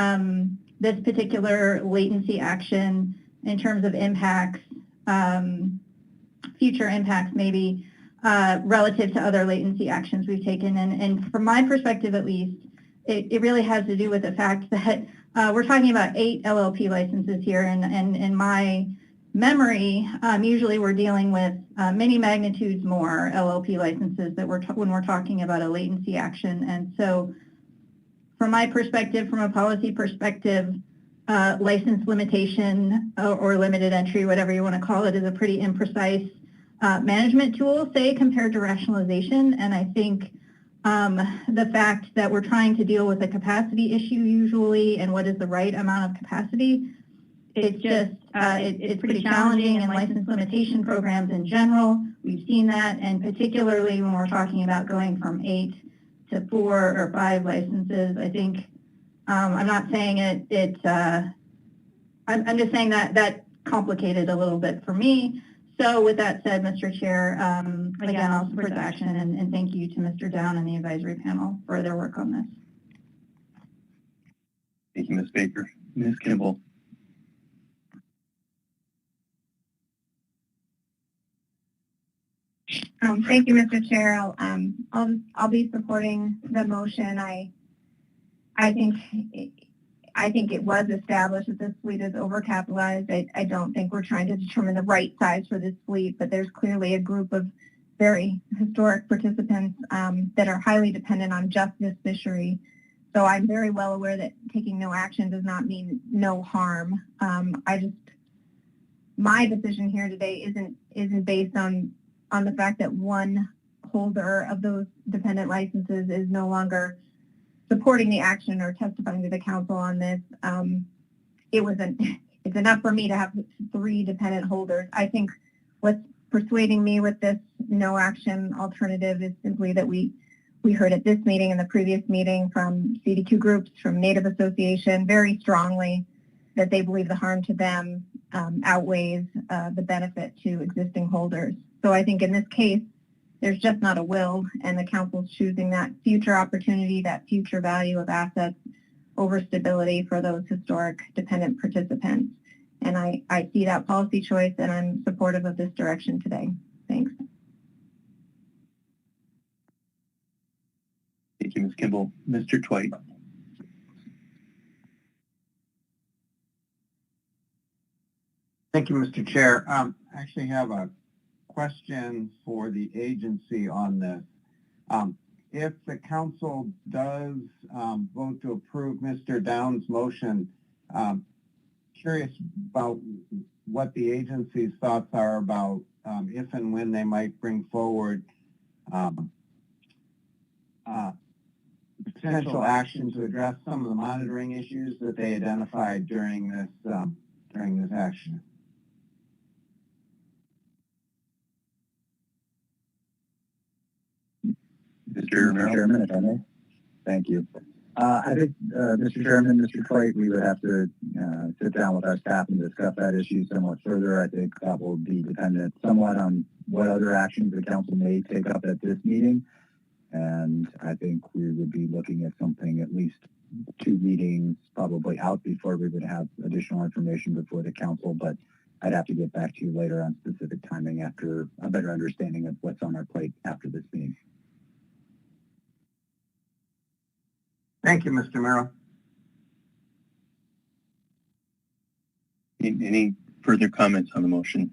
this particular latency action in terms of impacts, future impacts maybe, relative to other latency actions we've taken. And from my perspective, at least, it really has to do with the fact that we're talking about 8 LLP licenses here. And in my memory, usually we're dealing with many magnitudes more LLP licenses that when we're talking about a latency action. And so from my perspective, from a policy perspective, license limitation or limited entry, whatever you want to call it, is a pretty imprecise management tool, say, compared to rationalization. And I think the fact that we're trying to deal with a capacity issue usually and what is the right amount of capacity, it's just, it's pretty challenging in license limitation programs in general. We've seen that, and particularly when we're talking about going from 8 to 4 or 5 licenses. I think, I'm not saying I'm just saying that complicated a little bit for me. So with that said, Mr. Chair, again, I'll support the action, and thank you to Mr. Down and the advisory panel for their work on this. Thank you, Ms. Baker. Ms. Kimball. Thank you, Mr. Chair. I'll be supporting the motion. I think it was established that this fleet is overcapitalized. I don't think we're trying to determine the right size for this fleet, but there's clearly a group of very historic participants that are highly dependent on just this fishery. So I'm very well aware that taking no action does not mean no harm. My decision here today isn't based on the fact that one holder of those dependent licenses is no longer supporting the action or testifying to the council on this. It's enough for me to have 3 dependent holders. I think what's persuading me with this no action alternative is simply that we heard at this meeting and the previous meeting from CDQ groups, from Native Association, very strongly that they believe the harm to them outweighs the benefit to existing holders. So I think in this case, there's just not a will, and the council's choosing that future opportunity, that future value of assets over stability for those historic dependent participants. And I see that policy choice, and I'm supportive of this direction today. Thanks. Thank you, Ms. Kimball. Mr. Twite. Thank you, Mr. Chair. I actually have a question for the agency on this. If the council does vote to approve Mr. Downs' motion, curious about what the agency's thoughts are about if and when they might bring forward potential action to address some of the monitoring issues that they identified during this action. Mr. Chairman, if I may. Thank you. I think, Mr. Chairman, Mr. Twite, we would have to sit down with our staff and discuss that issue somewhat further. I think that will be dependent somewhat on what other actions the council may take up at this meeting. And I think we would be looking at something at least 2 meetings probably out before we would have additional information before the council. But I'd have to get back to you later on specific timing after a better understanding of what's on our plate after this meeting. Thank you, Mr. Merrill. Any further comments on the motion?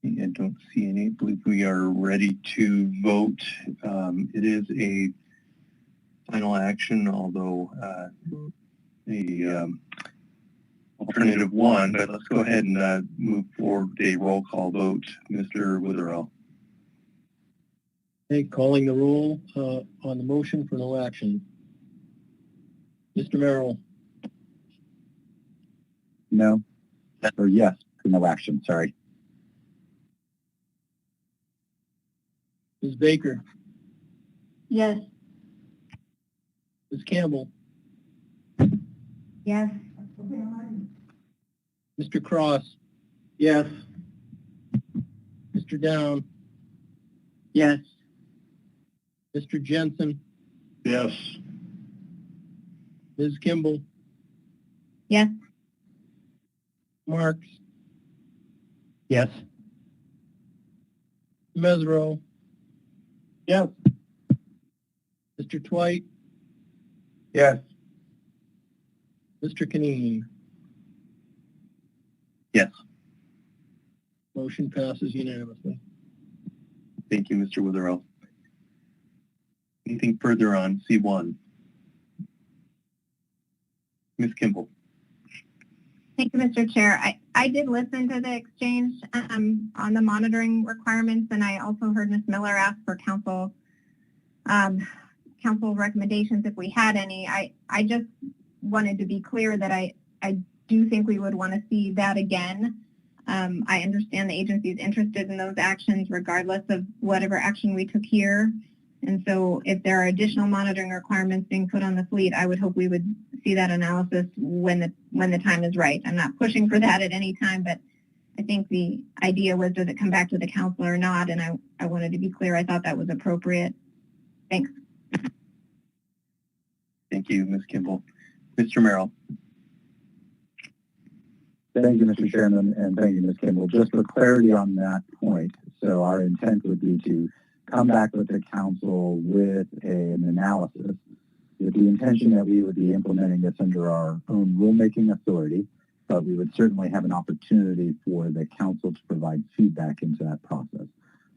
I don't see any. I believe we are ready to vote. It is a final action, although alternative 1, but let's go ahead and move forward with a roll call vote. Mr. Witherell. Okay, calling the roll on the motion for no action. Mr. Merrill. No. Or yes, for no action, sorry. Ms. Baker. Yes. Ms. Campbell. Yes. Mr. Cross. Yes. Mr. Down. Yes. Mr. Jensen. Yes. Ms. Kimball. Yes. Marks. Yes. Mesro. Yes. Mr. Twite. Yes. Mr. Canine. Yes. Motion passes unanimously. Thank you, Mr. Witherell. Anything further on C1? Ms. Kimball. Thank you, Mr. Chair. I did listen to the exchange on the monitoring requirements, and I also heard Ms. Miller ask for council recommendations if we had any. I just wanted to be clear that I do think we would want to see that again. I understand the agency is interested in those actions regardless of whatever action we took here. And so if there are additional monitoring requirements being put on the fleet, I would hope we would see that analysis when the time is right. I'm not pushing for that at any time, but I think the idea was, does it come back to the council or not? And I wanted to be clear. I thought that was appropriate. Thanks. Thank you, Ms. Kimball. Mr. Merrill. Thank you, Mr. Chairman, and thank you, Ms. Kimball. Just for clarity on that point, so our intent would be to come back with the council with an analysis with the intention that we would be implementing this under our own rulemaking authority, but we would certainly have an opportunity for the council to provide feedback into that process.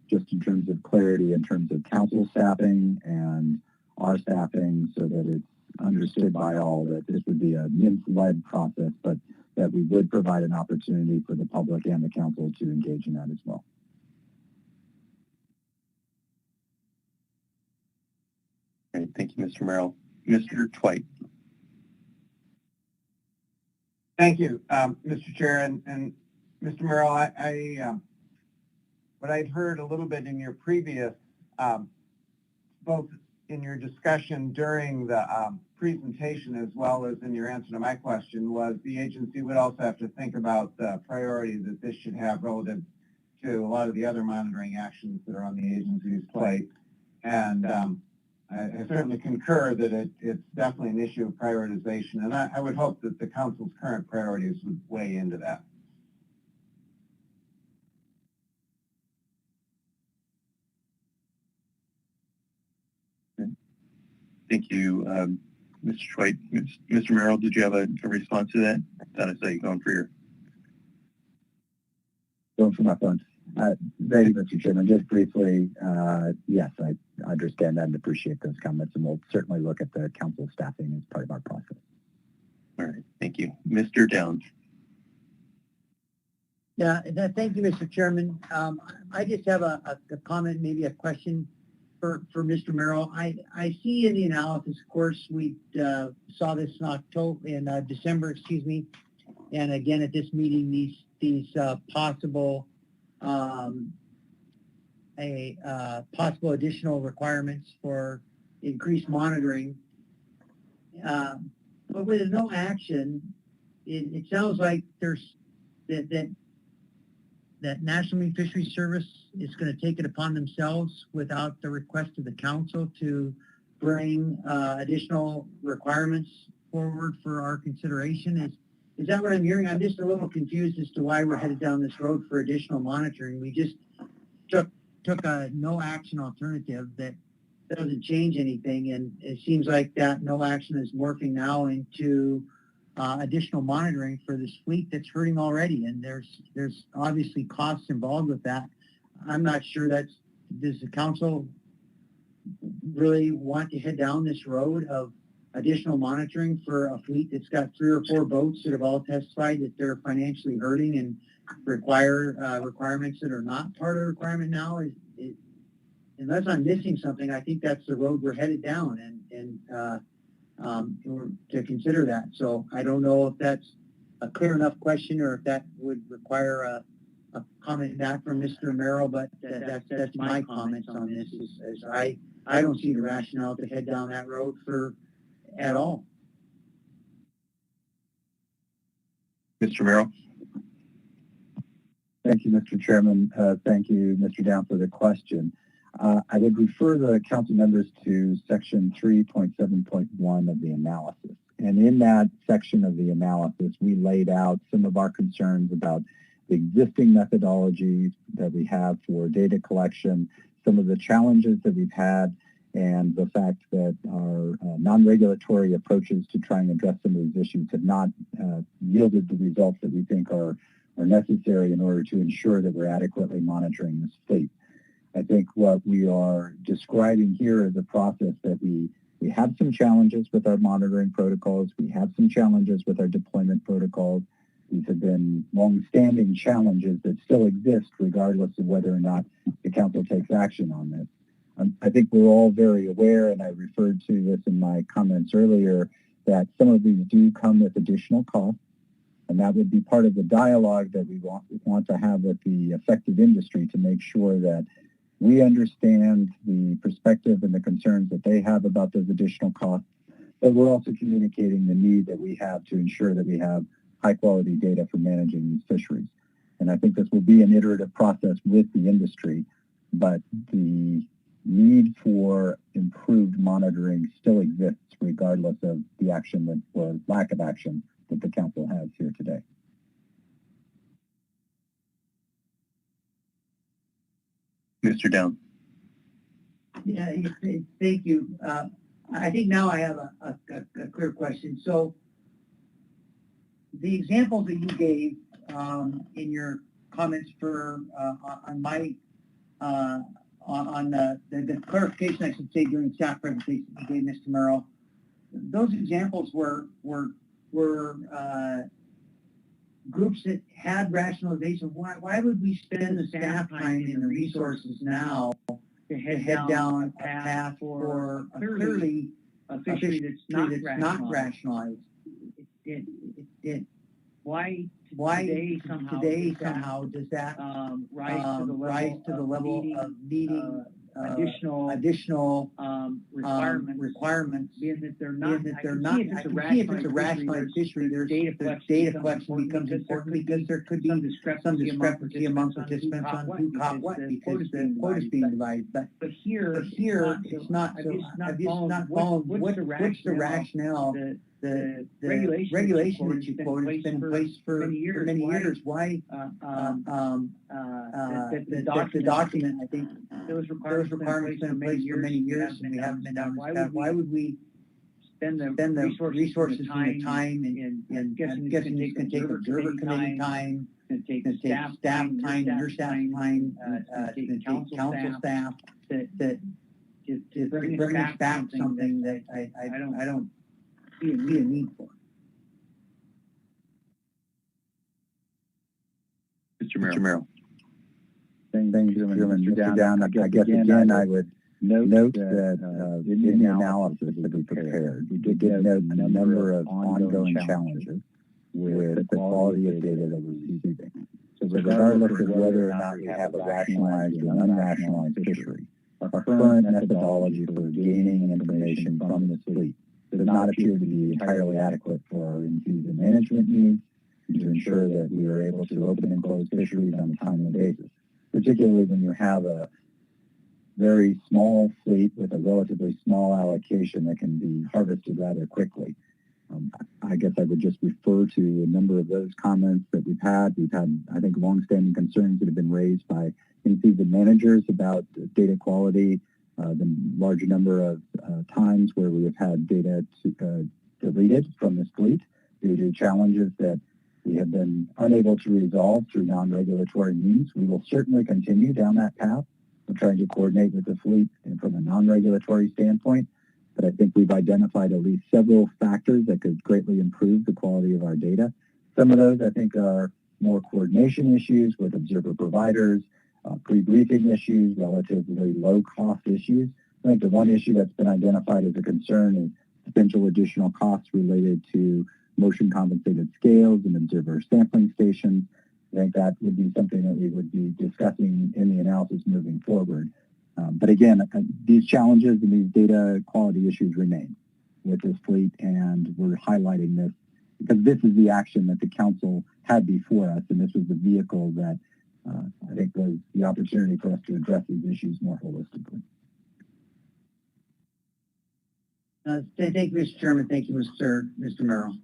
Just in terms of clarity, in terms of council staffing and our staffing, so that it's understood by all that this would be a NIMS-led process, but that we would provide an opportunity for the public and the council to engage in that as well. Great, thank you, Mr. Merrill. Mr. Twite. Thank you, Mr. Chair, and Mr. Merrill, what I'd heard a little bit in your previous, both in your discussion during the presentation as well as in your answer to my question, was the agency would also have to think about the priority that this should have relative to a lot of the other monitoring actions that are on the agency's plate. And I certainly concur that it's definitely an issue of prioritization, and I would hope that the council's current priorities would weigh into that. Thank you, Mr. Twite. Mr. Merrill, did you have a response to that? I thought I saw you going for your... Going for my phone. Thank you, Mr. Chairman. Just briefly, yes, I understand that and appreciate those comments, and we'll certainly look at the council staffing as part of our process. All right, thank you. Mr. Downs. Yeah, thank you, Mr. Chairman. I just have a comment, maybe a question for Mr. Merrill. I see in the analysis, of course, we saw this in December, excuse me, and again at this meeting, these possible possible additional requirements for increased monitoring. But with no action, it sounds like there's that National Marine Fisheries Service is going to take it upon themselves without the request of the council to bring additional requirements forward for our consideration. Is that what I'm hearing? I'm just a little confused as to why we're headed down this road for additional monitoring. We just took a no action alternative that doesn't change anything, and it seems like that no action is morphing now into additional monitoring for this fleet that's hurting already, and there's obviously costs involved with that. I'm not sure does the council really want to head down this road of additional monitoring for a fleet that's got 3 or 4 boats that have all testified that they're financially hurting and require requirements that are not part of the requirement now? Unless I'm missing something, I think that's the road we're headed down, and to consider that. So I don't know if that's a clear enough question or if that would require a comment back from Mr. Merrill, but that's my comments on this. As I don't see the rationale to head down that road at all. Mr. Merrill. Thank you, Mr. Chairman. Thank you, Mr. Down, for the question. I would refer the council members to section 3.7.1 of the analysis. And in that section of the analysis, we laid out some of our concerns about the existing methodologies that we have for data collection, some of the challenges that we've had, and the fact that our non-regulatory approaches to trying to address some of these issues have not yielded the results that we think are necessary in order to ensure that we're adequately monitoring this fleet. I think what we are describing here is a process that we have some challenges with our monitoring protocols. We have some challenges with our deployment protocols. These have been long-standing challenges that still exist regardless of whether or not the council takes action on this. I think we're all very aware, and I referred to this in my comments earlier, that some of these do come with additional costs, and that would be part of the dialogue that we want to have with the affected industry to make sure that we understand the perspective and the concerns that they have about those additional costs, but we're also communicating the need that we have to ensure that we have high-quality data for managing these fisheries. And I think this will be an iterative process with the industry, but the need for improved monitoring still exists regardless of the action or lack of action that the council has here today. Mr. Down. Yeah, thank you. I think now I have a clear question. So the examples that you gave in your comments for on my on the clarification, I should say, during the staff presentation you gave, Mr. Merrill, those examples were groups that had rationalization. Why would we spend the staff time and the resources now to head down a path for a clearly a fishery that's not rationalized? Why today somehow does that rise to the level of needing additional requirements, being that they're not. I can see if it's a rationalized fishery, there's data collection becomes important because there could be some discrepancy among participants on who caught what because the quota is being divided. But here it's not. So I've just not followed what's the rationale. The regulation that you quoted has been in place for many years. Why the document, I think those requirements have been in place for many years and we haven't been down this path. Why would we spend the resources and the time and I'm guessing it's going to take observer committee time, it's going to take staff time, your staff time, it's going to take council staff to bring us back something that I don't see a need for. Mr. Merrill. Thank you, Mr. Down. I guess again, I would note that in the analysis that we prepared, we did note a number of ongoing challenges with the quality of data that we're receiving. So regardless of whether or not we have a rationalized or unrationalized fishery, our current methodology for gaining information from the fleet does not appear to be entirely adequate for our in-season management needs and to ensure that we are able to open and close fisheries on a timely basis, particularly when you have a very small fleet with a relatively small allocation that can be harvested rather quickly. I guess I would just refer to a number of those comments that we've had. We've had, I think, longstanding concerns that have been raised by in-season managers about data quality, the larger number of times where we have had data deleted from this fleet due to challenges that we have been unable to resolve through non-regulatory means. We will certainly continue down that path of trying to coordinate with the fleet and from a non-regulatory standpoint, but I think we've identified at least several factors that could greatly improve the quality of our data. Some of those, I think, are more coordination issues with observer providers, pre-briefing issues, relatively low-cost issues. I think the one issue that's been identified as a concern is potential additional costs related to motion compensated scales and observer sampling stations. I think that would be something that we would be discussing in the analysis moving forward. But again, these challenges and these data quality issues remain with this fleet, and we're highlighting this because this is the action that the council had before us, and this was the vehicle that I think was the opportunity for us to address these issues more holistically. Thank you, Mr. Chairman. Thank you, Mr. Merrill.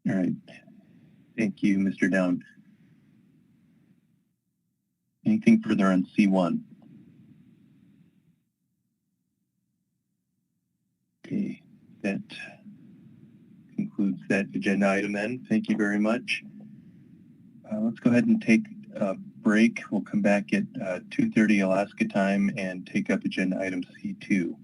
All right. Thank you, Mr. Down. Anything further on C1? Okay, that concludes that agenda item then. Thank you very much. Let's go ahead and take a break. We'll come back at 2:30 Alaska time and take up agenda item C2.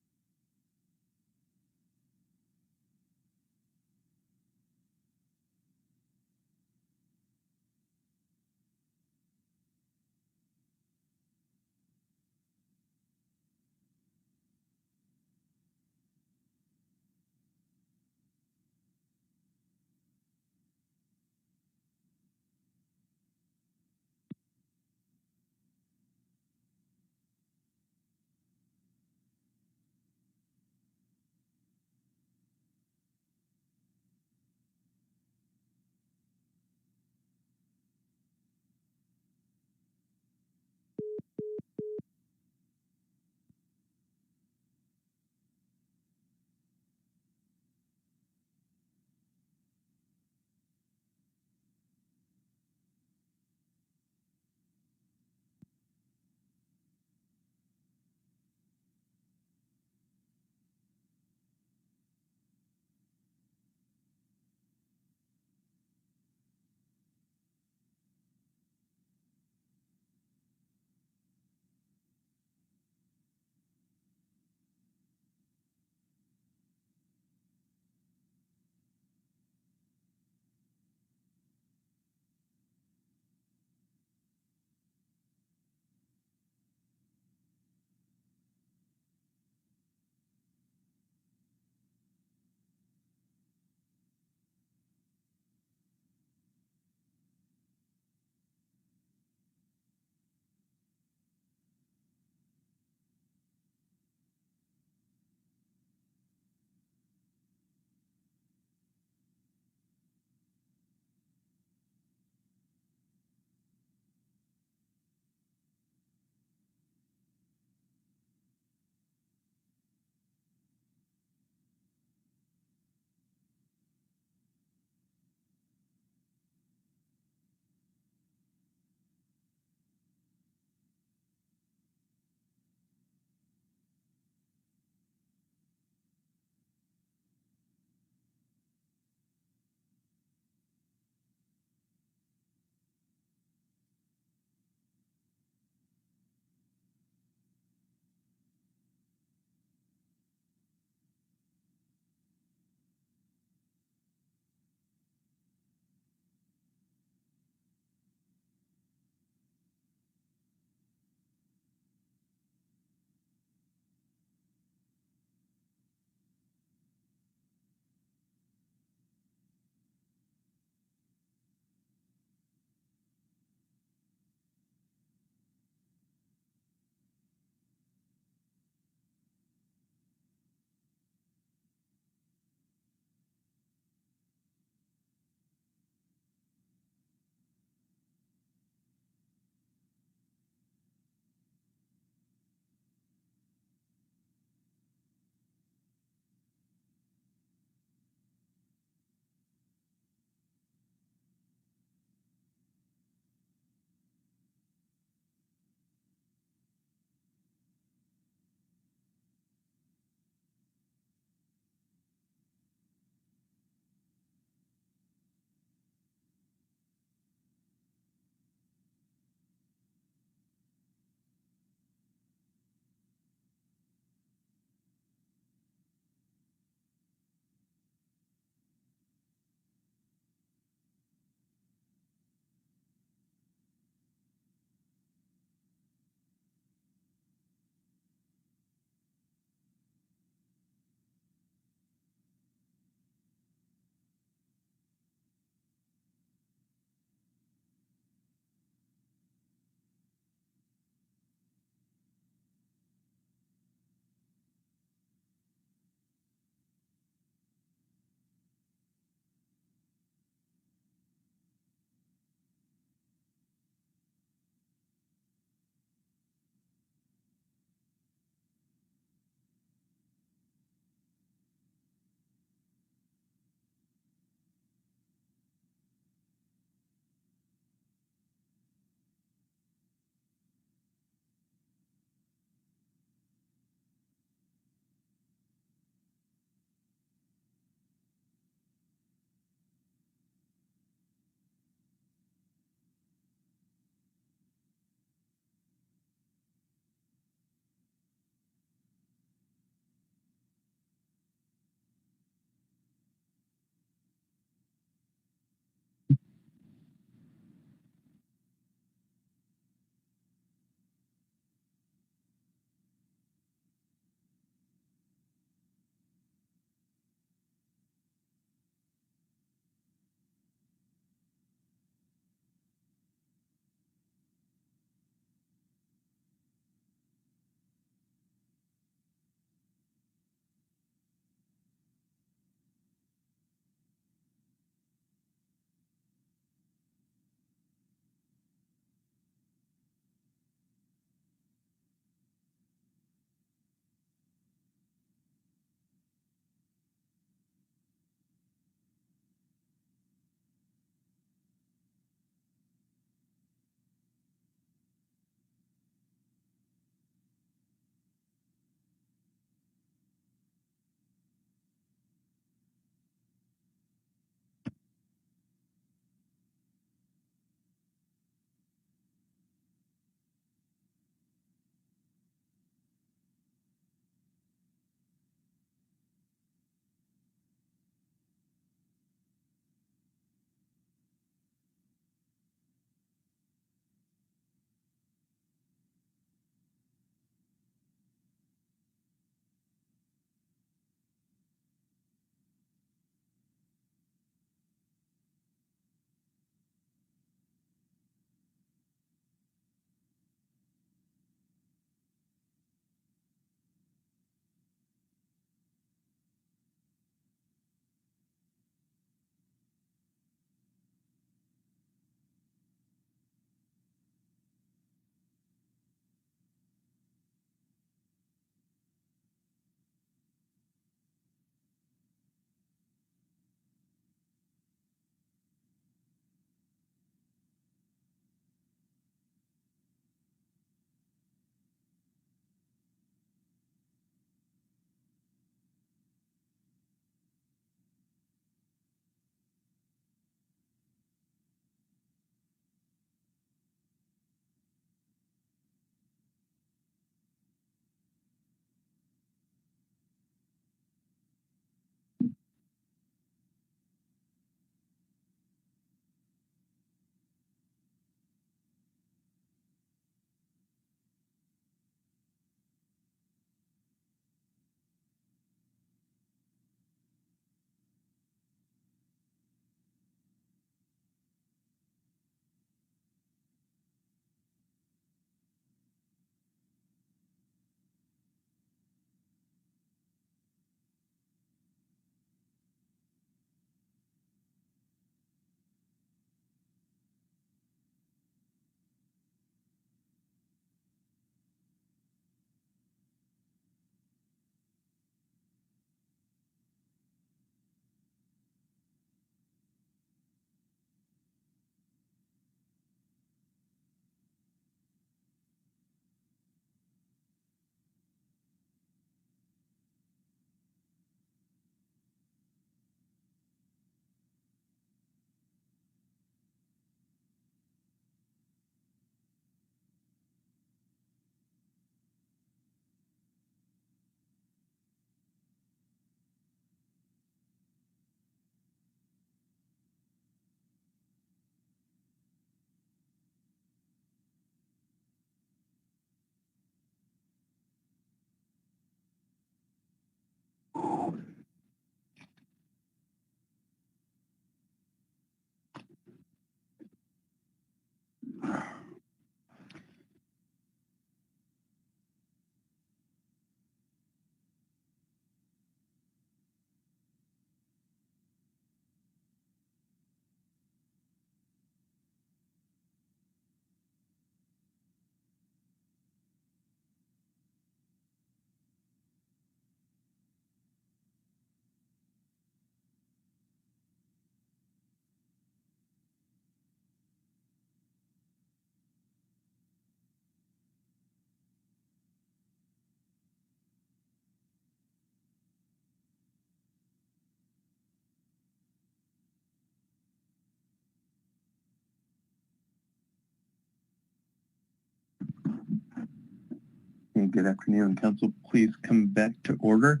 And good afternoon. Council, please come back to order.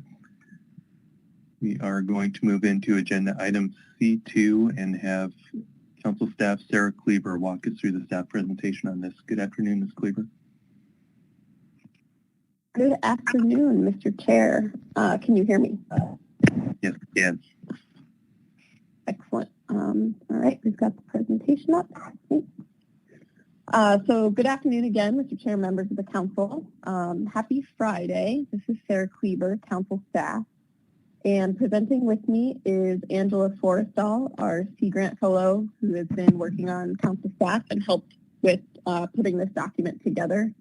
We are going to move into agenda item C2 and have Council Staff Sarah Kleber walk us through the staff presentation on this. Good afternoon, Ms. Kleber. Good afternoon, Mr. Chair. Can you hear me? Yes, yes. Excellent. All right, we've got the presentation up. So good afternoon again, Mr. Chair, members of the council. Happy Friday. This is Sarah Kleber, council staff. And presenting with me is Angela Forrestal, our Sea Grant Fellow, who has been working on council staff and helped with putting this document together.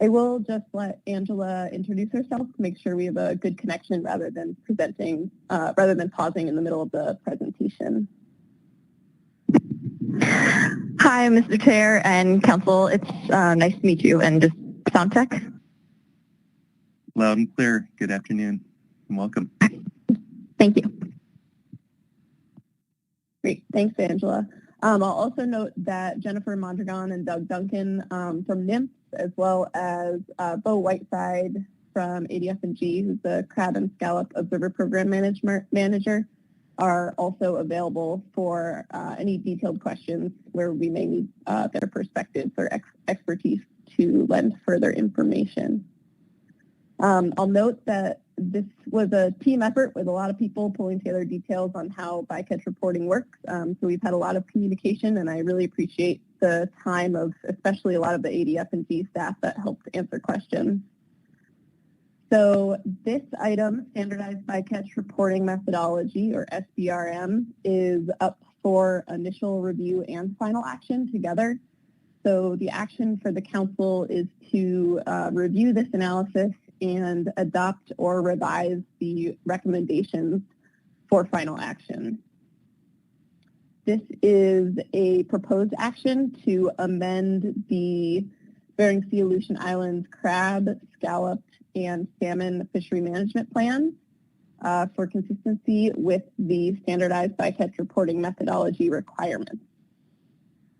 I will just let Angela introduce herself to make sure we have a good connection rather than pausing in the middle of the presentation. Hi, Mr. Chair and Council. It's nice to meet you. And just sound check. Loud and clear. Good afternoon and welcome. Thank you. Great. Thanks, Angela. I'll also note that Jennifer Mondragon and Doug Duncan from NIMS, as well as Bo Whiteside from ADF&G, who's the Crab and Scallop Observer Program Manager, are also available for any detailed questions where we may need their perspectives or expertise to lend further information. I'll note that this was a team effort with a lot of people pulling together details on how bycatch reporting works. So we've had a lot of communication, and I really appreciate the time of especially a lot of the ADF&G staff that helped answer questions. So this item, Standardized Bycatch Reporting Methodology, or SBRM, is up for initial review and final action together. So the action for the council is to review this analysis and adopt or revise the recommendations for final action. This is a proposed action to amend the Bering Sea Aleutian Islands crab, scallop, and salmon fishery management plan for consistency with the standardized bycatch reporting methodology requirements.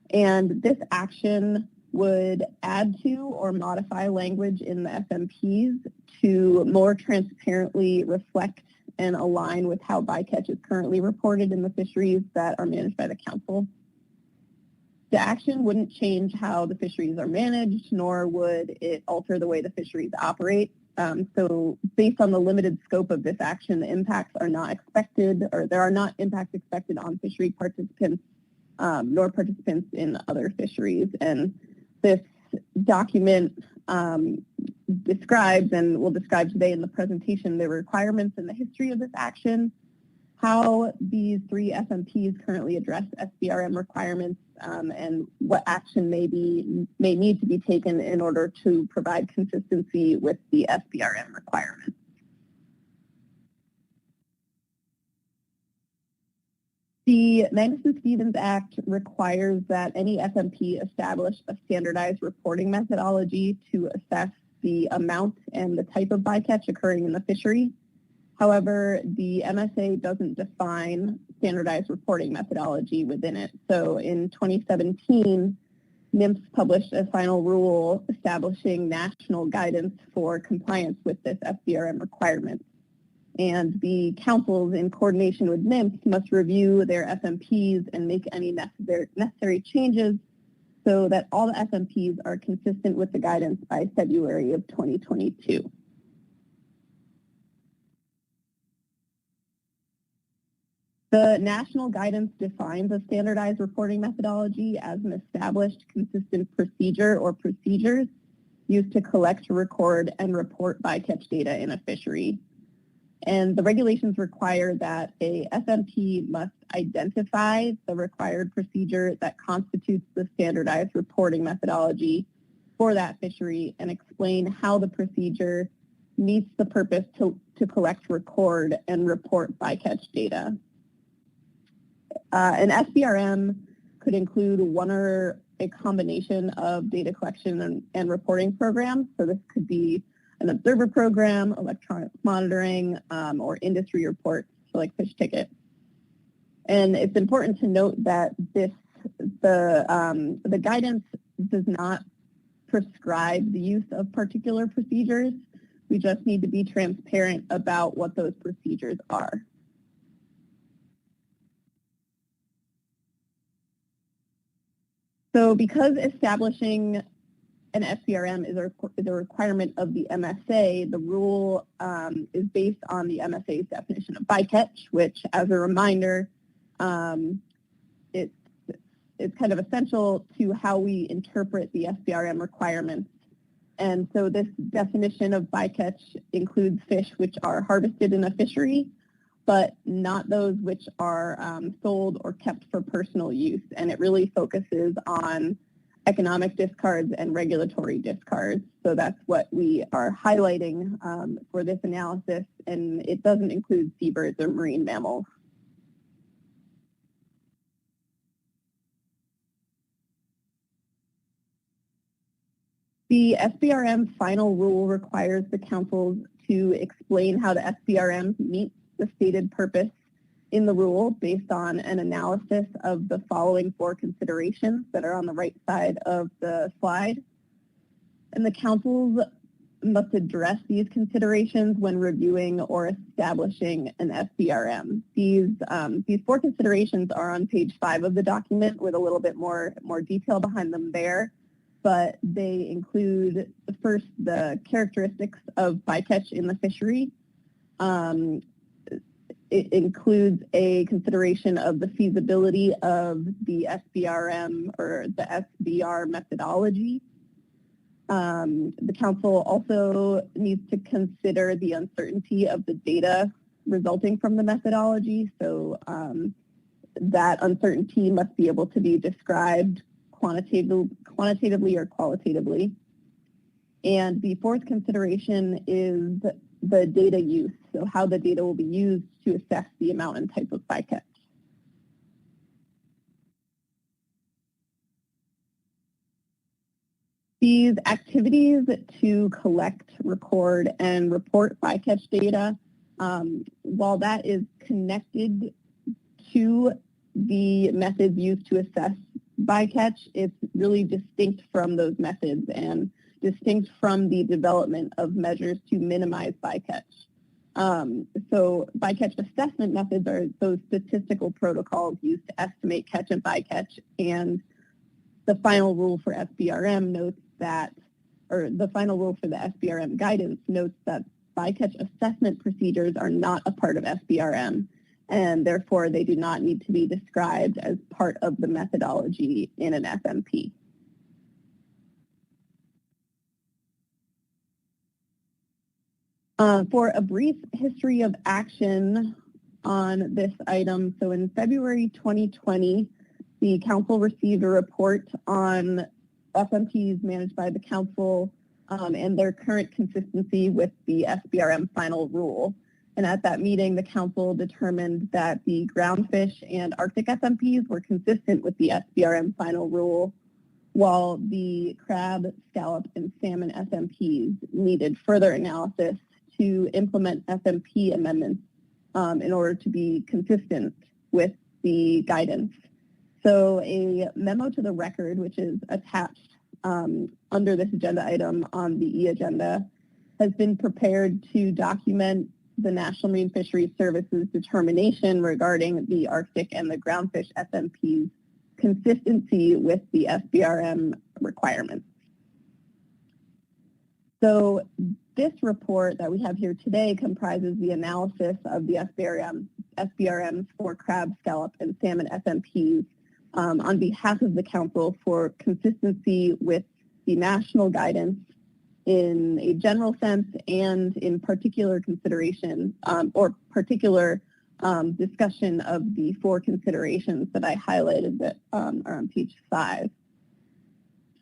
And this action would add to or modify language in the FMPs to more transparently reflect and align with how bycatch is currently reported in the fisheries that are managed by the council. The action wouldn't change how the fisheries are managed, nor would it alter the way the fisheries operate. So based on the limited scope of this action, the impacts are not expected, or there are not impacts expected on fishery participants, nor participants in other fisheries. And this document describes, and we'll describe today in the presentation, the requirements and the history of this action, how these three FMPs currently address SBRM requirements, and what action may need to be taken in order to provide consistency with the SBRM requirements. The Magnuson-Stevens Act requires that any FMP establish a standardized reporting methodology to assess the amount and the type of bycatch occurring in the fishery. However, the MSA doesn't define standardized reporting methodology within it. So in 2017, NIMS published a final rule establishing national guidance for compliance with this SBRM requirement. And the councils, in coordination with NIMS, must review their FMPs and make any necessary changes so that all the FMPs are consistent with the guidance by February of 2022. The national guidance defines a standardized reporting methodology as an established consistent procedure or procedures used to collect, record, and report bycatch data in a fishery. And the regulations require that a FMP must identify the required procedure that constitutes the standardized reporting methodology for that fishery and explain how the procedure meets the purpose to collect, record, and report bycatch data. An SBRM could include one or a combination of data collection and reporting programs. So this could be an observer program, electronic monitoring, or industry reports, so like fish ticket. And it's important to note that the guidance does not prescribe the use of particular procedures. We just need to be transparent about what those procedures are. So because establishing an SBRM is a requirement of the MSA, the rule is based on the MSA's definition of bycatch, which, as a reminder, it's kind of essential to how we interpret the SBRM requirements. And so this definition of bycatch includes fish which are harvested in a fishery, but not those which are sold or kept for personal use. And it really focuses on economic discards and regulatory discards. So that's what we are highlighting for this analysis, and it doesn't include seabirds or marine mammals. The SBRM final rule requires the council to explain how the SBRM meets the stated purpose in the rule based on an analysis of the following 4 considerations that are on the right side of the slide. And the councils must address these considerations when reviewing or establishing an SBRM. These 4 considerations are on page 5 of the document with a little bit more detail behind them there. But they include, first, the characteristics of bycatch in the fishery. It includes a consideration of the feasibility of the SBRM or the SBR methodology. The council also needs to consider the uncertainty of the data resulting from the methodology. So that uncertainty must be able to be described quantitatively or qualitatively. And the 4th consideration is the data use, so how the data will be used to assess the amount and type of bycatch. These activities to collect, record, and report bycatch data, while that is connected to the methods used to assess bycatch, it's really distinct from those methods and distinct from the development of measures to minimize bycatch. So bycatch assessment methods are those statistical protocols used to estimate catch and bycatch, and the final rule for SBRM notes that, or the final rule for the SBRM guidance notes that bycatch assessment procedures are not a part of SBRM, and therefore they do not need to be described as part of the methodology in an FMP. For a brief history of action on this item, so in February 2020, the council received a report on FMPs managed by the council and their current consistency with the SBRM final rule. And at that meeting, the council determined that the groundfish and Arctic FMPs were consistent with the SBRM final rule, while the crab, scallop, and salmon FMPs needed further analysis to implement FMP amendments in order to be consistent with the guidance. So a memo to the record, which is attached under this agenda item on the e-agenda, has been prepared to document the National Marine Fisheries Service's determination regarding the Arctic and the groundfish FMP's consistency with the SBRM requirements. So this report that we have here today comprises the analysis of the SBRMs for crab, scallop, and salmon FMPs on behalf of the council for consistency with the national guidance in a general sense and in particular consideration or particular discussion of the 4 considerations that I highlighted that are on page 5.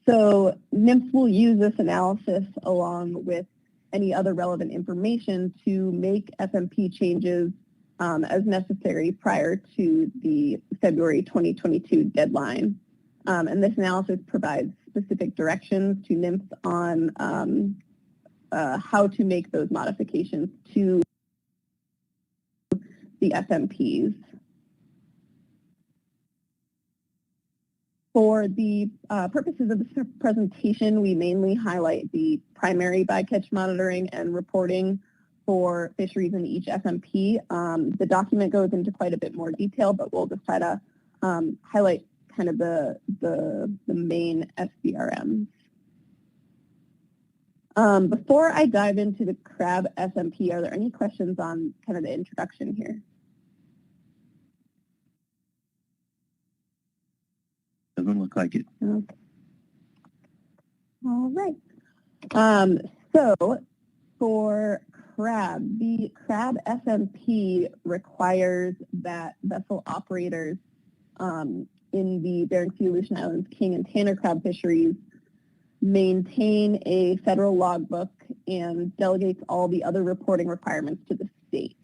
So NMFS will use this analysis along with any other relevant information to make FMP changes as necessary prior to the February 2022 deadline. And this analysis provides specific directions to NMFS on how to make those modifications to the FMPs. For the purposes of this presentation, we mainly highlight the primary bycatch monitoring and reporting for fisheries in each FMP. The document goes into quite a bit more detail, but we'll just try to highlight kind of the main SBRM. Before I dive into the crab SMP, are there any questions on kind of the introduction here? Doesn't look like it. Okay. All right. So for crab, the crab SMP requires that vessel operators in the Bering Sea, Aleutian Islands, king and tanner crab fisheries maintain a federal logbook and delegates all the other reporting requirements to the state.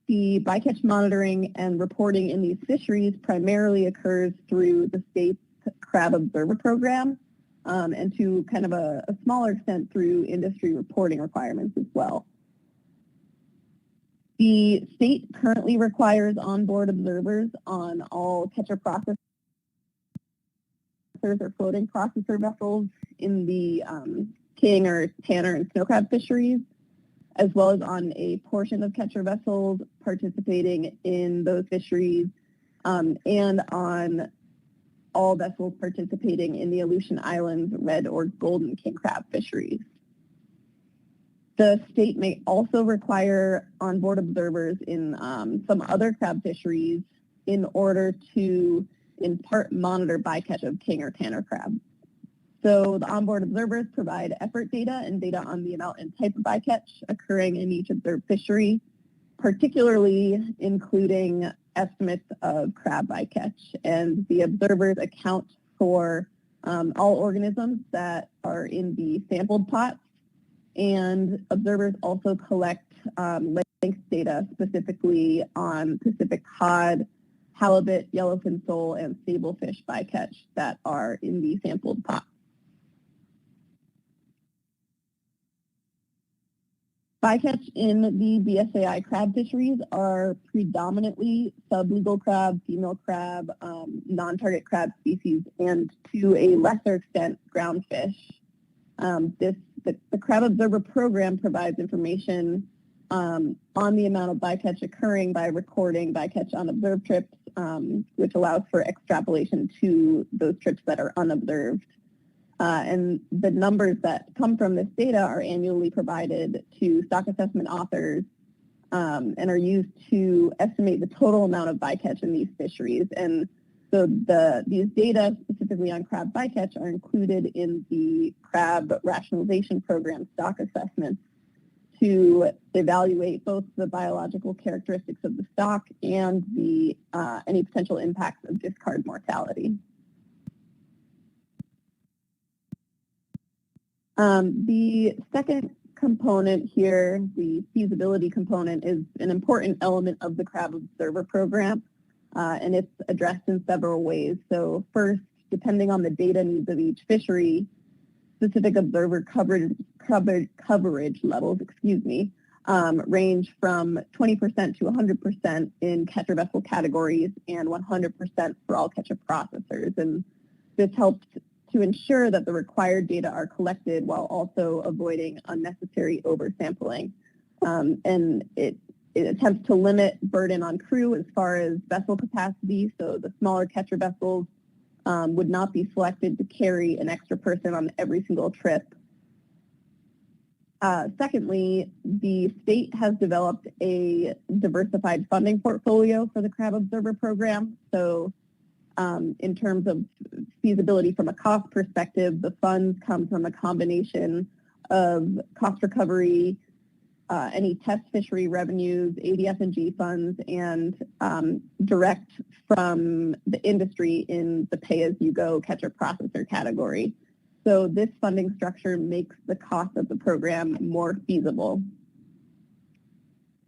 The bycatch monitoring and reporting in these fisheries primarily occurs through the state's crab observer program and to kind of a smaller extent through industry reporting requirements as well. The state currently requires onboard observers on all catcher processors or floating processor vessels in the king or tanner and snow crab fisheries, as well as on a portion of catcher vessels participating in those fisheries, and on all vessels participating in the Aleutian Islands red or golden king crab fisheries. The state may also require onboard observers in some other crab fisheries in order to, in part, monitor bycatch of king or tanner crab. So the onboard observers provide effort data and data on the amount and type of bycatch occurring in each observed fishery, particularly including estimates of crab bycatch. And the observers account for all organisms that are in the sampled pots, and observers also collect length data specifically on Pacific cod, halibut, yellowfin sole, and sablefish bycatch that are in the sampled pots. Bycatch in the BSAI crab fisheries are predominantly sublegal crab, female crab, non-target crab species, and to a lesser extent, groundfish. The Crab Observer Program provides information on the amount of bycatch occurring by recording bycatch on observed trips, which allows for extrapolation to those trips that are unobserved. And the numbers that come from this data are annually provided to stock assessment authors and are used to estimate the total amount of bycatch in these fisheries. And so these data specifically on crab bycatch are included in the crab rationalization program stock assessments to evaluate both the biological characteristics of the stock and the any potential impacts of discard mortality. The second component here, the feasibility component, is an important element of the Crab Observer Program, and it's addressed in several ways. So first, depending on the data needs of each fishery, specific observer coverage levels, range from 20% to 100% in catcher vessel categories and 100% for all catcher processors. And this helps to ensure that the required data are collected while also avoiding unnecessary oversampling. And it attempts to limit burden on crew as far as vessel capacity, so the smaller catcher vessels would not be selected to carry an extra person on every single trip. Secondly, the state has developed a diversified funding portfolio for the Crab Observer Program. So in terms of feasibility from a cost perspective, the funds come from a combination of cost recovery, any test fishery revenues, ADF&G funds, and direct from the industry in the pay-as-you-go catcher processor category. So this funding structure makes the cost of the program more feasible.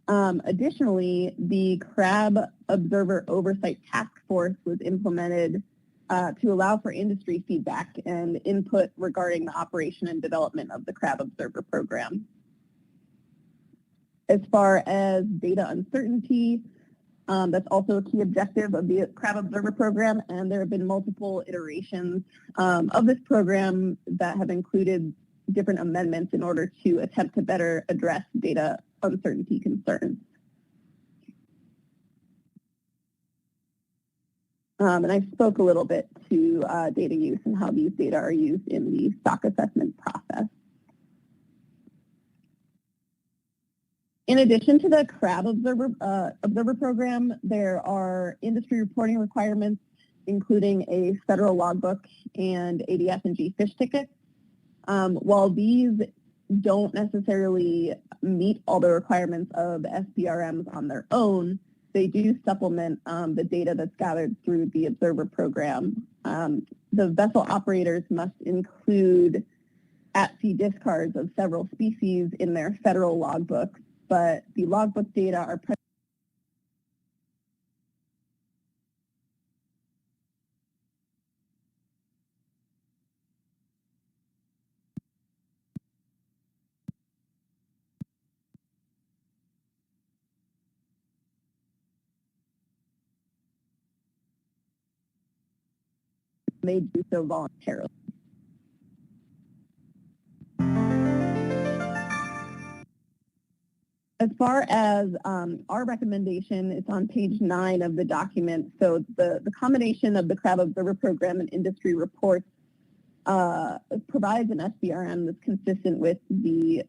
Additionally, the Crab Observer Oversight Task Force was implemented to allow for industry feedback and input regarding the operation and development of the Crab Observer Program. As far as data uncertainty, That's also a key objective of the Crab Observer Program, and there have been multiple iterations of this program that have included different amendments in order to attempt to better address data uncertainty concerns. And I spoke a little bit to data use and how these data are used in the stock assessment process. In addition to the Crab Observer Program, there are industry reporting requirements, including a federal logbook and ADF&G fish tickets. While these don't necessarily meet all the requirements of SBRMs on their own, they do supplement the data that's gathered through the Observer Program. The vessel operators must include at-sea discards of several species in their federal logbooks, but the logbook data are they do so voluntarily. As far as our recommendation, it's on page 9 of the document. So the combination of the Crab Observer Program and industry reports provides an SBRM that's consistent with the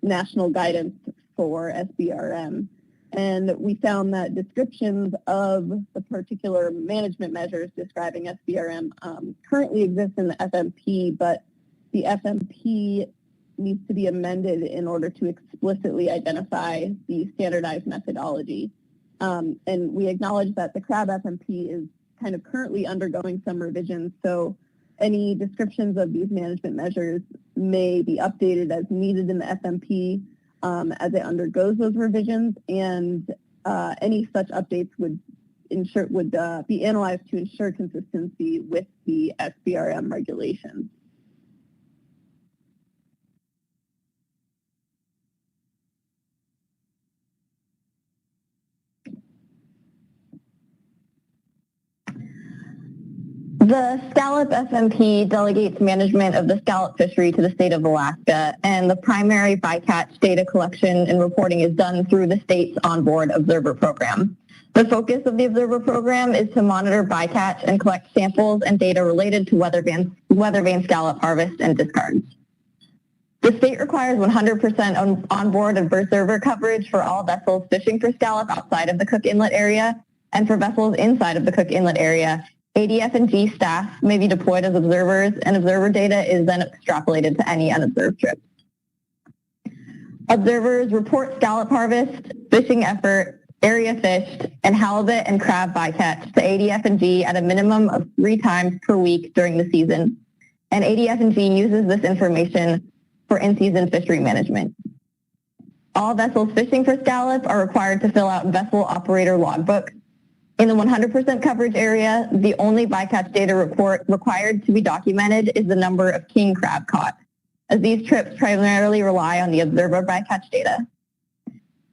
national guidance for SBRM. And we found that descriptions of the particular management measures describing SBRM currently exist in the FMP, but the FMP needs to be amended in order to explicitly identify the standardized methodology. And we acknowledge that the Crab FMP is kind of currently undergoing some revisions, so any descriptions of these management measures may be updated as needed in the FMP as it undergoes those revisions, and any such updates would be analyzed to ensure consistency with the SBRM regulations. The scallop FMP delegates management of the scallop fishery to the state of Alaska, and the primary bycatch data collection and reporting is done through the state's onboard observer program. The focus of the observer program is to monitor bycatch and collect samples and data related to weather vane scallop harvest and discards. The state requires 100% onboard observer coverage for all vessels fishing for scallop outside of the Cook Inlet area, and for vessels inside of the Cook Inlet area, ADF&G staff may be deployed as observers, and observer data is then extrapolated to any unobserved trips. Observers report scallop harvest, fishing effort, area fished, and halibut and crab bycatch to ADF&G at a minimum of 3 times per week during the season, and ADF&G uses this information for in-season fishery management. All vessels fishing for scallop are required to fill out vessel operator logbook. In the 100% coverage area, the only bycatch data report required to be documented is the number of king crab caught, as these trips primarily rely on the observer bycatch data.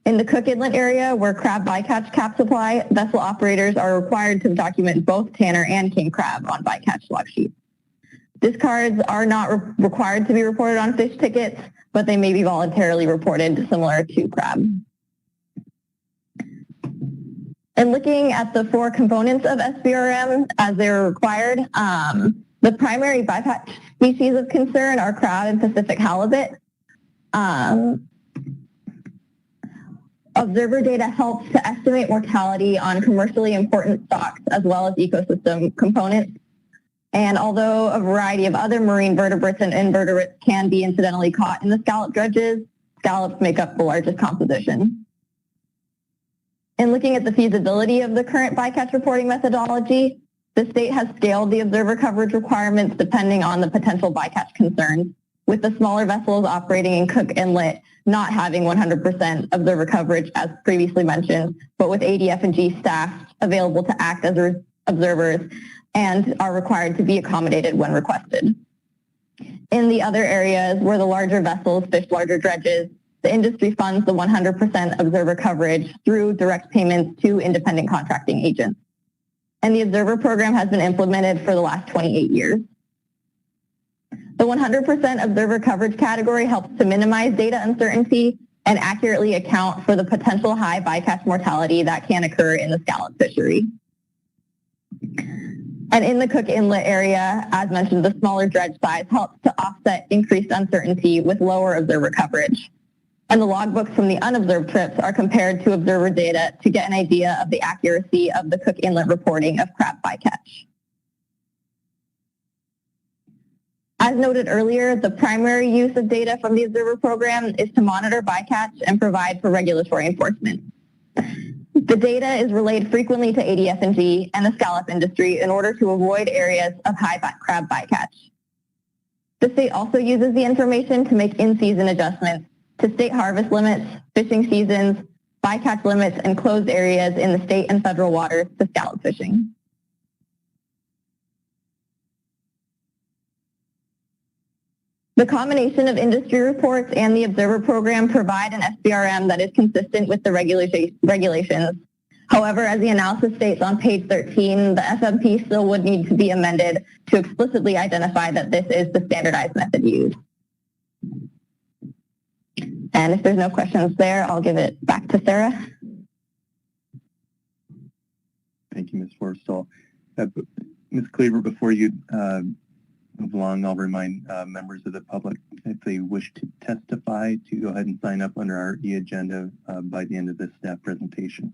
In the Cook Inlet area, where crab bycatch caps apply, vessel operators are required to document both tanner and king crab on bycatch log sheets. Discards are not required to be reported on fish tickets, but they may be voluntarily reported similar to crab. And looking at the 4 components of SBRM as they're required, the primary bycatch species of concern are crab and Pacific halibut. Observer data helps to estimate mortality on commercially important stocks as well as ecosystem components. And although a variety of other marine vertebrates and invertebrates can be incidentally caught in the scallop dredges, scallops make up the largest composition. In looking at the feasibility of the current bycatch reporting methodology, the state has scaled the observer coverage requirements depending on the potential bycatch concerns, with the smaller vessels operating in Cook Inlet not having 100% observer coverage as previously mentioned, but with ADF&G staff available to act as observers and are required to be accommodated when requested. In the other areas where the larger vessels fish larger dredges, the industry funds the 100% observer coverage through direct payments to independent contracting agents. And the observer program has been implemented for the last 28 years. The 100% observer coverage category helps to minimize data uncertainty and accurately account for the potential high bycatch mortality that can occur in the scallop fishery. And in the Cook Inlet area, as mentioned, the smaller dredge size helps to offset increased uncertainty with lower observer coverage. And the logbooks from the unobserved trips are compared to observer data to get an idea of the accuracy of the Cook Inlet reporting of crab bycatch. As noted earlier, the primary use of data from the observer program is to monitor bycatch and provide for regulatory enforcement. The data is relayed frequently to ADF&G and the scallop industry in order to avoid areas of high crab bycatch. The state also uses the information to make in-season adjustments to state harvest limits, fishing seasons, bycatch limits, and closed areas in the state and federal waters to scallop fishing. The combination of industry reports and the observer program provide an SBRM that is consistent with the regulations. However, as the analysis states on page 13, the FMP still would need to be amended to explicitly identify that this is the standardized method used. And if there's no questions there, I'll give it back to Sarah. Thank you, Ms. Forstall. Ms. Cleaver, before you move along, I'll remind members of the public, if they wish to testify, to go ahead and sign up under our e-agenda by the end of this staff presentation.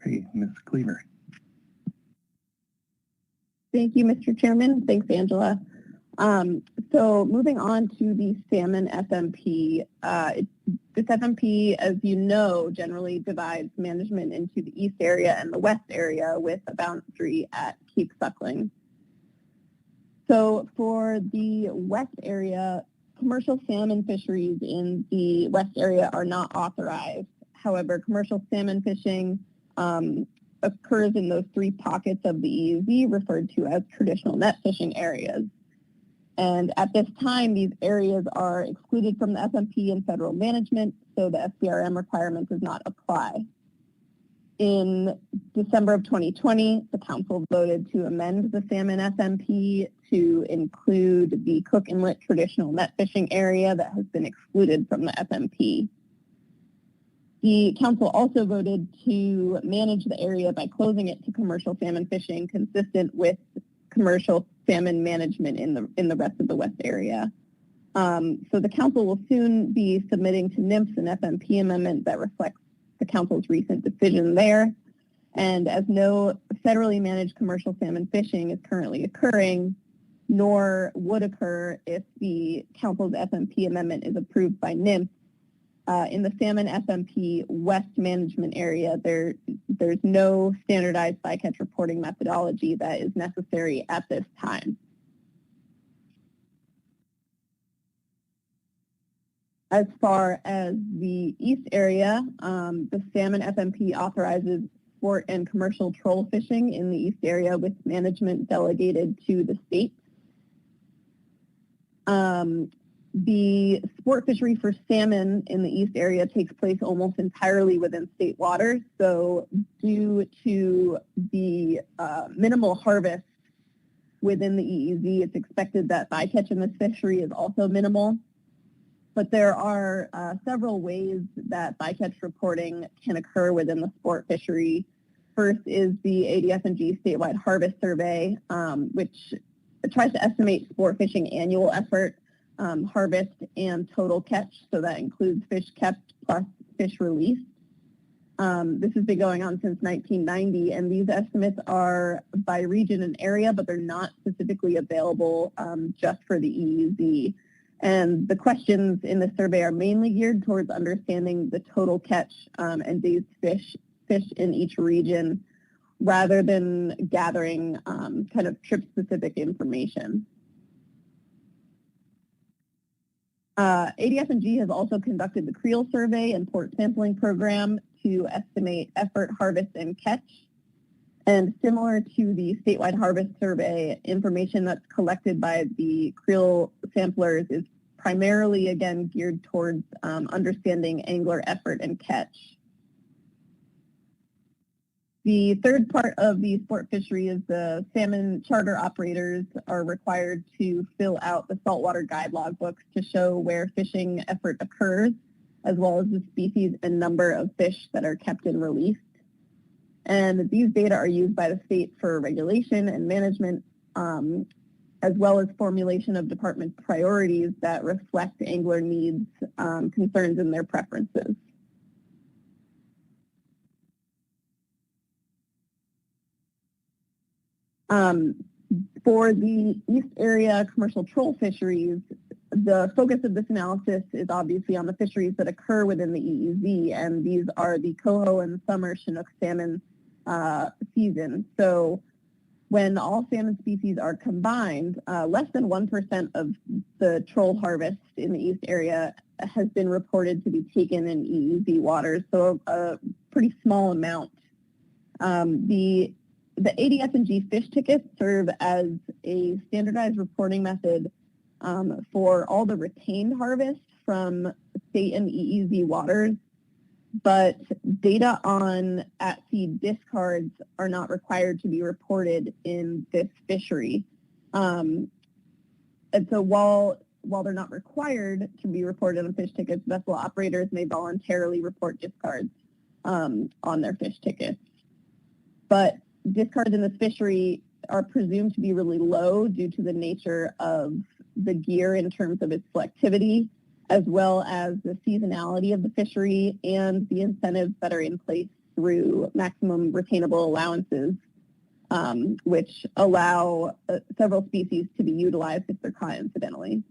Okay, Ms. Cleaver. Thank you, Mr. Chairman. Thanks, Angela. So moving on to the salmon FMP. This FMP, as you know, generally divides management into the east area and the west area with a boundary at Cape Suckling. So for the west area, commercial salmon fisheries in the west area are not authorized. However, commercial salmon fishing occurs in those three pockets of the EEZ referred to as traditional net fishing areas. And at this time, these areas are excluded from the FMP and federal management, so the SBRM requirement does not apply. In December of 2020, the council voted to amend the salmon FMP to include the Cook Inlet traditional net fishing area that has been excluded from the FMP. The council also voted to manage the area by closing it to commercial salmon fishing, consistent with commercial salmon management in the rest of the west area. So the council will soon be submitting to NMFS an FMP amendment that reflects the council's recent decision there. And as no federally managed commercial salmon fishing is currently occurring, nor would occur if the council's FMP amendment is approved by NMFS, in the salmon FMP West management area, there's no standardized bycatch reporting methodology that is necessary at this time. As far as the east area, the salmon FMP authorizes sport and commercial troll fishing in the east area with management delegated to the state. The sport fishery for salmon in the east area takes place almost entirely within state waters. So due to the minimal harvest within the EEZ, it's expected that bycatch in this fishery is also minimal. But there are several ways that bycatch reporting can occur within the sport fishery. First is the ADF&G statewide harvest survey, which tries to estimate sport fishing annual effort, harvest, and total catch. So that includes fish kept plus fish released. This has been going on since 1990, and these estimates are by region and area, but they're not specifically available just for the EEZ. And the questions in the survey are mainly geared towards understanding the total catch and days fish in each region, rather than gathering kind of trip-specific information. ADF&G has also conducted the Creel survey and port sampling program to estimate effort, harvest, and catch. And similar to the statewide harvest survey, information that's collected by the Creel samplers is primarily, again, geared towards understanding angler effort and catch. The third part of the sport fishery is the salmon charter operators are required to fill out the saltwater guide logbooks to show where fishing effort occurs, as well as the species and number of fish that are kept and released. And these data are used by the state for regulation and management, as well as formulation of department priorities that reflect angler needs, concerns, and their preferences. For the East Area commercial troll fisheries, the focus of this analysis is obviously on the fisheries that occur within the EEZ, and these are the coho and summer Chinook salmon season. So when all salmon species are combined, less than 1% of the troll harvest in the East Area has been reported to be taken in EEZ waters, so a pretty small amount. The ADF&G fish tickets serve as a standardized reporting method for all the retained harvest from state and EEZ waters, but data on at-sea discards are not required to be reported in this fishery. And so while they're not required to be reported on fish tickets, vessel operators may voluntarily report discards on their fish tickets. But discards in this fishery are presumed to be really low due to the nature of the gear in terms of its selectivity, as well as the seasonality of the fishery and the incentives that are in place through maximum retainable allowances, which allow several species to be utilized if they're caught incidentally.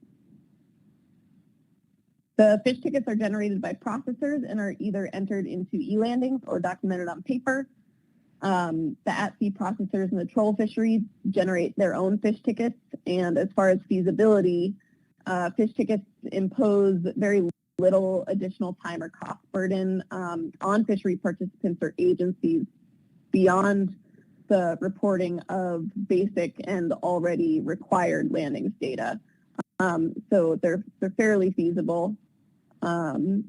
The fish tickets are generated by processors and are either entered into e-landings or documented on paper. The at-sea processors in the troll fishery generate their own fish tickets, and as far as feasibility, fish tickets impose very little additional time or cost burden on fishery participants or agencies beyond the reporting of basic and already required landings data. So they're fairly feasible. And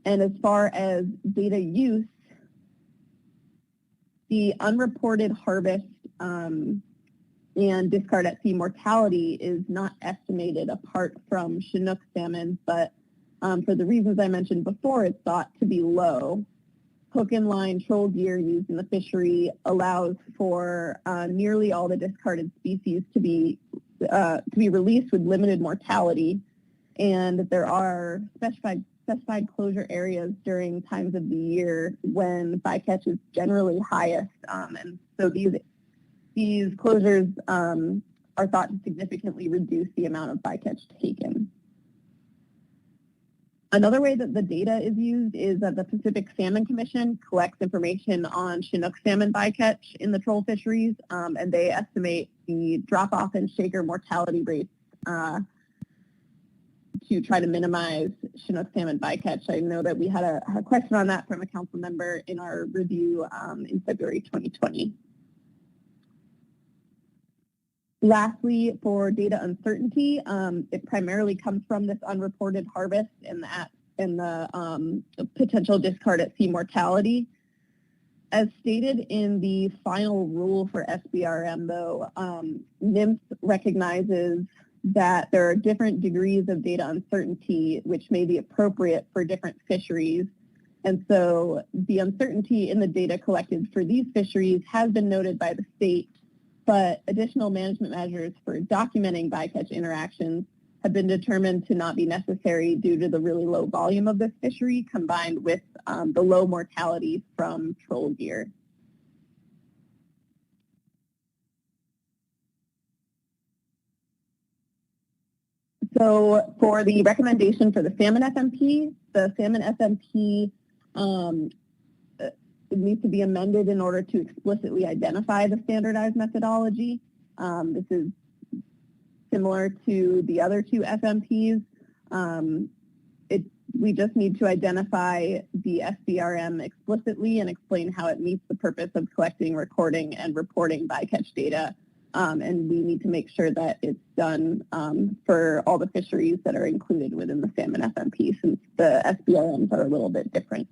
as far as data use, the unreported harvest and discard at sea mortality is not estimated apart from Chinook salmon, but for the reasons I mentioned before, it's thought to be low. Hook and line troll gear used in the fishery allows for nearly all the discarded species to be released with limited mortality, and there are specified closure areas during times of the year when bycatch is generally highest, and so these closures are thought to significantly reduce the amount of bycatch taken. Another way that the data is used is that the Pacific Salmon Commission collects information on Chinook salmon bycatch in the troll fisheries, and they estimate the drop-off and shaker mortality rates to try to minimize Chinook salmon bycatch. I know that we had a question on that from a council member in our review in February 2020. Lastly, for data uncertainty, it primarily comes from this unreported harvest and the potential discard at sea mortality. As stated in the final rule for SBRM, though, NMFS recognizes that there are different degrees of data uncertainty which may be appropriate for different fisheries. And so the uncertainty in the data collected for these fisheries has been noted by the state, but additional management measures for documenting bycatch interactions have been determined to not be necessary due to the really low volume of this fishery combined with the low mortality from troll gear. So for the recommendation for the salmon FMP, it needs to be amended in order to explicitly identify the standardized methodology. This is similar to the other two FMPs. We just need to identify the SBRM explicitly and explain how it meets the purpose of collecting, recording, and reporting bycatch data and we need to make sure that it's done for all the fisheries that are included within the salmon FMP, since the SBRMs are a little bit different.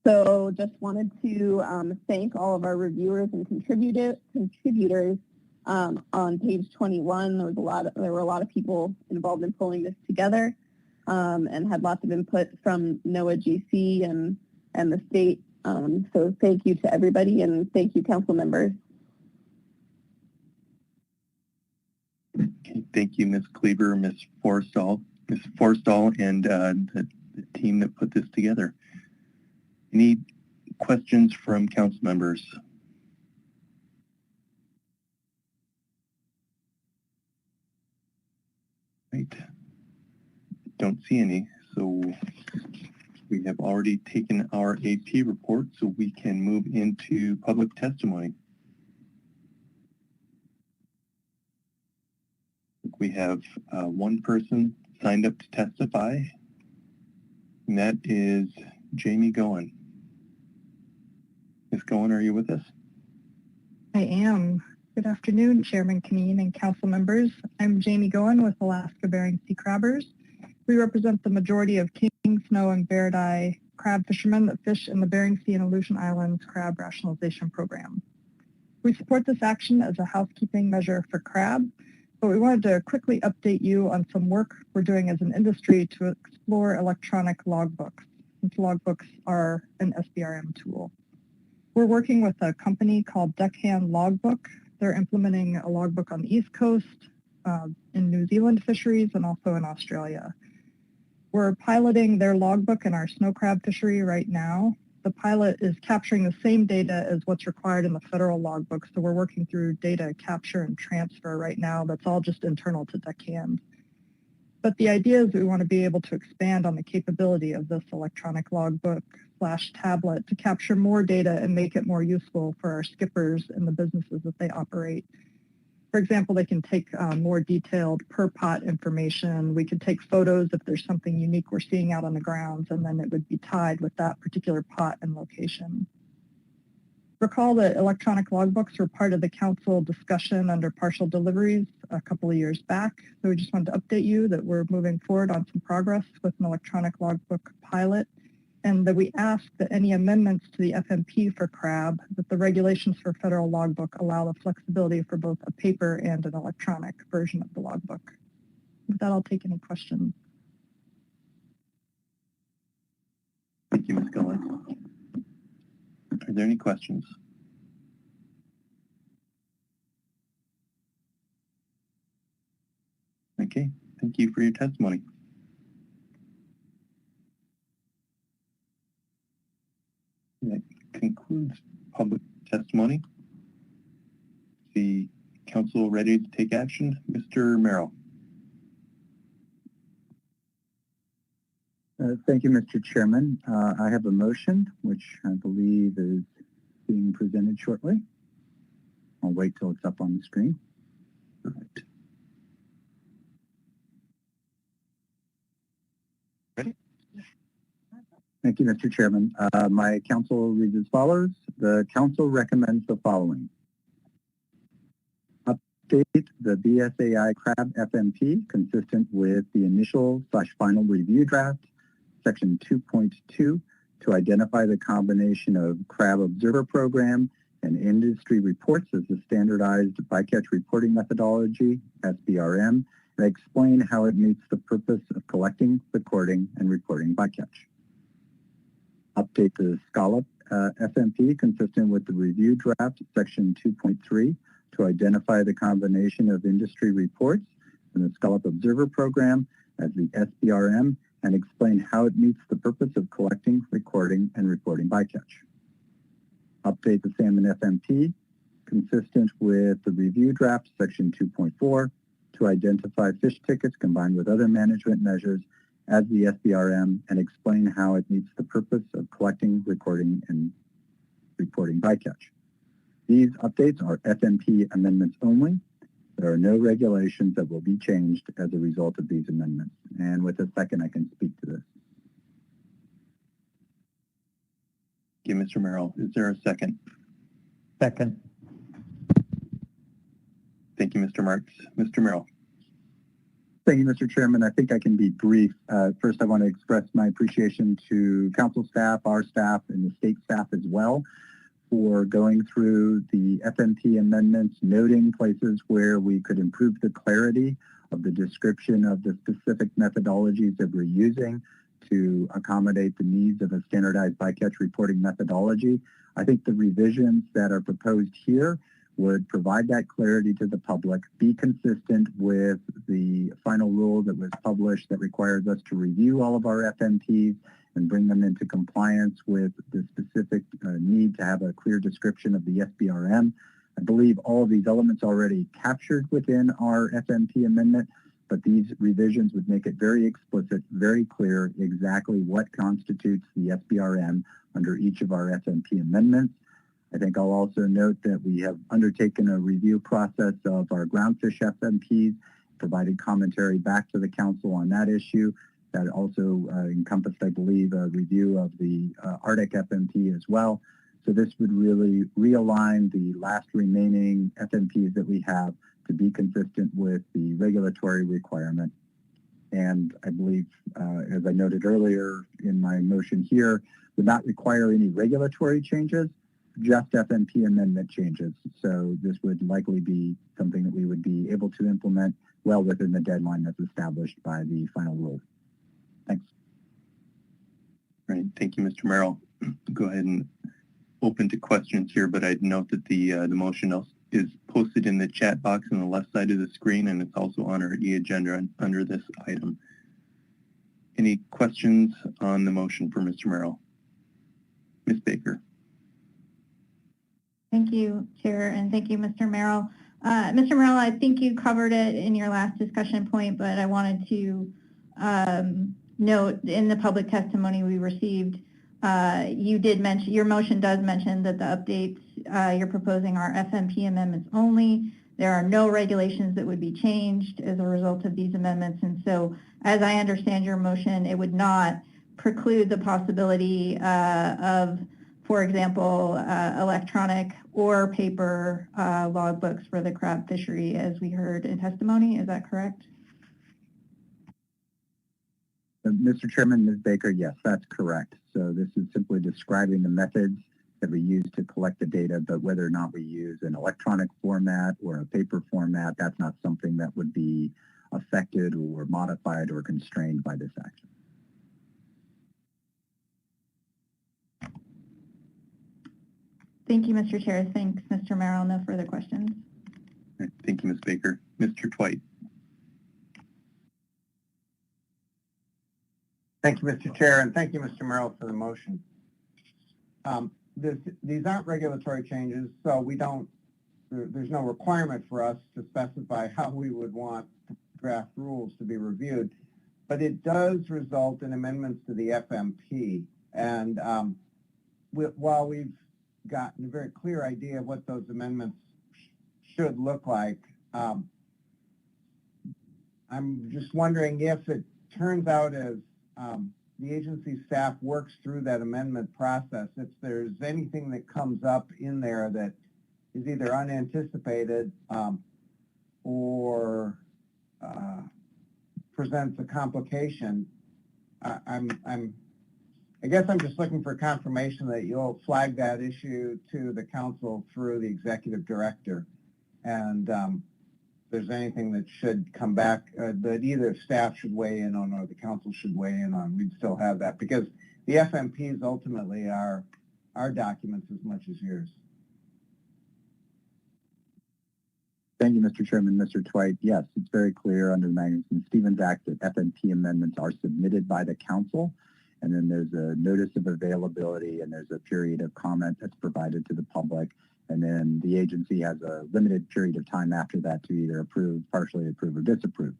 So just wanted to thank all of our reviewers and contributors. On page 21, there were a lot of people involved in pulling this together, and had lots of input from NOAA GC and the state. So thank you to everybody, and thank you, council members. Okay, thank you, Ms. Kleber, Ms. Forstall, and the team that put this together. Any questions from council members? Right. Don't see any, so we have already taken our AP report, so we can move into public testimony. We have one person signed up to testify, and that is Jamie Goen. Ms. Goen, are you with us? I am. Good afternoon, Chairman Kaneen and council members. I'm Jamie Goen with Alaska Bering Sea Crabbers. We represent the majority of king, snow, and barred-eye crab fishermen that fish in the Bering Sea and Aleutian Islands Crab Rationalization Program. We support this action as a housekeeping measure for crab, but we wanted to quickly update you on some work we're doing as an industry to explore electronic logbooks, since logbooks are an SBRM tool. We're working with a company called Deckhand Logbook. They're implementing a logbook on the East Coast, in New Zealand fisheries, and also in Australia. We're piloting their logbook in our snow crab fishery right now. The pilot is capturing the same data as what's required in the federal logbook, so we're working through data capture and transfer right now. That's all just internal to Deckhand. But the idea is we want to be able to expand on the capability of this electronic logbook / tablet to capture more data and make it more useful for our skippers and the businesses that they operate. For example, they can take more detailed per pot information. We could take photos if there's something unique we're seeing out on the grounds, and then it would be tied with that particular pot and location. Recall that electronic logbooks were part of the council discussion under partial deliveries a couple of years back. So we just wanted to update you that we're moving forward on some progress with an electronic logbook pilot, and that we ask that any amendments to the FMP for crab, that the regulations for federal logbook allow the flexibility for both a paper and an electronic version of the logbook. With that, I'll take any questions. Thank you, Ms. Goen. Are there any questions? Okay, thank you for your testimony. That concludes public testimony. The council ready to take action? Mr. Merrill. Thank you, Mr. Chairman. I have a motion, which I believe is being presented shortly. I'll wait till it's up on the screen. Perfect. Ready? Thank you, Mr. Chairman. My council reads as follows. The council recommends the following. Update the BSAI CRAB FMP consistent with the initial / final review draft, section 2.2, to identify the combination of CRAB Observer Program and industry reports as the standardized bycatch reporting methodology, SBRM, and explain how it meets the purpose of collecting, recording, and reporting bycatch. Update the scallop FMP consistent with the review draft, section 2.3, to identify the combination of industry reports and the scallop observer program as the SBRM, and explain how it meets the purpose of collecting, recording, and reporting bycatch. Update the salmon FMP consistent with the review draft, section 2.4, to identify fish tickets combined with other management measures as the SBRM, and explain how it meets the purpose of collecting, recording, and reporting bycatch. These updates are FMP amendments only. There are no regulations that will be changed as a result of these amendments. And with a second, I can speak to this. you, Mr. Merrill. Is there a second? Second. Thank you, Mr. Marks. Mr. Merrill. Thank you, Mr. Chairman. I think I can be brief. First, I want to express my appreciation to council staff, our staff, and the state staff as well for going through the FMP amendments, noting places where we could improve the clarity of the description of the specific methodologies that we're using to accommodate the needs of a standardized bycatch reporting methodology. I think the revisions that are proposed here would provide that clarity to the public, be consistent with the final rule that was published that requires us to review all of our FMPs and bring them into compliance with the specific need to have a clear description of the SBRM. I believe all of these elements already captured within our FMP amendment, but these revisions would make it very explicit, very clear exactly what constitutes the SBRM under each of our FMP amendments. I think I'll also note that we have undertaken a review process of our groundfish FMPs, provided commentary back to the council on that issue. That also encompassed, I believe, a review of the Arctic FMP as well. So this would really realign the last remaining FMPs that we have to be consistent with the regulatory requirement. And I believe, as I noted earlier in my motion here, would not require any regulatory changes, just FMP amendment changes. So this would likely be something that we would be able to implement well within the deadline that's established by the final rule. Thanks. All right, thank you, Mr. Merrill. Go ahead and open to questions here, but I'd note that the motion is posted in the chat box on the left side of the screen, and it's also on our e-agenda under this item. Any questions on the motion for Mr. Merrill? Ms. Baker. Thank you, Chair, and thank you, Mr. Merrill. Mr. Merrill, I think you covered it in your last discussion point, but I wanted to note in the public testimony we received, you did mention, your motion does mention that the updates you're proposing are FMP amendments only. There are no regulations that would be changed as a result of these amendments. And so as I understand your motion, it would not preclude the possibility of, for example, electronic or paper logbooks for the crab fishery, as we heard in testimony. Is that correct? Mr. Chairman, Ms. Baker, yes, that's correct. So this is simply describing the methods that we use to collect the data, but whether or not we use an electronic format or a paper format, that's not something that would be affected or modified or constrained by this action. Thank you, Mr. Chair. Thanks, Mr. Merrill. No further questions. Right, thank you, Ms. Baker. Mr. Twite. Thank you, Mr. Chair, and thank you, Mr. Merrill, for the motion. These aren't regulatory changes, so there's no requirement for us to specify how we would want draft rules to be reviewed, but it does result in amendments to the FMP. And while we've gotten a very clear idea of what those amendments should look like, I'm just wondering if it turns out as the agency staff works through that amendment process, if there's anything that comes up in there that is either unanticipated or presents a complication, I guess I'm just looking for confirmation that you'll flag that issue to the council through the executive director. And if there's anything that should come back that either staff should weigh in on or the council should weigh in on, we'd still have that, because the FMPs ultimately are our documents as much as yours. Thank you, Mr. Chairman. Mr. Twite, yes, it's very clear under the Magnuson-Stevens Act that FMP amendments are submitted by the council, and then there's a notice of availability and there's a period of comment that's provided to the public. And then the agency has a limited period of time after that to either approve, partially approve, or disapprove.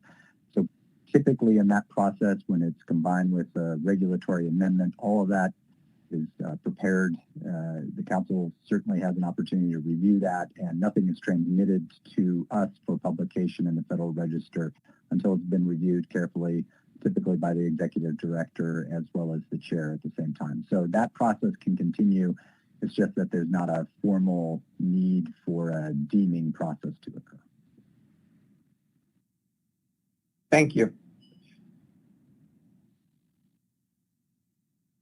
So typically in that process, when it's combined with a regulatory amendment, all of that is prepared. The council certainly has an opportunity to review that, and nothing is transmitted to us for publication in the Federal Register until it's been reviewed carefully typically by the executive director as well as the chair at the same time. So that process can continue. It's just that there's not a formal need for a deeming process to occur. Thank you.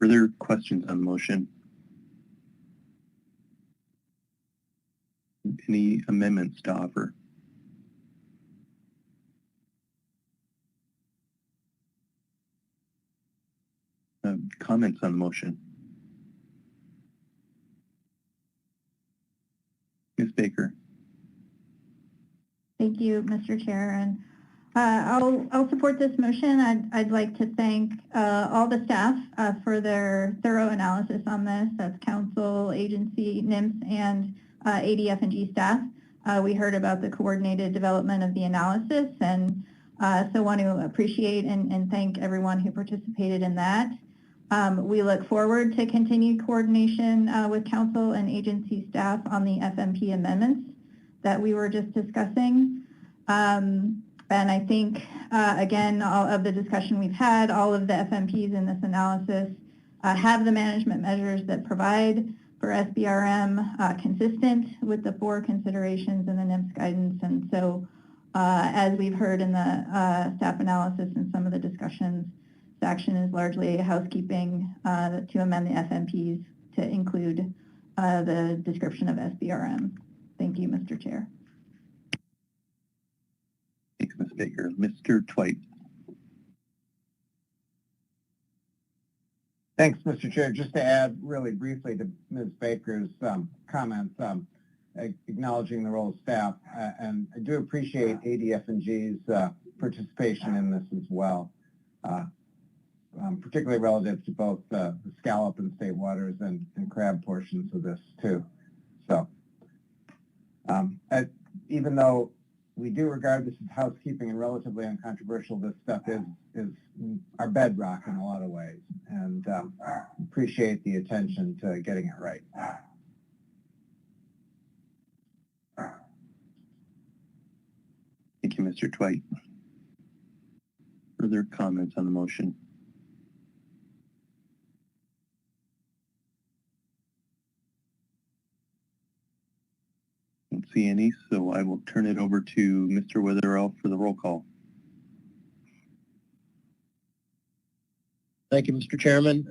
Further questions on the motion? Any amendments to offer? Comments on the motion? Ms. Baker. Thank you, Mr. Chair. And I'll support this motion. I'd like to thank all the staff for their thorough analysis on this. That's council, agency, NIMS, and ADF&G staff. We heard about the coordinated development of the analysis, and so want to appreciate and thank everyone who participated in that. We look forward to continued coordination with council and agency staff on the FMP amendments that we were just discussing. And I think, again, all of the discussion we've had, all of the FMPs in this analysis have the management measures that provide for SBRM consistent with the 4 considerations in the NIMS guidance. And so, as we've heard in the staff analysis and some of the discussions, this action is largely housekeeping to amend the FMPs to include the description of SBRM. Thank you, Mr. Chair. Thanks, Ms. Baker. Mr. Twite. Thanks, Mr. Chair. Just to add really briefly to Ms. Baker's comments, acknowledging the role of staff, and I do appreciate ADF&G's participation in this as well, particularly relative to both the scallop and state waters and crab portions of this too. So even though we do regard this as housekeeping and relatively uncontroversial, this stuff is our bedrock in a lot of ways, and appreciate the attention to getting it right. Thank you, Mr. Twite. Further comments on the motion? Don't see any, so I will turn it over to Mr. Witherell for the roll call. Thank you, Mr. Chairman.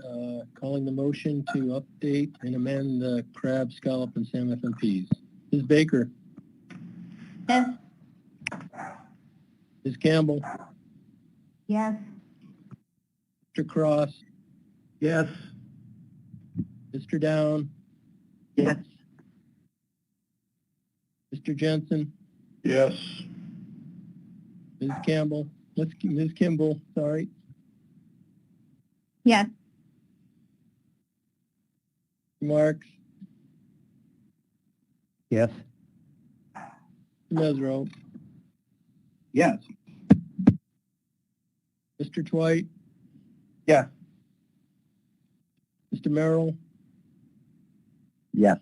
Calling the motion to update and amend the crab, scallop, and salmon FMPs. Ms. Baker. Yes. Ms. Campbell. Yes. Mr. Cross. Yes. Mr. Down. Yes. Mr. Jensen. Yes. Ms. Campbell. Ms. Kimball, sorry. Yes. Marks. Yes. Mesro. Yes. Mr. Twite. Yes. Mr. Merrill. Yes.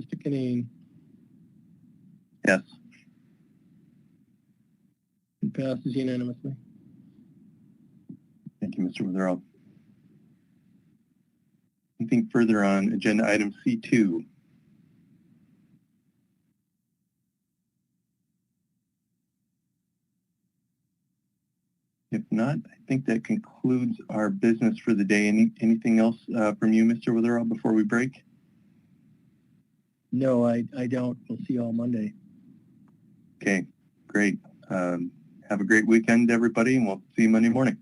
Mr. Kinane. Yes. It passes unanimously. Thank you, Mr. Witherell. Anything further on agenda item C2? If not, I think that concludes our business for the day. Anything else from you, Mr. Witherell, before we break? No, I don't. We'll see you all Monday. Okay, great. Have a great weekend, everybody, and we'll see you Monday morning.